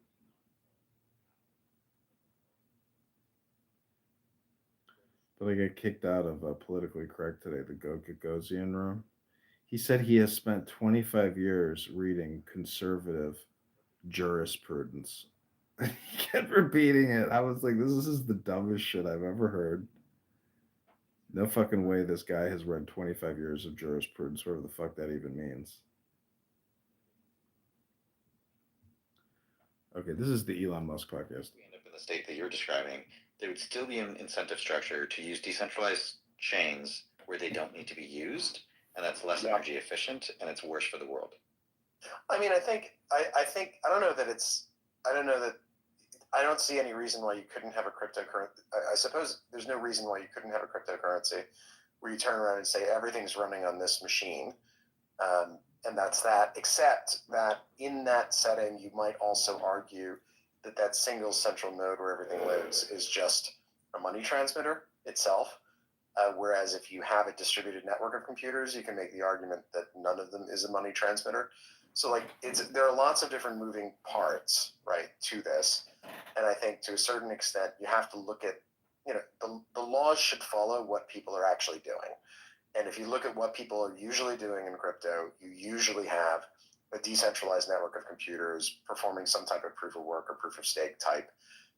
But I got kicked out of Politically Correct today, the Gagosian room. He said he has spent 25 years reading conservative jurisprudence. He kept repeating it. I was like, this is the dumbest shit I've ever heard. No fucking way this guy has read 25 years of jurisprudence, whatever the fuck that even means. Okay, this is the Elon Musk podcast. We end up in the state that you're describing, there would still be an incentive structure to use decentralized chains where they don't need to be used, and that's less energy efficient, and it's worse for the world. I mean, I don't see any reason why you couldn't have a cryptocurrency. I suppose there's no reason why you couldn't have a cryptocurrency where you turn around and say everything's running on this machine, and that's that, except that in that setting, you might also argue that single central node where everything lives is just a money transmitter itself. Whereas if you have a distributed network of computers, you can make the argument that none of them is a money transmitter. So there are lots of different moving parts, right, to this. And I think to a certain extent, you have to look at, the laws should follow what people are actually doing. And if you look at what people are usually doing in crypto, you usually have a decentralized network of computers performing some type of proof of work or proof of stake type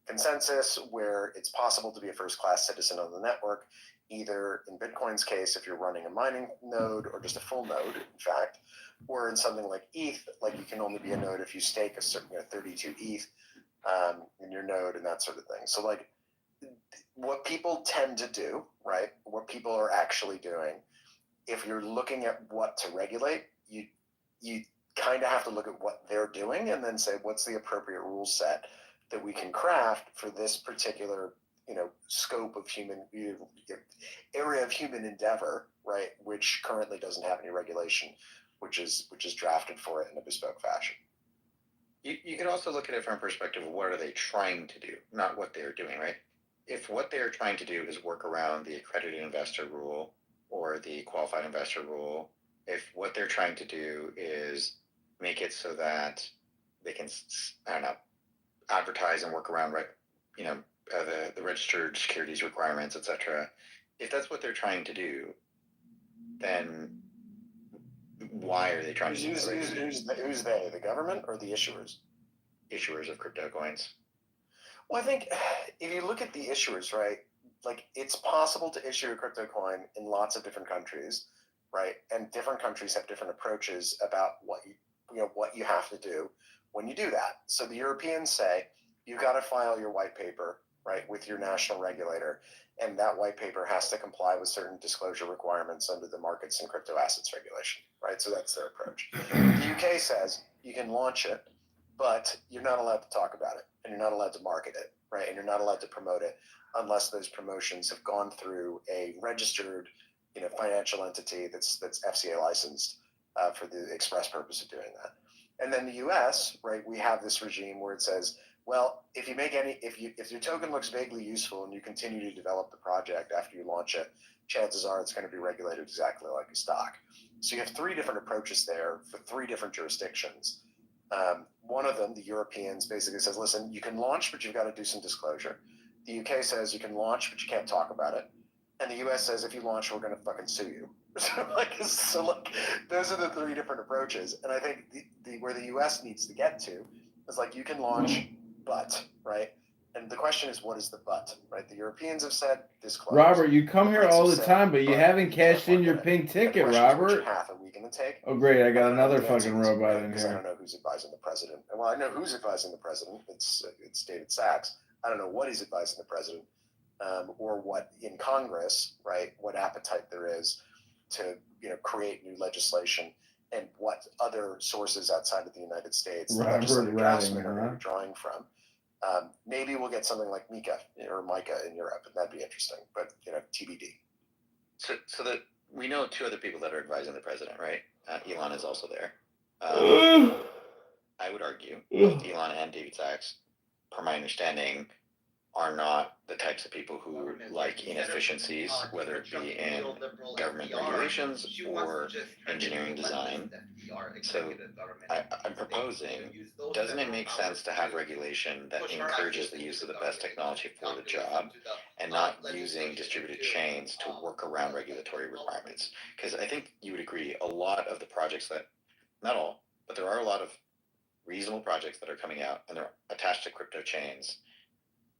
consensus where it's possible to be a first-class citizen on the network, either in Bitcoin's case, if you're running a mining node or just a full node, in fact, or in something like ETH, like you can only be a node if you stake a certain 32 ETH in your node and that sort of thing. So what people tend to do, right, what people are actually doing, if you're looking at what to regulate, you kind of have to look at what they're doing and then say, what's the appropriate rule set that we can craft for this particular, scope of human area of human endeavor, right? Which currently doesn't have any regulation, which is drafted for it in a bespoke fashion. You can also look at it from a perspective of what are they trying to do, not what they're doing, right? If what they're trying to do is work around the accredited investor rule or the qualified investor rule, if what they're trying to do is make it so that they can, advertise and work around, right, the registered securities requirements, etc. If that's what they're trying to do, then why are they trying to do that? Who's they? The government or the issuers? Issuers of crypto coins. Well, I think if you look at the issuers, right, it's possible to issue a crypto coin in lots of different countries, right? And different countries have different approaches about what you have to do when you do that. So the Europeans say you've got to file your white paper, right, with your national regulator, and that white paper has to comply with certain disclosure requirements under the Markets and Crypto Assets Regulation, right? So that's their approach. The UK says you can launch it, but you're not allowed to talk about it, and you're not allowed to market it, right? And you're not allowed to promote it unless those promotions have gone through a registered, financial entity that's FCA licensed for the express purpose of doing that. And then the U.S., right? We have this regime where it says, well, if your token looks vaguely useful and you continue to develop the project after you launch it, chances are it's going to be regulated exactly like a stock. So you have three different approaches there for three different jurisdictions. One of them, the Europeans, basically says, listen, you can launch, but you've got to do some disclosure. The UK says you can launch, but you can't talk about it. And the US says, if you launch, we're going to fucking sue you. So those are the three different approaches. And I think where the US needs to get to is you can launch, but, right? And the question is, what is the but, right? The Europeans have said disclose. Robert, you come here all the time, but you haven't cashed in your market pink The ticket, question is, Robert. which path are we going to take? Oh, great. I got don't know another the answer fucking is, robot right? in Because I here. don't know who's advising the president. Well, I know who's advising the president. It's David Sachs. I don't know what he's advising the president, or what in Congress, right? What appetite there is to create new legislation, and what other sources outside of the United States the Robert legislative Redding, draftsmen are going to huh? be drawing from. Maybe we'll get something like Mika or Micah in Europe, and that'd be interesting. But TBD. So that we know two other people that are advising the president, right? Elon is also there. I would argue both Elon and David Sachs, per my understanding, are not the types of people who like inefficiencies, whether it be in government regulations or engineering design. So I'm proposing, doesn't it make sense to have regulation that encourages the use of the best technology for the job and not using distributed chains to work around regulatory requirements? Because I think you would agree, a lot of the projects that, not all, but there are a lot of reasonable projects that are coming out and they're attached to crypto chains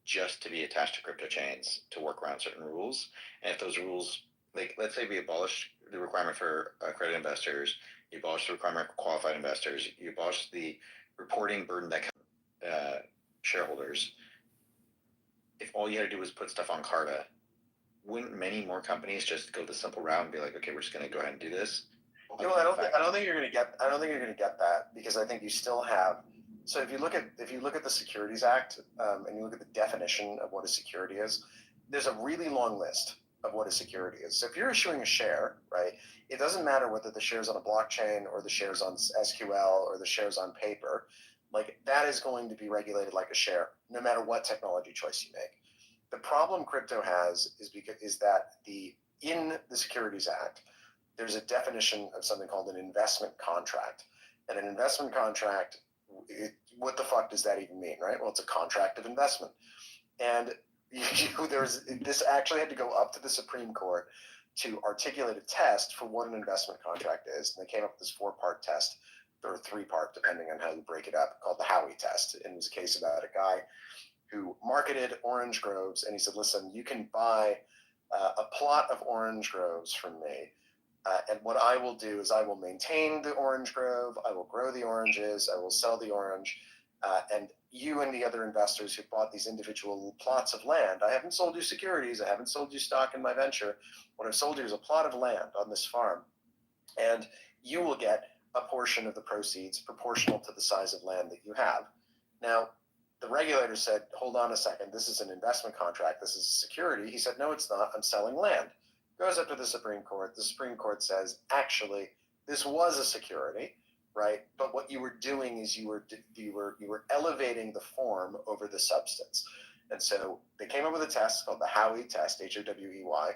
just to be attached to crypto chains to work around certain rules. And if those rules, let's say we abolish the requirement for accredited investors, you abolish the requirement for qualified investors, you abolish the reporting burden that shareholders. If all you had to do was put stuff on Carta, wouldn't many more companies just go the simple route and be like, okay, we're just going to go ahead and do this? I don't think you're going to get that, because I think you still have. So if you look at the Securities Act, and you look at the definition of what a security is, there's a really long list of what a security is. So if you're issuing a share, right, it doesn't matter whether the share's on a blockchain or the share's on SQL or the share's on paper. That is going to be regulated like a share, no matter what technology choice you make. The problem crypto has is that in the Securities Act, there's a definition of something called an investment contract. And an investment contract, what the fuck does that even mean, right? Well, it's a contract of investment. And this actually had to go up to the Supreme Court to articulate a test for what an investment contract is. And they came up with this 4-part test, or 3-part, depending on how you break it up, called the Howey test. And it was a case about a guy who marketed orange groves, and he said, listen, you can buy a plot of orange groves from me. And what I will do is I will maintain the orange grove, I will grow the oranges, I will sell the orange, and you and the other investors who bought these individual plots of land, I haven't sold you securities, I haven't sold you stock in my venture, what I've sold you is a plot of land on this farm, and you will get a portion of the proceeds proportional to the size of land that you have. Now, the regulator said, hold on a second, this is an investment contract, this is a security. He said, no, it's not, I'm selling land. Goes up to the Supreme Court. The Supreme Court says, actually, this was a security, right? But what you were doing is you were elevating the form over the substance. And so they came up with a test called the Howey test, Howey,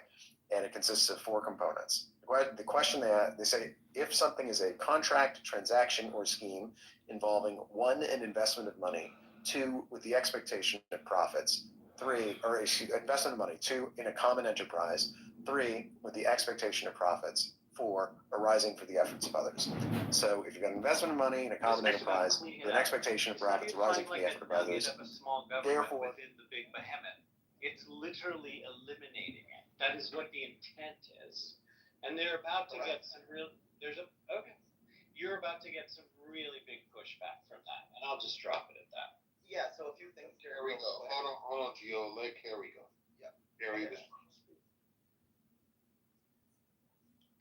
and it consists of 4 components. The question they say, if something is a contract, transaction, or scheme involving 1, an investment of money, 2, with the expectation of profits, 3, or investment of money, 2, in a common enterprise, 3, with the expectation of profits, 4, arising for the efforts of others. So if you've got an investment of money in a common enterprise with an expectation of profits arising for the effort of others, therefore, within the big behemoth, it's literally eliminating it. That is what the intent is. And they're about to get some you're about to get some really big pushback from that. And I'll just drop it at that. Yeah, so a few things here. Here we go. Hold on, Gio. Let Carrie go. Yeah. Carrie was trying to speak.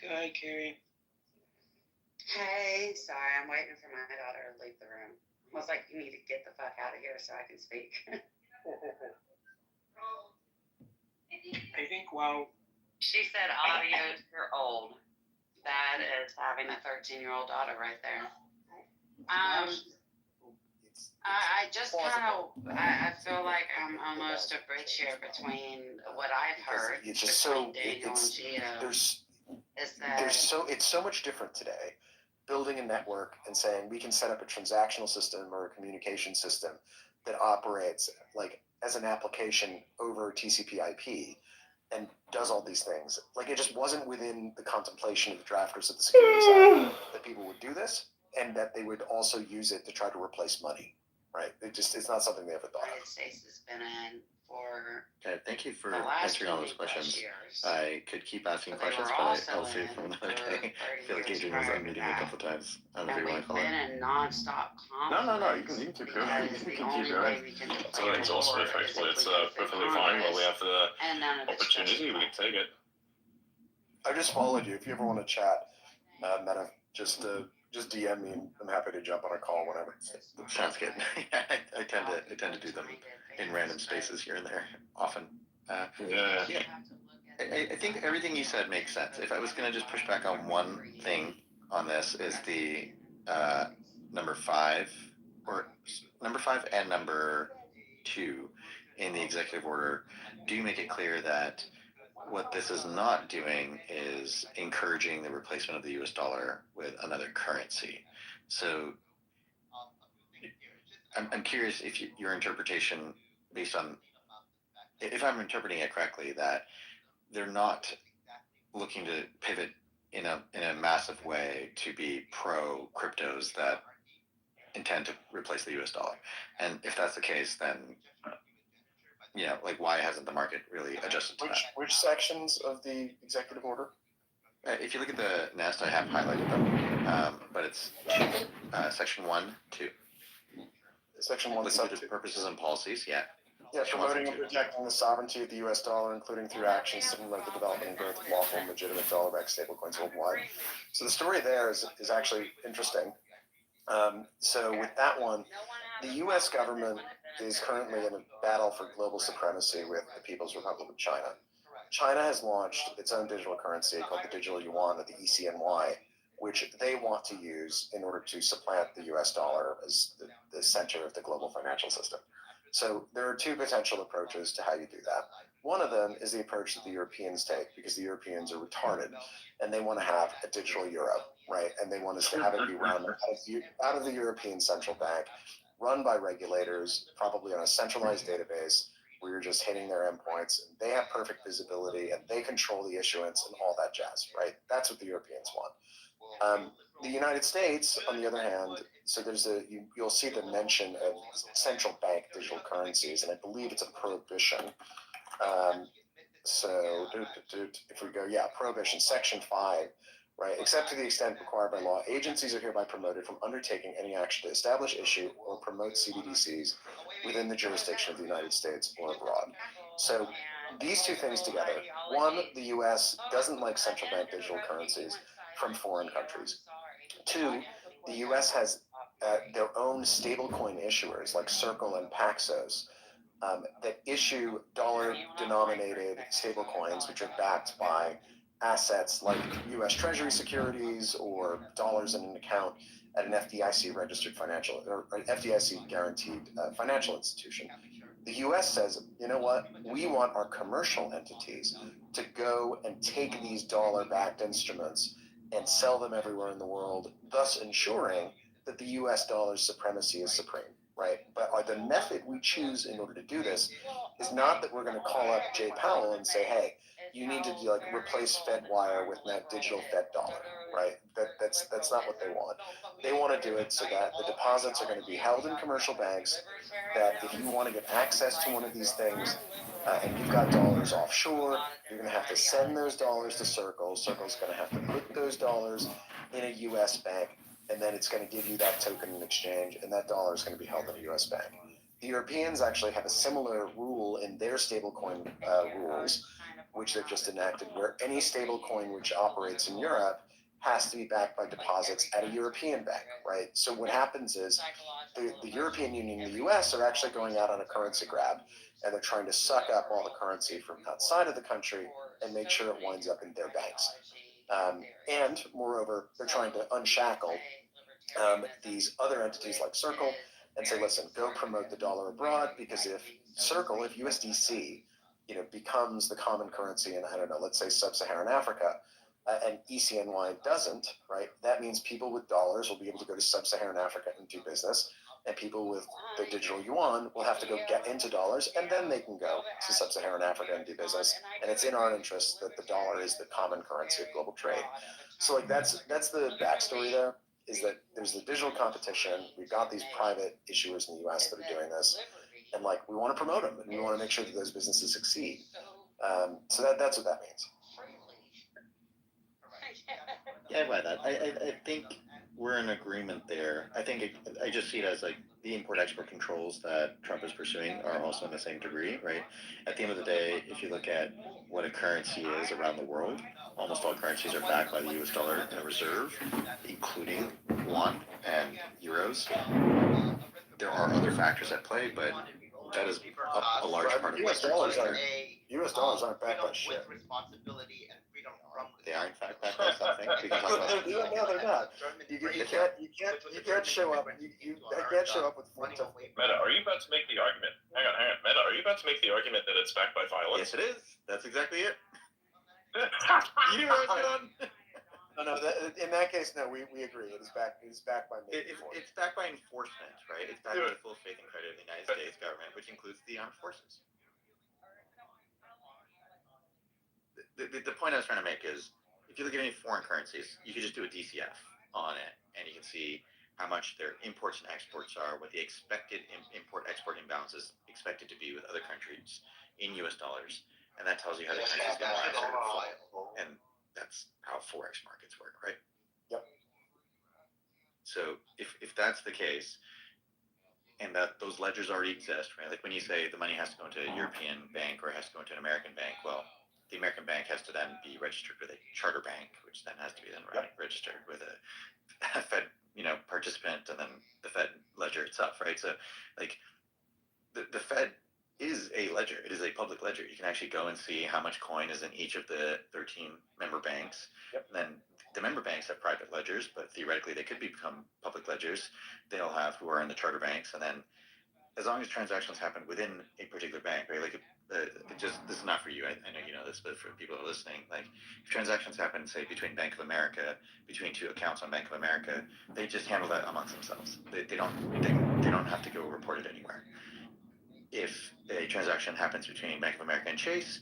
Go ahead, Carrie. Hey, sorry, I'm waiting for my daughter to leave the room. was like, you need to get the fuck out of here so I can speak. I think, well, She said, "Adios, you're old." That is having a 13-year-old daughter right there. I just kind of, I feel like I'm almost a bridge here between what I've heard It's just between Daniel and Gio. there's Is that it's so much different today. Building a network and saying we can set up a transactional system or a communication system that operates like as an application over TCP/IP and does all these things. Like it just wasn't within the contemplation of the drafters of the Securities Act that people would do this and that they would also use it to try to replace money. Right? It's not something they ever thought the United of. States has been in for Okay, thank you for the last answering all those 20 plus questions. years. I could keep asking But they questions, were but also I'll save in for another for day. I 30 feel like years Adrian was prior on to meeting a that. couple times. I don't know And if you want we've to call been it. in nonstop No, you conflict can keep going. because You the can keep only going. way we can It's declare exhausted, war is effectively. if It's we go through perfectly fine while we Congress, have the and none of it's opportunity. We can take it. I just followed you. If you ever want to chat, Meta, just DM me and I'm happy to jump on a call whenever. Sounds good. I tend to do them in random spaces here and there often. Yeah. I think everything you said makes sense. If I was going to just push back on one thing on this is the number 5 and number 2 in the executive order do make it clear that what this is not doing is encouraging the replacement of the US dollar with another currency. So I'm curious if your interpretation based on, if I'm interpreting it correctly, that they're not looking to pivot in a massive way to be pro cryptos that intend to replace the US dollar. And if that's the case, then like why hasn't the market really adjusted to that? Which sections of the executive order? If you look at the nest, I have highlighted them, but it's section 1, 2. Section 1, Listen to purposes and policies, yeah. Yeah, promoting and protecting the sovereignty of the U.S. dollar, including through actions to promote the development and growth of lawful and legitimate dollar-backed stablecoins worldwide. So the story there is actually interesting. So with that one, the U.S. government is currently in a battle for global supremacy with the People's Republic of China. China has launched its own digital currency called the digital yuan, or the ECNY, which they want to use in order to supplant the U.S. dollar as the center of the global financial system. So there are two potential approaches to how you do that. One of them is the approach that the Europeans take, because the Europeans are retarded and they want to have a digital euro, right? And they want us to have it be run out of the European Central Bank, run by regulators, probably on a centralized database where you're just hitting their endpoints. And they have perfect visibility and they control the issuance and all that jazz, right? That's what the Europeans want. The United States, on the other hand, so there's you'll see the mention of central bank digital currencies, and I believe it's a prohibition. So if we go, prohibition, section 5, right? Except to the extent required by law, agencies are hereby promoted from undertaking any action to establish, issue, or promote CBDCs within the jurisdiction of the United States or abroad. So these two things together, one, the U.S. doesn't like central bank digital currencies from foreign countries. 2, the U.S. has their own stablecoin issuers like Circle and Paxos that issue dollar-denominated stablecoins, which are backed by assets like U.S. Treasury securities or dollars in an account at an FDIC-registered financial or FDIC-guaranteed financial institution. The U.S. says, you know what? We want our commercial entities to go and take these dollar-backed instruments and sell them everywhere in the world, thus ensuring that the U.S. dollar's supremacy is supreme, right? But the method we choose in order to do this is not that we're going to call up Jay Powell and say, hey, you need to replace FedWire with that digital Fed dollar, right? That's not what they want. They want to do it so that the deposits are going to be held in commercial banks, that if you want to get access to one of these things and you've got dollars offshore, you're going to have to send those dollars to Circle. Circle's going to have to put those dollars in a U.S. bank, and then it's going to give you that token in exchange, and that dollar is going to be held in a U.S. bank. The Europeans actually have a similar rule in their stablecoin rules, which they've just enacted, where any stablecoin which operates in Europe has to be backed by deposits at a European bank, right? So what happens is the European Union and the US are actually going out on a currency grab, and they're trying to suck up all the currency from outside of the country and make sure it winds up in their banks. And moreover, they're trying to unshackle these other entities like Circle and say, listen, go promote the dollar abroad, because if USDC, becomes the common currency in, I don't know, let's say sub-Saharan Africa, and ECNY doesn't, right? That means people with dollars will be able to go to sub-Saharan Africa and do business, and people with the digital yuan will have to go get into dollars, and then they can go to sub-Saharan Africa and do business. And it's in our interest that the dollar is the common currency of global trade. So like that's the backstory there, is that there's the digital competition. We've got these private issuers in the US that are doing this, and like we want to promote them, and we want to make sure that those businesses succeed. So that's what that means. Yeah, I buy that. I think we're in agreement there. I just see it as like the import-export controls that Trump is pursuing are also in the same degree, right? At the end of the day, if you look at what a currency is around the world, almost all currencies are backed by the US dollar and a reserve, including yuan and euros. There are other factors at play, but that is a large part of US dollars aren't backed by shit. They are in fact backed by something. We can talk about No, they're not. You can't show up. You can't show up with Meta, are you about to make the argument? Hang on. Meta, are you about to make the argument that it's backed by violence? Yes, it is. That's exactly it. You know what's going on? No, in that case, no, we agree. It's backed by It's backed by enforcement, right? It's backed by full faith and credit of the United States government, which includes the armed forces. The point I was trying to make is, if you look at any foreign currencies, you can just do a DCF on it, and you can see how much their imports and exports are, what the expected import-export imbalance is expected to be with other countries in US dollars, and that tells you how the country is going to rise or fall. And that's how Forex markets work, right? Yep. So if that's the case, and that those ledgers already exist, right? Like when you say the money has to go into a European bank or it has to go into an American bank, well, the American bank has to then be registered with a charter bank, which then has to be then registered with a Fed, participant, and then the Fed ledger itself, right? So, like, the Fed is a ledger. It is a public ledger. You can actually go and see how much coin is in each of the 13 member banks. Yep. And then the member banks have private ledgers, but theoretically they could become public ledgers. They'll have who are in the charter banks, and then as long as transactions happen within a particular bank, right? Like, this is not for you. I know you know this, but for people who are listening, like, if transactions happen, say, between Bank of America, between two accounts on Bank of America, they just handle that amongst themselves. They don't have to go report it anywhere. If a transaction happens between Bank of America and Chase,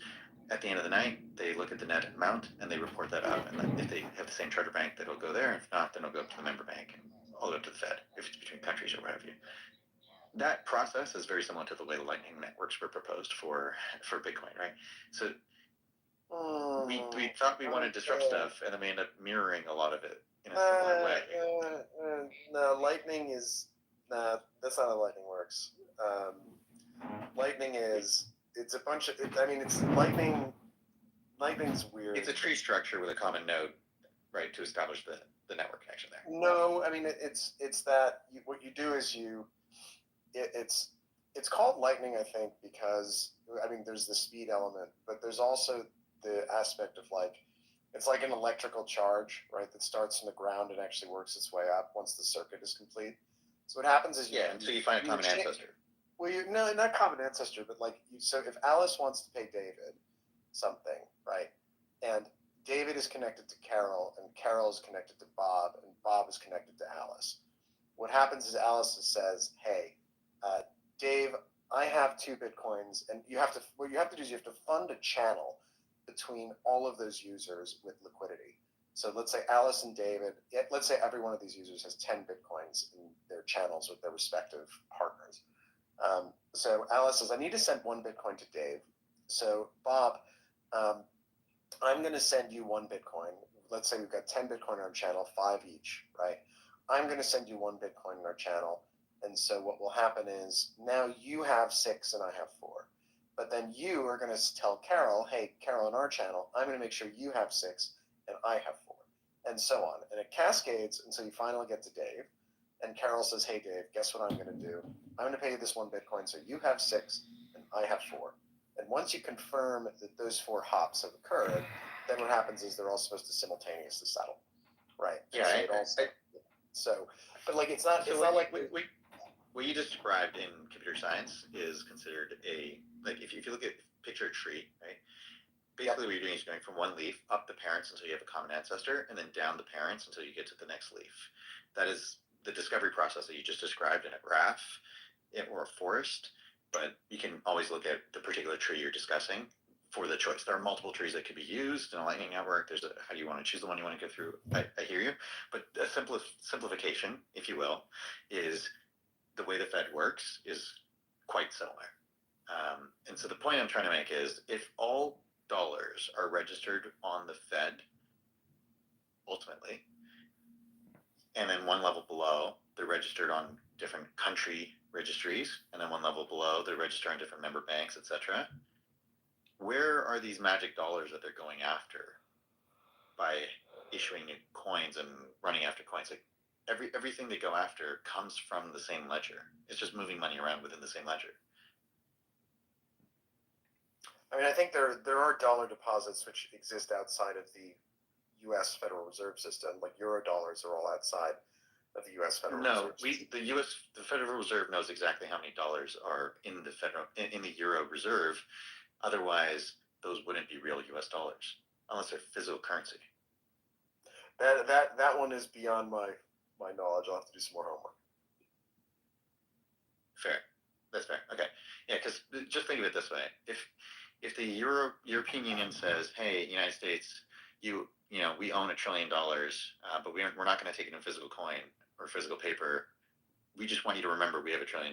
at the end of the night, they look at the net amount and they report that out. And then if they have the same charter bank, that'll go there. If not, then it'll go up to the member bank and all the way up to the Fed, if it's between countries or what have you. That process is very similar to the way the Lightning networks were proposed for Bitcoin, right? So we thought we wanted to disrupt stuff, and then we ended up mirroring a lot of it in a similar way. No, Lightning is that's not how Lightning works. Lightning it's a bunch of it's Lightning. Lightning's weird. It's a tree structure with a common node, right, to establish the network connection there. No, it's that what you do is it's called Lightning, I think, because there's the speed element, but there's also the aspect of it's like an electrical charge, right, that starts from the ground and actually works its way up once the circuit is complete. So what happens is so you find a common ancestor. Well, no, not common ancestor, but so if Alice wants to pay David something, right, and David is connected to Carol, and Carol is connected to Bob, and Bob is connected to Alice. What happens is Alice says, hey, Dave, I have 2 Bitcoins, and what you have to do is you have to fund a channel between all of those users with liquidity. So let's say Alice and David, let's say every one of these users has 10 Bitcoins in their channels with their respective partners. So Alice says, I need to send 1 Bitcoin to Dave. So Bob, I'm going to send you 1 Bitcoin. Let's say we've got 10 Bitcoin in our channel, 5 each, right? I'm going to send you 1 Bitcoin in our channel. And so what will happen is now you have 6 and I have 4. But then you are going to tell Carol, hey, Carol, in our channel, I'm going to make sure you have 6 and I have 4. and so on. And it cascades until you finally get to Dave. And Carol says, hey, Dave, guess what I'm going to do? I'm going to pay you this 1 Bitcoin, so you have 6 and I have 4. And once you confirm that those 4 hops have occurred, then what happens is they're all supposed to simultaneously settle, right? Yeah, But like it's not like what you described in computer science is considered if you look at picture a tree, right? Basically, what you're doing is going from one leaf up the parents until you have a common ancestor, and then down the parents until you get to the next leaf. That is the discovery process that you just described in a graph or a forest, but you can always look at the particular tree you're discussing for the choice. There are multiple trees that could be used in a lightning network. How do you want to choose the one you want to go through? I hear you, but a simplification, if you will, is the way the Fed works is quite similar. And so the point I'm trying to make is if all dollars are registered on the Fed, ultimately, and then one level below, they're registered on different country registries, and then one level below, they're registered on different member banks, etc. Where are these magic dollars that they're going after by issuing new coins and running after coins? Like everything they go after comes from the same ledger. It's just moving money around within the same ledger. I mean, I think there are dollar deposits which exist outside of the U.S. Federal Reserve System, like euro dollars are all outside of the U.S. Federal Reserve System. The Federal Reserve knows exactly how many dollars are in the euro reserve. Otherwise, those wouldn't be real U.S. dollars unless they're physical currency. That one is beyond my knowledge. I'll have to do some more homework. Fair. That's fair. Okay. Yeah, because just think of it this way: if the European Union says, "Hey, United States, we own $1 trillion, but we're not going to take it in physical coin or physical paper. We just want you to remember we have $1 trillion."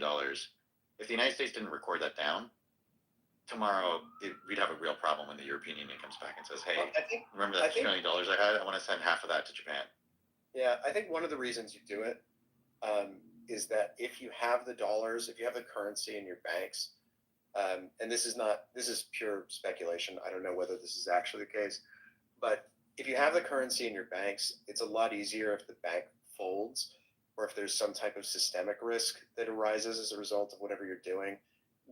If the United States didn't record that down, tomorrow we'd have a real problem when the European Union comes back and says, "Hey, remember that $1 trillion I had? I want to send half of that to Japan." Yeah, I think one of the reasons you do it is that if you have the dollars, if you have the currency in your banks, and this is pure speculation. I don't know whether this is actually the case, but if you have the currency in your banks, it's a lot easier if the bank folds or if there's some type of systemic risk that arises as a result of whatever you're doing,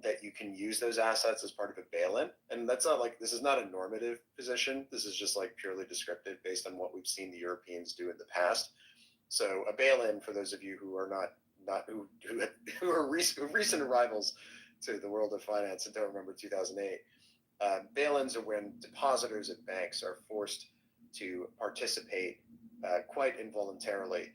that you can use those assets as part of a bail-in. And that's not like, this is not a normative position. This is just like purely descriptive based on what we've seen the Europeans do in the past. So a bail-in, for those of you who are who are recent arrivals to the world of finance and don't remember 2008, bail-ins are when depositors at banks are forced to participate quite involuntarily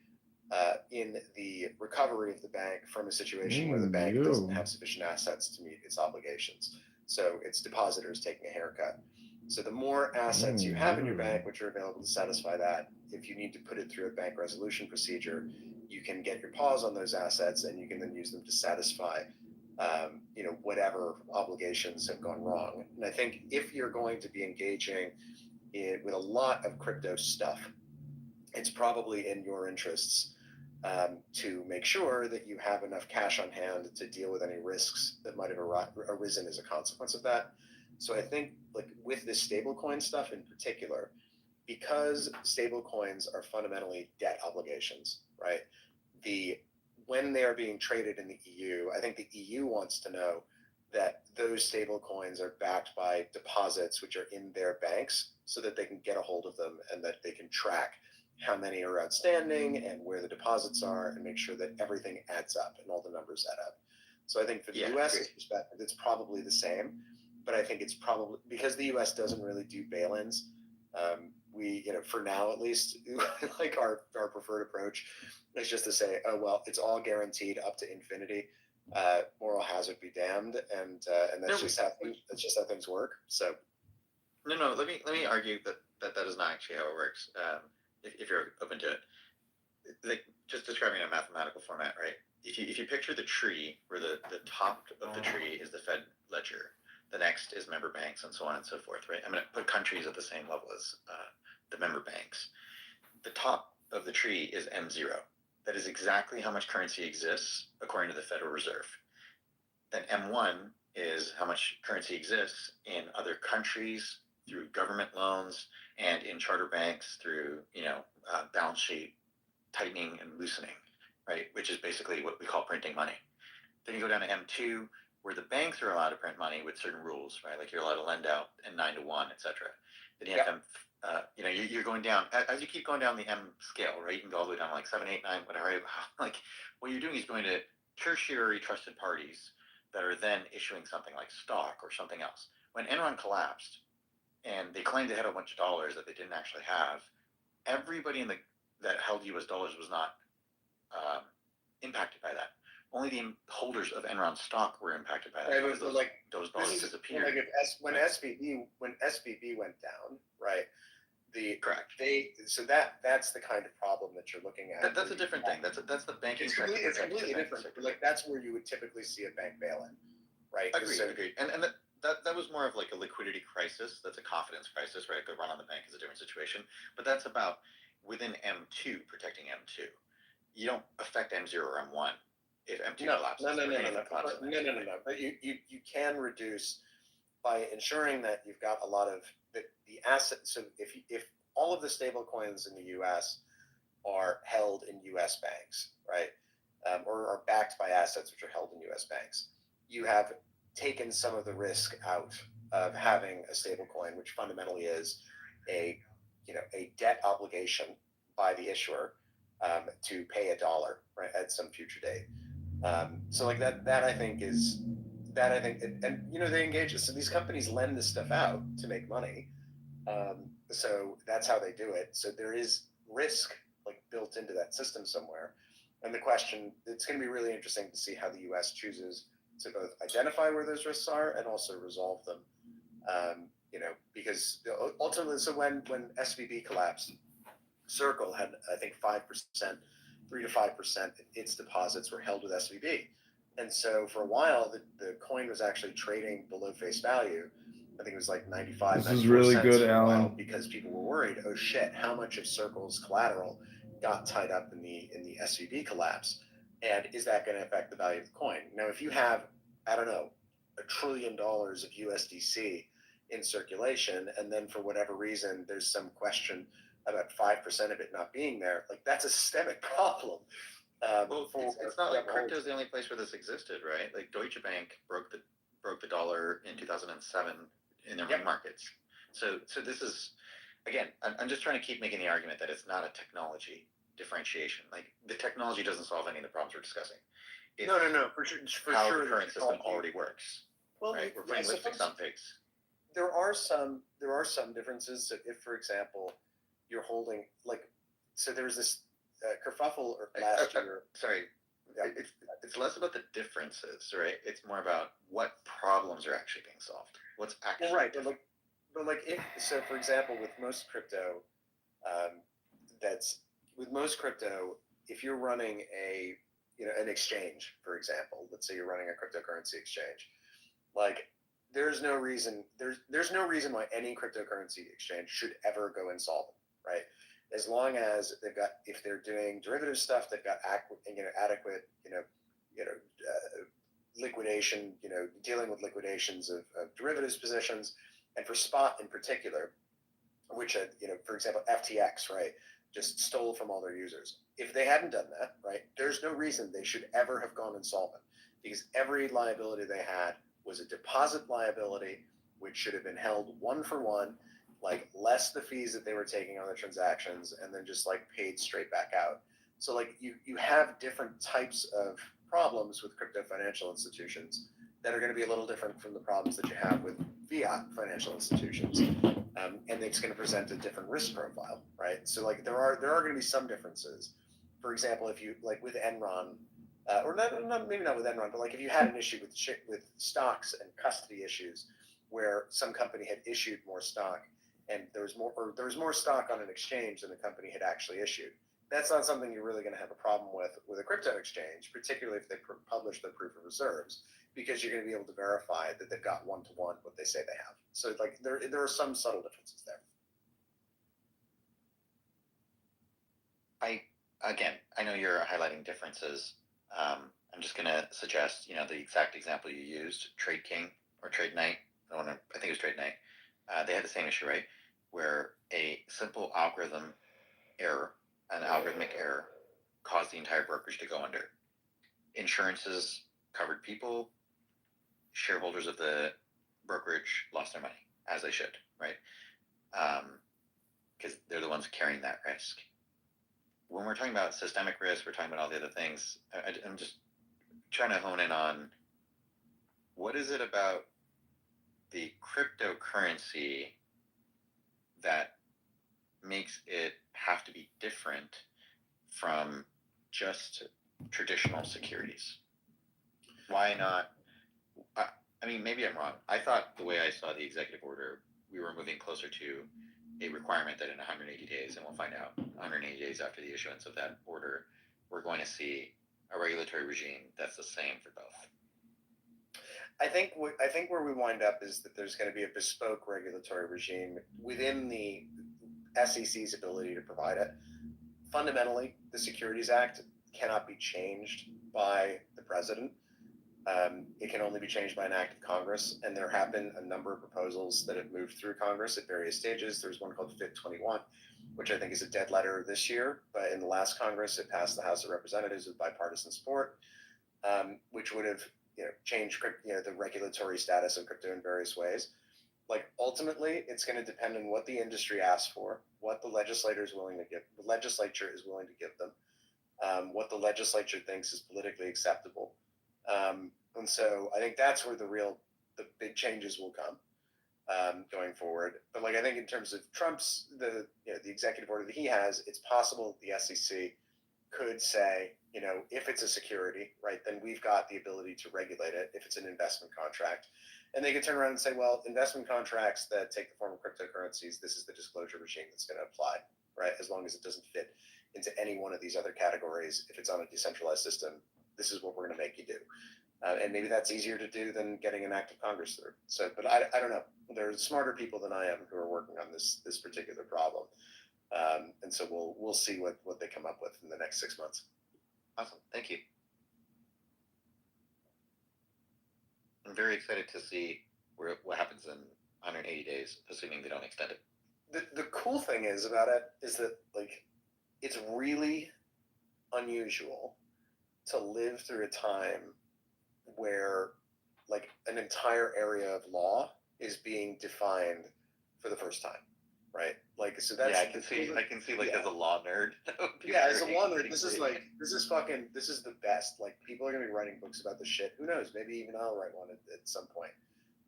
in the recovery of the bank from a situation where the bank doesn't have sufficient assets to meet its obligations. So it's depositors taking a haircut. So the more assets you have in your bank, which are available to satisfy that, if you need to put it through a bank resolution procedure, you can get your paws on those assets and you can then use them to satisfy whatever obligations have gone wrong. And I think if you're going to be engaging with a lot of crypto stuff, it's probably in your interests to make sure that you have enough cash on hand to deal with any risks that might have arisen as a consequence of that. So I think, like with this stablecoin stuff in particular, because stablecoins are fundamentally debt obligations, right? When they are being traded in the EU, I think the EU wants to know that those stablecoins are backed by deposits which are in their banks so that they can get a hold of them and that they can track how many are outstanding and where the deposits are and make sure that everything adds up and all the numbers add up. So I think for the US's perspective, it's probably the same, but I think it's probably because the US doesn't really do bail-ins. We, for now at least, like our preferred approach is just to say, oh well, it's all guaranteed up to infinity. Moral hazard be damned, and that's just how things work. So, no. Let me argue that is not actually how it works. If you're open to it, like just describing in a mathematical format, right? If you picture the tree where the top of the tree is the Fed ledger, the next is member banks and so on and so forth, right? I'm going to put countries at the same level as the member banks. The top of the tree is M0. That is exactly how much currency exists according to the Federal Reserve. Then M1 is how much currency exists in other countries, through government loans and in charter banks through, balance sheet tightening and loosening, right? Which is basically what we call printing money. Then you go down to M2, where the banks are allowed to print money with certain rules, right? Like you're allowed to lend out in 9-to-1, etc. Then you have M, you're going down as you keep going down the M scale, right? You can go all the way down to like 7, 8, 9, whatever. Like what you're doing is going to tertiary trusted parties that are then issuing something like stock or something else. When Enron collapsed, and they claimed they had a bunch of dollars that they didn't actually have, everybody that held U.S. dollars was not impacted by that. Only the holders of Enron stock were impacted by that. Right, Because but like those dollars disappeared. Like when SVB went down, right? Correct. That's the kind of problem that you're looking at. That's a different thing. That's the banking sector. It's completely different. Like that's where you would typically see a bank bail-in, right? Agreed. And that was more of like a liquidity crisis. That's a confidence crisis, right? Go run on the bank is a different situation. But that's about within M2 protecting M2. You don't affect M0 or M1 if M2 collapses. No. But you can reduce by ensuring that you've got a lot of the assets. So if all of the stable coins in the U.S. are held in U.S. banks, right, or are backed by assets which are held in U.S. banks, you have taken some of the risk out of having a stable coin, which fundamentally is a debt obligation by the issuer to pay $1, right, at some future date. So like that I think and they engage us. So these companies lend this stuff out to make money. So that's how they do it. So there is risk like built into that system somewhere. And the question, it's going to be really interesting to see how the U.S. chooses to both identify where those risks are and also resolve them. Because ultimately, so when SVB collapsed, Circle had, I think, 5%, 3 to 5% of its deposits were held with SVB. And so for a while, the coin was actually trading below face value. I think it was like 95. This is really good, for a while Alan. because people were worried. Oh shit! How much of Circle's collateral got tied up in the SVB collapse, and is that going to affect the value of the coin? Now, if you have, I don't know, $1 trillion of USDC in circulation, and then for whatever reason there's some question about 5% of it not being there, like that's a systemic problem. It's not like crypto is the only place where this existed, right? Like Deutsche Bank broke the dollar in 2007 in their main markets. So this is, again, I'm just trying to keep making the argument that it's not a technology differentiation. Like the technology doesn't solve any of the problems we're discussing. It's no, for sure. How the current system already works. Well, right? We're putting lipsticks on pigs. There are some differences. So if, for example, you're holding so there was this kerfuffle last year. Sorry, it's less about the differences, right? It's more about what problems are actually being solved. What's actually right? But for example, with most crypto, if you're running an exchange, for example, let's say you're running a cryptocurrency exchange, like there's no reason why any cryptocurrency exchange should ever go insolvent, right? As long as if they're doing derivative stuff, they've got adequate, liquidation, dealing with liquidations of derivatives positions, and for spot in particular, which, for example, FTX, right, just stole from all their users. If they hadn't done that, right, there's no reason they should ever have gone insolvent, because every liability they had was a deposit liability, which should have been held one for one, like less the fees that they were taking on the transactions, and then just like paid straight back out. So like you have different types of problems with crypto financial institutions that are going to be a little different from the problems that you have with fiat financial institutions, and it's going to present a different risk profile, right? So like there are going to be some differences. For example, if you like with Enron, or maybe not with Enron, but like if you had an issue with stocks and custody issues, where some company had issued more stock, and there was more stock on an exchange than the company had actually issued. That's not something you're really going to have a problem with a crypto exchange, particularly if they publish their proof of reserves, because you're going to be able to verify that they've got one-to-one what they say they have. So like there are some subtle differences there. I know you're highlighting differences. I'm just going to suggest, the exact example you used, Trade King or Trade Night. I think it was Trade Night. they had the same issue, right? Where a simple algorithm error, an algorithmic error, caused the entire brokerage to go under. Insurances covered people, shareholders of the brokerage lost their money, as they should, right? Because they're the ones carrying that risk. When we're talking about systemic risk, we're talking about all the other things. I'm just trying to hone in on what is it about the cryptocurrency that makes it have to be different from just traditional securities? Why not? I mean, maybe I'm wrong. I thought the way I saw the executive order, we were moving closer to a requirement that in 180 days, and we'll find out 180 days after the issuance of that order, we're going to see a regulatory regime that's the same for both. I think where we wind up is that there's going to be a bespoke regulatory regime within the SEC's ability to provide it. Fundamentally, the Securities Act cannot be changed by the president. It can only be changed by an act of Congress, and there have been a number of proposals that have moved through Congress at various stages. There's one called FIT 21, which I think is a dead letter this year, but in the last Congress, it passed the House of Representatives with bipartisan support, which would have changed the regulatory status of crypto in various ways. Like ultimately, it's going to depend on what the industry asks for, what the legislature is willing to give them, what the legislature thinks is politically acceptable. And so I think that's where the big changes will come going forward. But like I think in terms of Trump's the executive order that he has, it's possible the SEC could say, if it's a security, right, then we've got the ability to regulate it if it's an investment contract. And they could turn around and say, well, investment contracts that take the form of cryptocurrencies, this is the disclosure regime that's going to apply, right? As long as it doesn't fit into any one of these other categories. If it's on a decentralized system, this is what we're going to make you do. And maybe that's easier to do than getting an act of Congress through. So, but I don't know. There's smarter people than I am who are working on this particular problem. And so we'll see what they come up with in the next 6 months. Awesome. Thank you. I'm very excited to see what happens in 180 days, assuming they don't extend it. The cool thing is about it is that like it's really unusual to live through a time where like an entire area of law is being defined for the first time, right? Like so that's I can see as a law nerd. As a law nerd, this is the best. Like people are gonna be writing books about this shit. Who knows? Maybe even I'll write one at some point.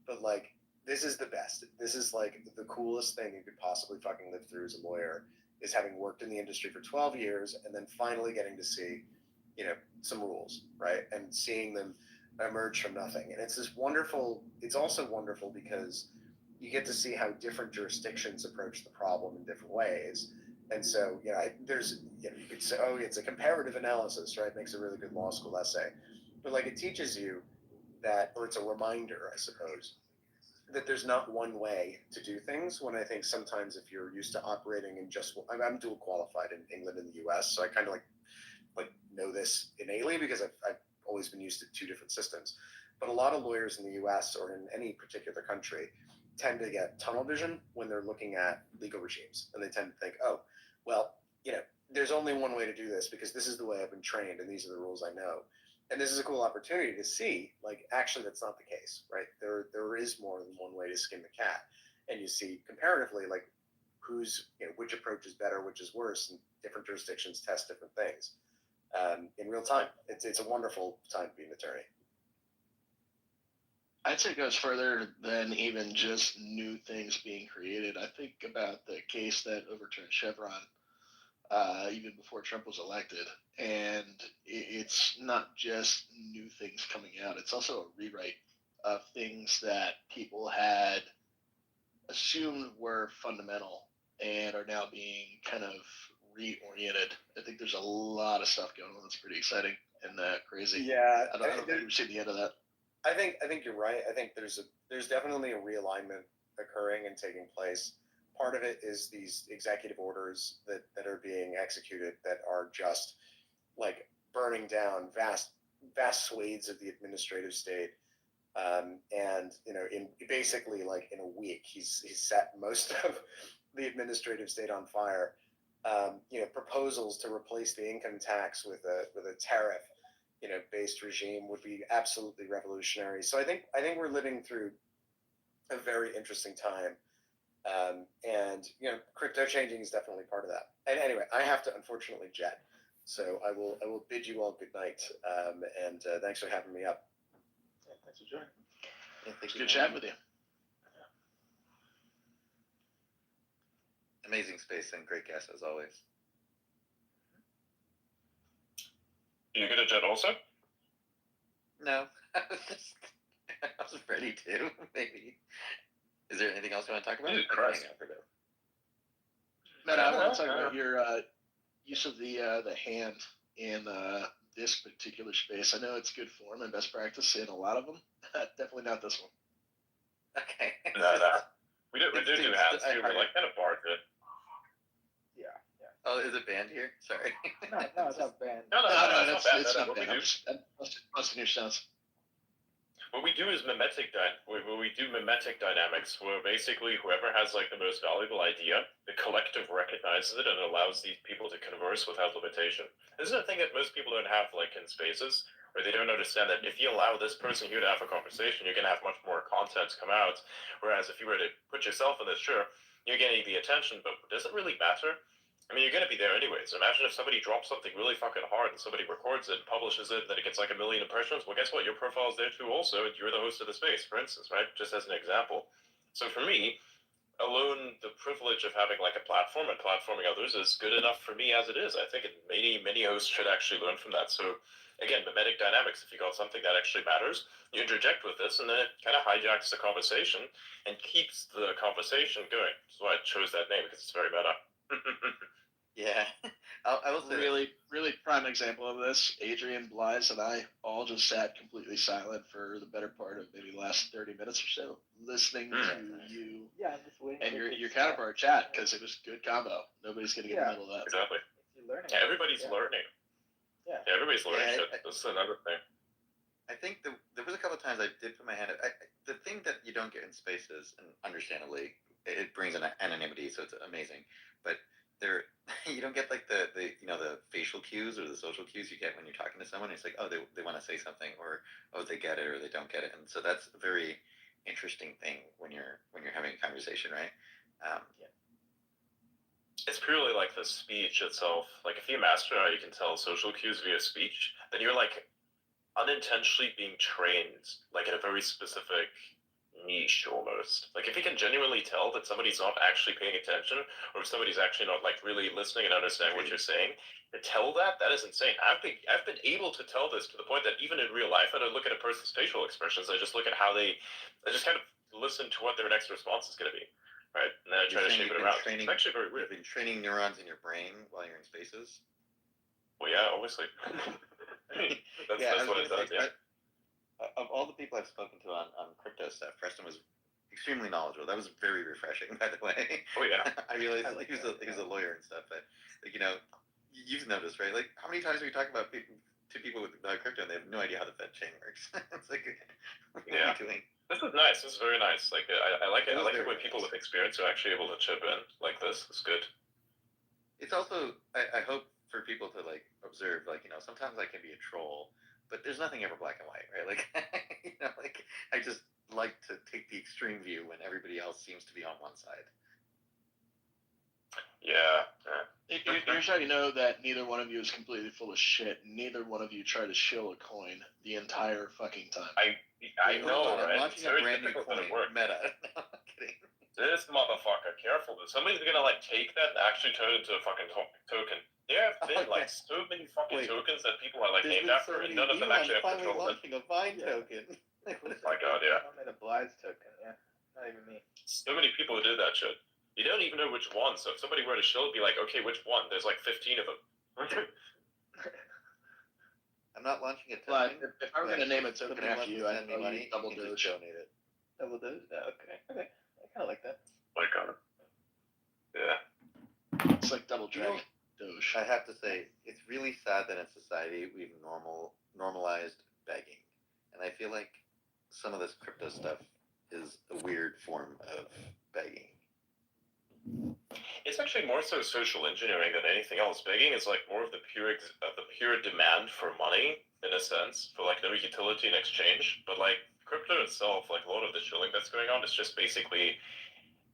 But like this is the best. This is like the coolest thing you could possibly fucking live through as a lawyer, is having worked in the industry for 12 years and then finally getting to see, some rules, right? And seeing them emerge from nothing. And it's also wonderful because you get to see how different jurisdictions approach the problem in different ways. And so, you could say, it's a comparative analysis, right? It makes a really good law school essay. But like it teaches you that, or it's a reminder, I suppose, that there's not one way to do things. When I think sometimes if you're used to operating in I'm dual qualified in England and the US, so I kind of like know this innately because I've always been used to two different systems. But a lot of lawyers in the US or in any particular country tend to get tunnel vision when they're looking at legal regimes. And they tend to think, there's only one way to do this because this is the way I've been trained and these are the rules I know. And this is a cool opportunity to see, like, actually that's not the case, right? There is more than one way to skin the cat. And you see comparatively, like, which approach is better, which is worse, and different jurisdictions test different things in real time. It's a wonderful time to be an attorney. I'd say it goes further than even just new things being created. I think about the case that overturned Chevron even before Trump was elected. And it's not just new things coming out. It's also a rewrite of things that people had assumed were fundamental and are now being kind of reoriented. I think there's a lot of stuff going on that's pretty exciting and crazy. Yeah. I don't think we've seen the end of that. I think you're right. I think there's definitely a realignment occurring and taking place. Part of it is these executive orders that are being executed that are just like burning down vast swathes of the administrative state And in basically like in a week, he's set most of the administrative state on fire. Proposals to replace the income tax with a tariff, based regime would be absolutely revolutionary. So I think we're living through a very interesting time, and crypto changing is definitely part of that. And anyway, I have to unfortunately jet, so I will bid you all good night, and thanks for having me up. Yeah, thanks for joining. Yeah, It's good chatting with you. Amazing space and great guest as always. You gonna jet also? No, I was ready to. Maybe. Is there anything else you want to talk about? Jesus Christ. Matt, I want to talk about your use of the hand in this particular space. I know it's good form and best practice in a lot of them. Definitely not this one. Okay. No. We do hands too. We're like kind of barred it. Yeah. Oh, is it banned here? Sorry. No, it's not banned. No, It's not what we bad. do. I'm just busting your sense. What we do is mimetic dynamics, where basically whoever has like the most valuable idea, the collective recognizes it and allows these people to converse without limitation. This is a thing that most people don't have like in spaces, where they don't understand that if you allow this person here to have a conversation, you're gonna have much more content come out. Whereas if you were to put yourself in this, sure, you're getting the attention, but does it really matter? I mean, you're going to be there anyways. Imagine if somebody drops something really fucking hard and somebody records it and publishes it, and then it gets like 1 million impressions. Well, guess what? Your profile's there too also, and you're the host of the space, for instance, right? Just as an example. So for me, alone, the privilege of having like a platform and platforming others is good enough for me as it is. I think many hosts should actually learn from that. So again, mimetic dynamics, if you got something that actually matters, you interject with this, and then it kind of hijacks the conversation and keeps the conversation going. That's why I chose that name, because it's very meta. Yeah, I will say Really prime example of this. Adrian, Blythe, and I all just sat completely silent for the better part of maybe the last 30 minutes or so, listening to you Yeah, I'm just waiting. and your counterpart chat, because it was a good combo. Nobody's gonna get in the middle of that. Exactly. You're learning. Yeah, everybody's learning. Yeah. Everybody's learning Yeah, shit. That's another thing. I think there was a couple of times I did put my hand up. The thing that you don't get in spaces, and understandably, it brings an anonymity, so it's amazing. But you don't get like the facial cues or the social cues you get when you're talking to someone. It's like, oh, they want to say something, or oh, they get it or they don't get it, and so that's a very interesting thing when you're having a conversation, right? It's purely like the speech itself. Like if you master how you can tell social cues via speech, then you're like unintentionally being trained like in a very specific niche almost. Like if you can genuinely tell that somebody's not actually paying attention, or if somebody's actually not like really listening and understanding what you're saying, to tell that is insane. I've been able to tell this to the point that even in real life, I don't look at a person's facial expressions. I just look at I just kind of listen to what their next response is going to be, right? And then I try to shape it around. It's actually very weird. You've been training neurons in your brain while you're in spaces. Well, yeah, obviously. that's what it does. Yeah. Of all the people I've spoken to on crypto stuff, Preston was extremely knowledgeable. That was very refreshing, by the way. Oh yeah. I realized he was a lawyer and stuff, but like you've noticed, right? Like how many times are we talking about people with crypto and they have no idea how the Fed chain works? It's like, what are you doing? This is nice. This is very nice. Like I like it. I like it when very people with experience are actually able to chip in like this. It's good. It's also I hope for people to like observe, like sometimes I can be a troll, but there's nothing ever black and white, right? Like like I just like to take the extreme view when everybody else seems to be on one side. Yeah. Here's how you know that neither one of you is completely full of shit. Neither one of you try to shill a coin the entire fucking time. I know, right? I'm launching a brand new coin. Meta. No, I'm kidding. This motherfucker, careful. Somebody's gonna like take that and actually turn it into a fucking token. There have been like so many fucking tokens that people are like named after, and none of them actually have control of it. Launching a Vine token. Oh my god, yeah. I made a Blythe token. Yeah, not even me. So many people who did that shit. You don't even know which one. So if somebody were to show, it'd be like, okay, which one? There's like 15 of them. I'm not launching a But token. if I were gonna name a token after you, I'd me money. double You can Doge. just donate it. Double Doge? Okay. I kind of like that. Like, yeah. It's like double dragon. Doge. I have to say, it's really sad that in society we've normalized begging, and I feel like some of this crypto stuff is a weird form of begging. It's actually more so social engineering than anything else. Begging is like more of the pure demand for money in a sense, for like no utility in exchange. But like crypto itself, like a lot of the shilling that's going on, is just basically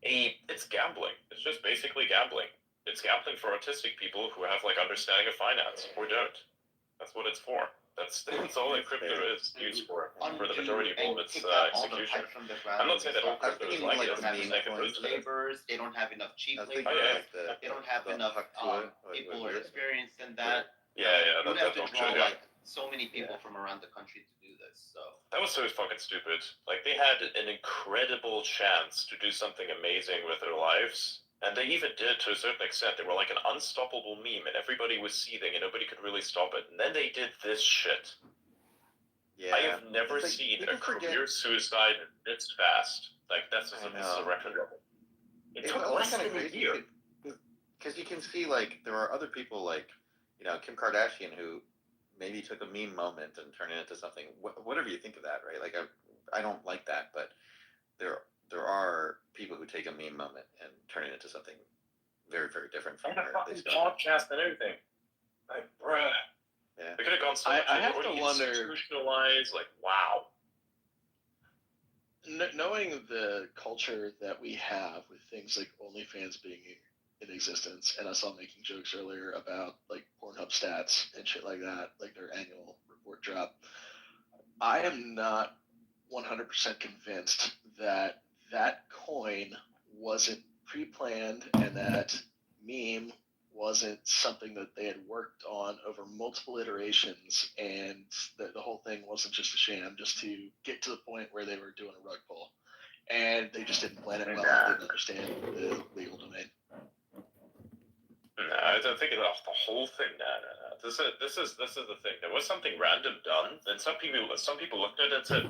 it's gambling. It's just basically gambling. It's gambling for autistic people who have like understanding of finance or don't. That's what it's for. That's all that crypto is used for the majority of its execution. I'm not saying that all crypto is like it. I'm saying that most of it. Laborers, they don't have enough cheap Oh, yeah. They don't have enough people are experienced in that. Yeah, You would that's have to not draw true. Yeah. like so many people from around the country to do this. So That was so fucking stupid. Like, they had an incredible chance to do something amazing with their lives, and they even did to a certain extent. They were like an unstoppable meme, and everybody was seething, and nobody could really stop it. And then they did this shit. yeah, I have never It's like, seen people a career suicide this fast. Like, this is a record level. It took less than a year. Because you can see, like, there are other people like, Kim Kardashian who maybe took a meme moment and turned it into something. Whatever you think of that, right? Like, I don't like that, but there are people who take a meme moment and turn it into something very, very different from And a where they fucking started. podcast and everything. Like, bruh. Yeah. They could have gone so much I have more to wonder- institutionalized. Like, wow. Knowing the culture that we have with things like OnlyFans being in existence, and us all making jokes earlier about like Pornhub stats and shit like that, like their annual report drop, I am not 100% convinced that that coin wasn't pre-planned and that meme wasn't something that they had worked on over multiple iterations, and the whole thing wasn't just a sham just to get to the point where they were doing a rug pull. And they just didn't plan it well and didn't understand the legal domain. No, I don't think it's the whole thing. No. This is the thing. There was something random done, and some people looked at it and said,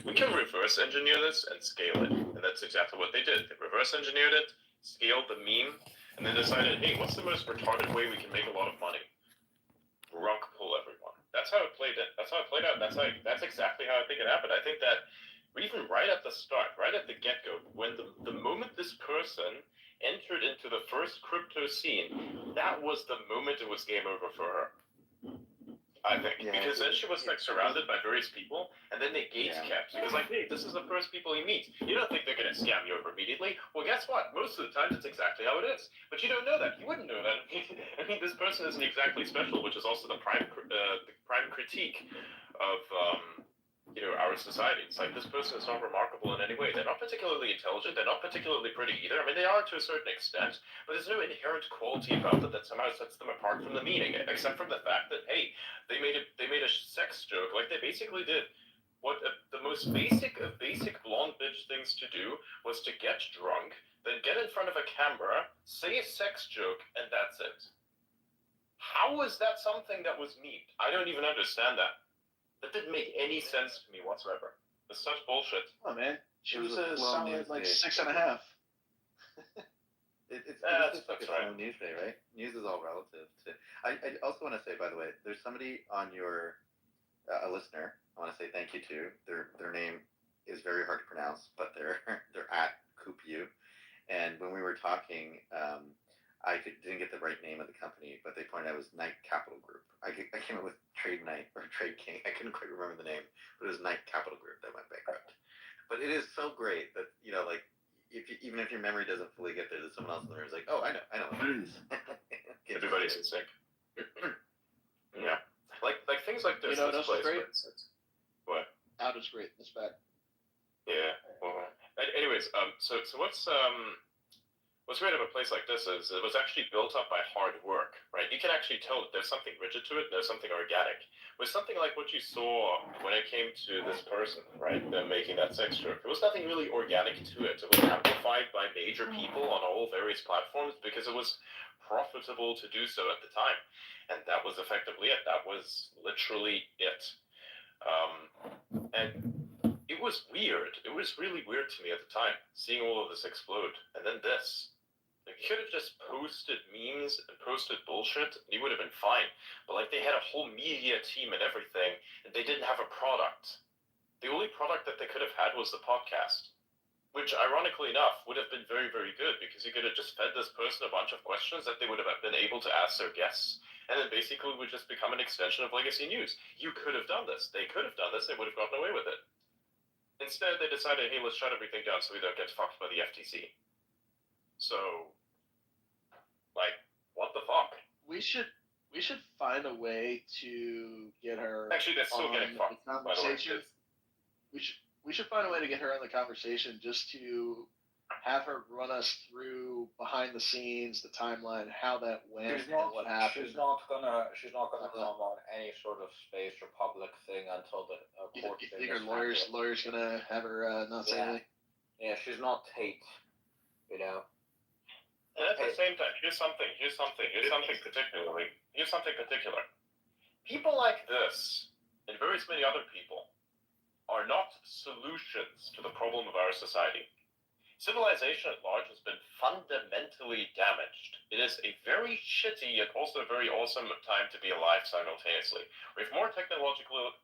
we can reverse engineer this and scale it. And that's exactly what they did. They reverse engineered it, scaled the meme, and then decided, hey, what's the most retarded way we can make a lot of money? Rug pull everyone. That's how it played out. That's exactly how I think it happened. I think that even right at the start, right at the get-go, when the moment this person entered into the first crypto scene, that was the moment it was game over for her. I think. Yeah, because then she was like surrounded by various people, and then they gate kept. It was like, hey, this is the first people he meets. You don't think they're gonna scam you over immediately? Well, guess what? Most of the time, it's exactly how it is. But you don't know that. You wouldn't know that. I mean, this person isn't exactly special, which is also the prime critique of our society. It's like, this person is not remarkable in any way. They're not particularly intelligent. They're not particularly pretty either. I mean, they are to a certain extent, but there's no inherent quality about them that somehow sets them apart from the meeting, except from the fact that, hey, they made a sex joke. Like, they basically did what the most basic of basic blonde bitch things to do was to get drunk, then get in front of a camera, say a sex joke, and that's it. How was that something that was memed? I don't even understand that. That didn't make any sense to me whatsoever. It's such bullshit. Oh man, she was a slow solid news like day. 6.5. It's That's just like a right. slow news day, right? News is all relative. I also want to say, by the way, there's somebody on your a listener. I want to say thank you to. Their name is very hard to pronounce, but they're at Coopyu. And when we were talking, I didn't get the right name of the company, but they pointed out it was Knight Capital Group. I came up with Trade Knight or Trade King. I couldn't quite remember the name, but it was Knight Capital Group that went bankrupt. But it is so great that like even if your memory doesn't fully get there, that someone else in the room is like, oh, I know what it is. Everybody's in sync. Yeah, like things like this. You know what this else is place, great? for instance. What? Out is great. That's bad. Yeah. Well, anyways, so what's great about a place like this is it was actually built up by hard work, right? You can actually tell that there's something rigid to it, there's something organic. With something like what you saw when it came to this person, right, making that sex joke, there was nothing really organic to it. It was amplified by major people on all various platforms because it was profitable to do so at the time. And that was effectively it. That was literally it. And it was weird. It was really weird to me at the time, seeing all of this explode. And then this. Like, you could have just posted memes and posted bullshit, and you would have been fine. But, like, they had a whole media team and everything, and they didn't have a product. the only product that they could have had was the podcast, which ironically enough would have been very, very good because you could have just fed this person a bunch of questions that they would have been able to ask their guests, and then basically would just become an extension of Legacy News. You could have done this. They could have done this. They would have gotten away with it. Instead, they decided, hey, let's shut everything down so we don't get fucked by the FTC. So, like, what the fuck? We should find a way to get her. Actually, they're still getting fucked, by the way. We should find a way to get her on the conversation, just to have her run us through behind the scenes, the timeline, how that went, and what happened. She's not gonna come on any sort of space or public thing until the court You thing think her is lawyer's gonna have her not say anything? Yeah, she's not Tate, you know. And at the same time, here's something particular. People like this, and various many other people, are not solutions to the problem of our society. Civilization at large has been fundamentally damaged. It is a very shitty yet also very awesome time to be alive simultaneously. We have more technological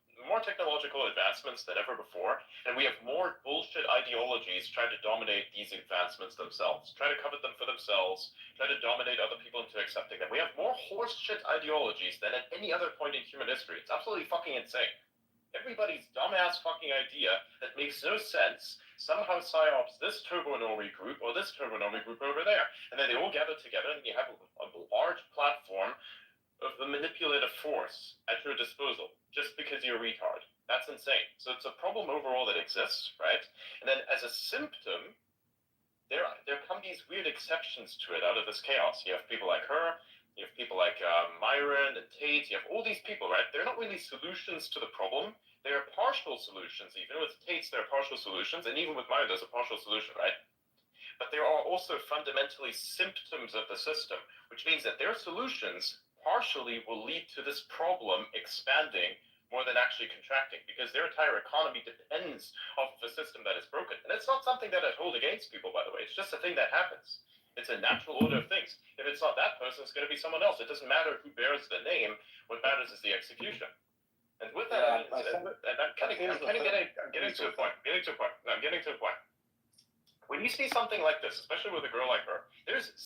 advancements than ever before, and we have more bullshit ideologies trying to dominate these advancements themselves, try to covet them for themselves, try to dominate other people into accepting them. We have more horseshit ideologies than at any other point in human history. It's absolutely fucking insane. Everybody's dumbass fucking idea that makes no sense somehow psyops this turbo-normie group or this turbo-normie group over there. And then they all gather together and you have a large platform of the manipulative force at your disposal just because you're a retard. That's insane. So it's a problem overall that exists, right? And then as a symptom, there come these weird exceptions to it out of this chaos. You have people like her, you have people like Myron and Tate, you have all these people, right? They're not really solutions to the problem. They're partial solutions. Even with Tate's, there are partial solutions, and even with Myron, there's a partial solution, right? But there are also fundamentally symptoms of the system, which means that their solutions partially will lead to this problem expanding more than actually contracting, because their entire economy depends off of a system that is broken. And it's not something that I hold against people, by the way. It's just a thing that happens. It's a natural order of things. If it's not that person, it's going to be someone else. It doesn't matter who bears the name. What matters is the execution. And with that, I'm getting to a point. When you see something like this, especially with a girl like her, there's